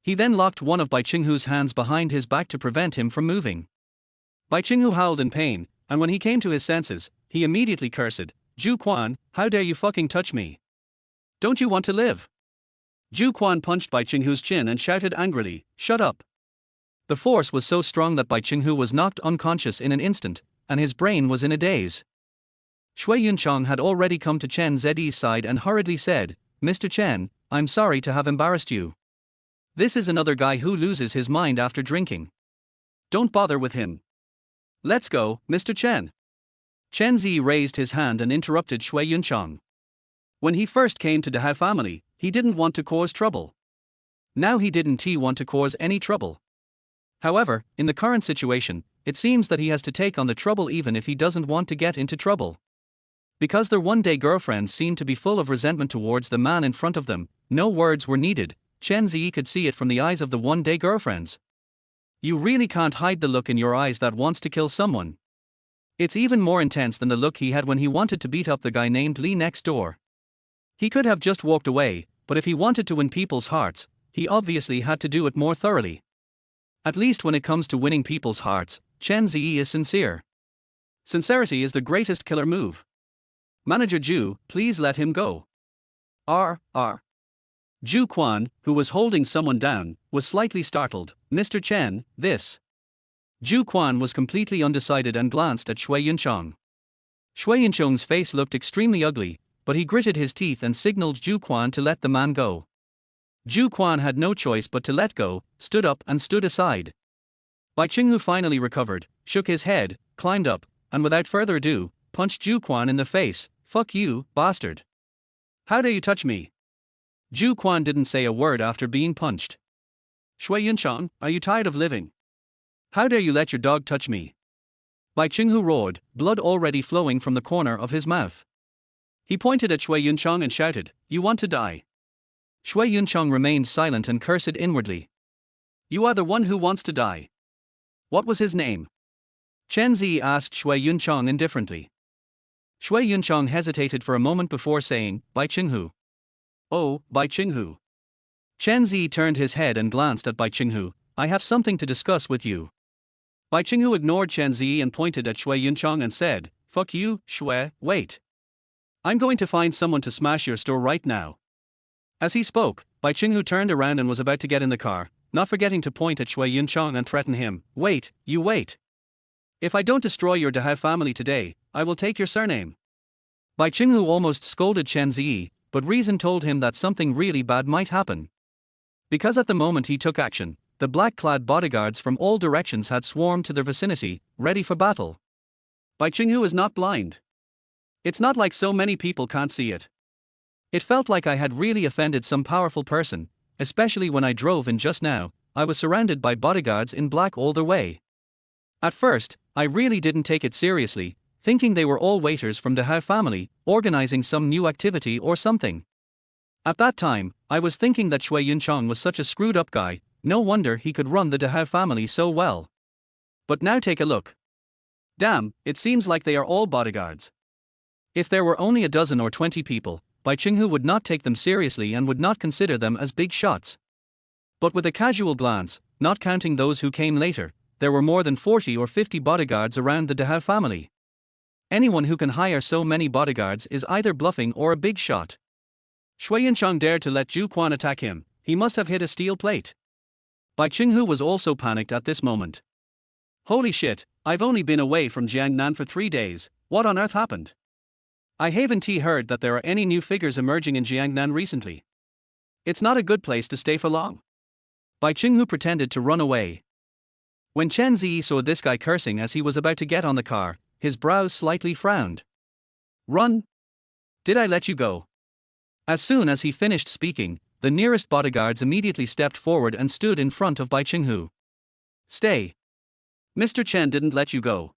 He then locked one of Bai Qinghu's hands behind his back to prevent him from moving. Bai Qinghu howled in pain, and when he came to his senses, he immediately cursed, "Zhu Quan, how dare you fucking touch me? Don't you want to live?" Zhu Quan punched Bai Qinghu's chin and shouted angrily, "Shut up." The force was so strong that Bai Qinghu was knocked unconscious in an instant, and his brain was in a daze. Shui Yunchong had already come to Chen Ze's side and hurriedly said, "Mr. Chen, I'm sorry to have embarrassed you. This is another guy who loses his mind after drinking. Don't bother with him. Let's go, Mr. Chen." Chen Ze raised his hand and interrupted Shui Yunchong. When he first came to the Dehao family, he didn't want to cause trouble. Now he didn't want to cause any trouble. However, in the current situation, it seems that he has to take on the trouble even if he doesn't want to get into trouble. Because their one-day girlfriends seemed to be full of resentment towards the man in front of them, no words were needed. Chen Ze could see it from the eyes of the one-day girlfriends. You really can't hide the look in your eyes that wants to kill someone. It's even more intense than the look he had when he wanted to beat up the guy named Lee next door. He could have just walked away, but if he wanted to win people's hearts, he obviously had to do it more thoroughly. At least when it comes to winning people's hearts, Chen Ze is sincere. Sincerity is the greatest killer move. Manager Ju, please let him go. Ju Quan, who was holding someone down, was slightly startled. Mr. Chen, this. Ju Quan was completely undecided and glanced at Shui Yunchong. Shui Yunchong's face looked extremely ugly, but he gritted his teeth and signaled Ju Quan to let the man go. Ju Quan had no choice but to let go, stood up and stood aside. Bai Qinghu finally recovered, shook his head, climbed up, and without further ado, punched Ju Quan in the face. Fuck you, bastard. How dare you touch me? Ju Quan didn't say a word after being punched. Shui Yunchong, are you tired of living? How dare you let your dog touch me? Bai Qinghu roared, blood already flowing from the corner of his mouth. He pointed at Shui Yunchong and shouted, you want to die? Shui Yunchong remained silent and cursed inwardly. You are the one who wants to die. What was his name? Chen Ze asked Shui Yunchong indifferently. Shui Yunchong hesitated for a moment before saying, Bai Qinghu. Oh, Bai Qinghu. Chen Ze turned his head and glanced at Bai Qinghu. I have something to discuss with you. Bai Qinghu ignored Chen Ze and pointed at Shui Yunchong and said, fuck you, Shui, wait. I'm going to find someone to smash your store right now. As he spoke, Bai Qinghu turned around and was about to get in the car, not forgetting to point at Shui Yunchong and threaten him. Wait, you wait. If I don't destroy your Dahao family today, I will take your surname. Bai Qinghu almost scolded Chen Ze, but reason told him that something really bad might happen. Because at the moment he took action, the black-clad bodyguards from all directions had swarmed to their vicinity, ready for battle. Bai Qinghu is not blind. It's not like so many people can't see it. It felt like I had really offended some powerful person, especially when I drove in just now. I was surrounded by bodyguards in black all the way. At first, I really didn't take it seriously, thinking they were all waiters from the Hao family, organizing some new activity or something. At that time, I was thinking that Shui Yunchong was such a screwed up guy, no wonder he could run the Dahao family so well. But now take a look. Damn, it seems like they are all bodyguards. If there were only a dozen or 20 people, Bai Qinghu would not take them seriously and would not consider them as big shots. But with a casual glance, not counting those who came later, there were more than 40 or 50 bodyguards around the Dahao family. Anyone who can hire so many bodyguards is either bluffing or a big shot. Shui Yunchong dared to let Ju Quan attack him, he must have hit a steel plate. Bai Qinghu was also panicked at this moment. Holy shit, I've only been away from Jiangnan for 3 days, what on earth happened? I haven't heard that there are any new figures emerging in Jiangnan recently. It's not a good place to stay for long. Bai Qinghu pretended to run away. When Chen Ze saw this guy cursing as he was about to get on the car, his brows slightly frowned. Run? Did I let you go? As soon as he finished speaking, the nearest bodyguards immediately stepped forward and stood in front of Bai Qinghu. Stay. Mr. Chen didn't let you go.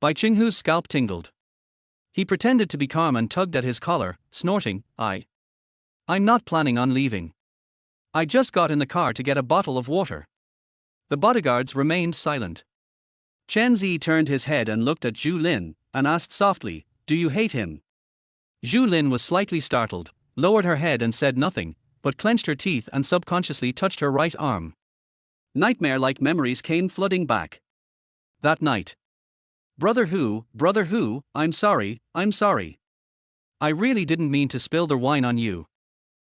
Bai Qinghu's scalp tingled. He pretended to be calm and tugged at his collar, snorting, I'm not planning on leaving. I just got in the car to get a bottle of water. The bodyguards remained silent. Chen Ze turned his head and looked at Zhu Lin, and asked softly, do you hate him? Zhu Lin was slightly startled, lowered her head and said nothing, but clenched her teeth and subconsciously touched her right arm. Nightmare-like memories came flooding back. That night. Brother Hu, I'm sorry. I really didn't mean to spill the wine on you.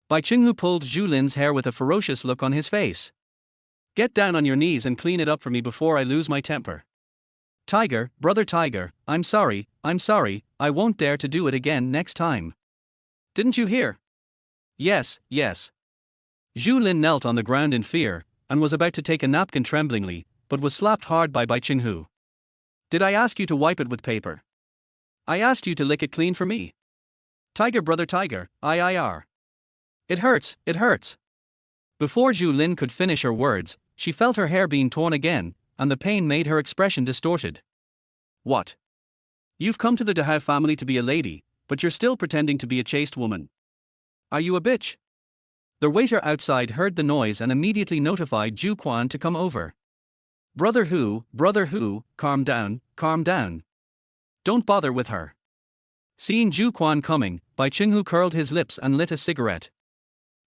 Bai Qinghu pulled Zhu Lin's hair with a ferocious look on his face. Get down on your knees and clean it up for me before I lose my temper. Tiger, brother Tiger, I'm sorry, I won't dare to do it again next time. Didn't you hear? Yes. Zhu Lin knelt on the ground in fear, and was about to take a napkin tremblingly, but was slapped hard by Bai Qinghu. Did I ask you to wipe it with paper? I asked you to lick it clean for me. Tiger, brother Tiger, IIR. It hurts. Before Zhu Lin could finish her words, she felt her hair being torn again, and the pain made her expression distorted. What? You've come to the Dahao family to be a lady, but you're still pretending to be a chaste woman. Are you a bitch? The waiter outside heard the noise and immediately notified Ju Quan to come over. Brother Hu, calm down. Don't bother with her. Seeing Ju Quan coming, Bai Qinghu curled his lips and lit a cigarette.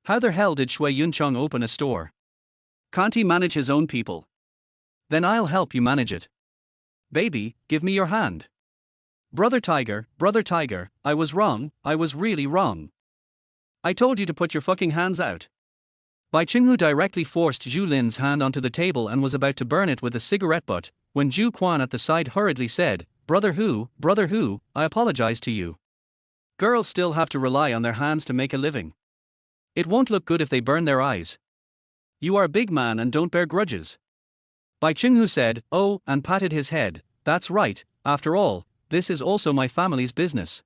How the hell did Shui Yuncheng open a store? Can't he manage his own people? Then I'll help you manage it. Baby, give me your hand. Brother Tiger, I was wrong, I was really wrong. I told you to put your fucking hands out. Bai Qinghu directly forced Zhu Lin's hand onto the table and was about to burn it with a cigarette butt, when Ju Quan at the side hurriedly said, Brother Hu, I apologize to you. Girls still have to rely on their hands to make a living. It won't look good if they burn their eyes. You are a big man and don't bear grudges. Bai Qinghu said, oh, and patted his head, that's right, after all, this is also my family's business.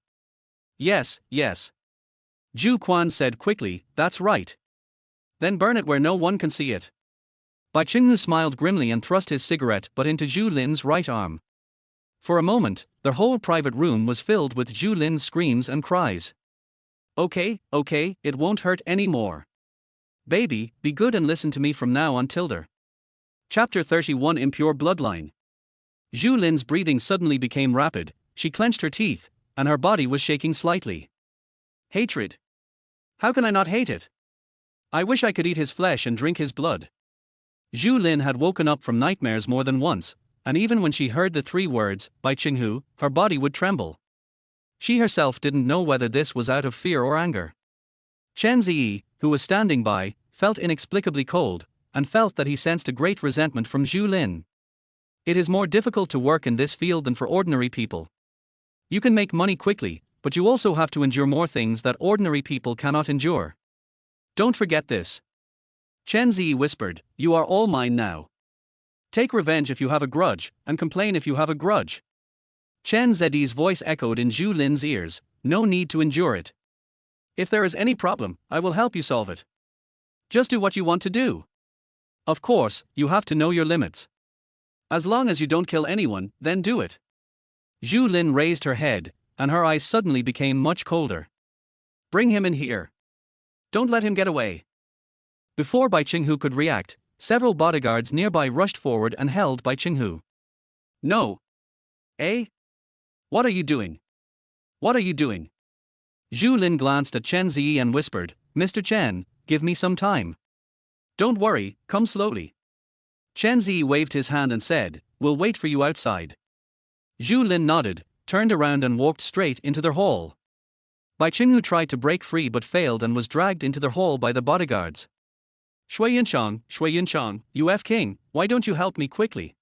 Yes. Ju Quan said quickly, that's right. Then burn it where no one can see it. Bai Qinghu smiled grimly and thrust his cigarette butt into Zhu Lin's right arm. For a moment, the whole private room was filled with Zhu Lin's screams and cries. Okay, it won't hurt any more. Baby, be good and listen to me from now on Tilder. Chapter 31 Impure Bloodline. Zhu Lin's breathing suddenly became rapid, she clenched her teeth, and her body was shaking slightly. Hatred. How can I not hate it? I wish I could eat his flesh and drink his blood. Zhu Lin had woken up from nightmares more than once, and even when she heard the three words, Bai Qinghu, her body would tremble. She herself didn't know whether this was out of fear or anger. Chen Ze, who was standing by, felt inexplicably cold, and felt that he sensed a great resentment from Zhu Lin. It is more difficult to work in this field than for ordinary people. You can make money quickly, but you also have to endure more things that ordinary people cannot endure. Don't forget this. Chen Ze whispered, you are all mine now. Take revenge if you have a grudge, and complain if you have a grudge. Chen Ze's voice echoed in Zhu Lin's ears, no need to endure it. If there is any problem, I will help you solve it. Just do what you want to do. Of course, you have to know your limits. As long as you don't kill anyone, then do it. Zhu Lin raised her head, and her eyes suddenly became much colder. Bring him in here. Don't let him get away. Before Bai Qinghu could react, several bodyguards nearby rushed forward and held Bai Qinghu. No. Eh? What are you doing? What are you doing? Zhu Lin glanced at Chen Ze and whispered, Mr. Chen, give me some time. Don't worry, come slowly. Chen Ze waved his hand and said, we'll wait for you outside. Zhu Lin nodded, turned around and walked straight into their hall. Bai Qinghu tried to break free but failed and was dragged into their hall by the bodyguards. Shui Yuncheng, you F-King, why don't you help me quickly?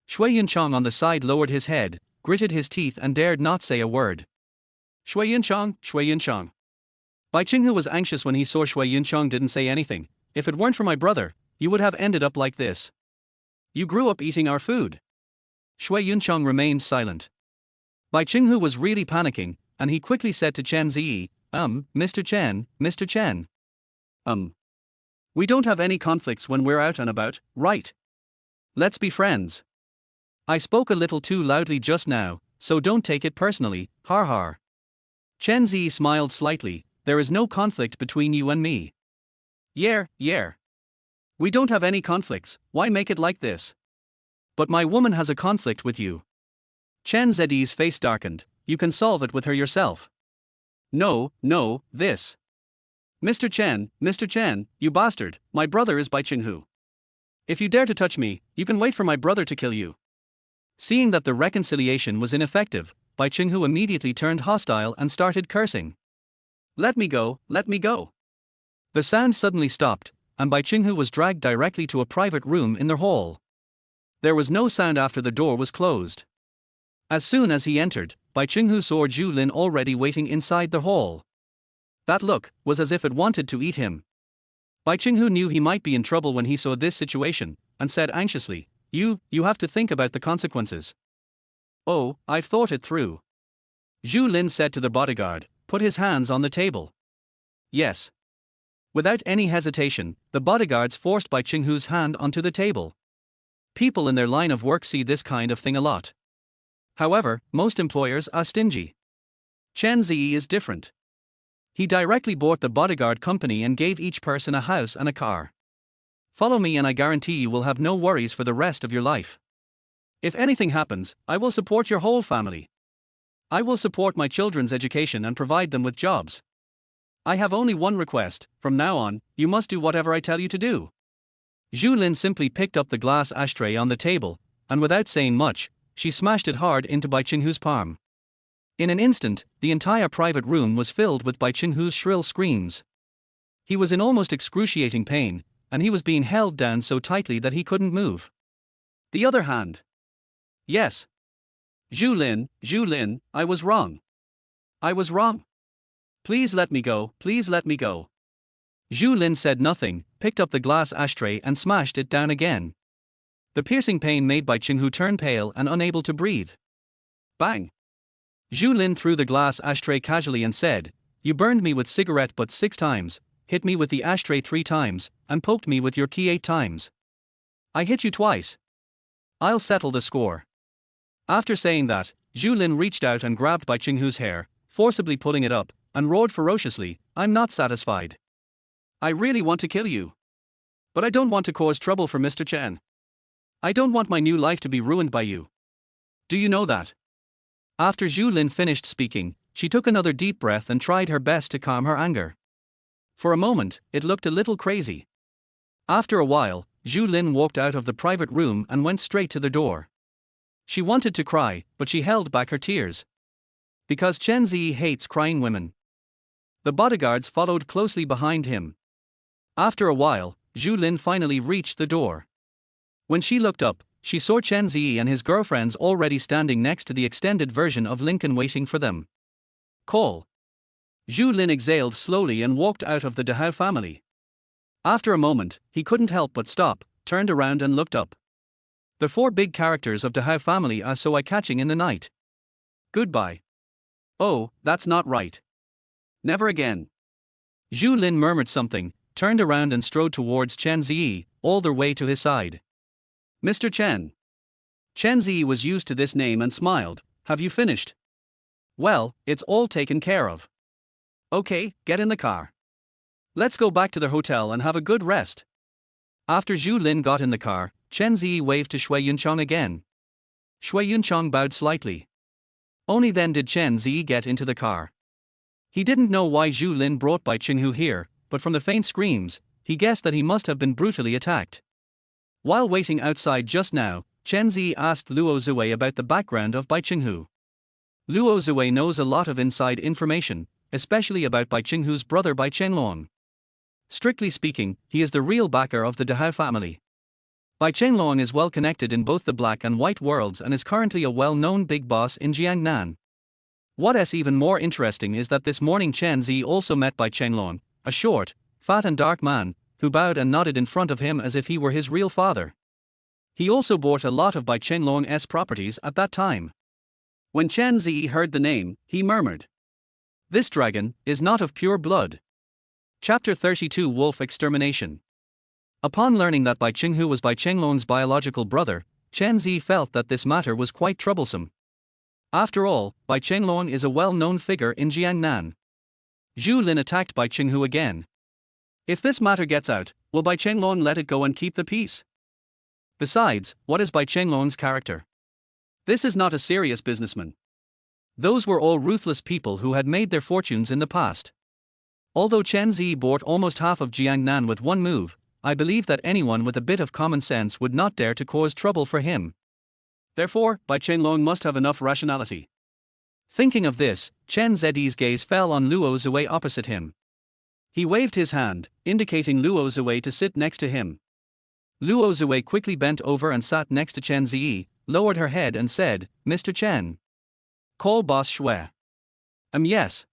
Shui Yuncheng on the side lowered his head, gritted his teeth and dared not say a word. Shui Yuncheng. Bai Qinghu was anxious when he saw Shui Yuncheng didn't say anything. If it weren't for my brother, you would have ended up like this. You grew up eating our food. Shui Yuncheng remained silent. Bai Qinghu was really panicking, and he quickly said to Chen Ze, Mr. Chen. We don't have any conflicts when we're out and about, right? Let's be friends. I spoke a little too loudly just now, so don't take it personally, har. Chen Ze smiled slightly, there is no conflict between you and me. Yeah. We don't have any conflicts, why make it like this? But my woman has a conflict with you. Chen Ze's face darkened, you can solve it with her yourself. No, this. Mr. Chen, you bastard, my brother is Bai Qinghu. If you dare to touch me, you can wait for my brother to kill you. Seeing that the reconciliation was ineffective, Bai Qinghu immediately turned hostile and started cursing. Let me go. The sound suddenly stopped, and Bai Qinghu was dragged directly to a private room in their hall. There was no sound after the door was closed. As soon as he entered, Bai Qinghu saw Zhu Lin already waiting inside the hall. That look was as if it wanted to eat him. Bai Qinghu knew he might be in trouble when he saw this situation, and said anxiously, You have to think about the consequences. Oh, I've thought it through. Zhu Lin said to the bodyguard, put his hands on the table. Yes. Without any hesitation, the bodyguards forced Bai Qinghu's hand onto the table. People in their line of work see this kind of thing a lot. However, most employers are stingy. Chen Ze is different. He directly bought the bodyguard company and gave each person a house and a car. Follow me and I guarantee you will have no worries for the rest of your life. If anything happens, I will support your whole family. I will support my children's education and provide them with jobs. I have only one request: from now on, you must do whatever I tell you to do. Zhu Lin simply picked up the glass ashtray on the table, and without saying much, she smashed it hard into Bai Qinghu's palm. In an instant, the entire private room was filled with Bai Qinghu's shrill screams. He was in almost excruciating pain, and he was being held down so tightly that he couldn't move. The other hand. Yes. Zhu Lin, I was wrong. I was wrong. Please let me go, please let me go. Zhu Lin said nothing, picked up the glass ashtray and smashed it down again. The piercing pain made Bai Qinghu turn pale and unable to breathe. Bang! Zhu Lin threw the glass ashtray casually and said, "You burned me with cigarette butt 6 times, hit me with the ashtray 3 times, and poked me with your key 8 times. I hit you twice. I'll settle the score." After saying that, Zhu Lin reached out and grabbed Bai Qinghu's hair, forcibly pulling it up, and roared ferociously, "I'm not satisfied. I really want to kill you. But I don't want to cause trouble for Mr. Chen. I don't want my new life to be ruined by you. Do you know that?" After Zhu Lin finished speaking, she took another deep breath and tried her best to calm her anger. For a moment, it looked a little crazy. After a while, Zhu Lin walked out of the private room and went straight to the door. She wanted to cry, but she held back her tears. Because Chen Ze hates crying women. The bodyguards followed closely behind him. After a while, Zhu Lin finally reached the door. When she looked up, she saw Chen Ze and his girlfriends already standing next to the extended version of Lincoln waiting for them. Call. Zhu Lin exhaled slowly and walked out of the Dehao family. After a moment, he couldn't help but stop, turned around and looked up. The 4 big characters of Dehao family are so eye-catching in the night. Goodbye. Oh, that's not right. Never again. Zhu Lin murmured something, turned around and strode towards Chen Ze, all the way to his side. "Mr. Chen." Chen Ze was used to this name and smiled. "Have you finished?" "Well, it's all taken care of." "Okay, get in the car. Let's go back to the hotel and have a good rest." After Zhu Lin got in the car, Chen Ze waved to Shui Yunchong again. Shui Yunchong bowed slightly. Only then did Chen Ze get into the car. He didn't know why Zhu Lin brought Bai Qinghu here, but from the faint screams, he guessed that he must have been brutally attacked. While waiting outside just now, Chen Ze asked Luo Zui about the background of Bai Qinghu. Luo Zui knows a lot of inside information, especially about Bai Qinghu's brother Bai Chenglong. Strictly speaking, he is the real backer of the Dehao family. Bai Chenglong is well connected in both the black and white worlds and is currently a well-known big boss in Jiangnan. What's even more interesting is that this morning Chen Ze also met Bai Chenglong, a short, fat and dark man, who bowed and nodded in front of him as if he were his real father. He also bought a lot of Bai Chenglong's properties at that time. When Chen Ze heard the name, he murmured, "This dragon is not of pure blood." Chapter 32: Wolf Extermination. Upon learning that Bai Qinghu was Bai Chenglong's biological brother, Chen Ze felt that this matter was quite troublesome. After all, Bai Chenglong is a well-known figure in Jiangnan. Zhu Lin attacked Bai Qinghu again. If this matter gets out, will Bai Chenglong let it go and keep the peace? Besides, what is Bai Chenglong's character? This is not a serious businessman. Those were all ruthless people who had made their fortunes in the past. Although Chen Ze bought almost half of Jiangnan with one move, I believe that anyone with a bit of common sense would not dare to cause trouble for him. Therefore, Bai Chenglong must have enough rationality. Thinking of this, Chen Ze's gaze fell on Luo Zui opposite him. He waved his hand, indicating Luo Zui to sit next to him. Luo Zui quickly bent over and sat next to Chen Ze, lowered her head and said, "Mr. Chen. Call Boss Shui." Yes.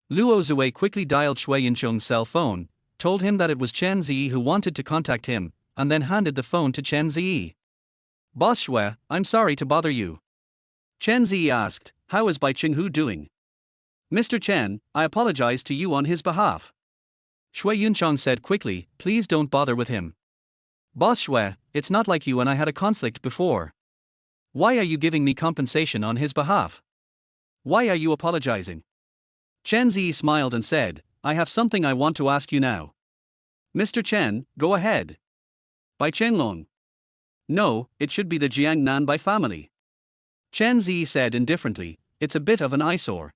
Luo Zui quickly dialed Shui Yincheng's cell phone, told him that it was Chen Ze who wanted to contact him, and then handed the phone to Chen Ze. "Boss Shui, I'm sorry to bother you." Chen Ze asked, "How is Bai Qinghu doing?" "Mr. Chen, I apologize to you on his behalf." Shui Yuncheng said quickly, "Please don't bother with him. Boss Shui, it's not like you and I had a conflict before. Why are you giving me compensation on his behalf? Why are you apologizing?" Chen Ze smiled and said, "I have something I want to ask you now." "Mr. Chen, go ahead." "Bai Chenglong." "No, it should be the Jiangnan Bai family." Chen Ze said indifferently, it's a bit of an eyesore.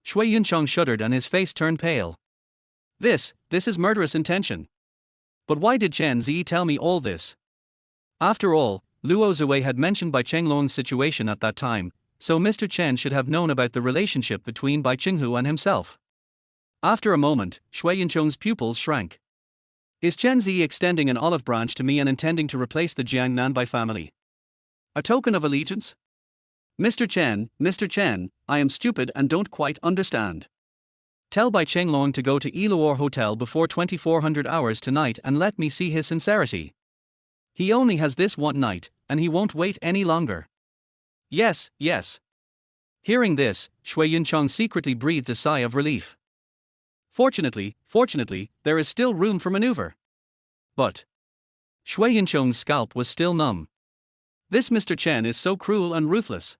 Shui Yuncheng shuddered and his face turned pale. This is murderous intention. But why did Chen Ze tell me all this? After all, Luo Zhui had mentioned Bai Chenglong's situation at that time, so Mr. Chen should have known about the relationship between Bai Qinghu and himself. After a moment, Shui Yuncheng's pupils shrank. Is Chen Ze extending an olive branch to me and intending to replace the Jiangnan Bai family? A token of allegiance? Mr. Chen, I am stupid and don't quite understand. Tell Bai Chenglong to go to Iluor Hotel before 2400 hours tonight and let me see his sincerity. He only has this one night, and he won't wait any longer. Yes. Hearing this, Shui Yuncheng secretly breathed a sigh of relief. Fortunately, there is still room for maneuver. But Shui Yuncheng's scalp was still numb. This Mr. Chen is so cruel and ruthless.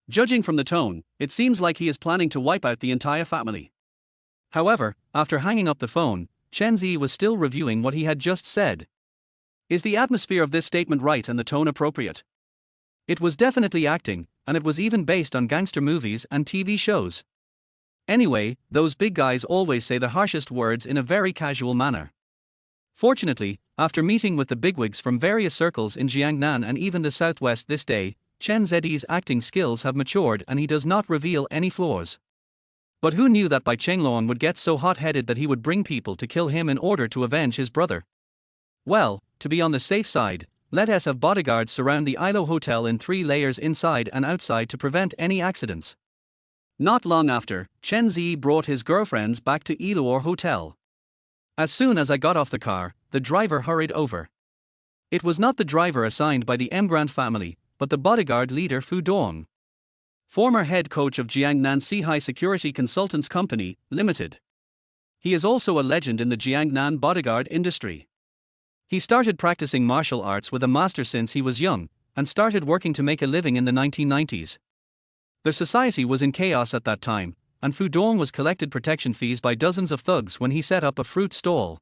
Judging from the tone, it seems like he is planning to wipe out the entire family. However, after hanging up the phone, Chen Ze was still reviewing what he had just said. Is the atmosphere of this statement right and the tone appropriate? It was definitely acting, and it was even based on gangster movies and TV shows. Anyway, those big guys always say the harshest words in a very casual manner. Fortunately, after meeting with the bigwigs from various circles in Jiangnan and even the southwest this day, Chen Ze's acting skills have matured and he does not reveal any flaws. But who knew that Bai Chenglong would get so hot-headed that he would bring people to kill him in order to avenge his brother? Well, to be on the safe side, let us have bodyguards surround the Ilo Hotel in 3 layers inside and outside to prevent any accidents. Not long after, Chen Ze brought his girlfriends back to Iluor Hotel. As soon as I got off the car, the driver hurried over. It was not the driver assigned by the Emgrand family, but the bodyguard leader Fu Dong, former head coach of Jiangnan Sihai Security Consultants Company, Limited. He is also a legend in the Jiangnan bodyguard industry. He started practicing martial arts with a master since he was young, and started working to make a living in the 1990s. The society was in chaos at that time, and Fu Dong was collected protection fees by dozens of thugs when he set up a fruit stall.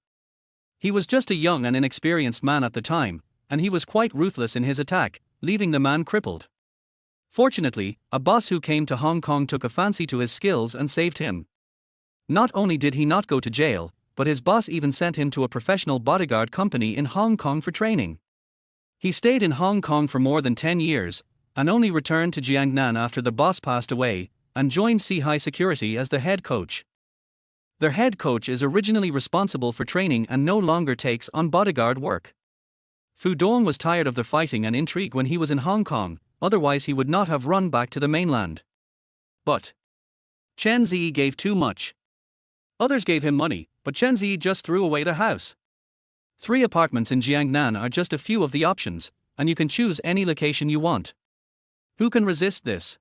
He was just a young and inexperienced man at the time, and he was quite ruthless in his attack, leaving the man crippled. Fortunately, a boss who came to Hong Kong took a fancy to his skills and saved him. Not only did he not go to jail, but his boss even sent him to a professional bodyguard company in Hong Kong for training. He stayed in Hong Kong for more than 10 years, and only returned to Jiangnan after the boss passed away, and joined Sihai Security as the head coach. Their head coach is originally responsible for training and no longer takes on bodyguard work. Fu Dong was tired of the fighting and intrigue when he was in Hong Kong, otherwise he would not have run back to the mainland. But Chen Ze gave too much. Others gave him money, but Chen Ze just threw away the house. 3 apartments in Jiangnan are just a few of the options, and you can choose any location you want. Who can resist this?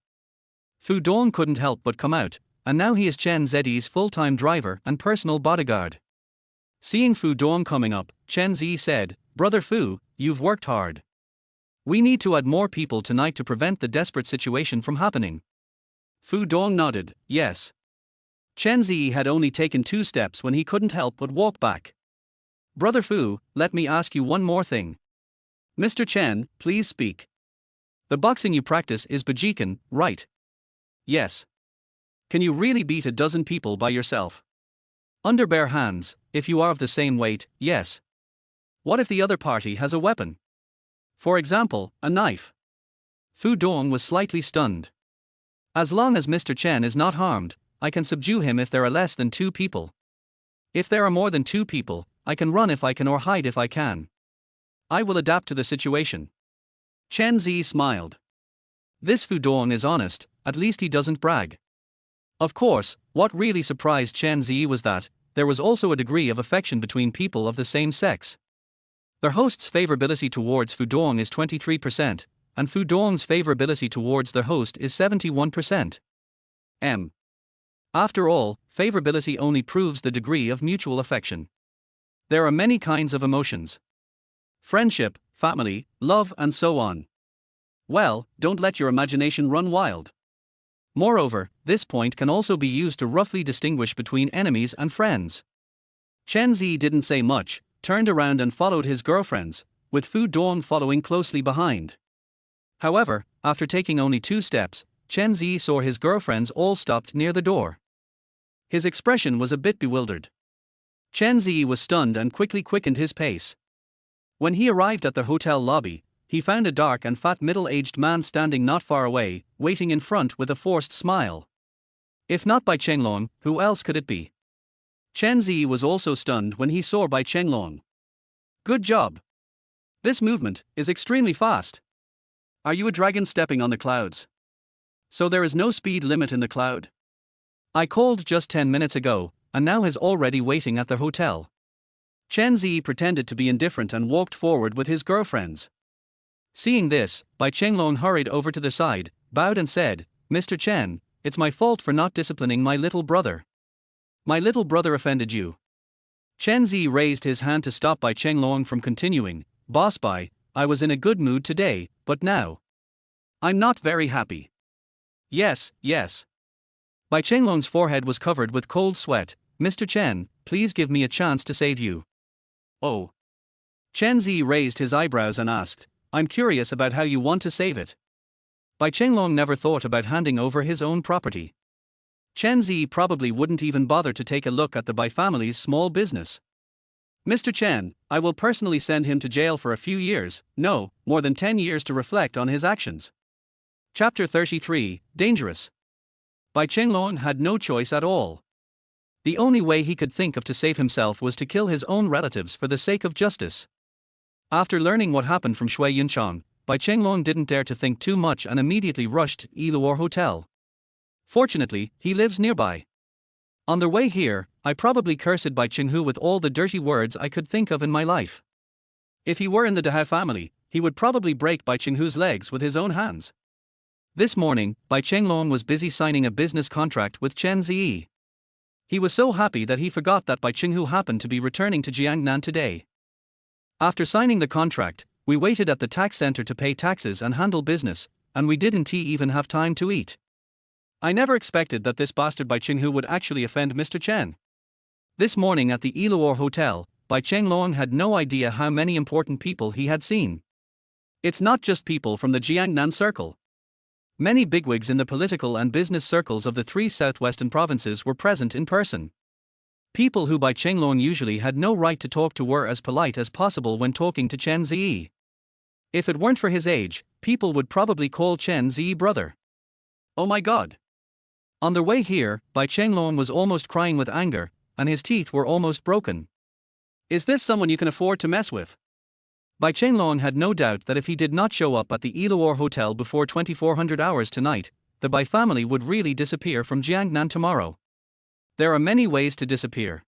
Fu Dong couldn't help but come out, and now he is Chen Ze's full-time driver and personal bodyguard. Seeing Fu Dong coming up, Chen Ze said, "Brother Fu, you've worked hard. We need to add more people tonight to prevent the desperate situation from happening." Fu Dong nodded, yes. Chen Ze had only taken 2 steps when he couldn't help but walk back. "Brother Fu, let me ask you one more thing." "Mr. Chen, please speak." "The boxing you practice is Bajikan, right?" "Yes." "Can you really beat a dozen people by yourself?" "Under bare hands, if you are of the same weight, yes." "What if the other party has a weapon? For example, a knife?" Fu Dong was slightly stunned. "As long as Mr. Chen is not harmed, I can subdue him if there are less than 2 people. If there are more than 2 people, I can run if I can or hide if I can. I will adapt to the situation." Chen Ze smiled. This Fu Dong is honest, at least he doesn't brag. Of course, what really surprised Chen Ze was that there was also a degree of affection between people of the same sex. Their host's favorability towards Fu Dong is 23%, and Fu Dong's favorability towards their host is 71%. After all, favorability only proves the degree of mutual affection. There are many kinds of emotions: friendship, family, love, and so on. Well, don't let your imagination run wild. Moreover, this point can also be used to roughly distinguish between enemies and friends. Chen Ze didn't say much, turned around and followed his girlfriends, with Fu Dong following closely behind. However, after taking only 2 steps, Chen Ze saw his girlfriends all stopped near the door. His expression was a bit bewildered. Chen Ze was stunned and quickly quickened his pace. When he arrived at the hotel lobby, he found a dark and fat middle-aged man standing not far away, waiting in front with a forced smile. If not Bai Chenglong, who else could it be? Chen Ze was also stunned when he saw Bai Chenglong. Good job. This movement is extremely fast. Are you a dragon stepping on the clouds? So there is no speed limit in the cloud? I called just 10 minutes ago, and now he's already waiting at the hotel. Chen Ze pretended to be indifferent and walked forward with his girlfriends. Seeing this, Bai Chenglong hurried over to the side, bowed and said, "Mr. Chen, it's my fault for not disciplining my little brother. My little brother offended you." Chen Ze raised his hand to stop Bai Chenglong from continuing. "Boss Bai, I was in a good mood today, but now I'm not very happy." Yes. Bai Chenglong's forehead was covered with cold sweat. "Mr. Chen, please give me a chance to save you." Oh. Chen Ze raised his eyebrows and asked, "I'm curious about how you want to save it." Bai Chenglong never thought about handing over his own property. Chen Ze probably wouldn't even bother to take a look at the Bai family's small business. "Mr. Chen, I will personally send him to jail for a few years, no, more than 10 years to reflect on his actions." Chapter 33, Dangerous. Bai Chenglong had no choice at all. The only way he could think of to save himself was to kill his own relatives for the sake of justice. After learning what happened from Shui Yunchang, Bai Chenglong didn't dare to think too much and immediately rushed to Iluor Hotel. Fortunately, he lives nearby. On their way here, I probably cursed Bai Chenghu with all the dirty words I could think of in my life. If he were in the Dahao family, he would probably break Bai Chenghu's legs with his own hands. This morning, Bai Chenglong was busy signing a business contract with Chen Ze. He was so happy that he forgot that Bai Chenghu happened to be returning to Jiangnan today. After signing the contract, we waited at the tax center to pay taxes and handle business, and we didn't even have time to eat. I never expected that this bastard Bai Chenghu would actually offend Mr. Chen. This morning at the Iluor Hotel, Bai Chenglong had no idea how many important people he had seen. It's not just people from the Jiangnan circle. Many bigwigs in the political and business circles of the 3 southwestern provinces were present in person. People who Bai Chenglong usually had no right to talk to were as polite as possible when talking to Chen Ze. If it weren't for his age, people would probably call Chen Ze brother. Oh my god. On their way here, Bai Chenglong was almost crying with anger, and his teeth were almost broken. Is this someone you can afford to mess with? Bai Chenglong had no doubt that if he did not show up at the Iluor Hotel before 2400 hours tonight, the Bai family would really disappear from Jiangnan tomorrow. There are many ways to disappear.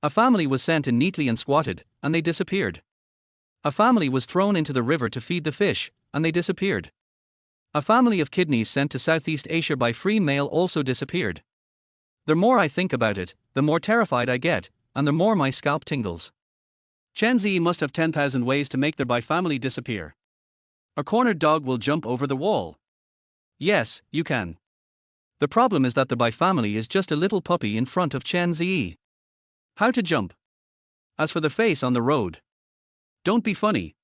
A family was sent in neatly and squatted, and they disappeared. A family was thrown into the river to feed the fish, and they disappeared. A family of kidneys sent to Southeast Asia by free mail also disappeared. The more I think about it, the more terrified I get, and the more my scalp tingles. Chen Ze must have 10,000 ways to make their Bai family disappear. A cornered dog will jump over the wall. Yes, you can. The problem is that the Bai family is just a little puppy in front of Chen Ze. How to jump? As for the face on the road, don't be funny.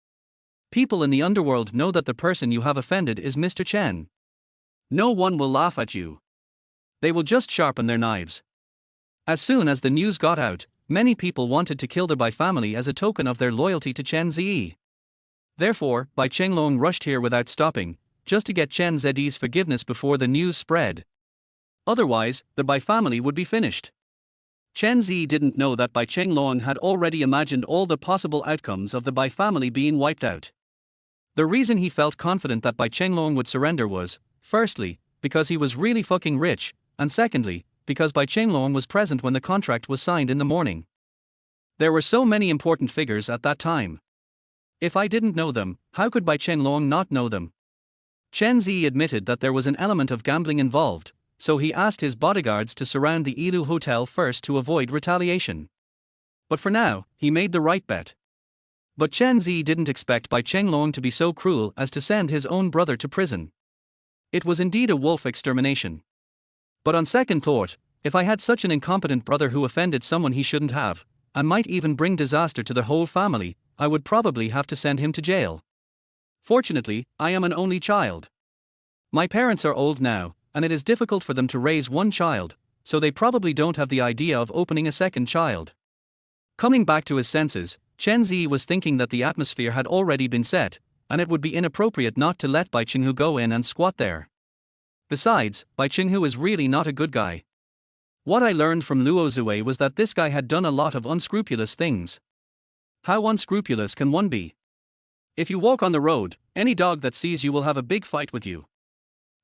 People in the underworld know that the person you have offended is Mr. Chen. No one will laugh at you. They will just sharpen their knives. As soon as the news got out, many people wanted to kill the Bai family as a token of their loyalty to Chen Ze. Therefore, Bai Chenglong rushed here without stopping, just to get Chen Ze's forgiveness before the news spread. Otherwise, the Bai family would be finished. Chen Ze didn't know that Bai Chenglong had already imagined all the possible outcomes of the Bai family being wiped out. The reason he felt confident that Bai Chenglong would surrender was, firstly, because he was really fucking rich, and secondly, because Bai Chenglong was present when the contract was signed in the morning. There were so many important figures at that time. If I didn't know them, how could Bai Chenglong not know them? Chen Ze admitted that there was an element of gambling involved, so he asked his bodyguards to surround the Ilu Hotel first to avoid retaliation. But for now, he made the right bet. But Chen Ze didn't expect Bai Chenglong to be so cruel as to send his own brother to prison. It was indeed a wolf extermination. But on second thought, if I had such an incompetent brother who offended someone he shouldn't have, and might even bring disaster to the whole family, I would probably have to send him to jail. Fortunately, I am an only child. My parents are old now, and it is difficult for them to raise one child, so they probably don't have the idea of opening a second child. Coming back to his senses, Chen Ze was thinking that the atmosphere had already been set, and it would be inappropriate not to let Bai Qinghu go in and squat there. Besides, Bai Qinghu is really not a good guy. What I learned from Luo Zue was that this guy had done a lot of unscrupulous things. How unscrupulous can one be? If you walk on the road, any dog that sees you will have a big fight with you.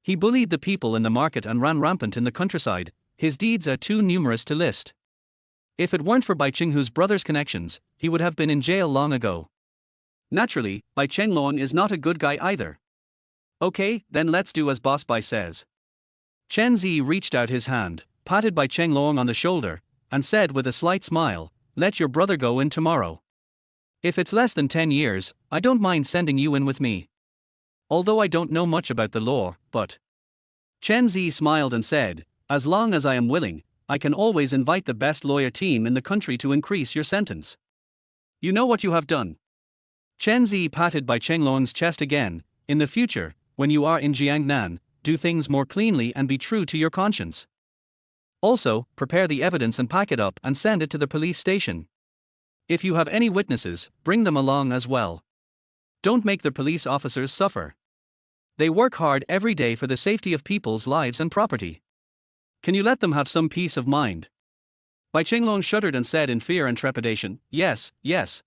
He bullied the people in the market and ran rampant in the countryside. His deeds are too numerous to list. If it weren't for Bai Qinghu's brother's connections, he would have been in jail long ago. Naturally, Bai Chenglong is not a good guy either. Okay, then let's do as Boss Bai says. Chen Ze reached out his hand, patted Bai Chenglong on the shoulder, and said with a slight smile, "Let your brother go in tomorrow. If it's less than 10 years, I don't mind sending you in with me. Although I don't know much about the law, but..." Chen Ze smiled and said, "As long as I am willing, I can always invite the best lawyer team in the country to increase your sentence. You know what you have done." Chen Ze patted Bai Chenglong's chest again. "In the future, when you are in Jiangnan, do things more cleanly and be true to your conscience. Also, prepare the evidence and pack it up and send it to the police station. If you have any witnesses, bring them along as well. Don't make the police officers suffer. They work hard every day for the safety of people's lives and property. Can you let them have some peace of mind?" Bai Chenglong shuddered and said in fear and trepidation, "Yes, yes.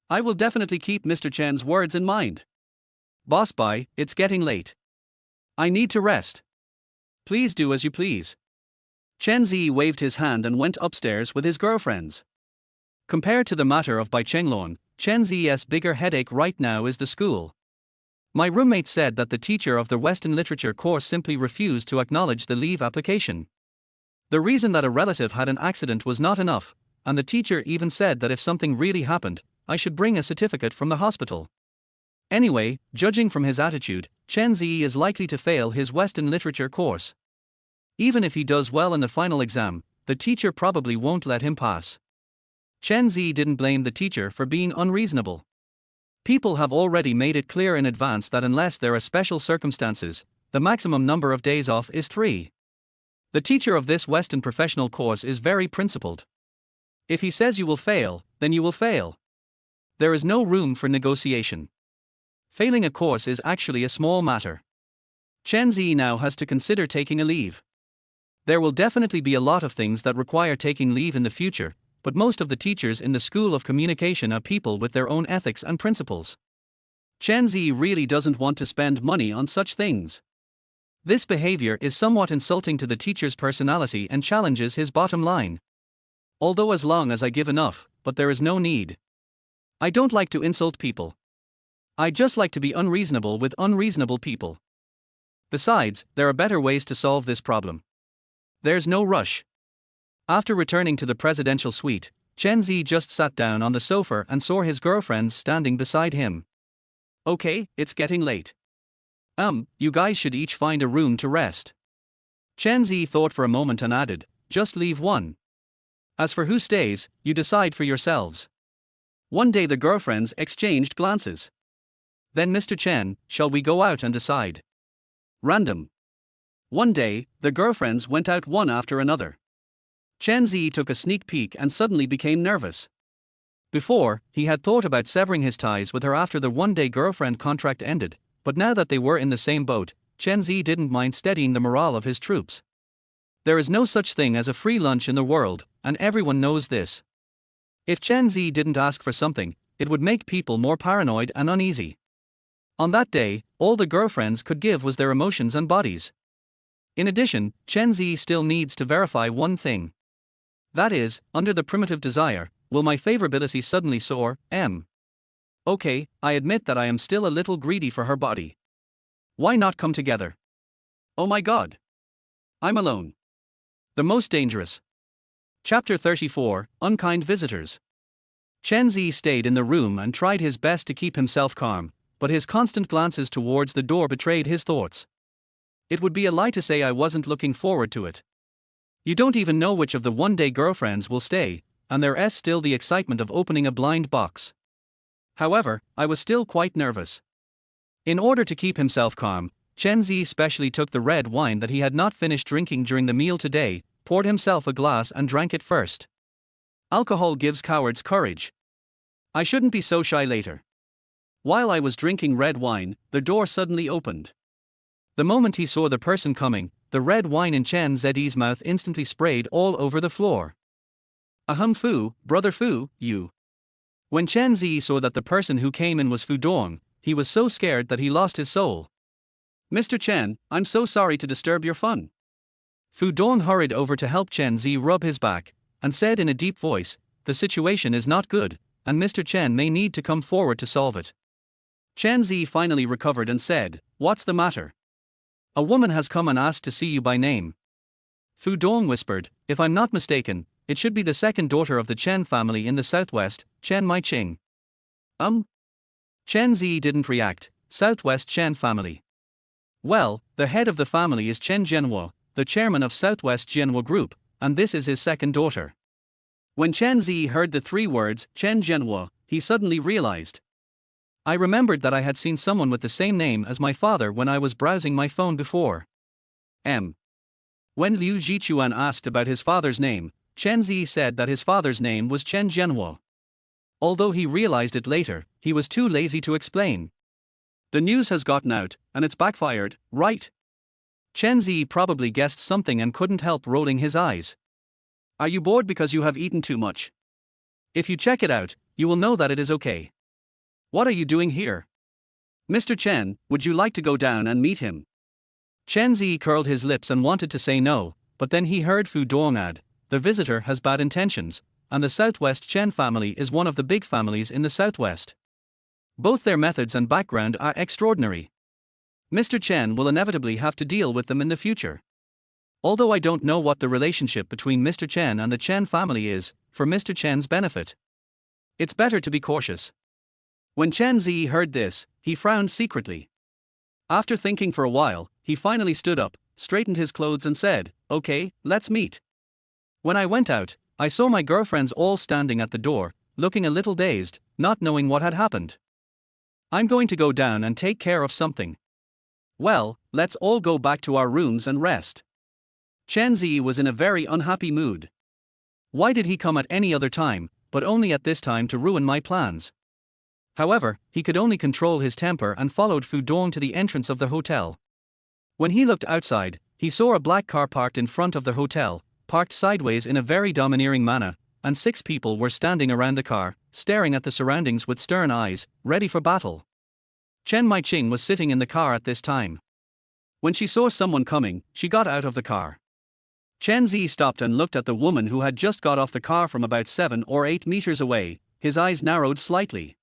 I will definitely keep Mr. Chen's words in mind. Boss Bai, it's getting late. I need to rest. Please do as you please." Chen Ze waved his hand and went upstairs with his girlfriends. Compared to the matter of Bai Chenglong, Chen Ze's bigger headache right now is the school. My roommate said that the teacher of the Western literature course simply refused to acknowledge the leave application. The reason that a relative had an accident was not enough, and the teacher even said that if something really happened, I should bring a certificate from the hospital. Anyway, judging from his attitude, Chen Ze is likely to fail his Western literature course. Even if he does well in the final exam, the teacher probably won't let him pass. Chen Ze didn't blame the teacher for being unreasonable. People have already made it clear in advance that unless there are special circumstances, the maximum number of days off is 3. The teacher of this Western professional course is very principled. If he says you will fail, then you will fail. There is no room for negotiation. Failing a course is actually a small matter. Chen Ze now has to consider taking a leave. There will definitely be a lot of things that require taking leave in the future, but most of the teachers in the School of Communication are people with their own ethics and principles. Chen Ze really doesn't want to spend money on such things. This behavior is somewhat insulting to the teacher's personality and challenges his bottom line. Although as long as I give enough, but there is no need. I don't like to insult people. I just like to be unreasonable with unreasonable people. Besides, there are better ways to solve this problem. There's no rush. After returning to the presidential suite, Chen Ze just sat down on the sofa and saw his girlfriends standing beside him. Okay, it's getting late. You guys should each find a room to rest. Chen Ze thought for a moment and added, just leave one. As for who stays, you decide for yourselves. One day the girlfriends exchanged glances. Then Mr. Chen, shall we go out and decide? Random. One day, the girlfriends went out one after another. Chen Ze took a sneak peek and suddenly became nervous. Before, he had thought about severing his ties with her after the one-day girlfriend contract ended, but now that they were in the same boat, Chen Ze didn't mind steadying the morale of his troops. There is no such thing as a free lunch in the world, and everyone knows this. If Chen Ze didn't ask for something, it would make people more paranoid and uneasy. On that day, all the girlfriends could give was their emotions and bodies. In addition, Chen Ze still needs to verify one thing. That is, under the primitive desire, will my favorability suddenly soar? Okay, I admit that I am still a little greedy for her body. Why not come together? Oh my god. I'm alone. The most dangerous. Chapter 34, Unkind Visitors. Chen Ze stayed in the room and tried his best to keep himself calm, but his constant glances towards the door betrayed his thoughts. It would be a lie to say I wasn't looking forward to it. You don't even know which of the one-day girlfriends will stay, and there's still the excitement of opening a blind box. However, I was still quite nervous. In order to keep himself calm, Chen Ze specially took the red wine that he had not finished drinking during the meal today, poured himself a glass and drank it first. Alcohol gives cowards courage. I shouldn't be so shy later. While I was drinking red wine, the door suddenly opened. The moment he saw the person coming, the red wine in Chen Ze's mouth instantly sprayed all over the floor. Ahem Fu, brother Fu, you. When Chen Ze saw that the person who came in was Fu Dong, he was so scared that he lost his soul. Mr. Chen, I'm so sorry to disturb your fun. Fu Dong hurried over to help Chen Ze rub his back, and said in a deep voice, the situation is not good, and Mr. Chen may need to come forward to solve it. Chen Ze finally recovered and said, what's the matter? A woman has come and asked to see you by name. Fu Dong whispered, if I'm not mistaken, it should be the second daughter of the Chen family in the southwest, Chen Maiqing. Chen Ze didn't react. Southwest Chen family. Well, the head of the family is Chen Zhenhua, the chairman of Southwest Zhenhua Group, and this is his second daughter. When Chen Ze heard the three words, Chen Zhenhua, he suddenly realized. I remembered that I had seen someone with the same name as my father when I was browsing my phone before. When Liu Jichuan asked about his father's name, Chen Ze said that his father's name was Chen Zhenhua. Although he realized it later, he was too lazy to explain. The news has gotten out, and it's backfired, right? Chen Ze probably guessed something and couldn't help rolling his eyes. Are you bored because you have eaten too much? If you check it out, you will know that it is okay. What are you doing here? Mr. Chen, would you like to go down and meet him? Chen Ze curled his lips and wanted to say no, but then he heard Fu Dong add, the visitor has bad intentions, and the Southwest Chen family is one of the big families in the Southwest. Both their methods and background are extraordinary. Mr. Chen will inevitably have to deal with them in the future. Although I don't know what the relationship between Mr. Chen and the Chen family is, for Mr. Chen's benefit, it's better to be cautious. When Chen Ze heard this, he frowned secretly. After thinking for a while, he finally stood up, straightened his clothes and said, okay, let's meet. When I went out, I saw my girlfriends all standing at the door, looking a little dazed, not knowing what had happened. I'm going to go down and take care of something. Well, let's all go back to our rooms and rest. Chen Ze was in a very unhappy mood. Why did he come at any other time, but only at this time to ruin my plans? However, he could only control his temper and followed Fu Dong to the entrance of the hotel. When he looked outside, he saw a black car parked in front of the hotel, parked sideways in a very domineering manner, and 6 people were standing around the car, staring at the surroundings with stern eyes, ready for battle. Chen Maiqing was sitting in the car at this time. When she saw someone coming, she got out of the car. Chen Ze stopped and looked at the woman who had just got off the car from about 7 or 8 meters away, his eyes narrowed slightly.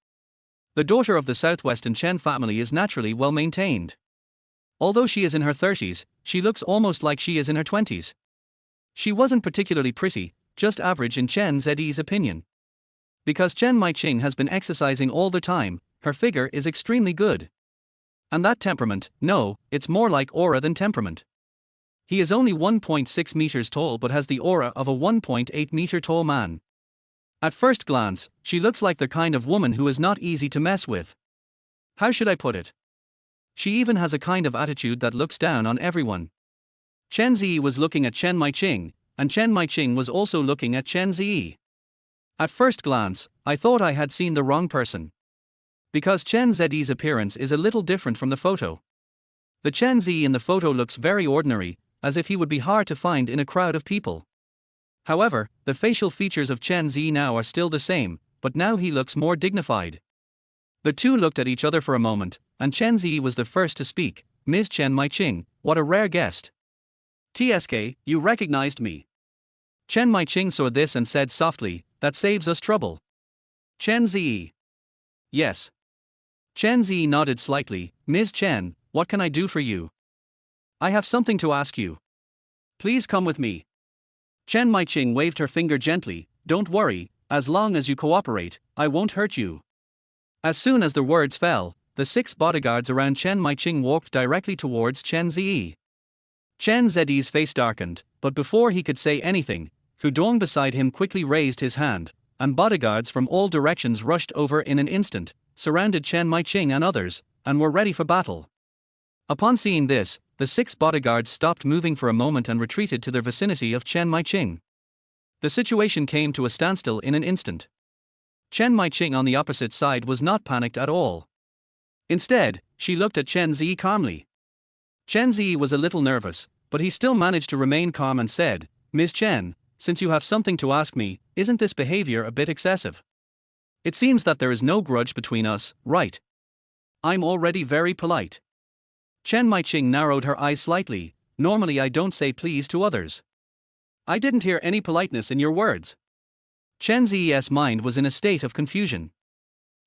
The daughter of the Southwestern Chen family is naturally well maintained. Although she is in her 30s, she looks almost like she is in her 20s. She wasn't particularly pretty, just average in Chen Ze's opinion. Because Chen Maiqing has been exercising all the time, her figure is extremely good. And that temperament, no, it's more like aura than temperament. He is only 1.6 meters tall but has the aura of a 1.8 meter tall man. At first glance, she looks like the kind of woman who is not easy to mess with. How should I put it? She even has a kind of attitude that looks down on everyone. Chen Ze was looking at Chen Maiqing, and Chen Maiqing was also looking at Chen Ze. At first glance, I thought I had seen the wrong person. Because Chen Ze's appearance is a little different from the photo. The Chen Ze in the photo looks very ordinary, as if he would be hard to find in a crowd of people. However, the facial features of Chen Ze now are still the same, but now he looks more dignified. The two looked at each other for a moment, and Chen Ze was the first to speak. Ms. Chen Maiqing, what a rare guest. TSK, you recognized me. Chen Maiqing saw this and said softly, that saves us trouble. Chen Ze. Yes. Chen Ze nodded slightly. Ms. Chen, what can I do for you? I have something to ask you. Please come with me. Chen Maiqing waved her finger gently. Don't worry, as long as you cooperate, I won't hurt you. As soon as the words fell, the 6 bodyguards around Chen Maiqing walked directly towards Chen Ze. Chen Ze's face darkened, but before he could say anything, Fu Dong beside him quickly raised his hand, and bodyguards from all directions rushed over in an instant, surrounded Chen Maiqing and others, and were ready for battle. Upon seeing this, the 6 bodyguards stopped moving for a moment and retreated to their vicinity of Chen Maiqing. The situation came to a standstill in an instant. Chen Maiqing on the opposite side was not panicked at all. Instead, she looked at Chen Ze calmly. Chen Ze was a little nervous, but he still managed to remain calm and said, "Ms. Chen, since you have something to ask me, isn't this behavior a bit excessive? It seems that there is no grudge between us, right? I'm already very polite." Chen Maiqing narrowed her eyes slightly. "Normally I don't say please to others. I didn't hear any politeness in your words." Chen Ze's mind was in a state of confusion.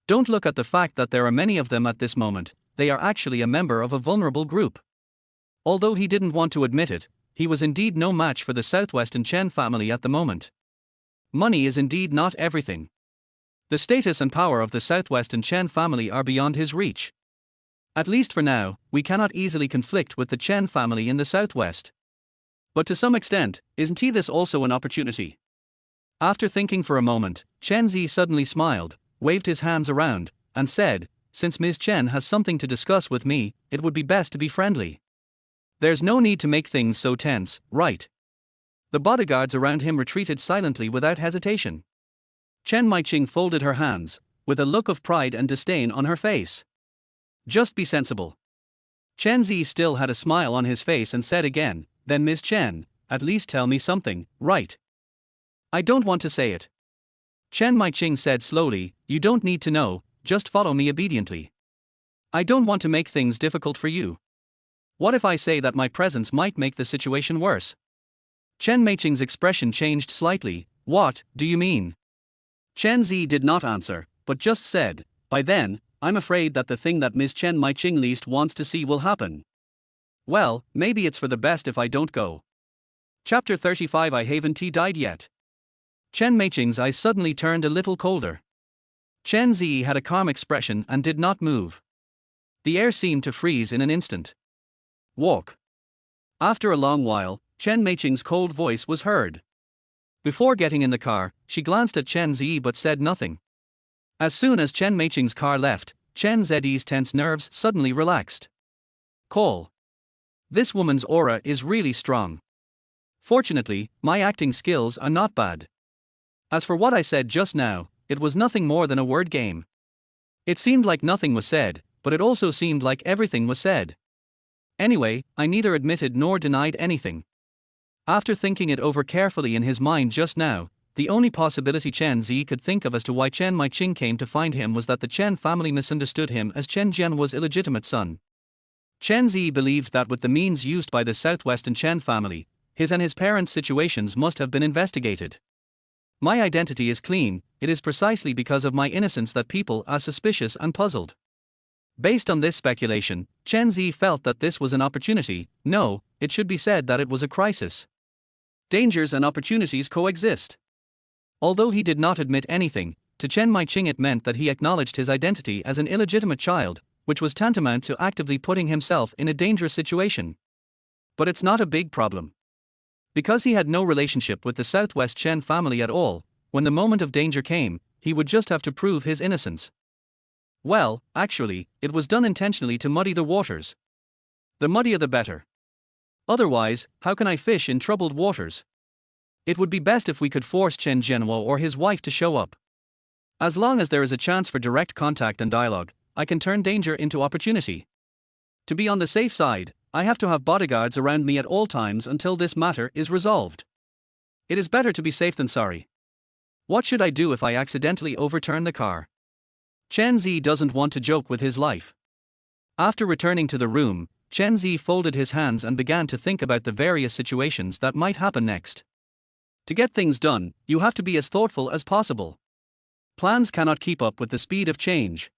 Don't look at the fact that there are many of them at this moment, they are actually a member of a vulnerable group. Although he didn't want to admit it, he was indeed no match for the Southwestern Chen family at the moment. Money is indeed not everything. The status and power of the Southwestern Chen family are beyond his reach. At least for now, we cannot easily conflict with the Chen family in the Southwest. But to some extent, isn't this also an opportunity? After thinking for a moment, Chen Ze suddenly smiled, waved his hands around, and said, "Since Ms. Chen has something to discuss with me, it would be best to be friendly. There's no need to make things so tense, right?" The bodyguards around him retreated silently without hesitation. Chen Maiqing folded her hands, with a look of pride and disdain on her face. "Just be sensible." Chen Ze still had a smile on his face and said again, "Then Ms. Chen, at least tell me something, right?" "I don't want to say it." Chen Maiqing said slowly, "You don't need to know, just follow me obediently. I don't want to make things difficult for you. What if I say that my presence might make the situation worse?" Chen Maiqing's expression changed slightly. "What do you mean?" Chen Ze did not answer, but just said, "By then, I'm afraid that the thing that Ms. Chen Maiqing least wants to see will happen. Well, maybe it's for the best if I don't go." Chapter 35. I haven't died yet. Chen Maiqing's eyes suddenly turned a little colder. Chen Ze had a calm expression and did not move. The air seemed to freeze in an instant. "Walk." After a long while, Chen Maiqing's cold voice was heard. Before getting in the car, she glanced at Chen Ze but said nothing. As soon as Chen Maiqing's car left, Chen Ze's tense nerves suddenly relaxed. Call. This woman's aura is really strong. Fortunately, my acting skills are not bad. As for what I said just now, it was nothing more than a word game. It seemed like nothing was said, but it also seemed like everything was said. Anyway, I neither admitted nor denied anything. After thinking it over carefully in his mind just now, the only possibility Chen Ze could think of as to why Chen Maiqing came to find him was that the Chen family misunderstood him as Chen Jianhua's illegitimate son. Chen Ze believed that with the means used by the Southwestern Chen family, his and his parents' situations must have been investigated. My identity is clean, it is precisely because of my innocence that people are suspicious and puzzled. Based on this speculation, Chen Ze felt that this was an opportunity. No, it should be said that it was a crisis. Dangers and opportunities coexist. Although he did not admit anything, to Chen Maiqing it meant that he acknowledged his identity as an illegitimate child, which was tantamount to actively putting himself in a dangerous situation. But it's not a big problem. Because he had no relationship with the Southwest Chen family at all, when the moment of danger came, he would just have to prove his innocence. Well, actually, it was done intentionally to muddy the waters. The muddier the better. Otherwise, how can I fish in troubled waters? It would be best if we could force Chen Jianhua or his wife to show up. As long as there is a chance for direct contact and dialogue, I can turn danger into opportunity. To be on the safe side, I have to have bodyguards around me at all times until this matter is resolved. It is better to be safe than sorry. What should I do if I accidentally overturn the car? Chen Ze doesn't want to joke with his life. After returning to the room, Chen Ze folded his hands and began to think about the various situations that might happen next. To get things done, you have to be as thoughtful as possible. Plans cannot keep up with the speed of change.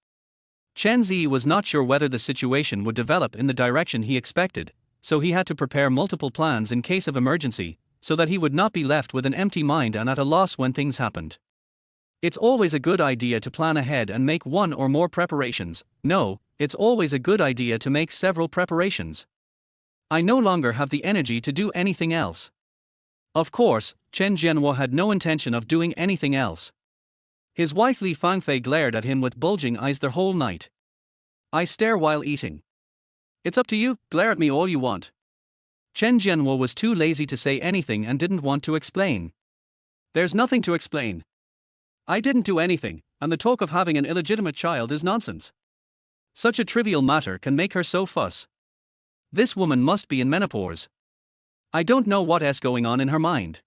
Chen Ze was not sure whether the situation would develop in the direction he expected, so he had to prepare multiple plans in case of emergency, so that he would not be left with an empty mind and at a loss when things happened. It's always a good idea to plan ahead and make one or more preparations. No, it's always a good idea to make several preparations. I no longer have the energy to do anything else. Of course, Chen Jianhua had no intention of doing anything else. His wife Li Fangfei glared at him with bulging eyes the whole night. I stare while eating. It's up to you, glare at me all you want. Chen Jianwo was too lazy to say anything and didn't want to explain. There's nothing to explain. I didn't do anything, and the talk of having an illegitimate child is nonsense. Such a trivial matter can make her so fuss. This woman must be in menopause. I don't know what's going on in her mind.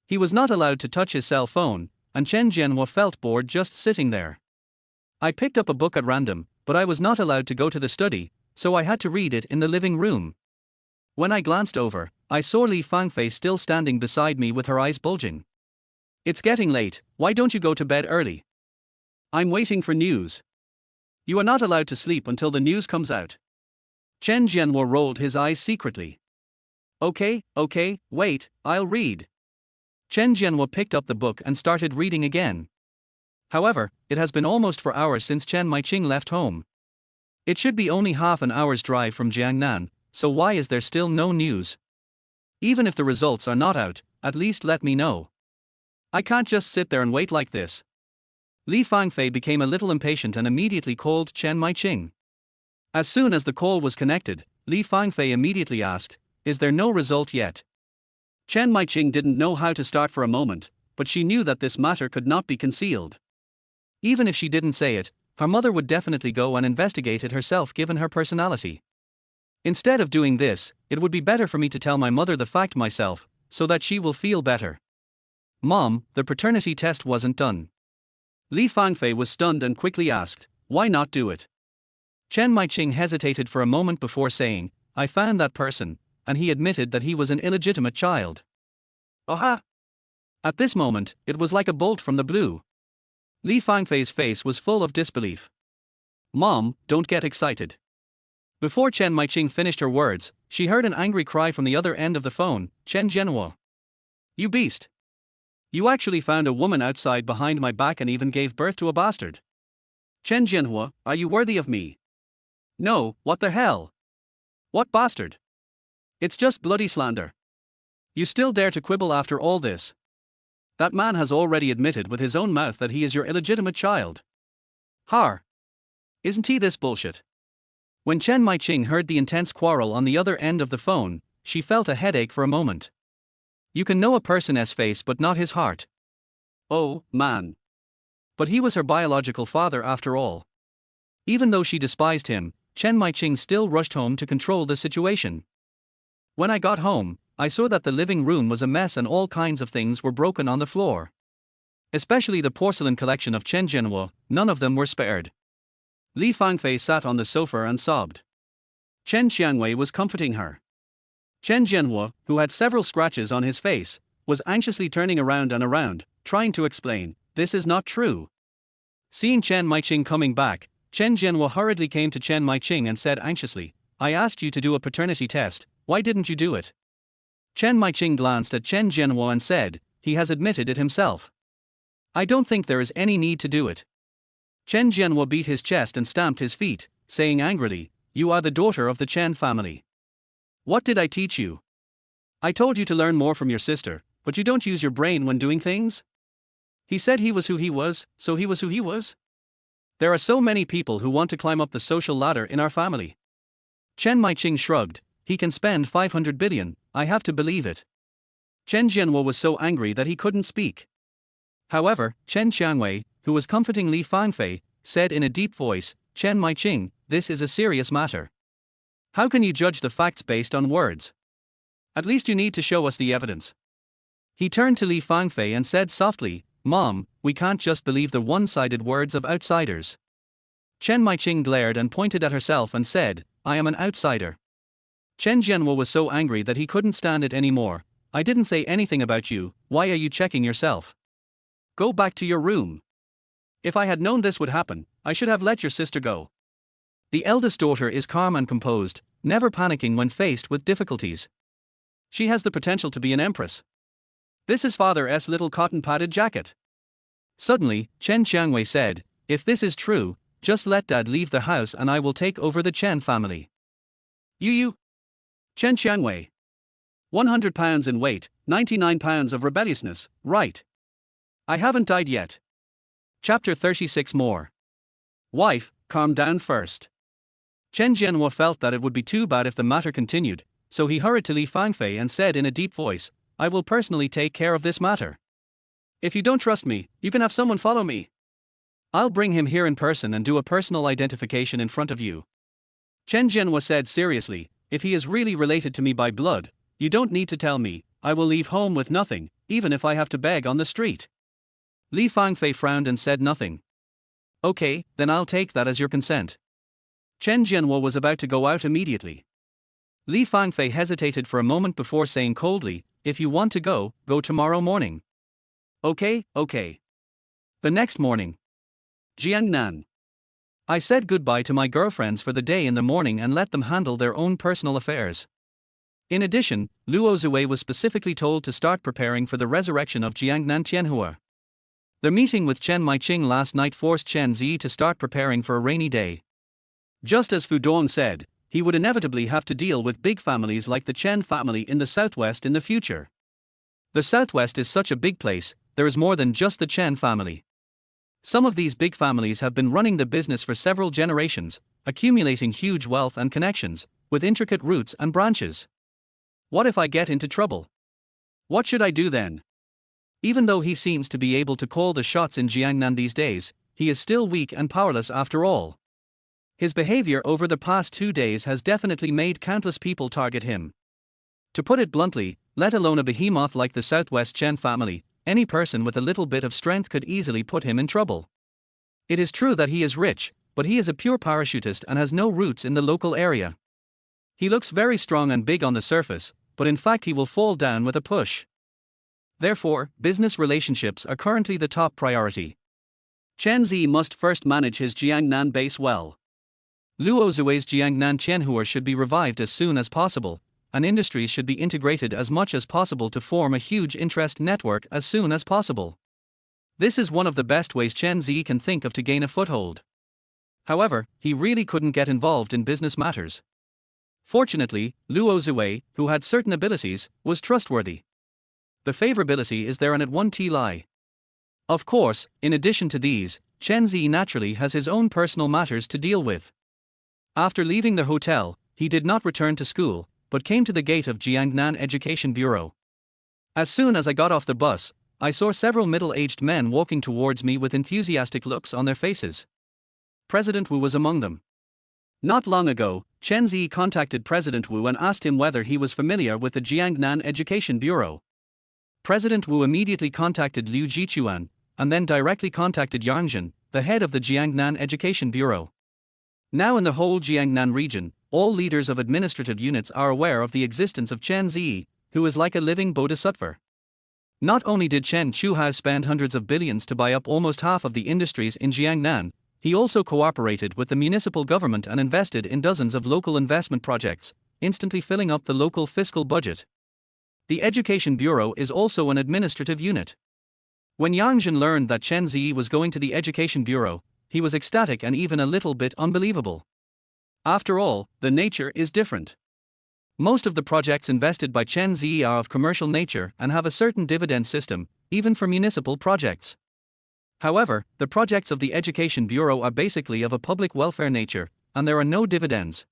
He was not allowed to touch his cell phone, and Chen Jianhua felt bored just sitting there. I picked up a book at random, but I was not allowed to go to the study, so I had to read it in the living room. When I glanced over, I saw Li Fangfei still standing beside me with her eyes bulging. It's getting late, why don't you go to bed early? I'm waiting for news. You are not allowed to sleep until the news comes out. Chen Jianhua rolled his eyes secretly. Okay, wait, I'll read. Chen Jianhua picked up the book and started reading again. However, it has been almost 4 hours since Chen Maiqing left home. It should be only half an hour's drive from Jiangnan, so why is there still no news? Even if the results are not out, at least let me know. I can't just sit there and wait like this. Li Fangfei became a little impatient and immediately called Chen Maiqing. As soon as the call was connected, Li Fangfei immediately asked, "Is there no result yet?" Chen Maiqing didn't know how to start for a moment, but she knew that this matter could not be concealed. Even if she didn't say it, her mother would definitely go and investigate it herself given her personality. Instead of doing this, it would be better for me to tell my mother the fact myself, so that she will feel better. Mom, the paternity test wasn't done. Li Fangfei was stunned and quickly asked, "Why not do it?" Chen Maiqing hesitated for a moment before saying, "I found that person," and he admitted that he was an illegitimate child. Aha! At this moment, it was like a bolt from the blue. Li Fangfei's face was full of disbelief. "Mom, don't get excited." Before Chen Maiqing finished her words, she heard an angry cry from the other end of the phone, "Chen Jianhua! You beast! You actually found a woman outside behind my back and even gave birth to a bastard. Chen Jianhua, are you worthy of me?" "No, what the hell? What bastard? It's just bloody slander. You still dare to quibble after all this? That man has already admitted with his own mouth that he is your illegitimate child. Har! Isn't he this bullshit?" When Chen Maiqing heard the intense quarrel on the other end of the phone, she felt a headache for a moment. You can know a person's face but not his heart. Oh, man. But he was her biological father after all. Even though she despised him, Chen Maiqing still rushed home to control the situation. When I got home, I saw that the living room was a mess and all kinds of things were broken on the floor. Especially the porcelain collection of Chen Jianhua, none of them were spared. Li Fangfei sat on the sofa and sobbed. Chen Qiangwei was comforting her. Chen Jianhua, who had several scratches on his face, was anxiously turning around and around, trying to explain, "This is not true." Seeing Chen Maiqing coming back, Chen Jianhua hurriedly came to Chen Maiqing and said anxiously, "I asked you to do a paternity test, why didn't you do it?" Chen Maiqing glanced at Chen Jianhua and said, "He has admitted it himself. I don't think there is any need to do it." Chen Jianhua beat his chest and stamped his feet, saying angrily, "You are the daughter of the Chen family. What did I teach you? I told you to learn more from your sister, but you don't use your brain when doing things?" He said he was who he was, so he was who he was? There are so many people who want to climb up the social ladder in our family. Chen Maiqing shrugged, "He can spend 500 billion, I have to believe it." Chen Jianhua was so angry that he couldn't speak. However, Chen Qiangwei, who was comforting Li Fangfei, said in a deep voice, "Chen Maiqing, this is a serious matter. How can you judge the facts based on words? At least you need to show us the evidence." He turned to Li Fangfei and said softly, "Mom, we can't just believe the one-sided words of outsiders." Chen Maiqing glared and pointed at herself and said, "I am an outsider." Chen Jianhua was so angry that he couldn't stand it anymore. "I didn't say anything about you, why are you checking yourself? Go back to your room. If I had known this would happen, I should have let your sister go." The eldest daughter is calm and composed, never panicking when faced with difficulties. She has the potential to be an empress. This is father's little cotton-padded jacket. Suddenly, Chen Qiangwei said, "If this is true, just let Dad leave the house and I will take over the Chen family." You. Chen Qiangwei. 100 pounds in weight, 99 pounds of rebelliousness, right? I haven't died yet. Chapter 36 more. Wife, calm down first. Chen Jianhua felt that it would be too bad if the matter continued, so he hurried to Li Fangfei and said in a deep voice, "I will personally take care of this matter. If you don't trust me, you can have someone follow me. I'll bring him here in person and do a personal identification in front of you." Chen Jianhua said seriously, "If he is really related to me by blood, you don't need to tell me. I will leave home with nothing, even if I have to beg on the street." Li Fangfei frowned and said nothing. "Okay, then I'll take that as your consent." Chen Jianhua was about to go out immediately. Li Fangfei hesitated for a moment before saying coldly, "If you want to go, go tomorrow morning." Okay. The next morning. Jiangnan. I said goodbye to my girlfriends for the day in the morning and let them handle their own personal affairs. In addition, Luo Zui was specifically told to start preparing for the resurrection of Jiangnan Tianhua. The meeting with Chen Maiqing last night forced Chen Ze to start preparing for a rainy day. Just as Fu Dong said, he would inevitably have to deal with big families like the Chen family in the southwest in the future. The southwest is such a big place, there is more than just the Chen family. Some of these big families have been running the business for several generations, accumulating huge wealth and connections, with intricate roots and branches. What if I get into trouble? What should I do then? Even though he seems to be able to call the shots in Jiangnan these days, he is still weak and powerless after all. His behavior over the past 2 days has definitely made countless people target him. To put it bluntly, let alone a behemoth like the Southwest Chen family, any person with a little bit of strength could easily put him in trouble. It is true that he is rich, but he is a pure parachutist and has no roots in the local area. He looks very strong and big on the surface, but in fact he will fall down with a push. Therefore, business relationships are currently the top priority. Chen Ze must first manage his Jiangnan base well. Luo Zui's Jiangnan Tianhua should be revived as soon as possible, and industries should be integrated as much as possible to form a huge interest network as soon as possible. This is one of the best ways Chen Ze can think of to gain a foothold. However, he really couldn't get involved in business matters. Fortunately, Luo Zui, who had certain abilities, was trustworthy. The favorability is there and it won't lie. Of course, in addition to these, Chen Ze naturally has his own personal matters to deal with. After leaving the hotel, he did not return to school, but came to the gate of Jiangnan Education Bureau. As soon as I got off the bus, I saw several middle-aged men walking towards me with enthusiastic looks on their faces. President Wu was among them. Not long ago, Chen Ze contacted President Wu and asked him whether he was familiar with the Jiangnan Education Bureau. President Wu immediately contacted Liu Jichuan, and then directly contacted Yang Zhen, the head of the Jiangnan Education Bureau. Now in the whole Jiangnan region, all leaders of administrative units are aware of the existence of Chen Ze, who is like a living bodhisattva. Not only did Chen Chuhao spend hundreds of billions to buy up almost half of the industries in Jiangnan, he also cooperated with the municipal government and invested in dozens of local investment projects, instantly filling up the local fiscal budget. The Education Bureau is also an administrative unit. When Yang Zhen learned that Chen Ze was going to the Education Bureau, he was ecstatic and even a little bit unbelievable. After all, the nature is different. Most of the projects invested by Chen Ze are of commercial nature and have a certain dividend system, even for municipal projects. However, the projects of the Education Bureau are basically of a public welfare nature, and there are no dividends.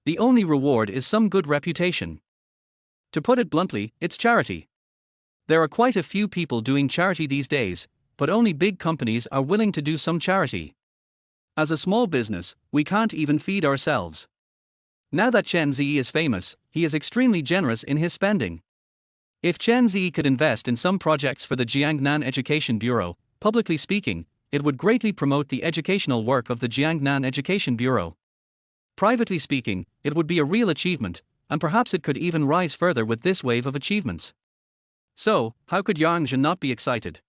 The only reward is some good reputation. To put it bluntly, it's charity. There are quite a few people doing charity these days, but only big companies are willing to do some charity. As a small business, we can't even feed ourselves. Now that Chen Ze is famous, he is extremely generous in his spending. If Chen Ze could invest in some projects for the Jiangnan Education Bureau, publicly speaking, it would greatly promote the educational work of the Jiangnan Education Bureau. Privately speaking, it would be a real achievement, and perhaps it could even rise further with this wave of achievements. So, how could Yang Zhen not be excited?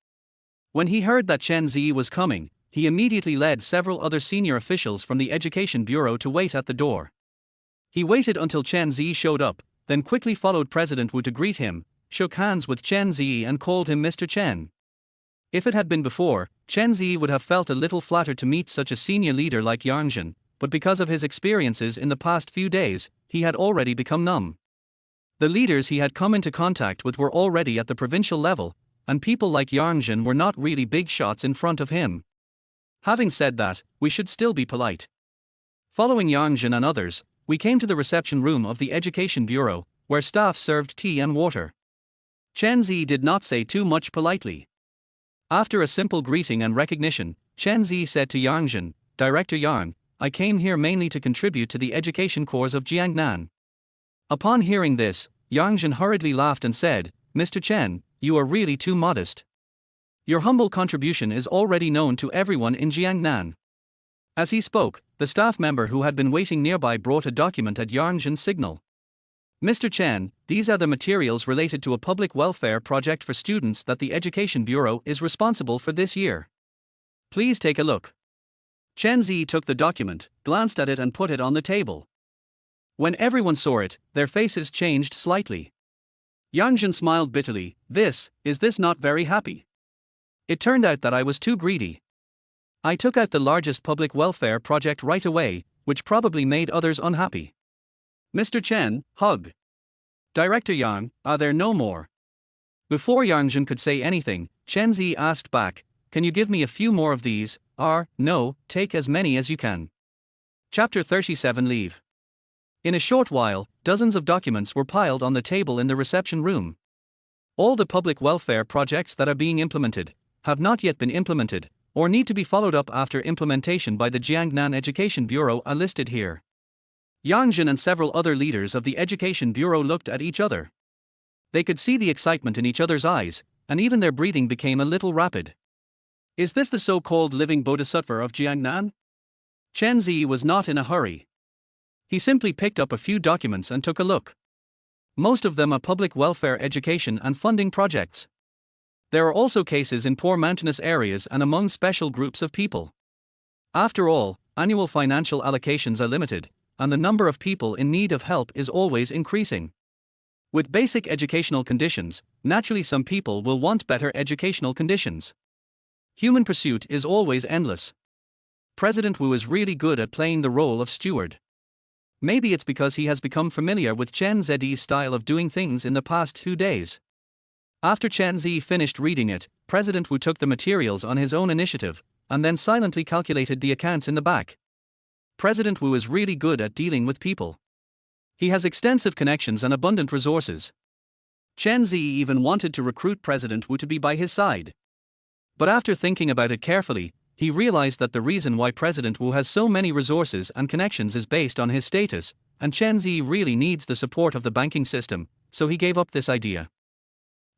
When he heard that Chen Ze was coming, he immediately led several other senior officials from the Education Bureau to wait at the door. He waited until Chen Ze showed up, then quickly followed President Wu to greet him, shook hands with Chen Ze and called him Mr. Chen. If it had been before, Chen Ze would have felt a little flattered to meet such a senior leader like Yang Zhen, but because of his experiences in the past few days, he had already become numb. The leaders he had come into contact with were already at the provincial level, and people like Yang Zhen were not really big shots in front of him. Having said that, we should still be polite. Following Yang Jin and others, we came to the reception room of the Education Bureau, where staff served tea and water. Chen Ze did not say too much politely. After a simple greeting and recognition, Chen Ze said to Yang Jin, "Director Yang, I came here mainly to contribute to the education cause of Jiangnan." Upon hearing this, Yang Jin hurriedly laughed and said, "Mr. Chen, you are really too modest. Your humble contribution is already known to everyone in Jiangnan." As he spoke, the staff member who had been waiting nearby brought a document at Yang Jin's signal. "Mr. Chen, these are the materials related to a public welfare project for students that the Education Bureau is responsible for this year. Please take a look." Chen Ze took the document, glanced at it and put it on the table. When everyone saw it, their faces changed slightly. Yang Jin smiled bitterly. Is this not very happy? It turned out that I was too greedy. I took out the largest public welfare project right away, which probably made others unhappy. Mr. Chen, hug. Director Yang, are there no more? Before Yang Jin could say anything, Chen Ze asked back, "Can you give me a few more of these?" No, take as many as you can. Chapter 37 Leave. In a short while, dozens of documents were piled on the table in the reception room. All the public welfare projects that are being implemented, have not yet been implemented, or need to be followed up after implementation by the Jiangnan Education Bureau are listed here. Yang Jin and several other leaders of the Education Bureau looked at each other. They could see the excitement in each other's eyes, and even their breathing became a little rapid. Is this the so-called living bodhisattva of Jiangnan? Chen Ze was not in a hurry. He simply picked up a few documents and took a look. Most of them are public welfare education and funding projects. There are also cases in poor mountainous areas and among special groups of people. After all, annual financial allocations are limited, and the number of people in need of help is always increasing. With basic educational conditions, naturally some people will want better educational conditions. Human pursuit is always endless. President Wu is really good at playing the role of steward. Maybe it's because he has become familiar with Chen Ze's style of doing things in the past 2 days. After Chen Ze finished reading it, President Wu took the materials on his own initiative, and then silently calculated the accounts in the back. President Wu is really good at dealing with people. He has extensive connections and abundant resources. Chen Ze even wanted to recruit President Wu to be by his side. But after thinking about it carefully, he realized that the reason why President Wu has so many resources and connections is based on his status, and Chen Ze really needs the support of the banking system, so he gave up this idea.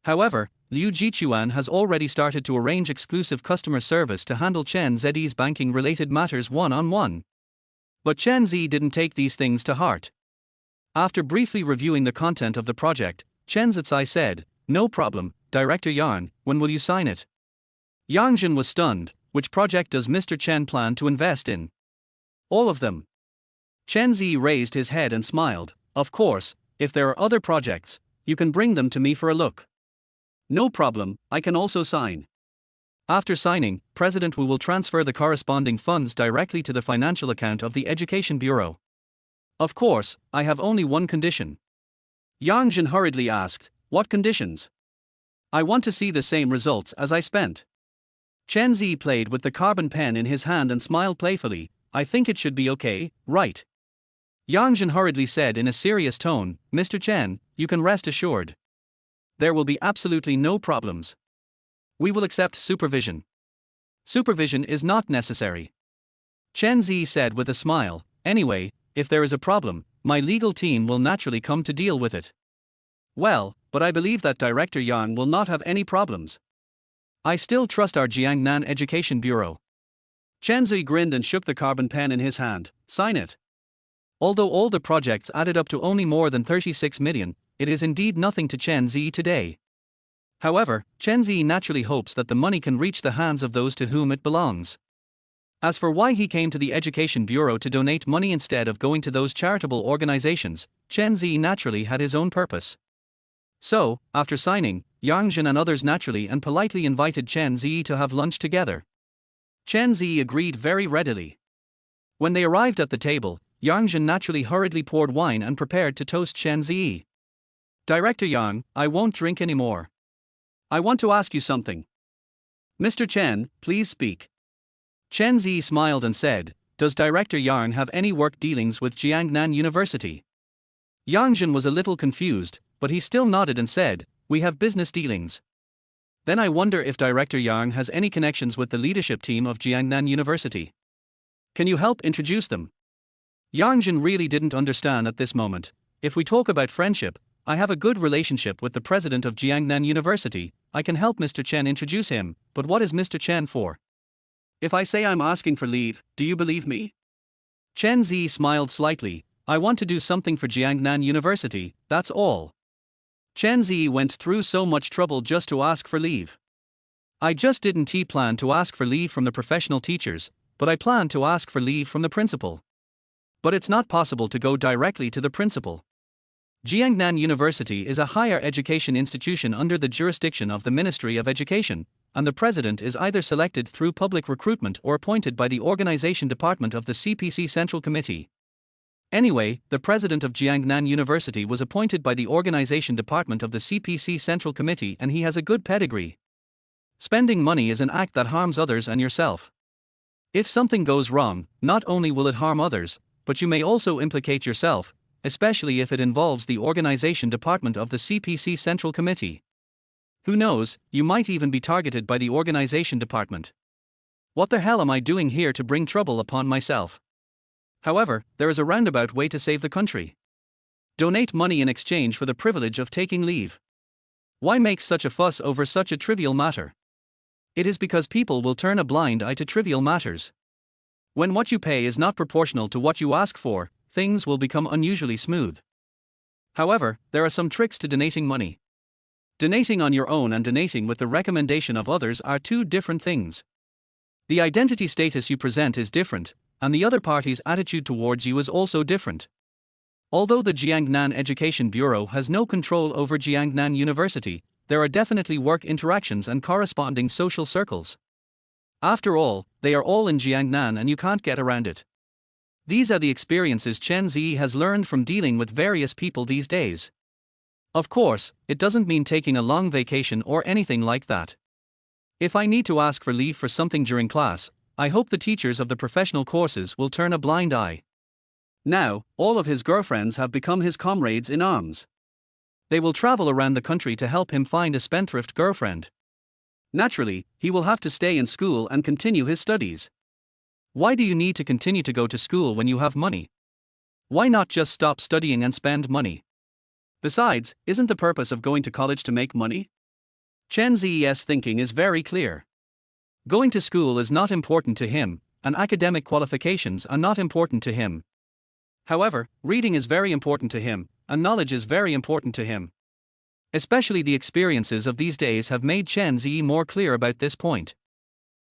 However, Liu Jichuan has already started to arrange exclusive customer service to handle Chen Ze's banking-related matters one-on-one. But Chen Ze didn't take these things to heart. After briefly reviewing the content of the project, Chen Ze said, "No problem, Director Yang, when will you sign it?" Yang Jin was stunned. Which project does Mr. Chen plan to invest in? All of them. Chen Ze raised his head and smiled. Of course, if there are other projects, you can bring them to me for a look. No problem, I can also sign. After signing, President Wu will transfer the corresponding funds directly to the financial account of the Education Bureau. Of course, I have only one condition. Yang Jin hurriedly asked, "What conditions?" "I want to see the same results as I spent." Chen Ze played with the carbon pen in his hand and smiled playfully. "I think it should be okay, right?" Yang Jin hurriedly said in a serious tone, "Mr. Chen, you can rest assured. There will be absolutely no problems. We will accept supervision." "Supervision is not necessary," Chen Ze said with a smile. "Anyway, if there is a problem, my legal team will naturally come to deal with it." "Well, but I believe that Director Yang will not have any problems. I still trust our Jiangnan Education Bureau." Chen Ze grinned and shook the carbon pen in his hand. "Sign it." Although all the projects added up to only more than 36 million, it is indeed nothing to Chen Ze today. However, Chen Ze naturally hopes that the money can reach the hands of those to whom it belongs. As for why he came to the Education Bureau to donate money instead of going to those charitable organizations, Chen Ze naturally had his own purpose. So, after signing, Yang Jin and others naturally and politely invited Chen Ze to have lunch together. Chen Ze agreed very readily. When they arrived at the table, Yang Jin naturally hurriedly poured wine and prepared to toast Chen Ze. "Director Yang, I won't drink anymore. I want to ask you something." "Mr. Chen, please speak." Chen Ze smiled and said, does Director Yang have any work dealings with Jiangnan University? Yang Jin was a little confused, but he still nodded and said, we have business dealings. Then I wonder if Director Yang has any connections with the leadership team of Jiangnan University. Can you help introduce them? Yang Jin really didn't understand at this moment. If we talk about friendship, I have a good relationship with the president of Jiangnan University, I can help Mr. Chen introduce him, but what is Mr. Chen for? If I say I'm asking for leave, do you believe me? Chen Ze smiled slightly, I want to do something for Jiangnan University, that's all. Chen Ze went through so much trouble just to ask for leave. I just didn't plan to ask for leave from the professional teachers, but I planned to ask for leave from the principal. But it's not possible to go directly to the principal. Jiangnan University is a higher education institution under the jurisdiction of the Ministry of Education, and the president is either selected through public recruitment or appointed by the organization department of the CPC Central Committee. Anyway, the president of Jiangnan University was appointed by the organization department of the CPC Central Committee and he has a good pedigree. Spending money is an act that harms others and yourself. If something goes wrong, not only will it harm others, but you may also implicate yourself, especially if it involves the organization department of the CPC Central Committee. Who knows, you might even be targeted by the organization department. What the hell am I doing here to bring trouble upon myself? However, there is a roundabout way to save the country. Donate money in exchange for the privilege of taking leave. Why make such a fuss over such a trivial matter? It is because people will turn a blind eye to trivial matters. When what you pay is not proportional to what you ask for, things will become unusually smooth. However, there are some tricks to donating money. Donating on your own and donating with the recommendation of others are two different things. The identity status you present is different, and the other party's attitude towards you is also different. Although the Jiangnan Education Bureau has no control over Jiangnan University, there are definitely work interactions and corresponding social circles. After all, they are all in Jiangnan and you can't get around it. These are the experiences Chen Ze has learned from dealing with various people these days. Of course, it doesn't mean taking a long vacation or anything like that. If I need to ask for leave for something during class, I hope the teachers of the professional courses will turn a blind eye. Now, all of his girlfriends have become his comrades in arms. They will travel around the country to help him find a spendthrift girlfriend. Naturally, he will have to stay in school and continue his studies. Why do you need to continue to go to school when you have money? Why not just stop studying and spend money? Besides, isn't the purpose of going to college to make money? Chen Ze's thinking is very clear. Going to school is not important to him, and academic qualifications are not important to him. However, reading is very important to him, and knowledge is very important to him. Especially the experiences of these days have made Chen Ze more clear about this point.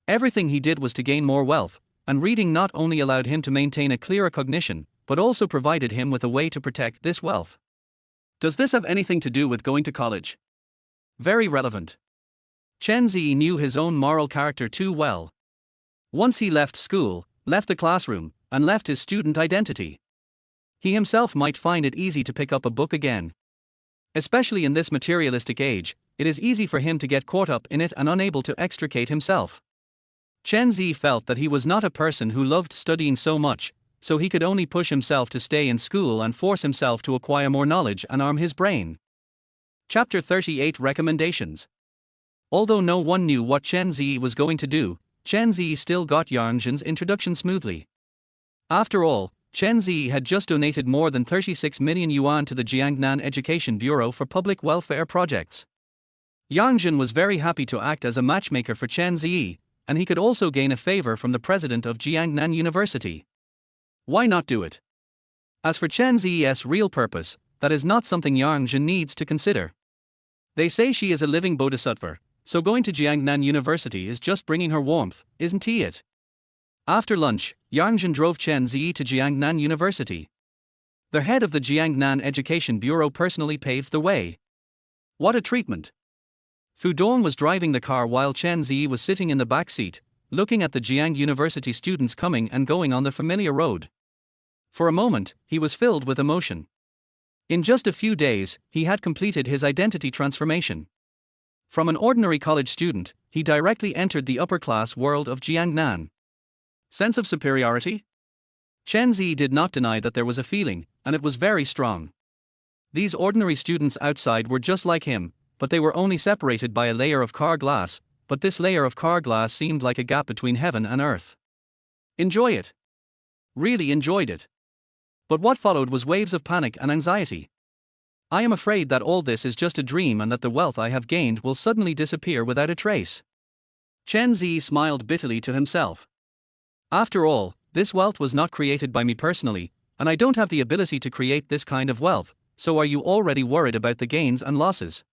Everything he did was to gain more wealth, and reading not only allowed him to maintain a clearer cognition, but also provided him with a way to protect this wealth. Does this have anything to do with going to college? Very relevant. Chen Ze knew his own moral character too well. Once he left school, left the classroom, and left his student identity, he himself might find it easy to pick up a book again. Especially in this materialistic age, it is easy for him to get caught up in it and unable to extricate himself. Chen Ze felt that he was not a person who loved studying so much, so he could only push himself to stay in school and force himself to acquire more knowledge and arm his brain. Chapter 38 Recommendations. Although no one knew what Chen Ze was going to do, Chen Ze still got Yang Jin's introduction smoothly. After all, Chen Ze had just donated more than 36 million yuan to the Jiangnan Education Bureau for public welfare projects. Yang Jin was very happy to act as a matchmaker for Chen Ze, and he could also gain a favor from the president of Jiangnan University. Why not do it? As for Chen Ze's real purpose, that is not something Yang Jin needs to consider. They say she is a living bodhisattva, so going to Jiangnan University is just bringing her warmth, isn't he it? After lunch, Yang Jin drove Chen Ze to Jiangnan University. The head of the Jiangnan Education Bureau personally paved the way. What a treatment! Fu Dong was driving the car while Chen Ze was sitting in the back seat, looking at the Jiang University students coming and going on the familiar road. For a moment, he was filled with emotion. In just a few days, he had completed his identity transformation. From an ordinary college student, he directly entered the upper-class world of Jiangnan. Sense of superiority? Chen Ze did not deny that there was a feeling, and it was very strong. These ordinary students outside were just like him, but they were only separated by a layer of car glass, but this layer of car glass seemed like a gap between heaven and earth. Enjoy it. Really enjoyed it. But what followed was waves of panic and anxiety. I am afraid that all this is just a dream and that the wealth I have gained will suddenly disappear without a trace. Chen Ze smiled bitterly to himself. After all, this wealth was not created by me personally, and I don't have the ability to create this kind of wealth, so are you already worried about the gains and losses?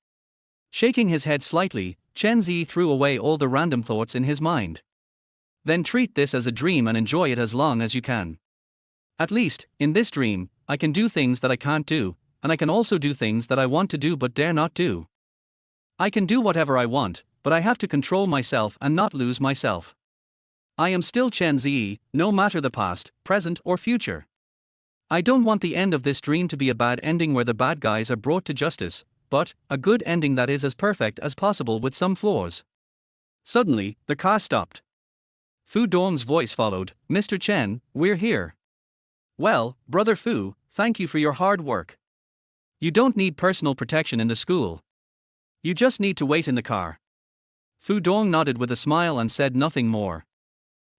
Shaking his head slightly, Chen Ze threw away all the random thoughts in his mind. Then treat this as a dream and enjoy it as long as you can. At least, in this dream, I can do things that I can't do, and I can also do things that I want to do but dare not do. I can do whatever I want, but I have to control myself and not lose myself. I am still Chen Ze, no matter the past, present or future. I don't want the end of this dream to be a bad ending where the bad guys are brought to justice, but a good ending that is as perfect as possible with some flaws. Suddenly, the car stopped. Fu Dong's voice followed, "Mr. Chen, we're here." "Well, Brother Fu, thank you for your hard work. You don't need personal protection in the school. You just need to wait in the car." Fu Dong nodded with a smile and said nothing more.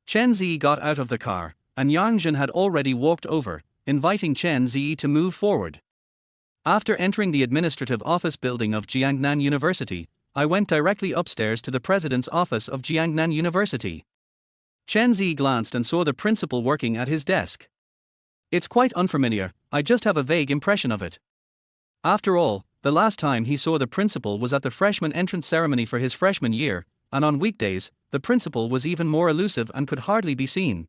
Chen Ze got out of the car, and Yang Zhen had already walked over, inviting Chen Ze to move forward. After entering the administrative office building of Jiangnan University, I went directly upstairs to the president's office of Jiangnan University. Chen Ze glanced and saw the principal working at his desk. It's quite unfamiliar, I just have a vague impression of it. After all, the last time he saw the principal was at the freshman entrance ceremony for his freshman year, and on weekdays, the principal was even more elusive and could hardly be seen.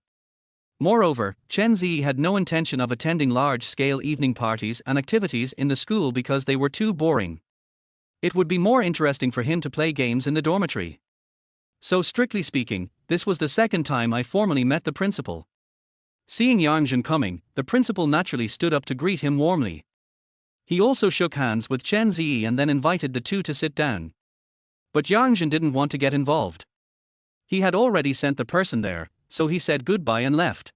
Moreover, Chen Ze had no intention of attending large-scale evening parties and activities in the school because they were too boring. It would be more interesting for him to play games in the dormitory. So strictly speaking, this was the second time I formally met the principal. Seeing Yang Zhen coming, the principal naturally stood up to greet him warmly. He also shook hands with Chen Ze and then invited the two to sit down. But Yang Zhen didn't want to get involved. He had already sent the person there, so he said goodbye and left.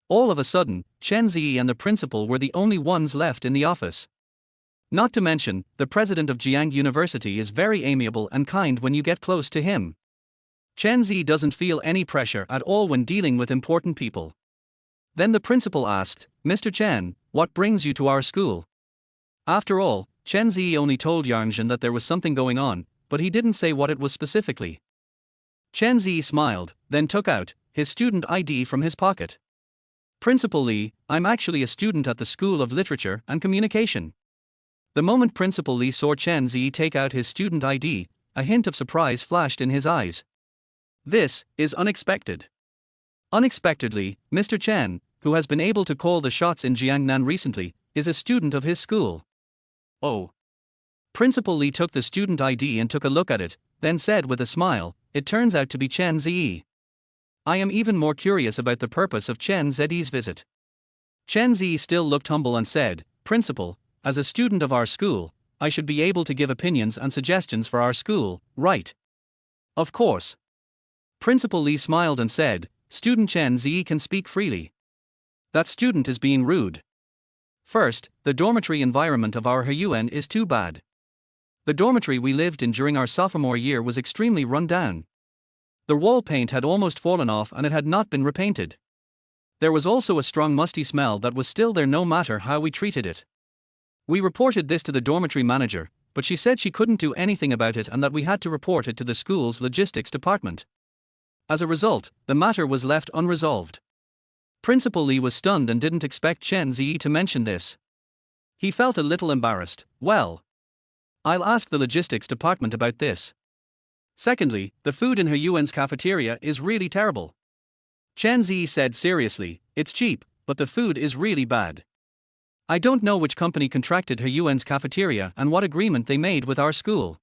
All of a sudden, Chen Ze and the principal were the only ones left in the office. Not to mention, the president of Jiang University is very amiable and kind when you get close to him. Chen Ze doesn't feel any pressure at all when dealing with important people. Then the principal asked, "Mr. Chen, what brings you to our school?" After all, Chen Ze only told Yang Zhen that there was something going on, but he didn't say what it was specifically. Chen Ze smiled, then took out his student ID from his pocket. "Principal Li, I'm actually a student at the School of Literature and Communication." The moment Principal Li saw Chen Ze take out his student ID, a hint of surprise flashed in his eyes. This is unexpected. Unexpectedly, Mr. Chen, who has been able to call the shots in Jiangnan recently, is a student of his school. Oh. Principal Li took the student ID and took a look at it, then said with a smile, "It turns out to be Chen Ze. I am even more curious about the purpose of Chen Ze's visit." Chen Ze still looked humble and said, "Principal, as a student of our school, I should be able to give opinions and suggestions for our school, right?" "Of course." Principal Li smiled and said, "Student Chen Ze can speak freely. That student is being rude. First, the dormitory environment of our Huyuan is too bad. The dormitory we lived in during our sophomore year was extremely run down. The wall paint had almost fallen off and it had not been repainted. There was also a strong musty smell that was still there no matter how we treated it. We reported this to the dormitory manager, but she said she couldn't do anything about it and that we had to report it to the school's logistics department. As a result, the matter was left unresolved." Principal Li was stunned and didn't expect Chen Ze to mention this. He felt a little embarrassed. "Well, I'll ask the logistics department about this. Secondly, the food in Huyuan's cafeteria is really terrible." Chen Ze said seriously, "It's cheap, but the food is really bad. I don't know which company contracted Huyuan's cafeteria and what agreement they made with our school.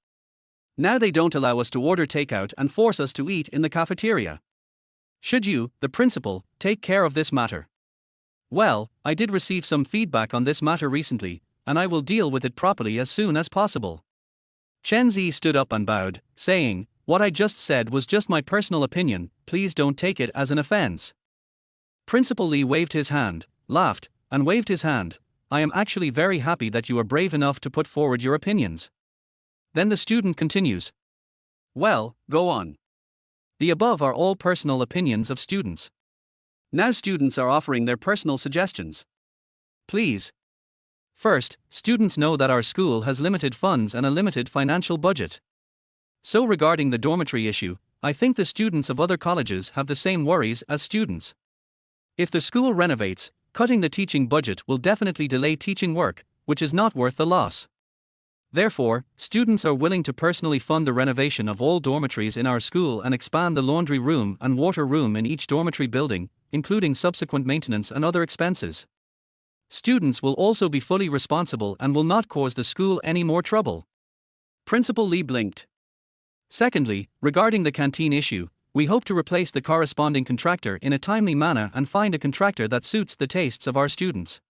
Now they don't allow us to order takeout and force us to eat in the cafeteria. Should you, the principal, take care of this matter?" "Well, I did receive some feedback on this matter recently, and I will deal with it properly as soon as possible." Chen Ze stood up and bowed, saying, "What I just said was just my personal opinion, please don't take it as an offense." Principal Lee waved his hand, laughed, and waved his hand. I am actually very happy that you are brave enough to put forward your opinions. Then the student continues. Well, go on. The above are all personal opinions of students. Now students are offering their personal suggestions. Please. First, students know that our school has limited funds and a limited financial budget. So regarding the dormitory issue, I think the students of other colleges have the same worries as students. If the school renovates, cutting the teaching budget will definitely delay teaching work, which is not worth the loss. Therefore, students are willing to personally fund the renovation of all dormitories in our school and expand the laundry room and water room in each dormitory building, including subsequent maintenance and other expenses. Students will also be fully responsible and will not cause the school any more trouble. Principal Lee blinked. Secondly, regarding the canteen issue, we hope to replace the corresponding contractor in a timely manner and find a contractor that suits the tastes of our students.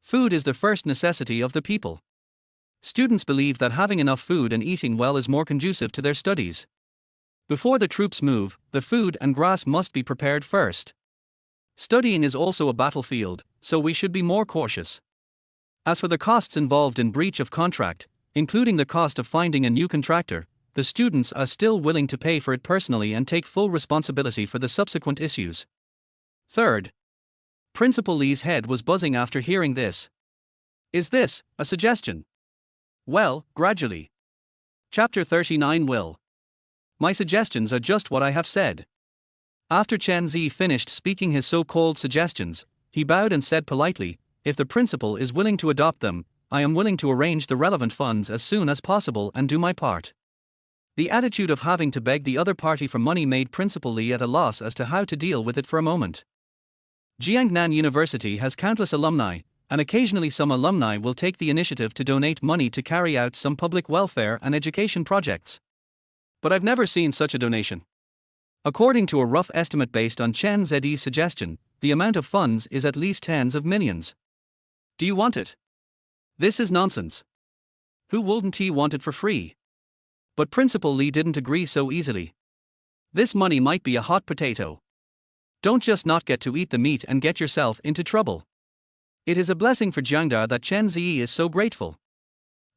Food is the first necessity of the people. Students believe that having enough food and eating well is more conducive to their studies. Before the troops move, the food and grass must be prepared first. Studying is also a battlefield, so we should be more cautious. As for the costs involved in breach of contract, including the cost of finding a new contractor, the students are still willing to pay for it personally and take full responsibility for the subsequent issues. Third, Principal Lee's head was buzzing after hearing this. Is this a suggestion? Well, gradually. Chapter 39 will. My suggestions are just what I have said. After Chen Ze finished speaking his so-called suggestions, he bowed and said politely, if the principal is willing to adopt them, I am willing to arrange the relevant funds as soon as possible and do my part. The attitude of having to beg the other party for money made Principal Lee at a loss as to how to deal with it for a moment. Jiangnan University has countless alumni, and occasionally some alumni will take the initiative to donate money to carry out some public welfare and education projects. But I've never seen such a donation. According to a rough estimate based on Chen Ze's suggestion, the amount of funds is at least tens of millions. Do you want it? This is nonsense. Who wouldn't he want it for free? But Principal Lee didn't agree so easily. This money might be a hot potato. Don't just not get to eat the meat and get yourself into trouble. It is a blessing for Jiangda that Chen Ze is so grateful.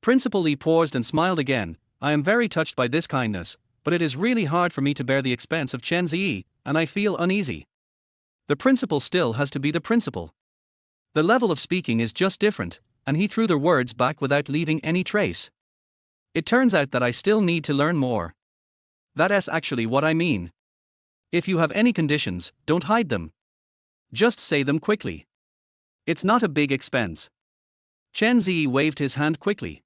Principal Lee paused and smiled again. I am very touched by this kindness, but it is really hard for me to bear the expense of Chen Ze, and I feel uneasy. The principal still has to be the principal. The level of speaking is just different, and he threw the words back without leaving any trace. It turns out that I still need to learn more. That's actually what I mean. If you have any conditions, don't hide them. Just say them quickly. It's not a big expense. Chen Ze waved his hand quickly.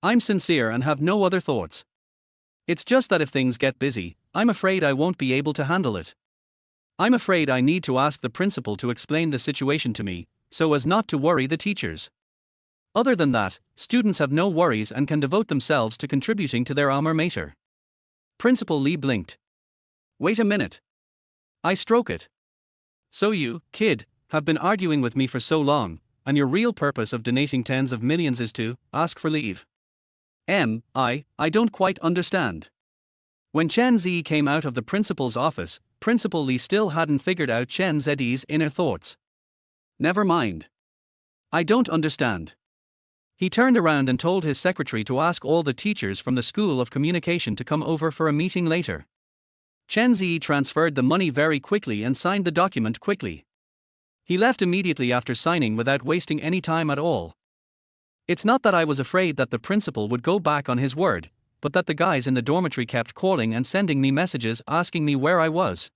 I'm sincere and have no other thoughts. It's just that if things get busy, I'm afraid I won't be able to handle it. I'm afraid I need to ask the principal to explain the situation to me, so as not to worry the teachers. Other than that, students have no worries and can devote themselves to contributing to their alma mater. Principal Lee blinked. Wait a minute. I stroke it. So you, kid, have been arguing with me for so long, and your real purpose of donating tens of millions is to ask for leave. I don't quite understand. When Chen Ze came out of the principal's office, Principal Lee still hadn't figured out Chen Ze's inner thoughts. Never mind. I don't understand. He turned around and told his secretary to ask all the teachers from the School of Communication to come over for a meeting later. Chen Ze transferred the money very quickly and signed the document quickly. He left immediately after signing without wasting any time at all. It's not that I was afraid that the principal would go back on his word, but that the guys in the dormitory kept calling and sending me messages asking me where I was.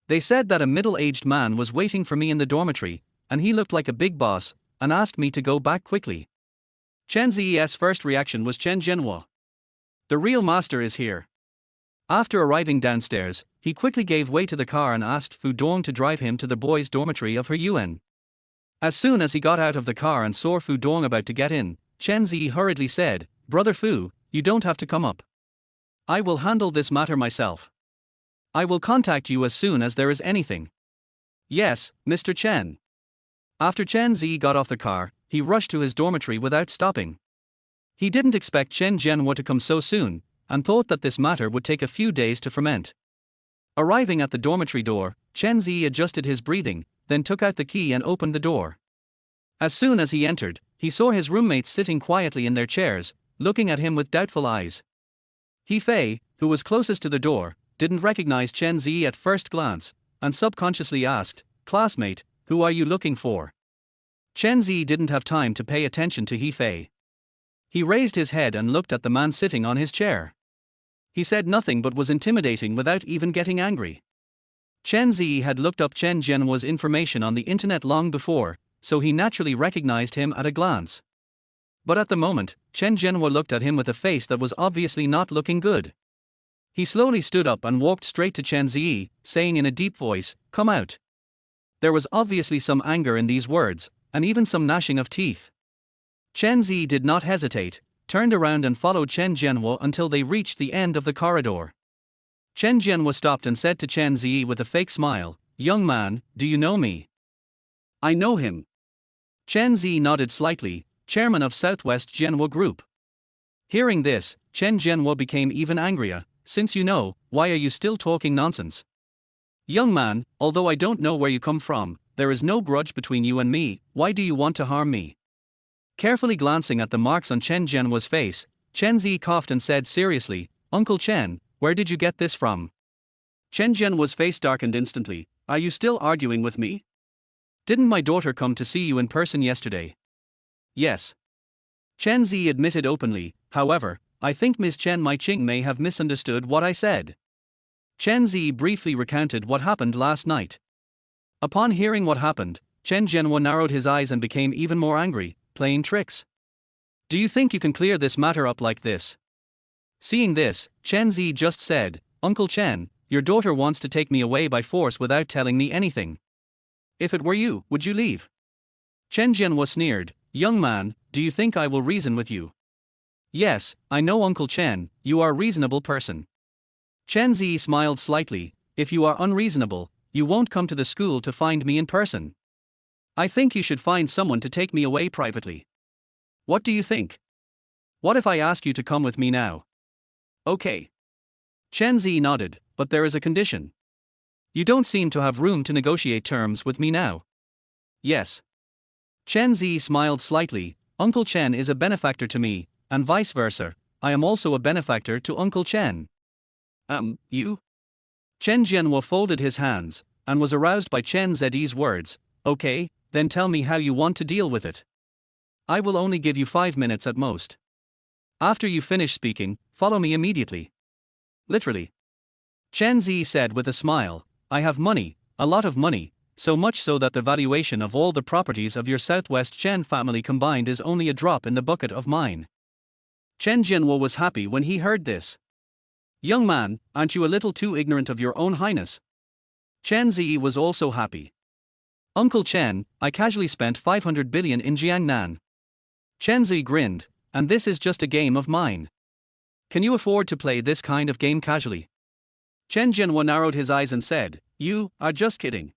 They said that a middle-aged man was waiting for me in the dormitory, and he looked like a big boss, and asked me to go back quickly. Chen Ze's first reaction was Chen Zhenhua. The real master is here. After arriving downstairs, he quickly gave way to the car and asked Fu Dong to drive him to the boys' dormitory of her UN. As soon as he got out of the car and saw Fu Dong about to get in, Chen Ze hurriedly said, Brother Fu, you don't have to come up. I will handle this matter myself. I will contact you as soon as there is anything. Yes, Mr. Chen. After Chen Ze got off the car, he rushed to his dormitory without stopping. He didn't expect Chen Zhenhua to come so soon, and thought that this matter would take a few days to ferment. Arriving at the dormitory door, Chen Ze adjusted his breathing, then took out the key and opened the door. As soon as he entered, he saw his roommates sitting quietly in their chairs, looking at him with doubtful eyes. He Fei, who was closest to the door, didn't recognize Chen Ze at first glance, and subconsciously asked, "Classmate, who are you looking for?" Chen Ze didn't have time to pay attention to He Fei. He raised his head and looked at the man sitting on his chair. He said nothing but was intimidating without even getting angry. Chen Ze had looked up Chen Zhenhua's information on the internet long before, so he naturally recognized him at a glance. But at the moment, Chen Zhenhua looked at him with a face that was obviously not looking good. He slowly stood up and walked straight to Chen Ze, saying in a deep voice, "Come out." There was obviously some anger in these words, and even some gnashing of teeth. Chen Ze did not hesitate, turned around and followed Chen Zhenhua until they reached the end of the corridor. Chen Zhenhua stopped and said to Chen Ze with a fake smile, "Young man, do you know me?" "I know him." Chen Ze nodded slightly, chairman of Southwest Zhenhua Group. Hearing this, Chen Zhenhua became even angrier. "Since you know, why are you still talking nonsense? Young man, although I don't know where you come from, there is no grudge between you and me, why do you want to harm me?" Carefully glancing at the marks on Chen Zhenhua's face, Chen Ze coughed and said seriously, "Uncle Chen, where did you get this from?" Chen Zhenhua's face darkened instantly. "Are you still arguing with me? Didn't my daughter come to see you in person yesterday?" "Yes." Chen Ze admitted openly. "However, I think Ms. Chen Maiqing may have misunderstood what I said." Chen Ze briefly recounted what happened last night. Upon hearing what happened, Chen Zhenhua narrowed his eyes and became even more angry. "Playing tricks? Do you think you can clear this matter up like this?" Seeing this, Chen Ze just said, "Uncle Chen, your daughter wants to take me away by force without telling me anything. If it were you, would you leave?" Chen Zhenhua sneered, "Young man, do you think I will reason with you?" "Yes, I know Uncle Chen, you are a reasonable person." Chen Ze smiled slightly. "If you are unreasonable, you won't come to the school to find me in person. I think you should find someone to take me away privately. What do you think? What if I ask you to come with me now?" "Okay." Chen Ze nodded, "But there is a condition. You don't seem to have room to negotiate terms with me now." "Yes." Chen Ze smiled slightly. "Uncle Chen is a benefactor to me, and vice versa, I am also a benefactor to Uncle Chen." You?" Chen Zhenhua folded his hands, and was aroused by Chen Ze's words. "Okay, then tell me how you want to deal with it. I will only give you 5 minutes at most. After you finish speaking, follow me immediately." "Literally?" Chen Ze said with a smile. "I have money, a lot of money, so much so that the valuation of all the properties of your Southwest Chen family combined is only a drop in the bucket of mine." Chen Zhenhua was happy when he heard this. "Young man, aren't you a little too ignorant of your own highness?" Chen Ze was also happy. "Uncle Chen, I casually spent 500 billion in Jiangnan." Chen Ze grinned, "And this is just a game of mine. Can you afford to play this kind of game casually?" Chen Zhenhua narrowed his eyes and said, "You are just kidding.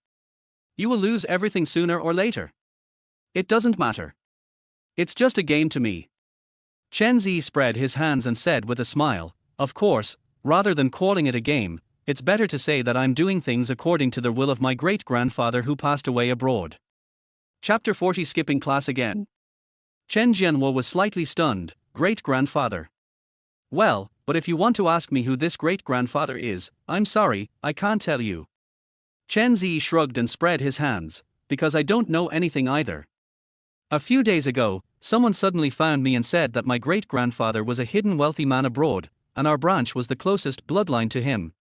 You will lose everything sooner or later. It doesn't matter. It's just a game to me." Chen Ze spread his hands and said with a smile, "Of course, rather than calling it a game, it's better to say that I'm doing things according to the will of my great-grandfather who passed away abroad." Chapter 40 Skipping class again. Chen Zhenhua was slightly stunned. "Great-grandfather? Well, but if you want to ask me who this great-grandfather is, I'm sorry, I can't tell you." Chen Ze shrugged and spread his hands. "Because I don't know anything either. A few days ago, someone suddenly found me and said that my great-grandfather was a hidden wealthy man abroad, and our branch was the closest bloodline to him.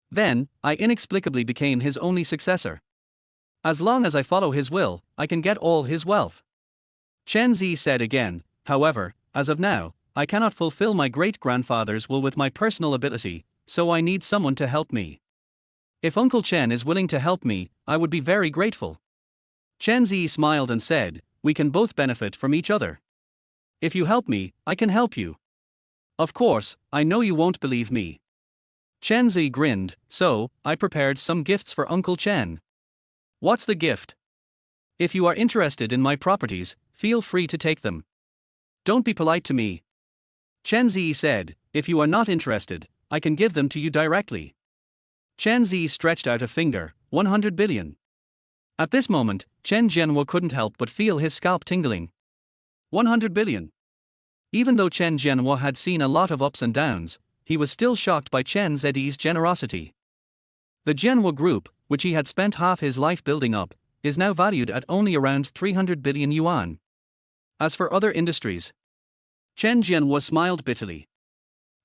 Then, I inexplicably became his only successor. As long as I follow his will, I can get all his wealth." Chen Ze said again, "However, as of now, I cannot fulfill my great-grandfather's will with my personal ability, so I need someone to help me. If Uncle Chen is willing to help me, I would be very grateful." Chen Ze smiled and said, "We can both benefit from each other. If you help me, I can help you. Of course, I know you won't believe me." Chen Ze grinned. "So, I prepared some gifts for Uncle Chen." "What's the gift?" "If you are interested in my properties, feel free to take them. Don't be polite to me." Chen Ze said, "If you are not interested, I can give them to you directly." Chen Ze stretched out a finger. 100 billion. At this moment, Chen Zhenhua couldn't help but feel his scalp tingling. 100 billion. Even though Chen Zhenhua had seen a lot of ups and downs, he was still shocked by Chen Ze's generosity. The Zhenhua Group, which he had spent half his life building up, is now valued at only around 300 billion yuan. As for other industries, Chen Zhenhua smiled bitterly.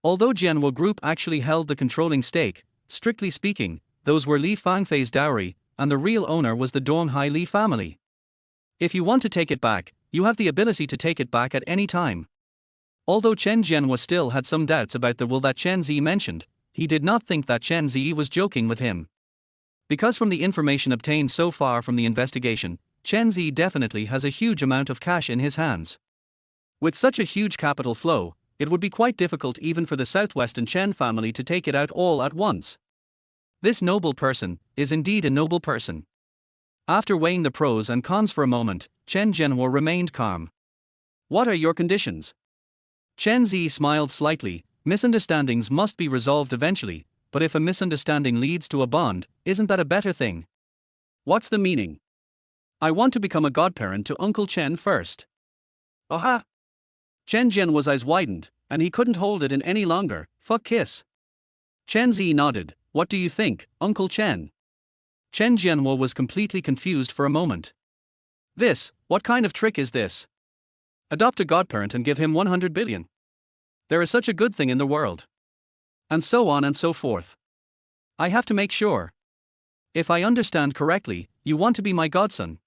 Although Zhenhua Group actually held the controlling stake, strictly speaking, those were Li Fangfei's dowry, and the real owner was the Donghai Li family. If you want to take it back, you have the ability to take it back at any time. Although Chen Zhenhua still had some doubts about the will that Chen Ze mentioned, he did not think that Chen Ze was joking with him. Because from the information obtained so far from the investigation, Chen Ze definitely has a huge amount of cash in his hands. With such a huge capital flow, it would be quite difficult even for the southwestern Chen family to take it out all at once. This noble person is indeed a noble person. After weighing the pros and cons for a moment, Chen Zhenhua remained calm. What are your conditions? Chen Ze smiled slightly. Misunderstandings must be resolved eventually, but if a misunderstanding leads to a bond, isn't that a better thing? What's the meaning? I want to become a godparent to Uncle Chen first. Aha! Chen Zhenhua's eyes widened, and he couldn't hold it in any longer. Fuck kiss. Chen Ze nodded. What do you think, Uncle Chen? Chen Zhenhua was completely confused for a moment. What kind of trick is this? Adopt a godparent and give him 100 billion. There is such a good thing in the world. And so on and so forth. I have to make sure. If I understand correctly, you want to be my godson.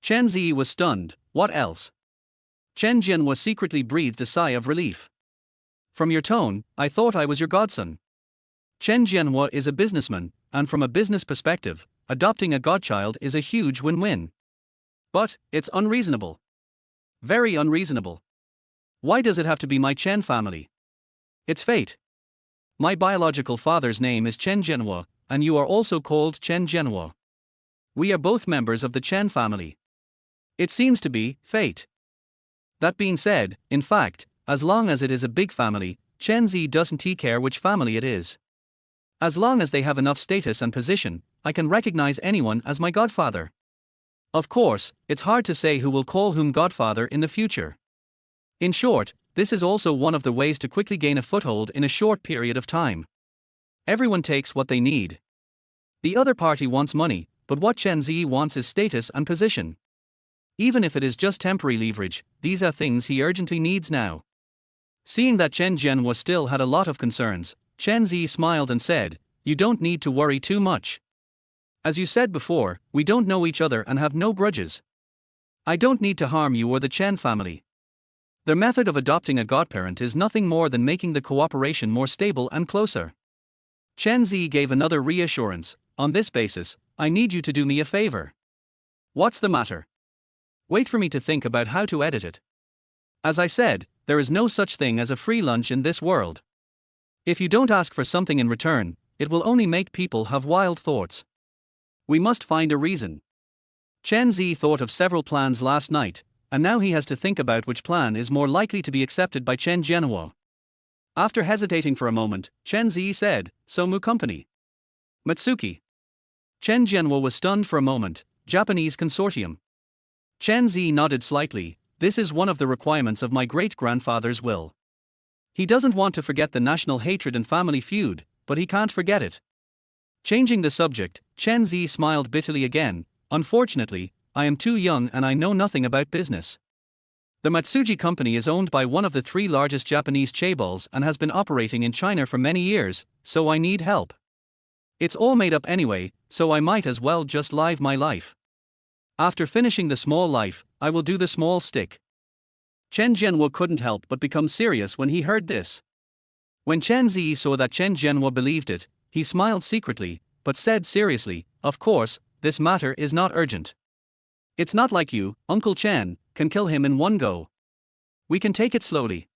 Chen Ze was stunned. What else? Chen Zhenhua secretly breathed a sigh of relief. From your tone, I thought I was your godson. Chen Zhenhua is a businessman, and from a business perspective, adopting a godchild is a huge win-win. But, it's unreasonable. Very unreasonable. Why does it have to be my Chen family? It's fate. My biological father's name is Chen Zhenhua, and you are also called Chen Zhenhua. We are both members of the Chen family. It seems to be fate. That being said, in fact, as long as it is a big family, Chen Ze doesn't care which family it is. As long as they have enough status and position, I can recognize anyone as my godfather. Of course, it's hard to say who will call whom godfather in the future. In short, this is also one of the ways to quickly gain a foothold in a short period of time. Everyone takes what they need. The other party wants money, but what Chen Ze wants is status and position. Even if it is just temporary leverage, these are things he urgently needs now. Seeing that Chen Zhenhua still had a lot of concerns, Chen Ze smiled and said, "You don't need to worry too much. As you said before, we don't know each other and have no grudges. I don't need to harm you or the Chen family. The method of adopting a godparent is nothing more than making the cooperation more stable and closer." Chen Ze gave another reassurance. On this basis, I need you to do me a favor. What's the matter? Wait for me to think about how to edit it. As I said, there is no such thing as a free lunch in this world. If you don't ask for something in return, it will only make people have wild thoughts. We must find a reason. Chen Ze thought of several plans last night, and now he has to think about which plan is more likely to be accepted by Chen Zhenhua. After hesitating for a moment, Chen Ze said, "Somu Company. Matsuki." Chen Zhenhua was stunned for a moment. Japanese consortium. Chen Ze nodded slightly. This is one of the requirements of my great-grandfather's will. He doesn't want to forget the national hatred and family feud, but he can't forget it. Changing the subject, Chen Ze smiled bitterly again. Unfortunately, I am too young and I know nothing about business. The Matsuji company is owned by one of the 3 largest Japanese chaebols and has been operating in China for many years, so I need help. It's all made up anyway, so I might as well just live my life. After finishing the small life, I will do the small stick. Chen Zhenhua couldn't help but become serious when he heard this. When Chen Ze saw that Chen Zhenhua believed it, he smiled secretly, but said seriously, "Of course, this matter is not urgent. It's not like you, Uncle Chen, can kill him in one go. We can take it slowly."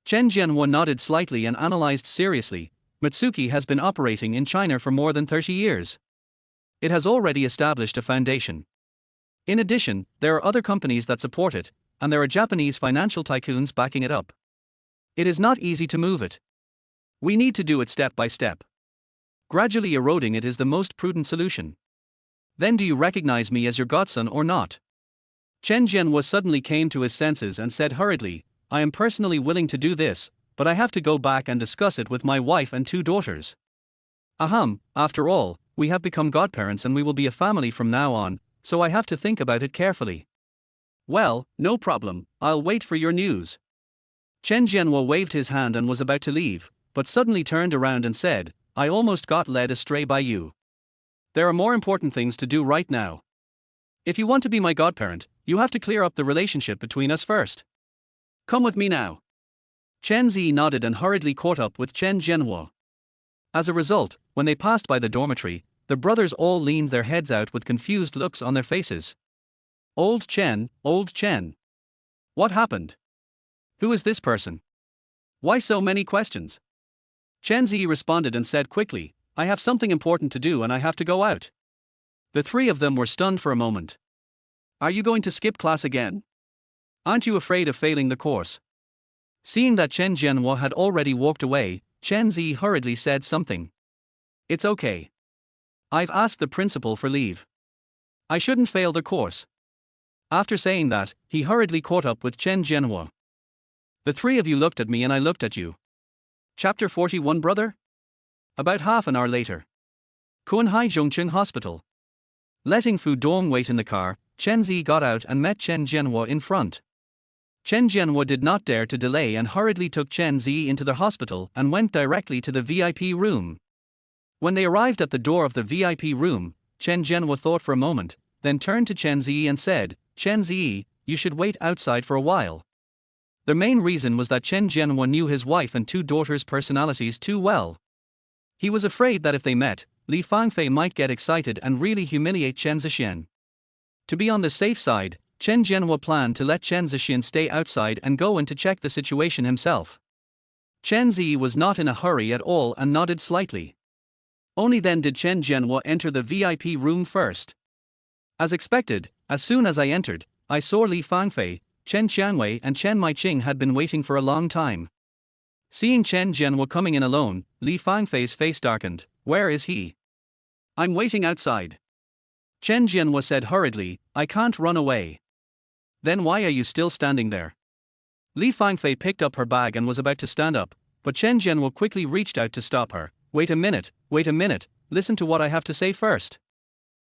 Chen Zhenhua nodded slightly and analyzed seriously. Matsuki has been operating in China for more than 30 years. It has already established a foundation. In addition, there are other companies that support it, and there are Japanese financial tycoons backing it up. It is not easy to move it. We need to do it step by step. Gradually eroding it is the most prudent solution. Then do you recognize me as your godson or not? Chen Jianhua suddenly came to his senses and said hurriedly, I am personally willing to do this, but I have to go back and discuss it with my wife and 2 daughters. After all, we have become godparents and we will be a family from now on, so I have to think about it carefully. Well, no problem, I'll wait for your news. Chen Jianhua waved his hand and was about to leave, but suddenly turned around and said, I almost got led astray by you. There are more important things to do right now. If you want to be my godparent, you have to clear up the relationship between us first. Come with me now. Chen Ze nodded and hurriedly caught up with Chen Jianhua. As a result, when they passed by the dormitory, the brothers all leaned their heads out with confused looks on their faces. Old Chen, old Chen. What happened? Who is this person? Why so many questions? Chen Ze responded and said quickly, I have something important to do and I have to go out. The 3 of them were stunned for a moment. Are you going to skip class again? Aren't you afraid of failing the course? Seeing that Chen Jianhua had already walked away, Chen Ze hurriedly said something. It's okay. I've asked the principal for leave. I shouldn't fail the course. After saying that, he hurriedly caught up with Chen Jianhua. The 3 of you looked at me and I looked at you. Chapter 41 Brother? About half an hour later. Kunhai Zhongcheng Hospital. Letting Fu Dong wait in the car, Chen Ze got out and met Chen Jianhua in front. Chen Jianhua did not dare to delay and hurriedly took Chen Ze into the hospital and went directly to the VIP room. When they arrived at the door of the VIP room, Chen Jianhua thought for a moment, then turned to Chen Ze and said, Chen Ze, you should wait outside for a while. The main reason was that Chen Jianhua knew his wife and 2 daughters' personalities too well. He was afraid that if they met, Li Fangfei might get excited and really humiliate Chen Zexin. To be on the safe side, Chen Jianhua planned to let Chen Zexin stay outside and go in to check the situation himself. Chen Ze was not in a hurry at all and nodded slightly. Only then did Chen Jianhua enter the VIP room first. As expected, as soon as I entered, I saw Li Fangfei, Chen Qianwei and Chen Maiqing had been waiting for a long time. Seeing Chen Jianhua coming in alone, Li Fangfei's face darkened. Where is he? I'm waiting outside. Chen Jianhua said hurriedly, I can't run away. Then why are you still standing there? Li Fangfei picked up her bag and was about to stand up, but Chen Jianhua quickly reached out to stop her. Wait a minute, listen to what I have to say first.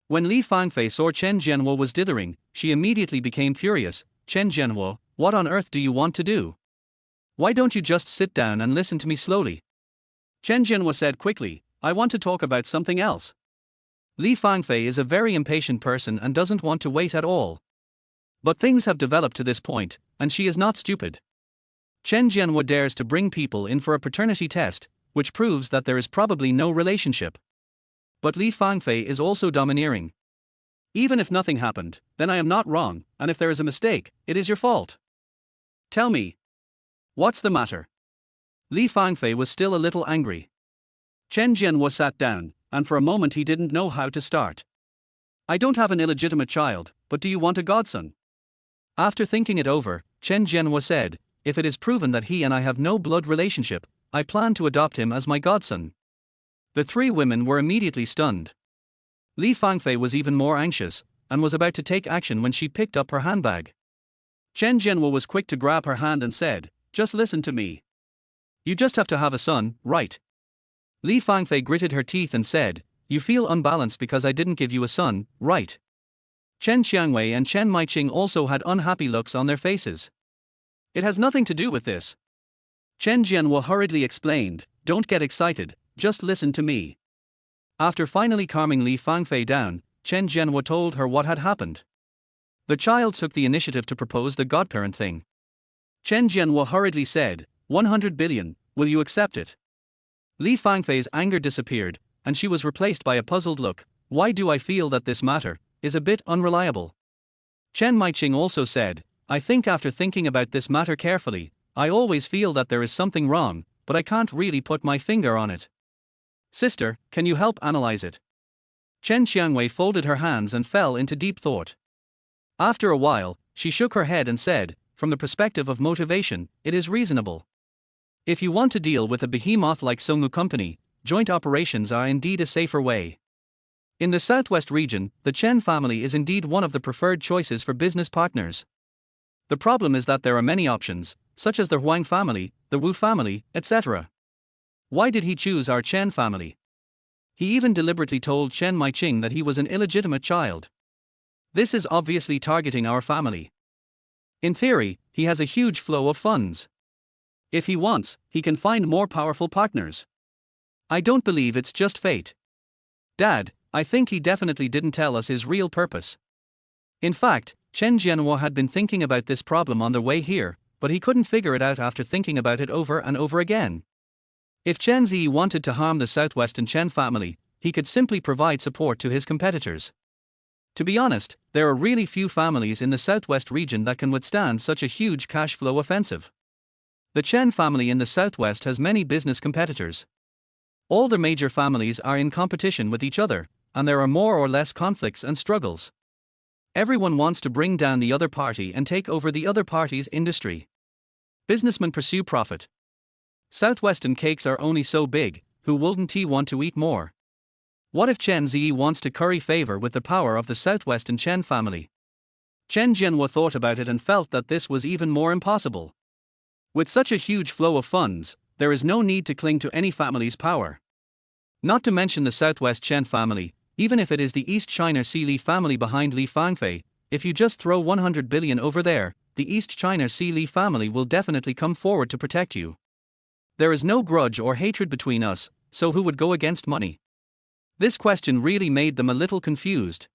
When Li Fangfei saw Chen Jianhua was dithering, she immediately became furious. Chen Jianhua, what on earth do you want to do? Why don't you just sit down and listen to me slowly? Chen Jianhua said quickly, I want to talk about something else. Li Fangfei is a very impatient person and doesn't want to wait at all. But things have developed to this point, and she is not stupid. Chen Jianhua dares to bring people in for a paternity test, which proves that there is probably no relationship. But Li Fangfei is also domineering. Even if nothing happened, then I am not wrong, and if there is a mistake, it is your fault. Tell me. What's the matter? Li Fangfei was still a little angry. Chen Jianhua sat down, and for a moment he didn't know how to start. I don't have an illegitimate child, but do you want a godson? After thinking it over, Chen Jianhua said, if it is proven that he and I have no blood relationship, I plan to adopt him as my godson. The 3 women were immediately stunned. Li Fangfei was even more anxious, and was about to take action when she picked up her handbag. Chen Jianhua was quick to grab her hand and said, just listen to me. You just have to have a son, right? Li Fangfei gritted her teeth and said, you feel unbalanced because I didn't give you a son, right? Chen Qianwei and Chen Maiqing also had unhappy looks on their faces. It has nothing to do with this. Chen Jianhua hurriedly explained, don't get excited, just listen to me. After finally calming Li Fangfei down, Chen Jianhua told her what had happened. The child took the initiative to propose the godparent thing. Chen Jianhua hurriedly said, 100 billion, will you accept it? Li Fangfei's anger disappeared, and she was replaced by a puzzled look. Why do I feel that this matter is a bit unreliable? Chen Maiqing also said, I think after thinking about this matter carefully, I always feel that there is something wrong, but I can't really put my finger on it. Sister, can you help analyze it? Chen Qianwei folded her hands and fell into deep thought. After a while, she shook her head and said, from the perspective of motivation, it is reasonable. If you want to deal with a behemoth like Songmu Company, joint operations are indeed a safer way. In the southwest region, the Chen family is indeed one of the preferred choices for business partners. The problem is that there are many options, such as the Huang family, the Wu family, etc. Why did he choose our Chen family? He even deliberately told Chen Maiqing that he was an illegitimate child. This is obviously targeting our family. In theory, he has a huge flow of funds. If he wants, he can find more powerful partners. I don't believe it's just fate. Dad, I think he definitely didn't tell us his real purpose. In fact, Chen Jianhua had been thinking about this problem on the way here, but he couldn't figure it out after thinking about it over and over again. If Chen Ze wanted to harm the southwestern Chen family, he could simply provide support to his competitors. To be honest, there are really few families in the southwest region that can withstand such a huge cash flow offensive. The Chen family in the southwest has many business competitors. All the major families are in competition with each other, and there are more or less conflicts and struggles. Everyone wants to bring down the other party and take over the other party's industry. Businessmen pursue profit. Southwestern cakes are only so big, who wouldn't he want to eat more? What if Chen Ze wants to curry favor with the power of the southwestern Chen family? Chen Jianhua thought about it and felt that this was even more impossible. With such a huge flow of funds, there is no need to cling to any family's power. Not to mention the Southwest Chen family, even if it is the East China Sea Li family behind Li Fangfei, if you just throw 100 billion over there, the East China Sea Li family will definitely come forward to protect you. There is no grudge or hatred between us, so who would go against money? This question really made them a little confused.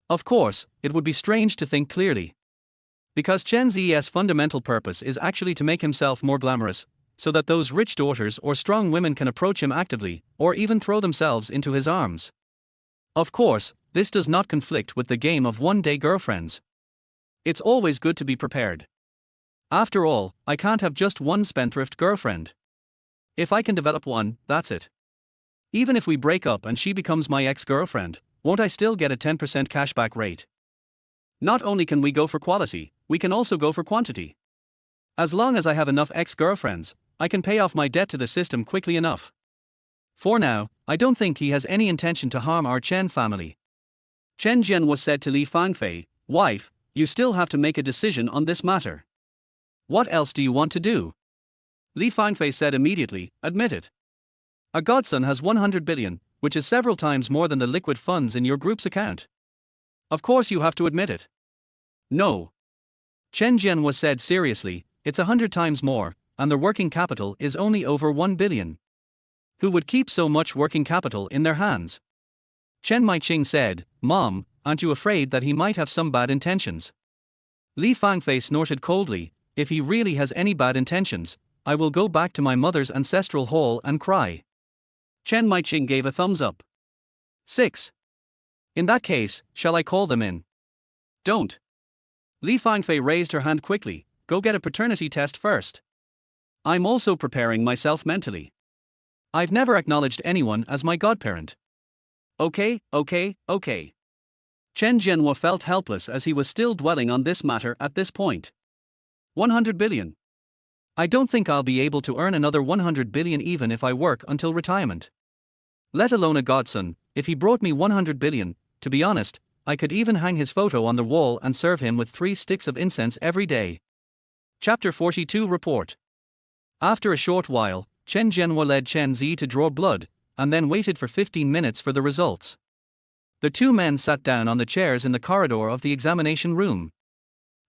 Of course, it would be strange to think clearly. Because Chen Ze's fundamental purpose is actually to make himself more glamorous, so that those rich daughters or strong women can approach him actively, or even throw themselves into his arms. Of course, this does not conflict with the game of one-day girlfriends. It's always good to be prepared. After all, I can't have just one spendthrift girlfriend. If I can develop one, that's it. Even if we break up and she becomes my ex-girlfriend, won't I still get a 10% cashback rate? Not only can we go for quality, we can also go for quantity. As long as I have enough ex-girlfriends, I can pay off my debt to the system quickly enough. For now, I don't think he has any intention to harm our Chen family. Chen Jianhua said to Li Fangfei, "Wife, you still have to make a decision on this matter. What else do you want to do?" Li Fangfei said immediately, "Admit it. A godson has 100 billion, which is several times more than the liquid funds in your group's account. Of course you have to admit it." "No." Chen Jianhua said seriously, "It's 100 times more, and the working capital is only over 1 billion. Who would keep so much working capital in their hands?" Chen Maiqing said, "Mom, aren't you afraid that he might have some bad intentions?" Li Fangfei snorted coldly, "If he really has any bad intentions, I will go back to my mother's ancestral hall and cry." Chen Maiqing gave a thumbs up. 6. In that case, shall I call them in? Don't. Li Fangfei raised her hand quickly, "Go get a paternity test first. I'm also preparing myself mentally. I've never acknowledged anyone as my godparent." Okay. Chen Jianhua felt helpless as he was still dwelling on this matter at this point. 100 billion. I don't think I'll be able to earn another 100 billion even if I work until retirement. Let alone a godson. If he brought me 100 billion, to be honest, I could even hang his photo on the wall and serve him with 3 sticks of incense every day. Chapter 42 Report. After a short while, Chen Jianhua led Chen Ze to draw blood, and then waited for 15 minutes for the results. The two men sat down on the chairs in the corridor of the examination room.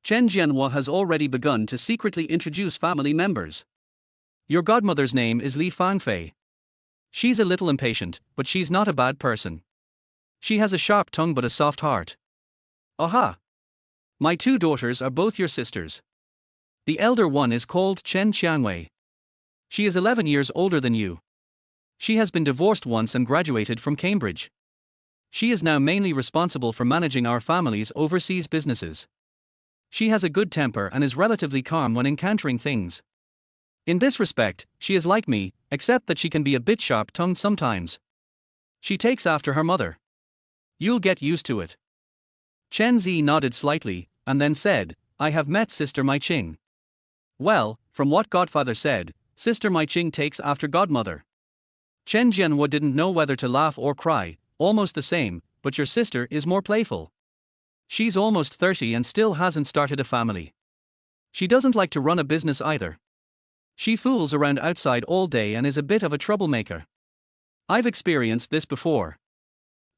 Chen Jianhua has already begun to secretly introduce family members. "Your godmother's name is Li Fangfei. She's a little impatient, but she's not a bad person. She has a sharp tongue but a soft heart. Aha! My 2 daughters are both your sisters. The elder one is called Chen Qianwei. She is 11 years older than you. She has been divorced once and graduated from Cambridge. She is now mainly responsible for managing our family's overseas businesses. She has a good temper and is relatively calm when encountering things. In this respect, she is like me, except that she can be a bit sharp-tongued sometimes. She takes after her mother. You'll get used to it." Chen Ze nodded slightly, and then said, "I have met Sister Maiqing. Well, from what Godfather said, Sister Maiqing takes after Godmother. Chen Jianhua didn't know whether to laugh or cry, almost the same, but your sister is more playful. She's almost 30 and still hasn't started a family. She doesn't like to run a business either. She fools around outside all day and is a bit of a troublemaker. I've experienced this before.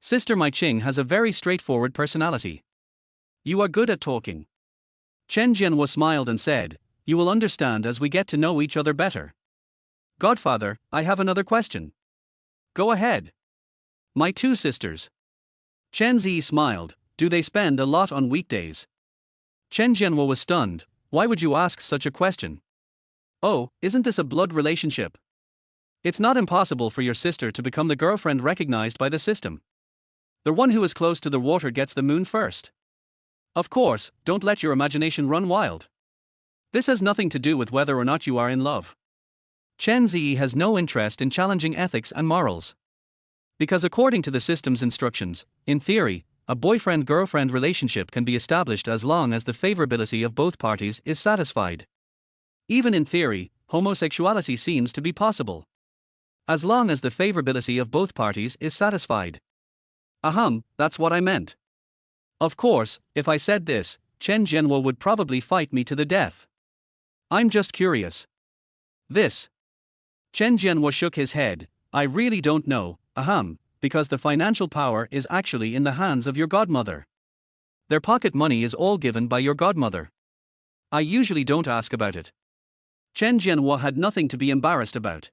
Sister Mai Ching has a very straightforward personality. You are good at talking. Chen Jianhua smiled and said, you will understand as we get to know each other better. Godfather, I have another question. Go ahead. My two sisters. Chen Ze smiled, do they spend a lot on weekdays? Chen Jianhua was stunned, why would you ask such a question? Oh, isn't this a blood relationship? It's not impossible for your sister to become the girlfriend recognized by the system. The one who is close to the water gets the moon first. Of course, don't let your imagination run wild. This has nothing to do with whether or not you are in love. Chen Ze has no interest in challenging ethics and morals. Because according to the system's instructions, in theory, a boyfriend-girlfriend relationship can be established as long as the favorability of both parties is satisfied. Even in theory, homosexuality seems to be possible. As long as the favorability of both parties is satisfied. That's what I meant. Of course, if I said this, Chen Jianhua would probably fight me to the death. I'm just curious. This. Chen Jianhua shook his head, I really don't know, because the financial power is actually in the hands of your godmother. Their pocket money is all given by your godmother. I usually don't ask about it. Chen Jianhua had nothing to be embarrassed about.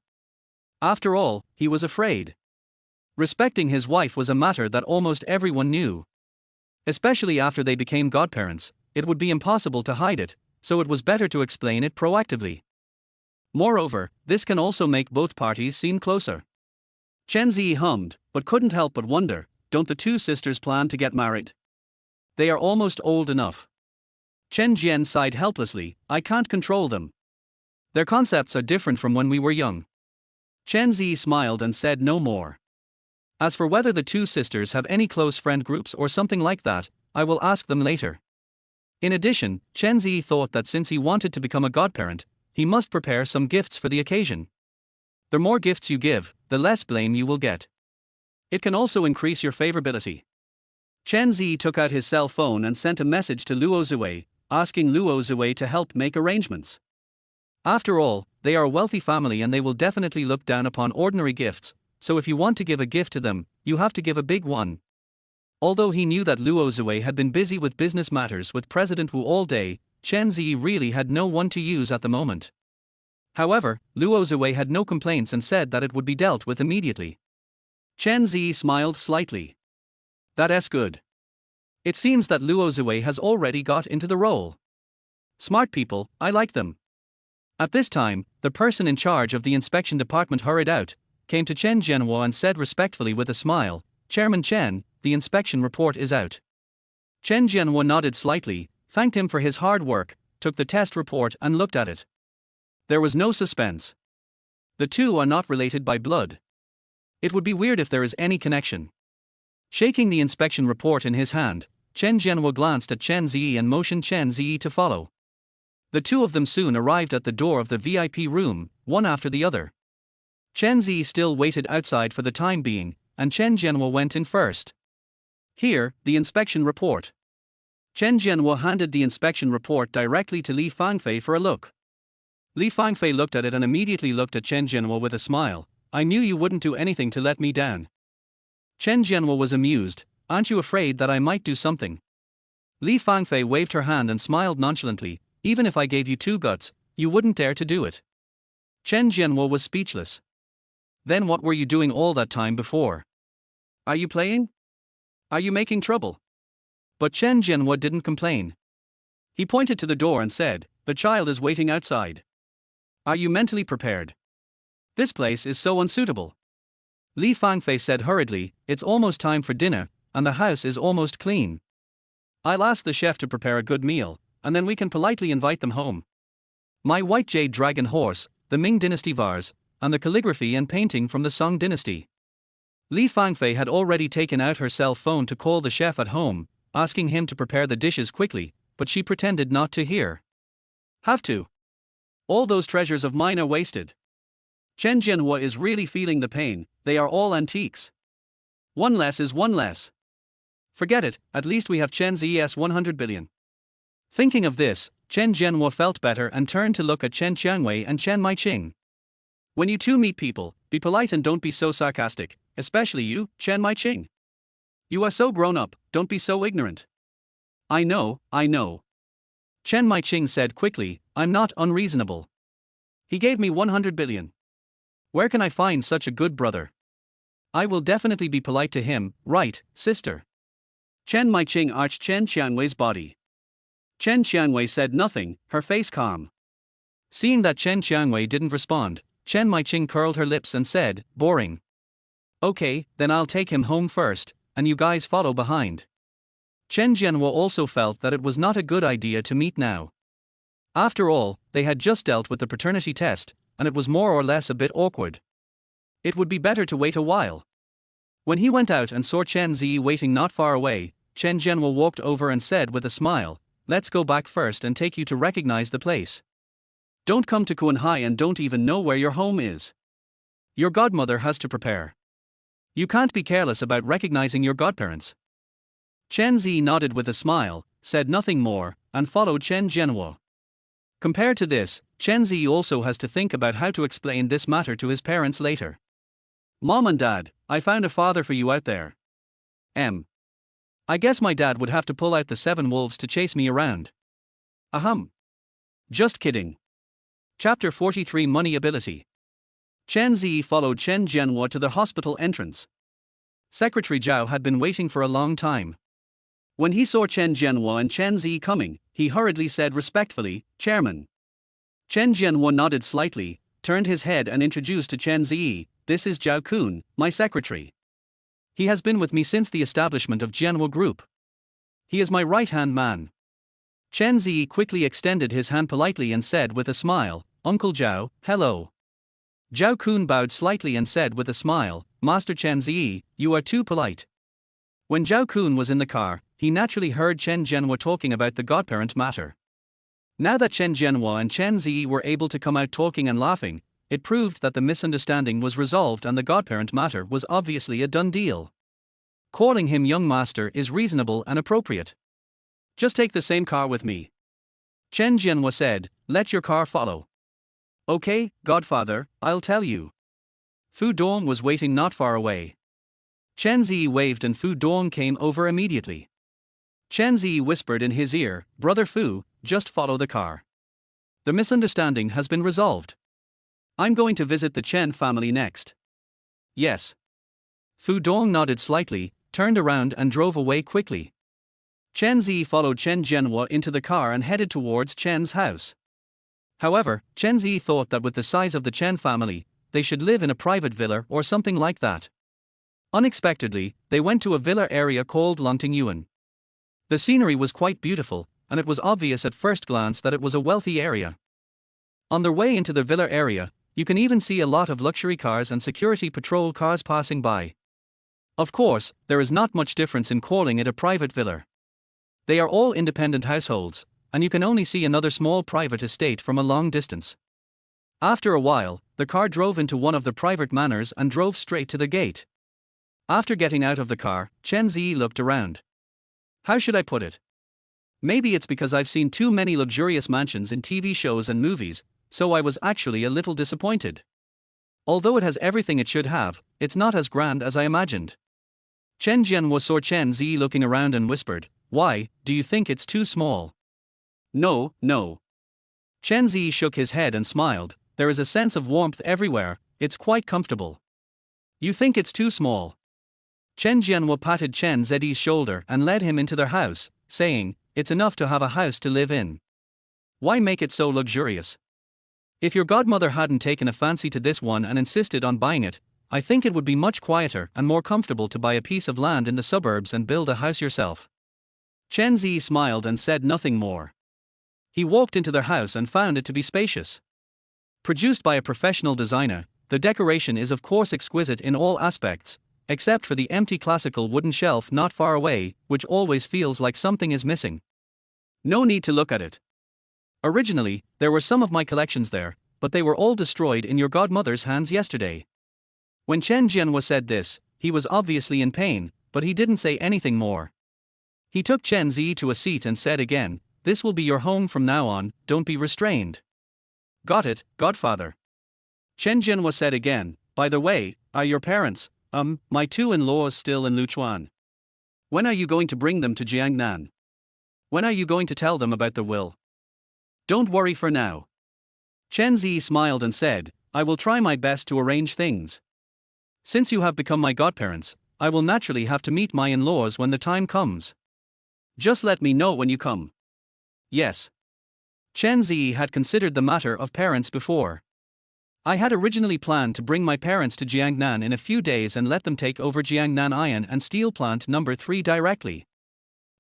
After all, he was afraid. Respecting his wife was a matter that almost everyone knew. Especially after they became godparents, it would be impossible to hide it, so it was better to explain it proactively. Moreover, this can also make both parties seem closer. Chen Ze hummed, but couldn't help but wonder, don't the two sisters plan to get married? They are almost old enough. Chen Jian sighed helplessly, I can't control them. Their concepts are different from when we were young. Chen Ze smiled and said no more. As for whether the two sisters have any close friend groups or something like that, I will ask them later. In addition, Chen Ze thought that since he wanted to become a godparent, he must prepare some gifts for the occasion. The more gifts you give, the less blame you will get. It can also increase your favorability. Chen Ze took out his cell phone and sent a message to Luo Zui, asking Luo Zui to help make arrangements. After all, they are a wealthy family and they will definitely look down upon ordinary gifts, so if you want to give a gift to them, you have to give a big one. Although he knew that Luo Zui had been busy with business matters with President Wu all day, Chen Ze really had no one to use at the moment. However, Luo Zui had no complaints and said that it would be dealt with immediately. Chen Ze smiled slightly. That's good. It seems that Luo Zui has already got into the role. Smart people, I like them. At this time, the person in charge of the inspection department hurried out, came to Chen Jianhua and said respectfully with a smile, Chairman Chen, the inspection report is out. Chen Jianhua nodded slightly, thanked him for his hard work, took the test report and looked at it. There was no suspense. The two are not related by blood. It would be weird if there is any connection. Shaking the inspection report in his hand, Chen Jianhua glanced at Chen Ze and motioned Chen Ze to follow. The two of them soon arrived at the door of the VIP room, one after the other. Chen Ze still waited outside for the time being, and Chen Jianhua went in first. Here, the inspection report. Chen Jianhua handed the inspection report directly to Li Fangfei for a look. Li Fangfei looked at it and immediately looked at Chen Jianhua with a smile. I knew you wouldn't do anything to let me down. Chen Jianhua was amused. Aren't you afraid that I might do something? Li Fangfei waved her hand and smiled nonchalantly. Even if I gave you two guts, you wouldn't dare to do it. Chen Jianhua was speechless. Then what were you doing all that time before? Are you playing? Are you making trouble? But Chen Jianhua didn't complain. He pointed to the door and said, the child is waiting outside. Are you mentally prepared? This place is so unsuitable. Li Fangfei said hurriedly, it's almost time for dinner, and the house is almost clean. I'll ask the chef to prepare a good meal, and then we can politely invite them home. My white jade dragon horse, the Ming dynasty vase, and the calligraphy and painting from the Song dynasty. Li Fangfei had already taken out her cell phone to call the chef at home, asking him to prepare the dishes quickly, but she pretended not to hear. Have to. All those treasures of mine are wasted. Chen Jianhua is really feeling the pain, they are all antiques. One less is one less. Forget it, at least we have Chen Ze's 100 billion. Thinking of this, Chen Jianhua felt better and turned to look at Chen Qianwei and Chen Maiqing. When you two meet people, be polite and don't be so sarcastic, especially you, Chen Maiqing. You are so grown up, don't be so ignorant. I know. Chen Maiqing said quickly, I'm not unreasonable. He gave me 100 billion. Where can I find such a good brother? I will definitely be polite to him, right, sister? Chen Maiqing arched Chen Qianwei's body. Chen Qianwei said nothing, her face calm. Seeing that Chen Qianwei didn't respond, Chen Maiqing curled her lips and said, boring. Okay, then I'll take him home first, and you guys follow behind. Chen Jianhua also felt that it was not a good idea to meet now. After all, they had just dealt with the paternity test, and it was more or less a bit awkward. It would be better to wait a while. When he went out and saw Chen Ze waiting not far away, Chen Jianhua walked over and said with a smile, let's go back first and take you to recognize the place. Don't come to Kunhai and don't even know where your home is. Your godmother has to prepare. You can't be careless about recognizing your godparents. Chen Ze nodded with a smile, said nothing more, and followed Chen Jianhua. Compared to this, Chen Ze also has to think about how to explain this matter to his parents later. Mom and Dad, I found a father for you out there. I guess my dad would have to pull out the 7 wolves to chase me around. Ahem. Just kidding. Chapter 43 Money Ability. Chen Ze followed Chen Jianhua to the hospital entrance. Secretary Zhao had been waiting for a long time. When he saw Chen Jianhua and Chen Ze coming, he hurriedly said respectfully, Chairman. Chen Jianhua nodded slightly, turned his head and introduced to Chen Ze, this is Zhao Kun, my secretary. He has been with me since the establishment of Jianhua Group. He is my right-hand man. Chen Ze quickly extended his hand politely and said with a smile, Uncle Zhao, hello. Zhao Kun bowed slightly and said with a smile, Master Chen Ze, you are too polite. When Zhao Kun was in the car, he naturally heard Chen Jianhua talking about the godparent matter. Now that Chen Jianhua and Chen Ze were able to come out talking and laughing, it proved that the misunderstanding was resolved and the godparent matter was obviously a done deal. Calling him young master is reasonable and appropriate. Just take the same car with me. Chen Jianhua said, let your car follow. Okay, godfather, I'll tell you. Fu Dong was waiting not far away. Chen Ze waved and Fu Dong came over immediately. Chen Ze whispered in his ear, Brother Fu, just follow the car. The misunderstanding has been resolved. I'm going to visit the Chen family next. Yes. Fu Dong nodded slightly, turned around and drove away quickly. Chen Ze followed Chen Jianhua into the car and headed towards Chen's house. However, Chen Ze thought that with the size of the Chen family, they should live in a private villa or something like that. Unexpectedly, they went to a villa area called Longting Yuan. The scenery was quite beautiful, and it was obvious at first glance that it was a wealthy area. On their way into the villa area, you can even see a lot of luxury cars and security patrol cars passing by. Of course, there is not much difference in calling it a private villa. They are all independent households, and you can only see another small private estate from a long distance. After a while, the car drove into one of the private manors and drove straight to the gate. After getting out of the car, Chen Ze looked around. How should I put it? Maybe it's because I've seen too many luxurious mansions in TV shows and movies, so I was actually a little disappointed. Although it has everything it should have, it's not as grand as I imagined. Chen Jianhua saw Chen Ze looking around and whispered, why, do you think it's too small? No. Chen Ze shook his head and smiled, there is a sense of warmth everywhere, it's quite comfortable. You think it's too small? Chen Jianhua patted Chen Ze's shoulder and led him into their house, saying, it's enough to have a house to live in. Why make it so luxurious? If your godmother hadn't taken a fancy to this one and insisted on buying it, I think it would be much quieter and more comfortable to buy a piece of land in the suburbs and build a house yourself. Chen Ze smiled and said nothing more. He walked into their house and found it to be spacious. Produced by a professional designer, the decoration is of course exquisite in all aspects, except for the empty classical wooden shelf not far away, which always feels like something is missing. No need to look at it. Originally, there were some of my collections there, but they were all destroyed in your godmother's hands yesterday. When Chen Jianhua said this, he was obviously in pain, but he didn't say anything more. He took Chen Ze to a seat and said again, "This will be your home from now on, don't be restrained." "Got it, godfather." Chen Jianhua said again, "By the way, are your parents, my two in-laws still in Luchuan? When are you going to bring them to Jiangnan? When are you going to tell them about the will?" "Don't worry for now." Chen Ze smiled and said, "I will try my best to arrange things. Since you have become my godparents, I will naturally have to meet my in-laws when the time comes. Just let me know when you come." "Yes." Chen Ze had considered the matter of parents before. "I had originally planned to bring my parents to Jiangnan in a few days and let them take over Jiangnan Iron and Steel Plant number 3 directly.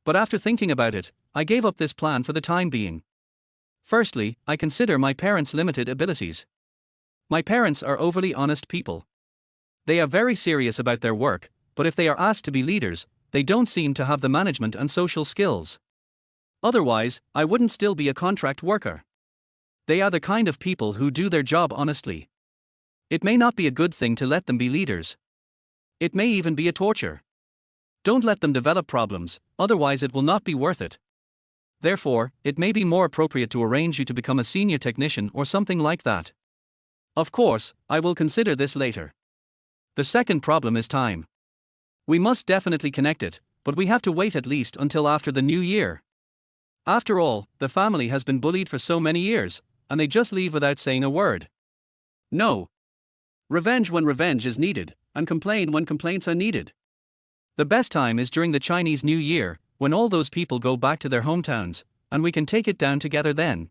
But after thinking about it, I gave up this plan for the time being. Firstly, I consider my parents' limited abilities. My parents are overly honest people. They are very serious about their work, but if they are asked to be leaders, they don't seem to have the management and social skills. Otherwise, I wouldn't still be a contract worker. They are the kind of people who do their job honestly. It may not be a good thing to let them be leaders. It may even be a torture. Don't let them develop problems, otherwise it will not be worth it. Therefore, it may be more appropriate to arrange you to become a senior technician or something like that. Of course, I will consider this later. The second problem is time. We must definitely connect it, but we have to wait at least until after the new year. After all, the family has been bullied for so many years, and they just leave without saying a word. No. Revenge when revenge is needed, and complain when complaints are needed. The best time is during the Chinese New Year, when all those people go back to their hometowns, and we can take it down together then.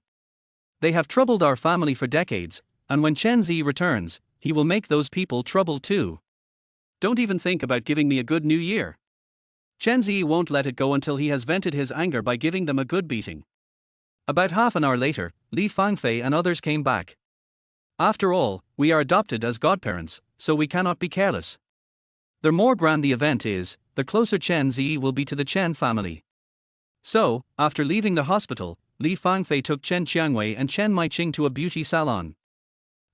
They have troubled our family for decades, and when Chen Ze returns, he will make those people trouble too. Don't even think about giving me a good New Year. Chen Ze won't let it go until he has vented his anger by giving them a good beating. About half an hour later, Li Fangfei and others came back. After all, we are adopted as godparents, so we cannot be careless. The more grand the event is, the closer Chen Ze will be to the Chen family. So, after leaving the hospital, Li Fangfei took Chen Qiangwei and Chen Maiqing to a beauty salon.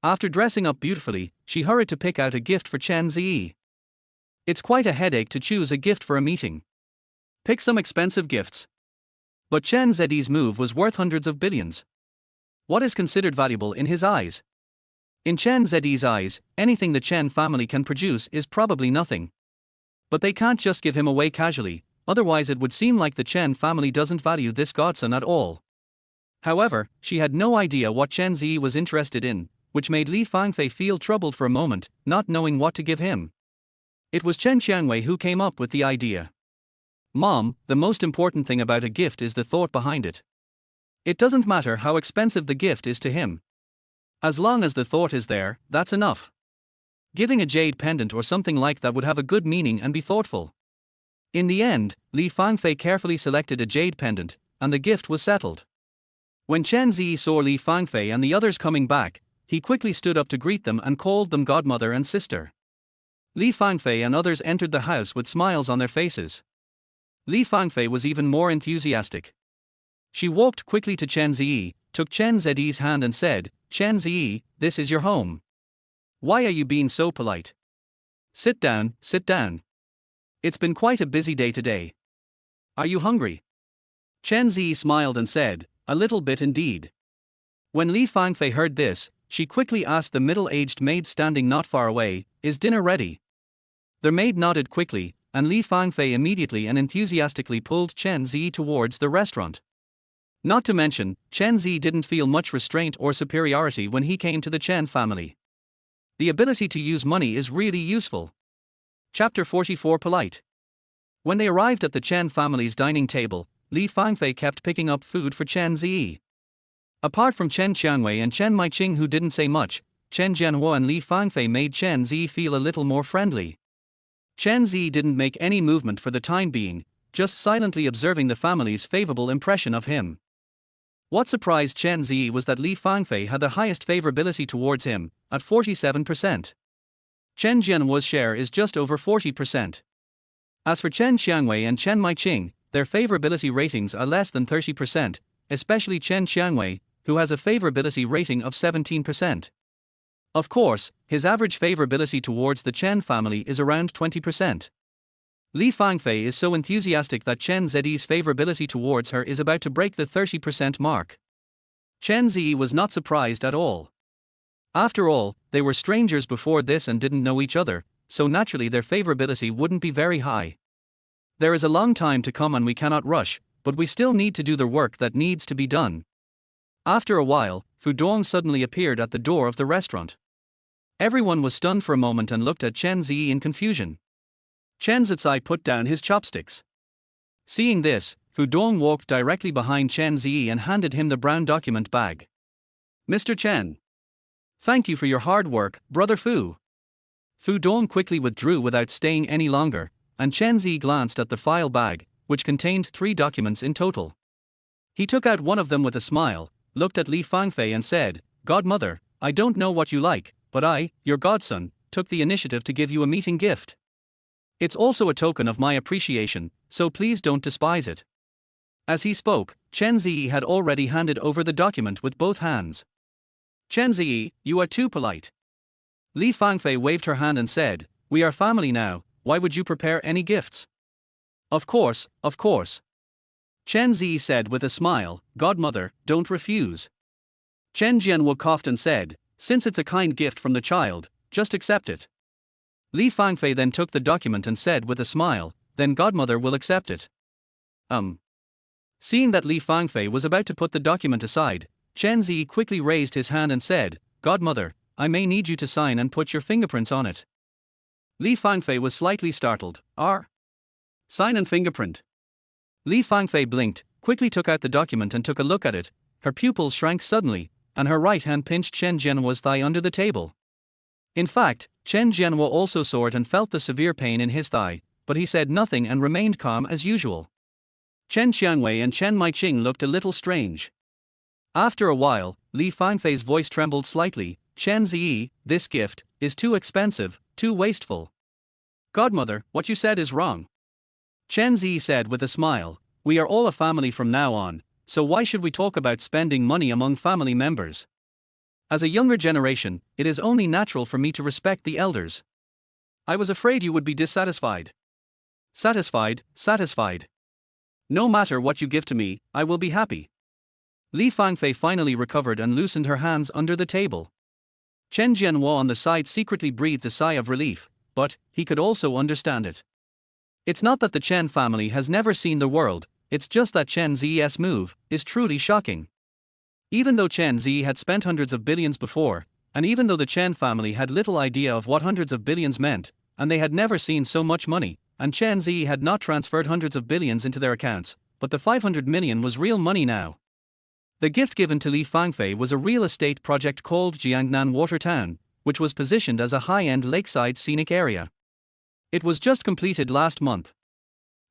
After dressing up beautifully, she hurried to pick out a gift for Chen Ze. It's quite a headache to choose a gift for a meeting. Pick some expensive gifts. But Chen Ze's move was worth hundreds of billions. What is considered valuable in his eyes? In Chen Ze's eyes, anything the Chen family can produce is probably nothing. But they can't just give him away casually, otherwise it would seem like the Chen family doesn't value this godson at all. However, she had no idea what Chen Ze was interested in, which made Li Fangfei feel troubled for a moment, not knowing what to give him. It was Chen Qiangwei who came up with the idea. "Mom, the most important thing about a gift is the thought behind it. It doesn't matter how expensive the gift is to him. As long as the thought is there, that's enough. Giving a jade pendant or something like that would have a good meaning and be thoughtful." In the end, Li Fangfei carefully selected a jade pendant, and the gift was settled. When Chen Ze saw Li Fangfei and the others coming back, he quickly stood up to greet them and called them godmother and sister. Li Fangfei and others entered the house with smiles on their faces. Li Fangfei was even more enthusiastic. She walked quickly to Chen Ze, took Chen Ze's hand and said, "Chen Ze, this is your home. Why are you being so polite? Sit down, sit down. It's been quite a busy day today. Are you hungry?" Chen Ze smiled and said, "A little bit indeed." When Li Fangfei heard this, she quickly asked the middle-aged maid standing not far away, "Is dinner ready?" The maid nodded quickly, and Li Fangfei immediately and enthusiastically pulled Chen Ze towards the restaurant. Not to mention, Chen Ze didn't feel much restraint or superiority when he came to the Chen family. The ability to use money is really useful. Chapter 44 Polite. When they arrived at the Chen family's dining table, Li Fangfei kept picking up food for Chen Ze. Apart from Chen Qiangwei and Chen Maiqing who didn't say much, Chen Jianhua and Li Fangfei made Chen Ze feel a little more friendly. Chen Ze didn't make any movement for the time being, just silently observing the family's favorable impression of him. What surprised Chen Ze was that Li Fangfei had the highest favorability towards him, at 47%. Chen Jianhua's share is just over 40%. As for Chen Qiangwei and Chen Maiqing, their favorability ratings are less than 30%, especially Chen Qiangwei, who has a favorability rating of 17%. Of course, his average favorability towards the Chen family is around 20%. Li Fangfei is so enthusiastic that Chen Ze's favorability towards her is about to break the 30% mark. Chen Ze was not surprised at all. After all, they were strangers before this and didn't know each other, so naturally their favorability wouldn't be very high. There is a long time to come and we cannot rush, but we still need to do the work that needs to be done. After a while, Fu Dong suddenly appeared at the door of the restaurant. Everyone was stunned for a moment and looked at Chen Ze in confusion. Chen Ze put down his chopsticks. Seeing this, Fu Dong walked directly behind Chen Ze and handed him the brown document bag. "Mr. Chen. Thank you for your hard work, Brother Fu." Fu Dong quickly withdrew without staying any longer, and Chen Ze glanced at the file bag, which contained 3 documents in total. He took out one of them with a smile, looked at Li Fangfei and said, "Godmother, I don't know what you like, but I, your godson, took the initiative to give you a meeting gift. It's also a token of my appreciation, so please don't despise it." As he spoke, Chen Ze had already handed over the document with both hands. "Chen Ze, you are too polite." Li Fangfei waved her hand and said, "We are family now, why would you prepare any gifts?" Of course. Chen Ze said with a smile, "Godmother, don't refuse." Chen Jianwo coughed and said, "Since it's a kind gift from the child, just accept it." Li Fangfei then took the document and said with a smile, "Then Godmother will accept it." Seeing that Li Fangfei was about to put the document aside, Chen Ze quickly raised his hand and said, "Godmother, I may need you to sign and put your fingerprints on it." Li Fangfei was slightly startled. Sign and fingerprint?" Li Fangfei blinked, quickly took out the document and took a look at it. Her pupils shrank suddenly, and her right hand pinched Chen Jianwo's thigh under the table. In fact, Chen Jianwo also saw it and felt the severe pain in his thigh, but he said nothing and remained calm as usual. Chen Qianwei and Chen Maiqing looked a little strange. After a while, Li Fangfei's voice trembled slightly. "Chen Ze, this gift is too expensive, too wasteful." "Godmother, what you said is wrong." Chen Ze said with a smile, "We are all a family from now on, so why should we talk about spending money among family members? As a younger generation, it is only natural for me to respect the elders. I was afraid you would be dissatisfied." Satisfied. No matter what you give to me, I will be happy." Li Fangfei finally recovered and loosened her hands under the table. Chen Jianwo on the side secretly breathed a sigh of relief, but he could also understand it. It's not that the Chen family has never seen the world, it's just that Chen Ze's move is truly shocking. Even though Chen Ze had spent hundreds of billions before, and even though the Chen family had little idea of what hundreds of billions meant, and they had never seen so much money, and Chen Ze had not transferred hundreds of billions into their accounts, but the 500 million was real money now. The gift given to Li Fangfei was a real estate project called Jiangnan Water Town, which was positioned as a high-end lakeside scenic area. It was just completed last month.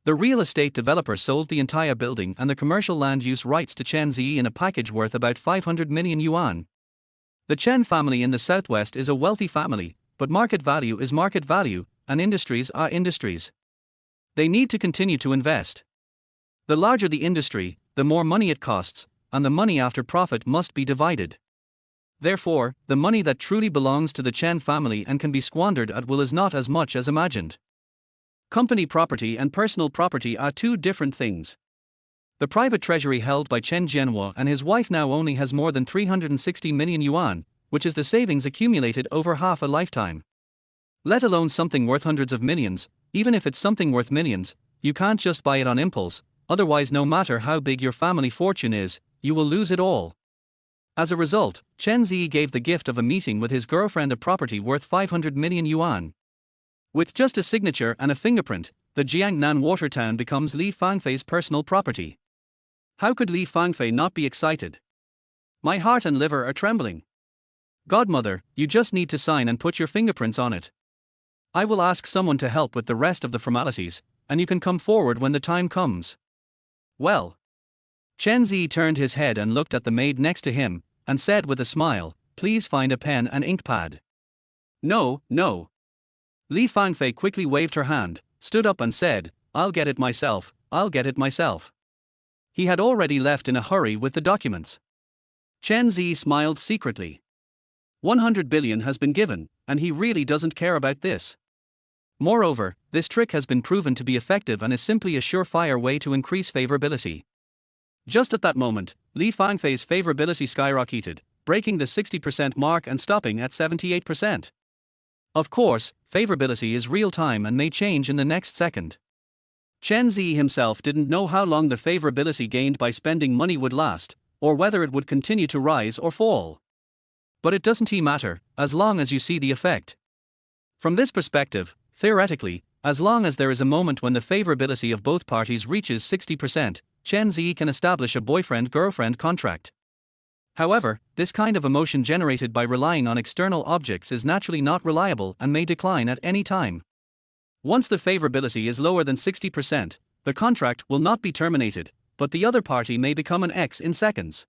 The real estate developer sold the entire building and the commercial land use rights to Chen Ze in a package worth about 500 million yuan. The Chen family in the southwest is a wealthy family, but market value is market value, and industries are industries. They need to continue to invest. The larger the industry, the more money it costs, and the money after profit must be divided. Therefore, the money that truly belongs to the Chen family and can be squandered at will is not as much as imagined. Company property and personal property are two different things. The private treasury held by Chen Jianwo and his wife now only has more than 360 million yuan, which is the savings accumulated over half a lifetime. Let alone something worth hundreds of millions. Even if it's something worth millions, you can't just buy it on impulse, otherwise no matter how big your family fortune is, you will lose it all. As a result, Chen Ze gave the gift of a meeting with his girlfriend a property worth 500 million yuan. With just a signature and a fingerprint, the Jiangnan Water Town becomes Li Fangfei's personal property. How could Li Fangfei not be excited? My heart and liver are trembling. Godmother, you just need to sign and put your fingerprints on it. I will ask someone to help with the rest of the formalities, and you can come forward when the time comes. Well. Chen Ze turned his head and looked at the maid next to him, and said with a smile, "Please find a pen and ink pad." No. Li Fangfei quickly waved her hand, stood up and said, I'll get it myself. He had already left in a hurry with the documents. Chen Ze smiled secretly. 100 billion has been given, and he really doesn't care about this. Moreover, this trick has been proven to be effective and is simply a surefire way to increase favorability. Just at that moment, Li Fangfei's favorability skyrocketed, breaking the 60% mark and stopping at 78%. Of course, favorability is real-time and may change in the next second. Chen Ze himself didn't know how long the favorability gained by spending money would last, or whether it would continue to rise or fall. But it doesn't matter, as long as you see the effect. From this perspective, theoretically, as long as there is a moment when the favorability of both parties reaches 60%, Chen Ze can establish a boyfriend-girlfriend contract. However, this kind of emotion generated by relying on external objects is naturally not reliable and may decline at any time. Once the favorability is lower than 60%, the contract will not be terminated, but the other party may become an ex in seconds.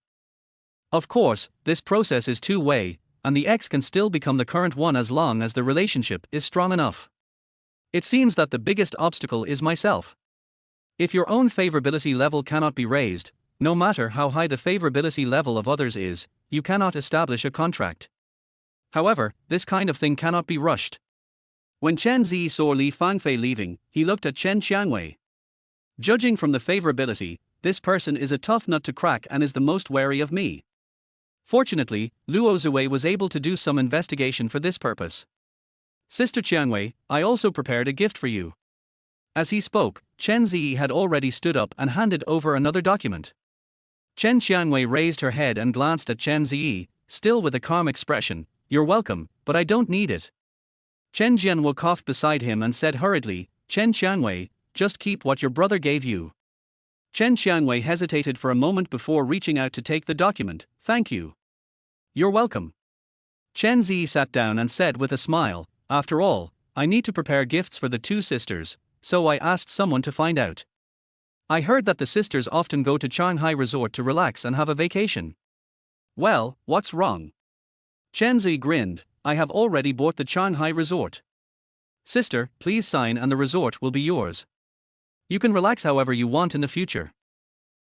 Of course, this process is two-way, and the ex can still become the current one as long as the relationship is strong enough. It seems that the biggest obstacle is myself. If your own favorability level cannot be raised, no matter how high the favorability level of others is, you cannot establish a contract. However, this kind of thing cannot be rushed. When Chen Ze saw Li Fangfei leaving, he looked at Chen Qiangwei. Judging from the favorability, this person is a tough nut to crack and is the most wary of me. Fortunately, Luo Zui was able to do some investigation for this purpose. Sister Qiangwei, I also prepared a gift for you. As he spoke, Chen Ze had already stood up and handed over another document. Chen Qiangwei raised her head and glanced at Chen Ze, still with a calm expression. You're welcome, but I don't need it. Chen Jianwo coughed beside him and said hurriedly, Chen Qiangwei, just keep what your brother gave you. Chen Qiangwei hesitated for a moment before reaching out to take the document. Thank you. You're welcome. Chen Ze sat down and said with a smile, after all, I need to prepare gifts for the two sisters, so I asked someone to find out. I heard that the sisters often go to Shanghai Resort to relax and have a vacation. Well, what's wrong? Chen Ze grinned, I have already bought the Shanghai Resort. Sister, please sign and the resort will be yours. You can relax however you want in the future.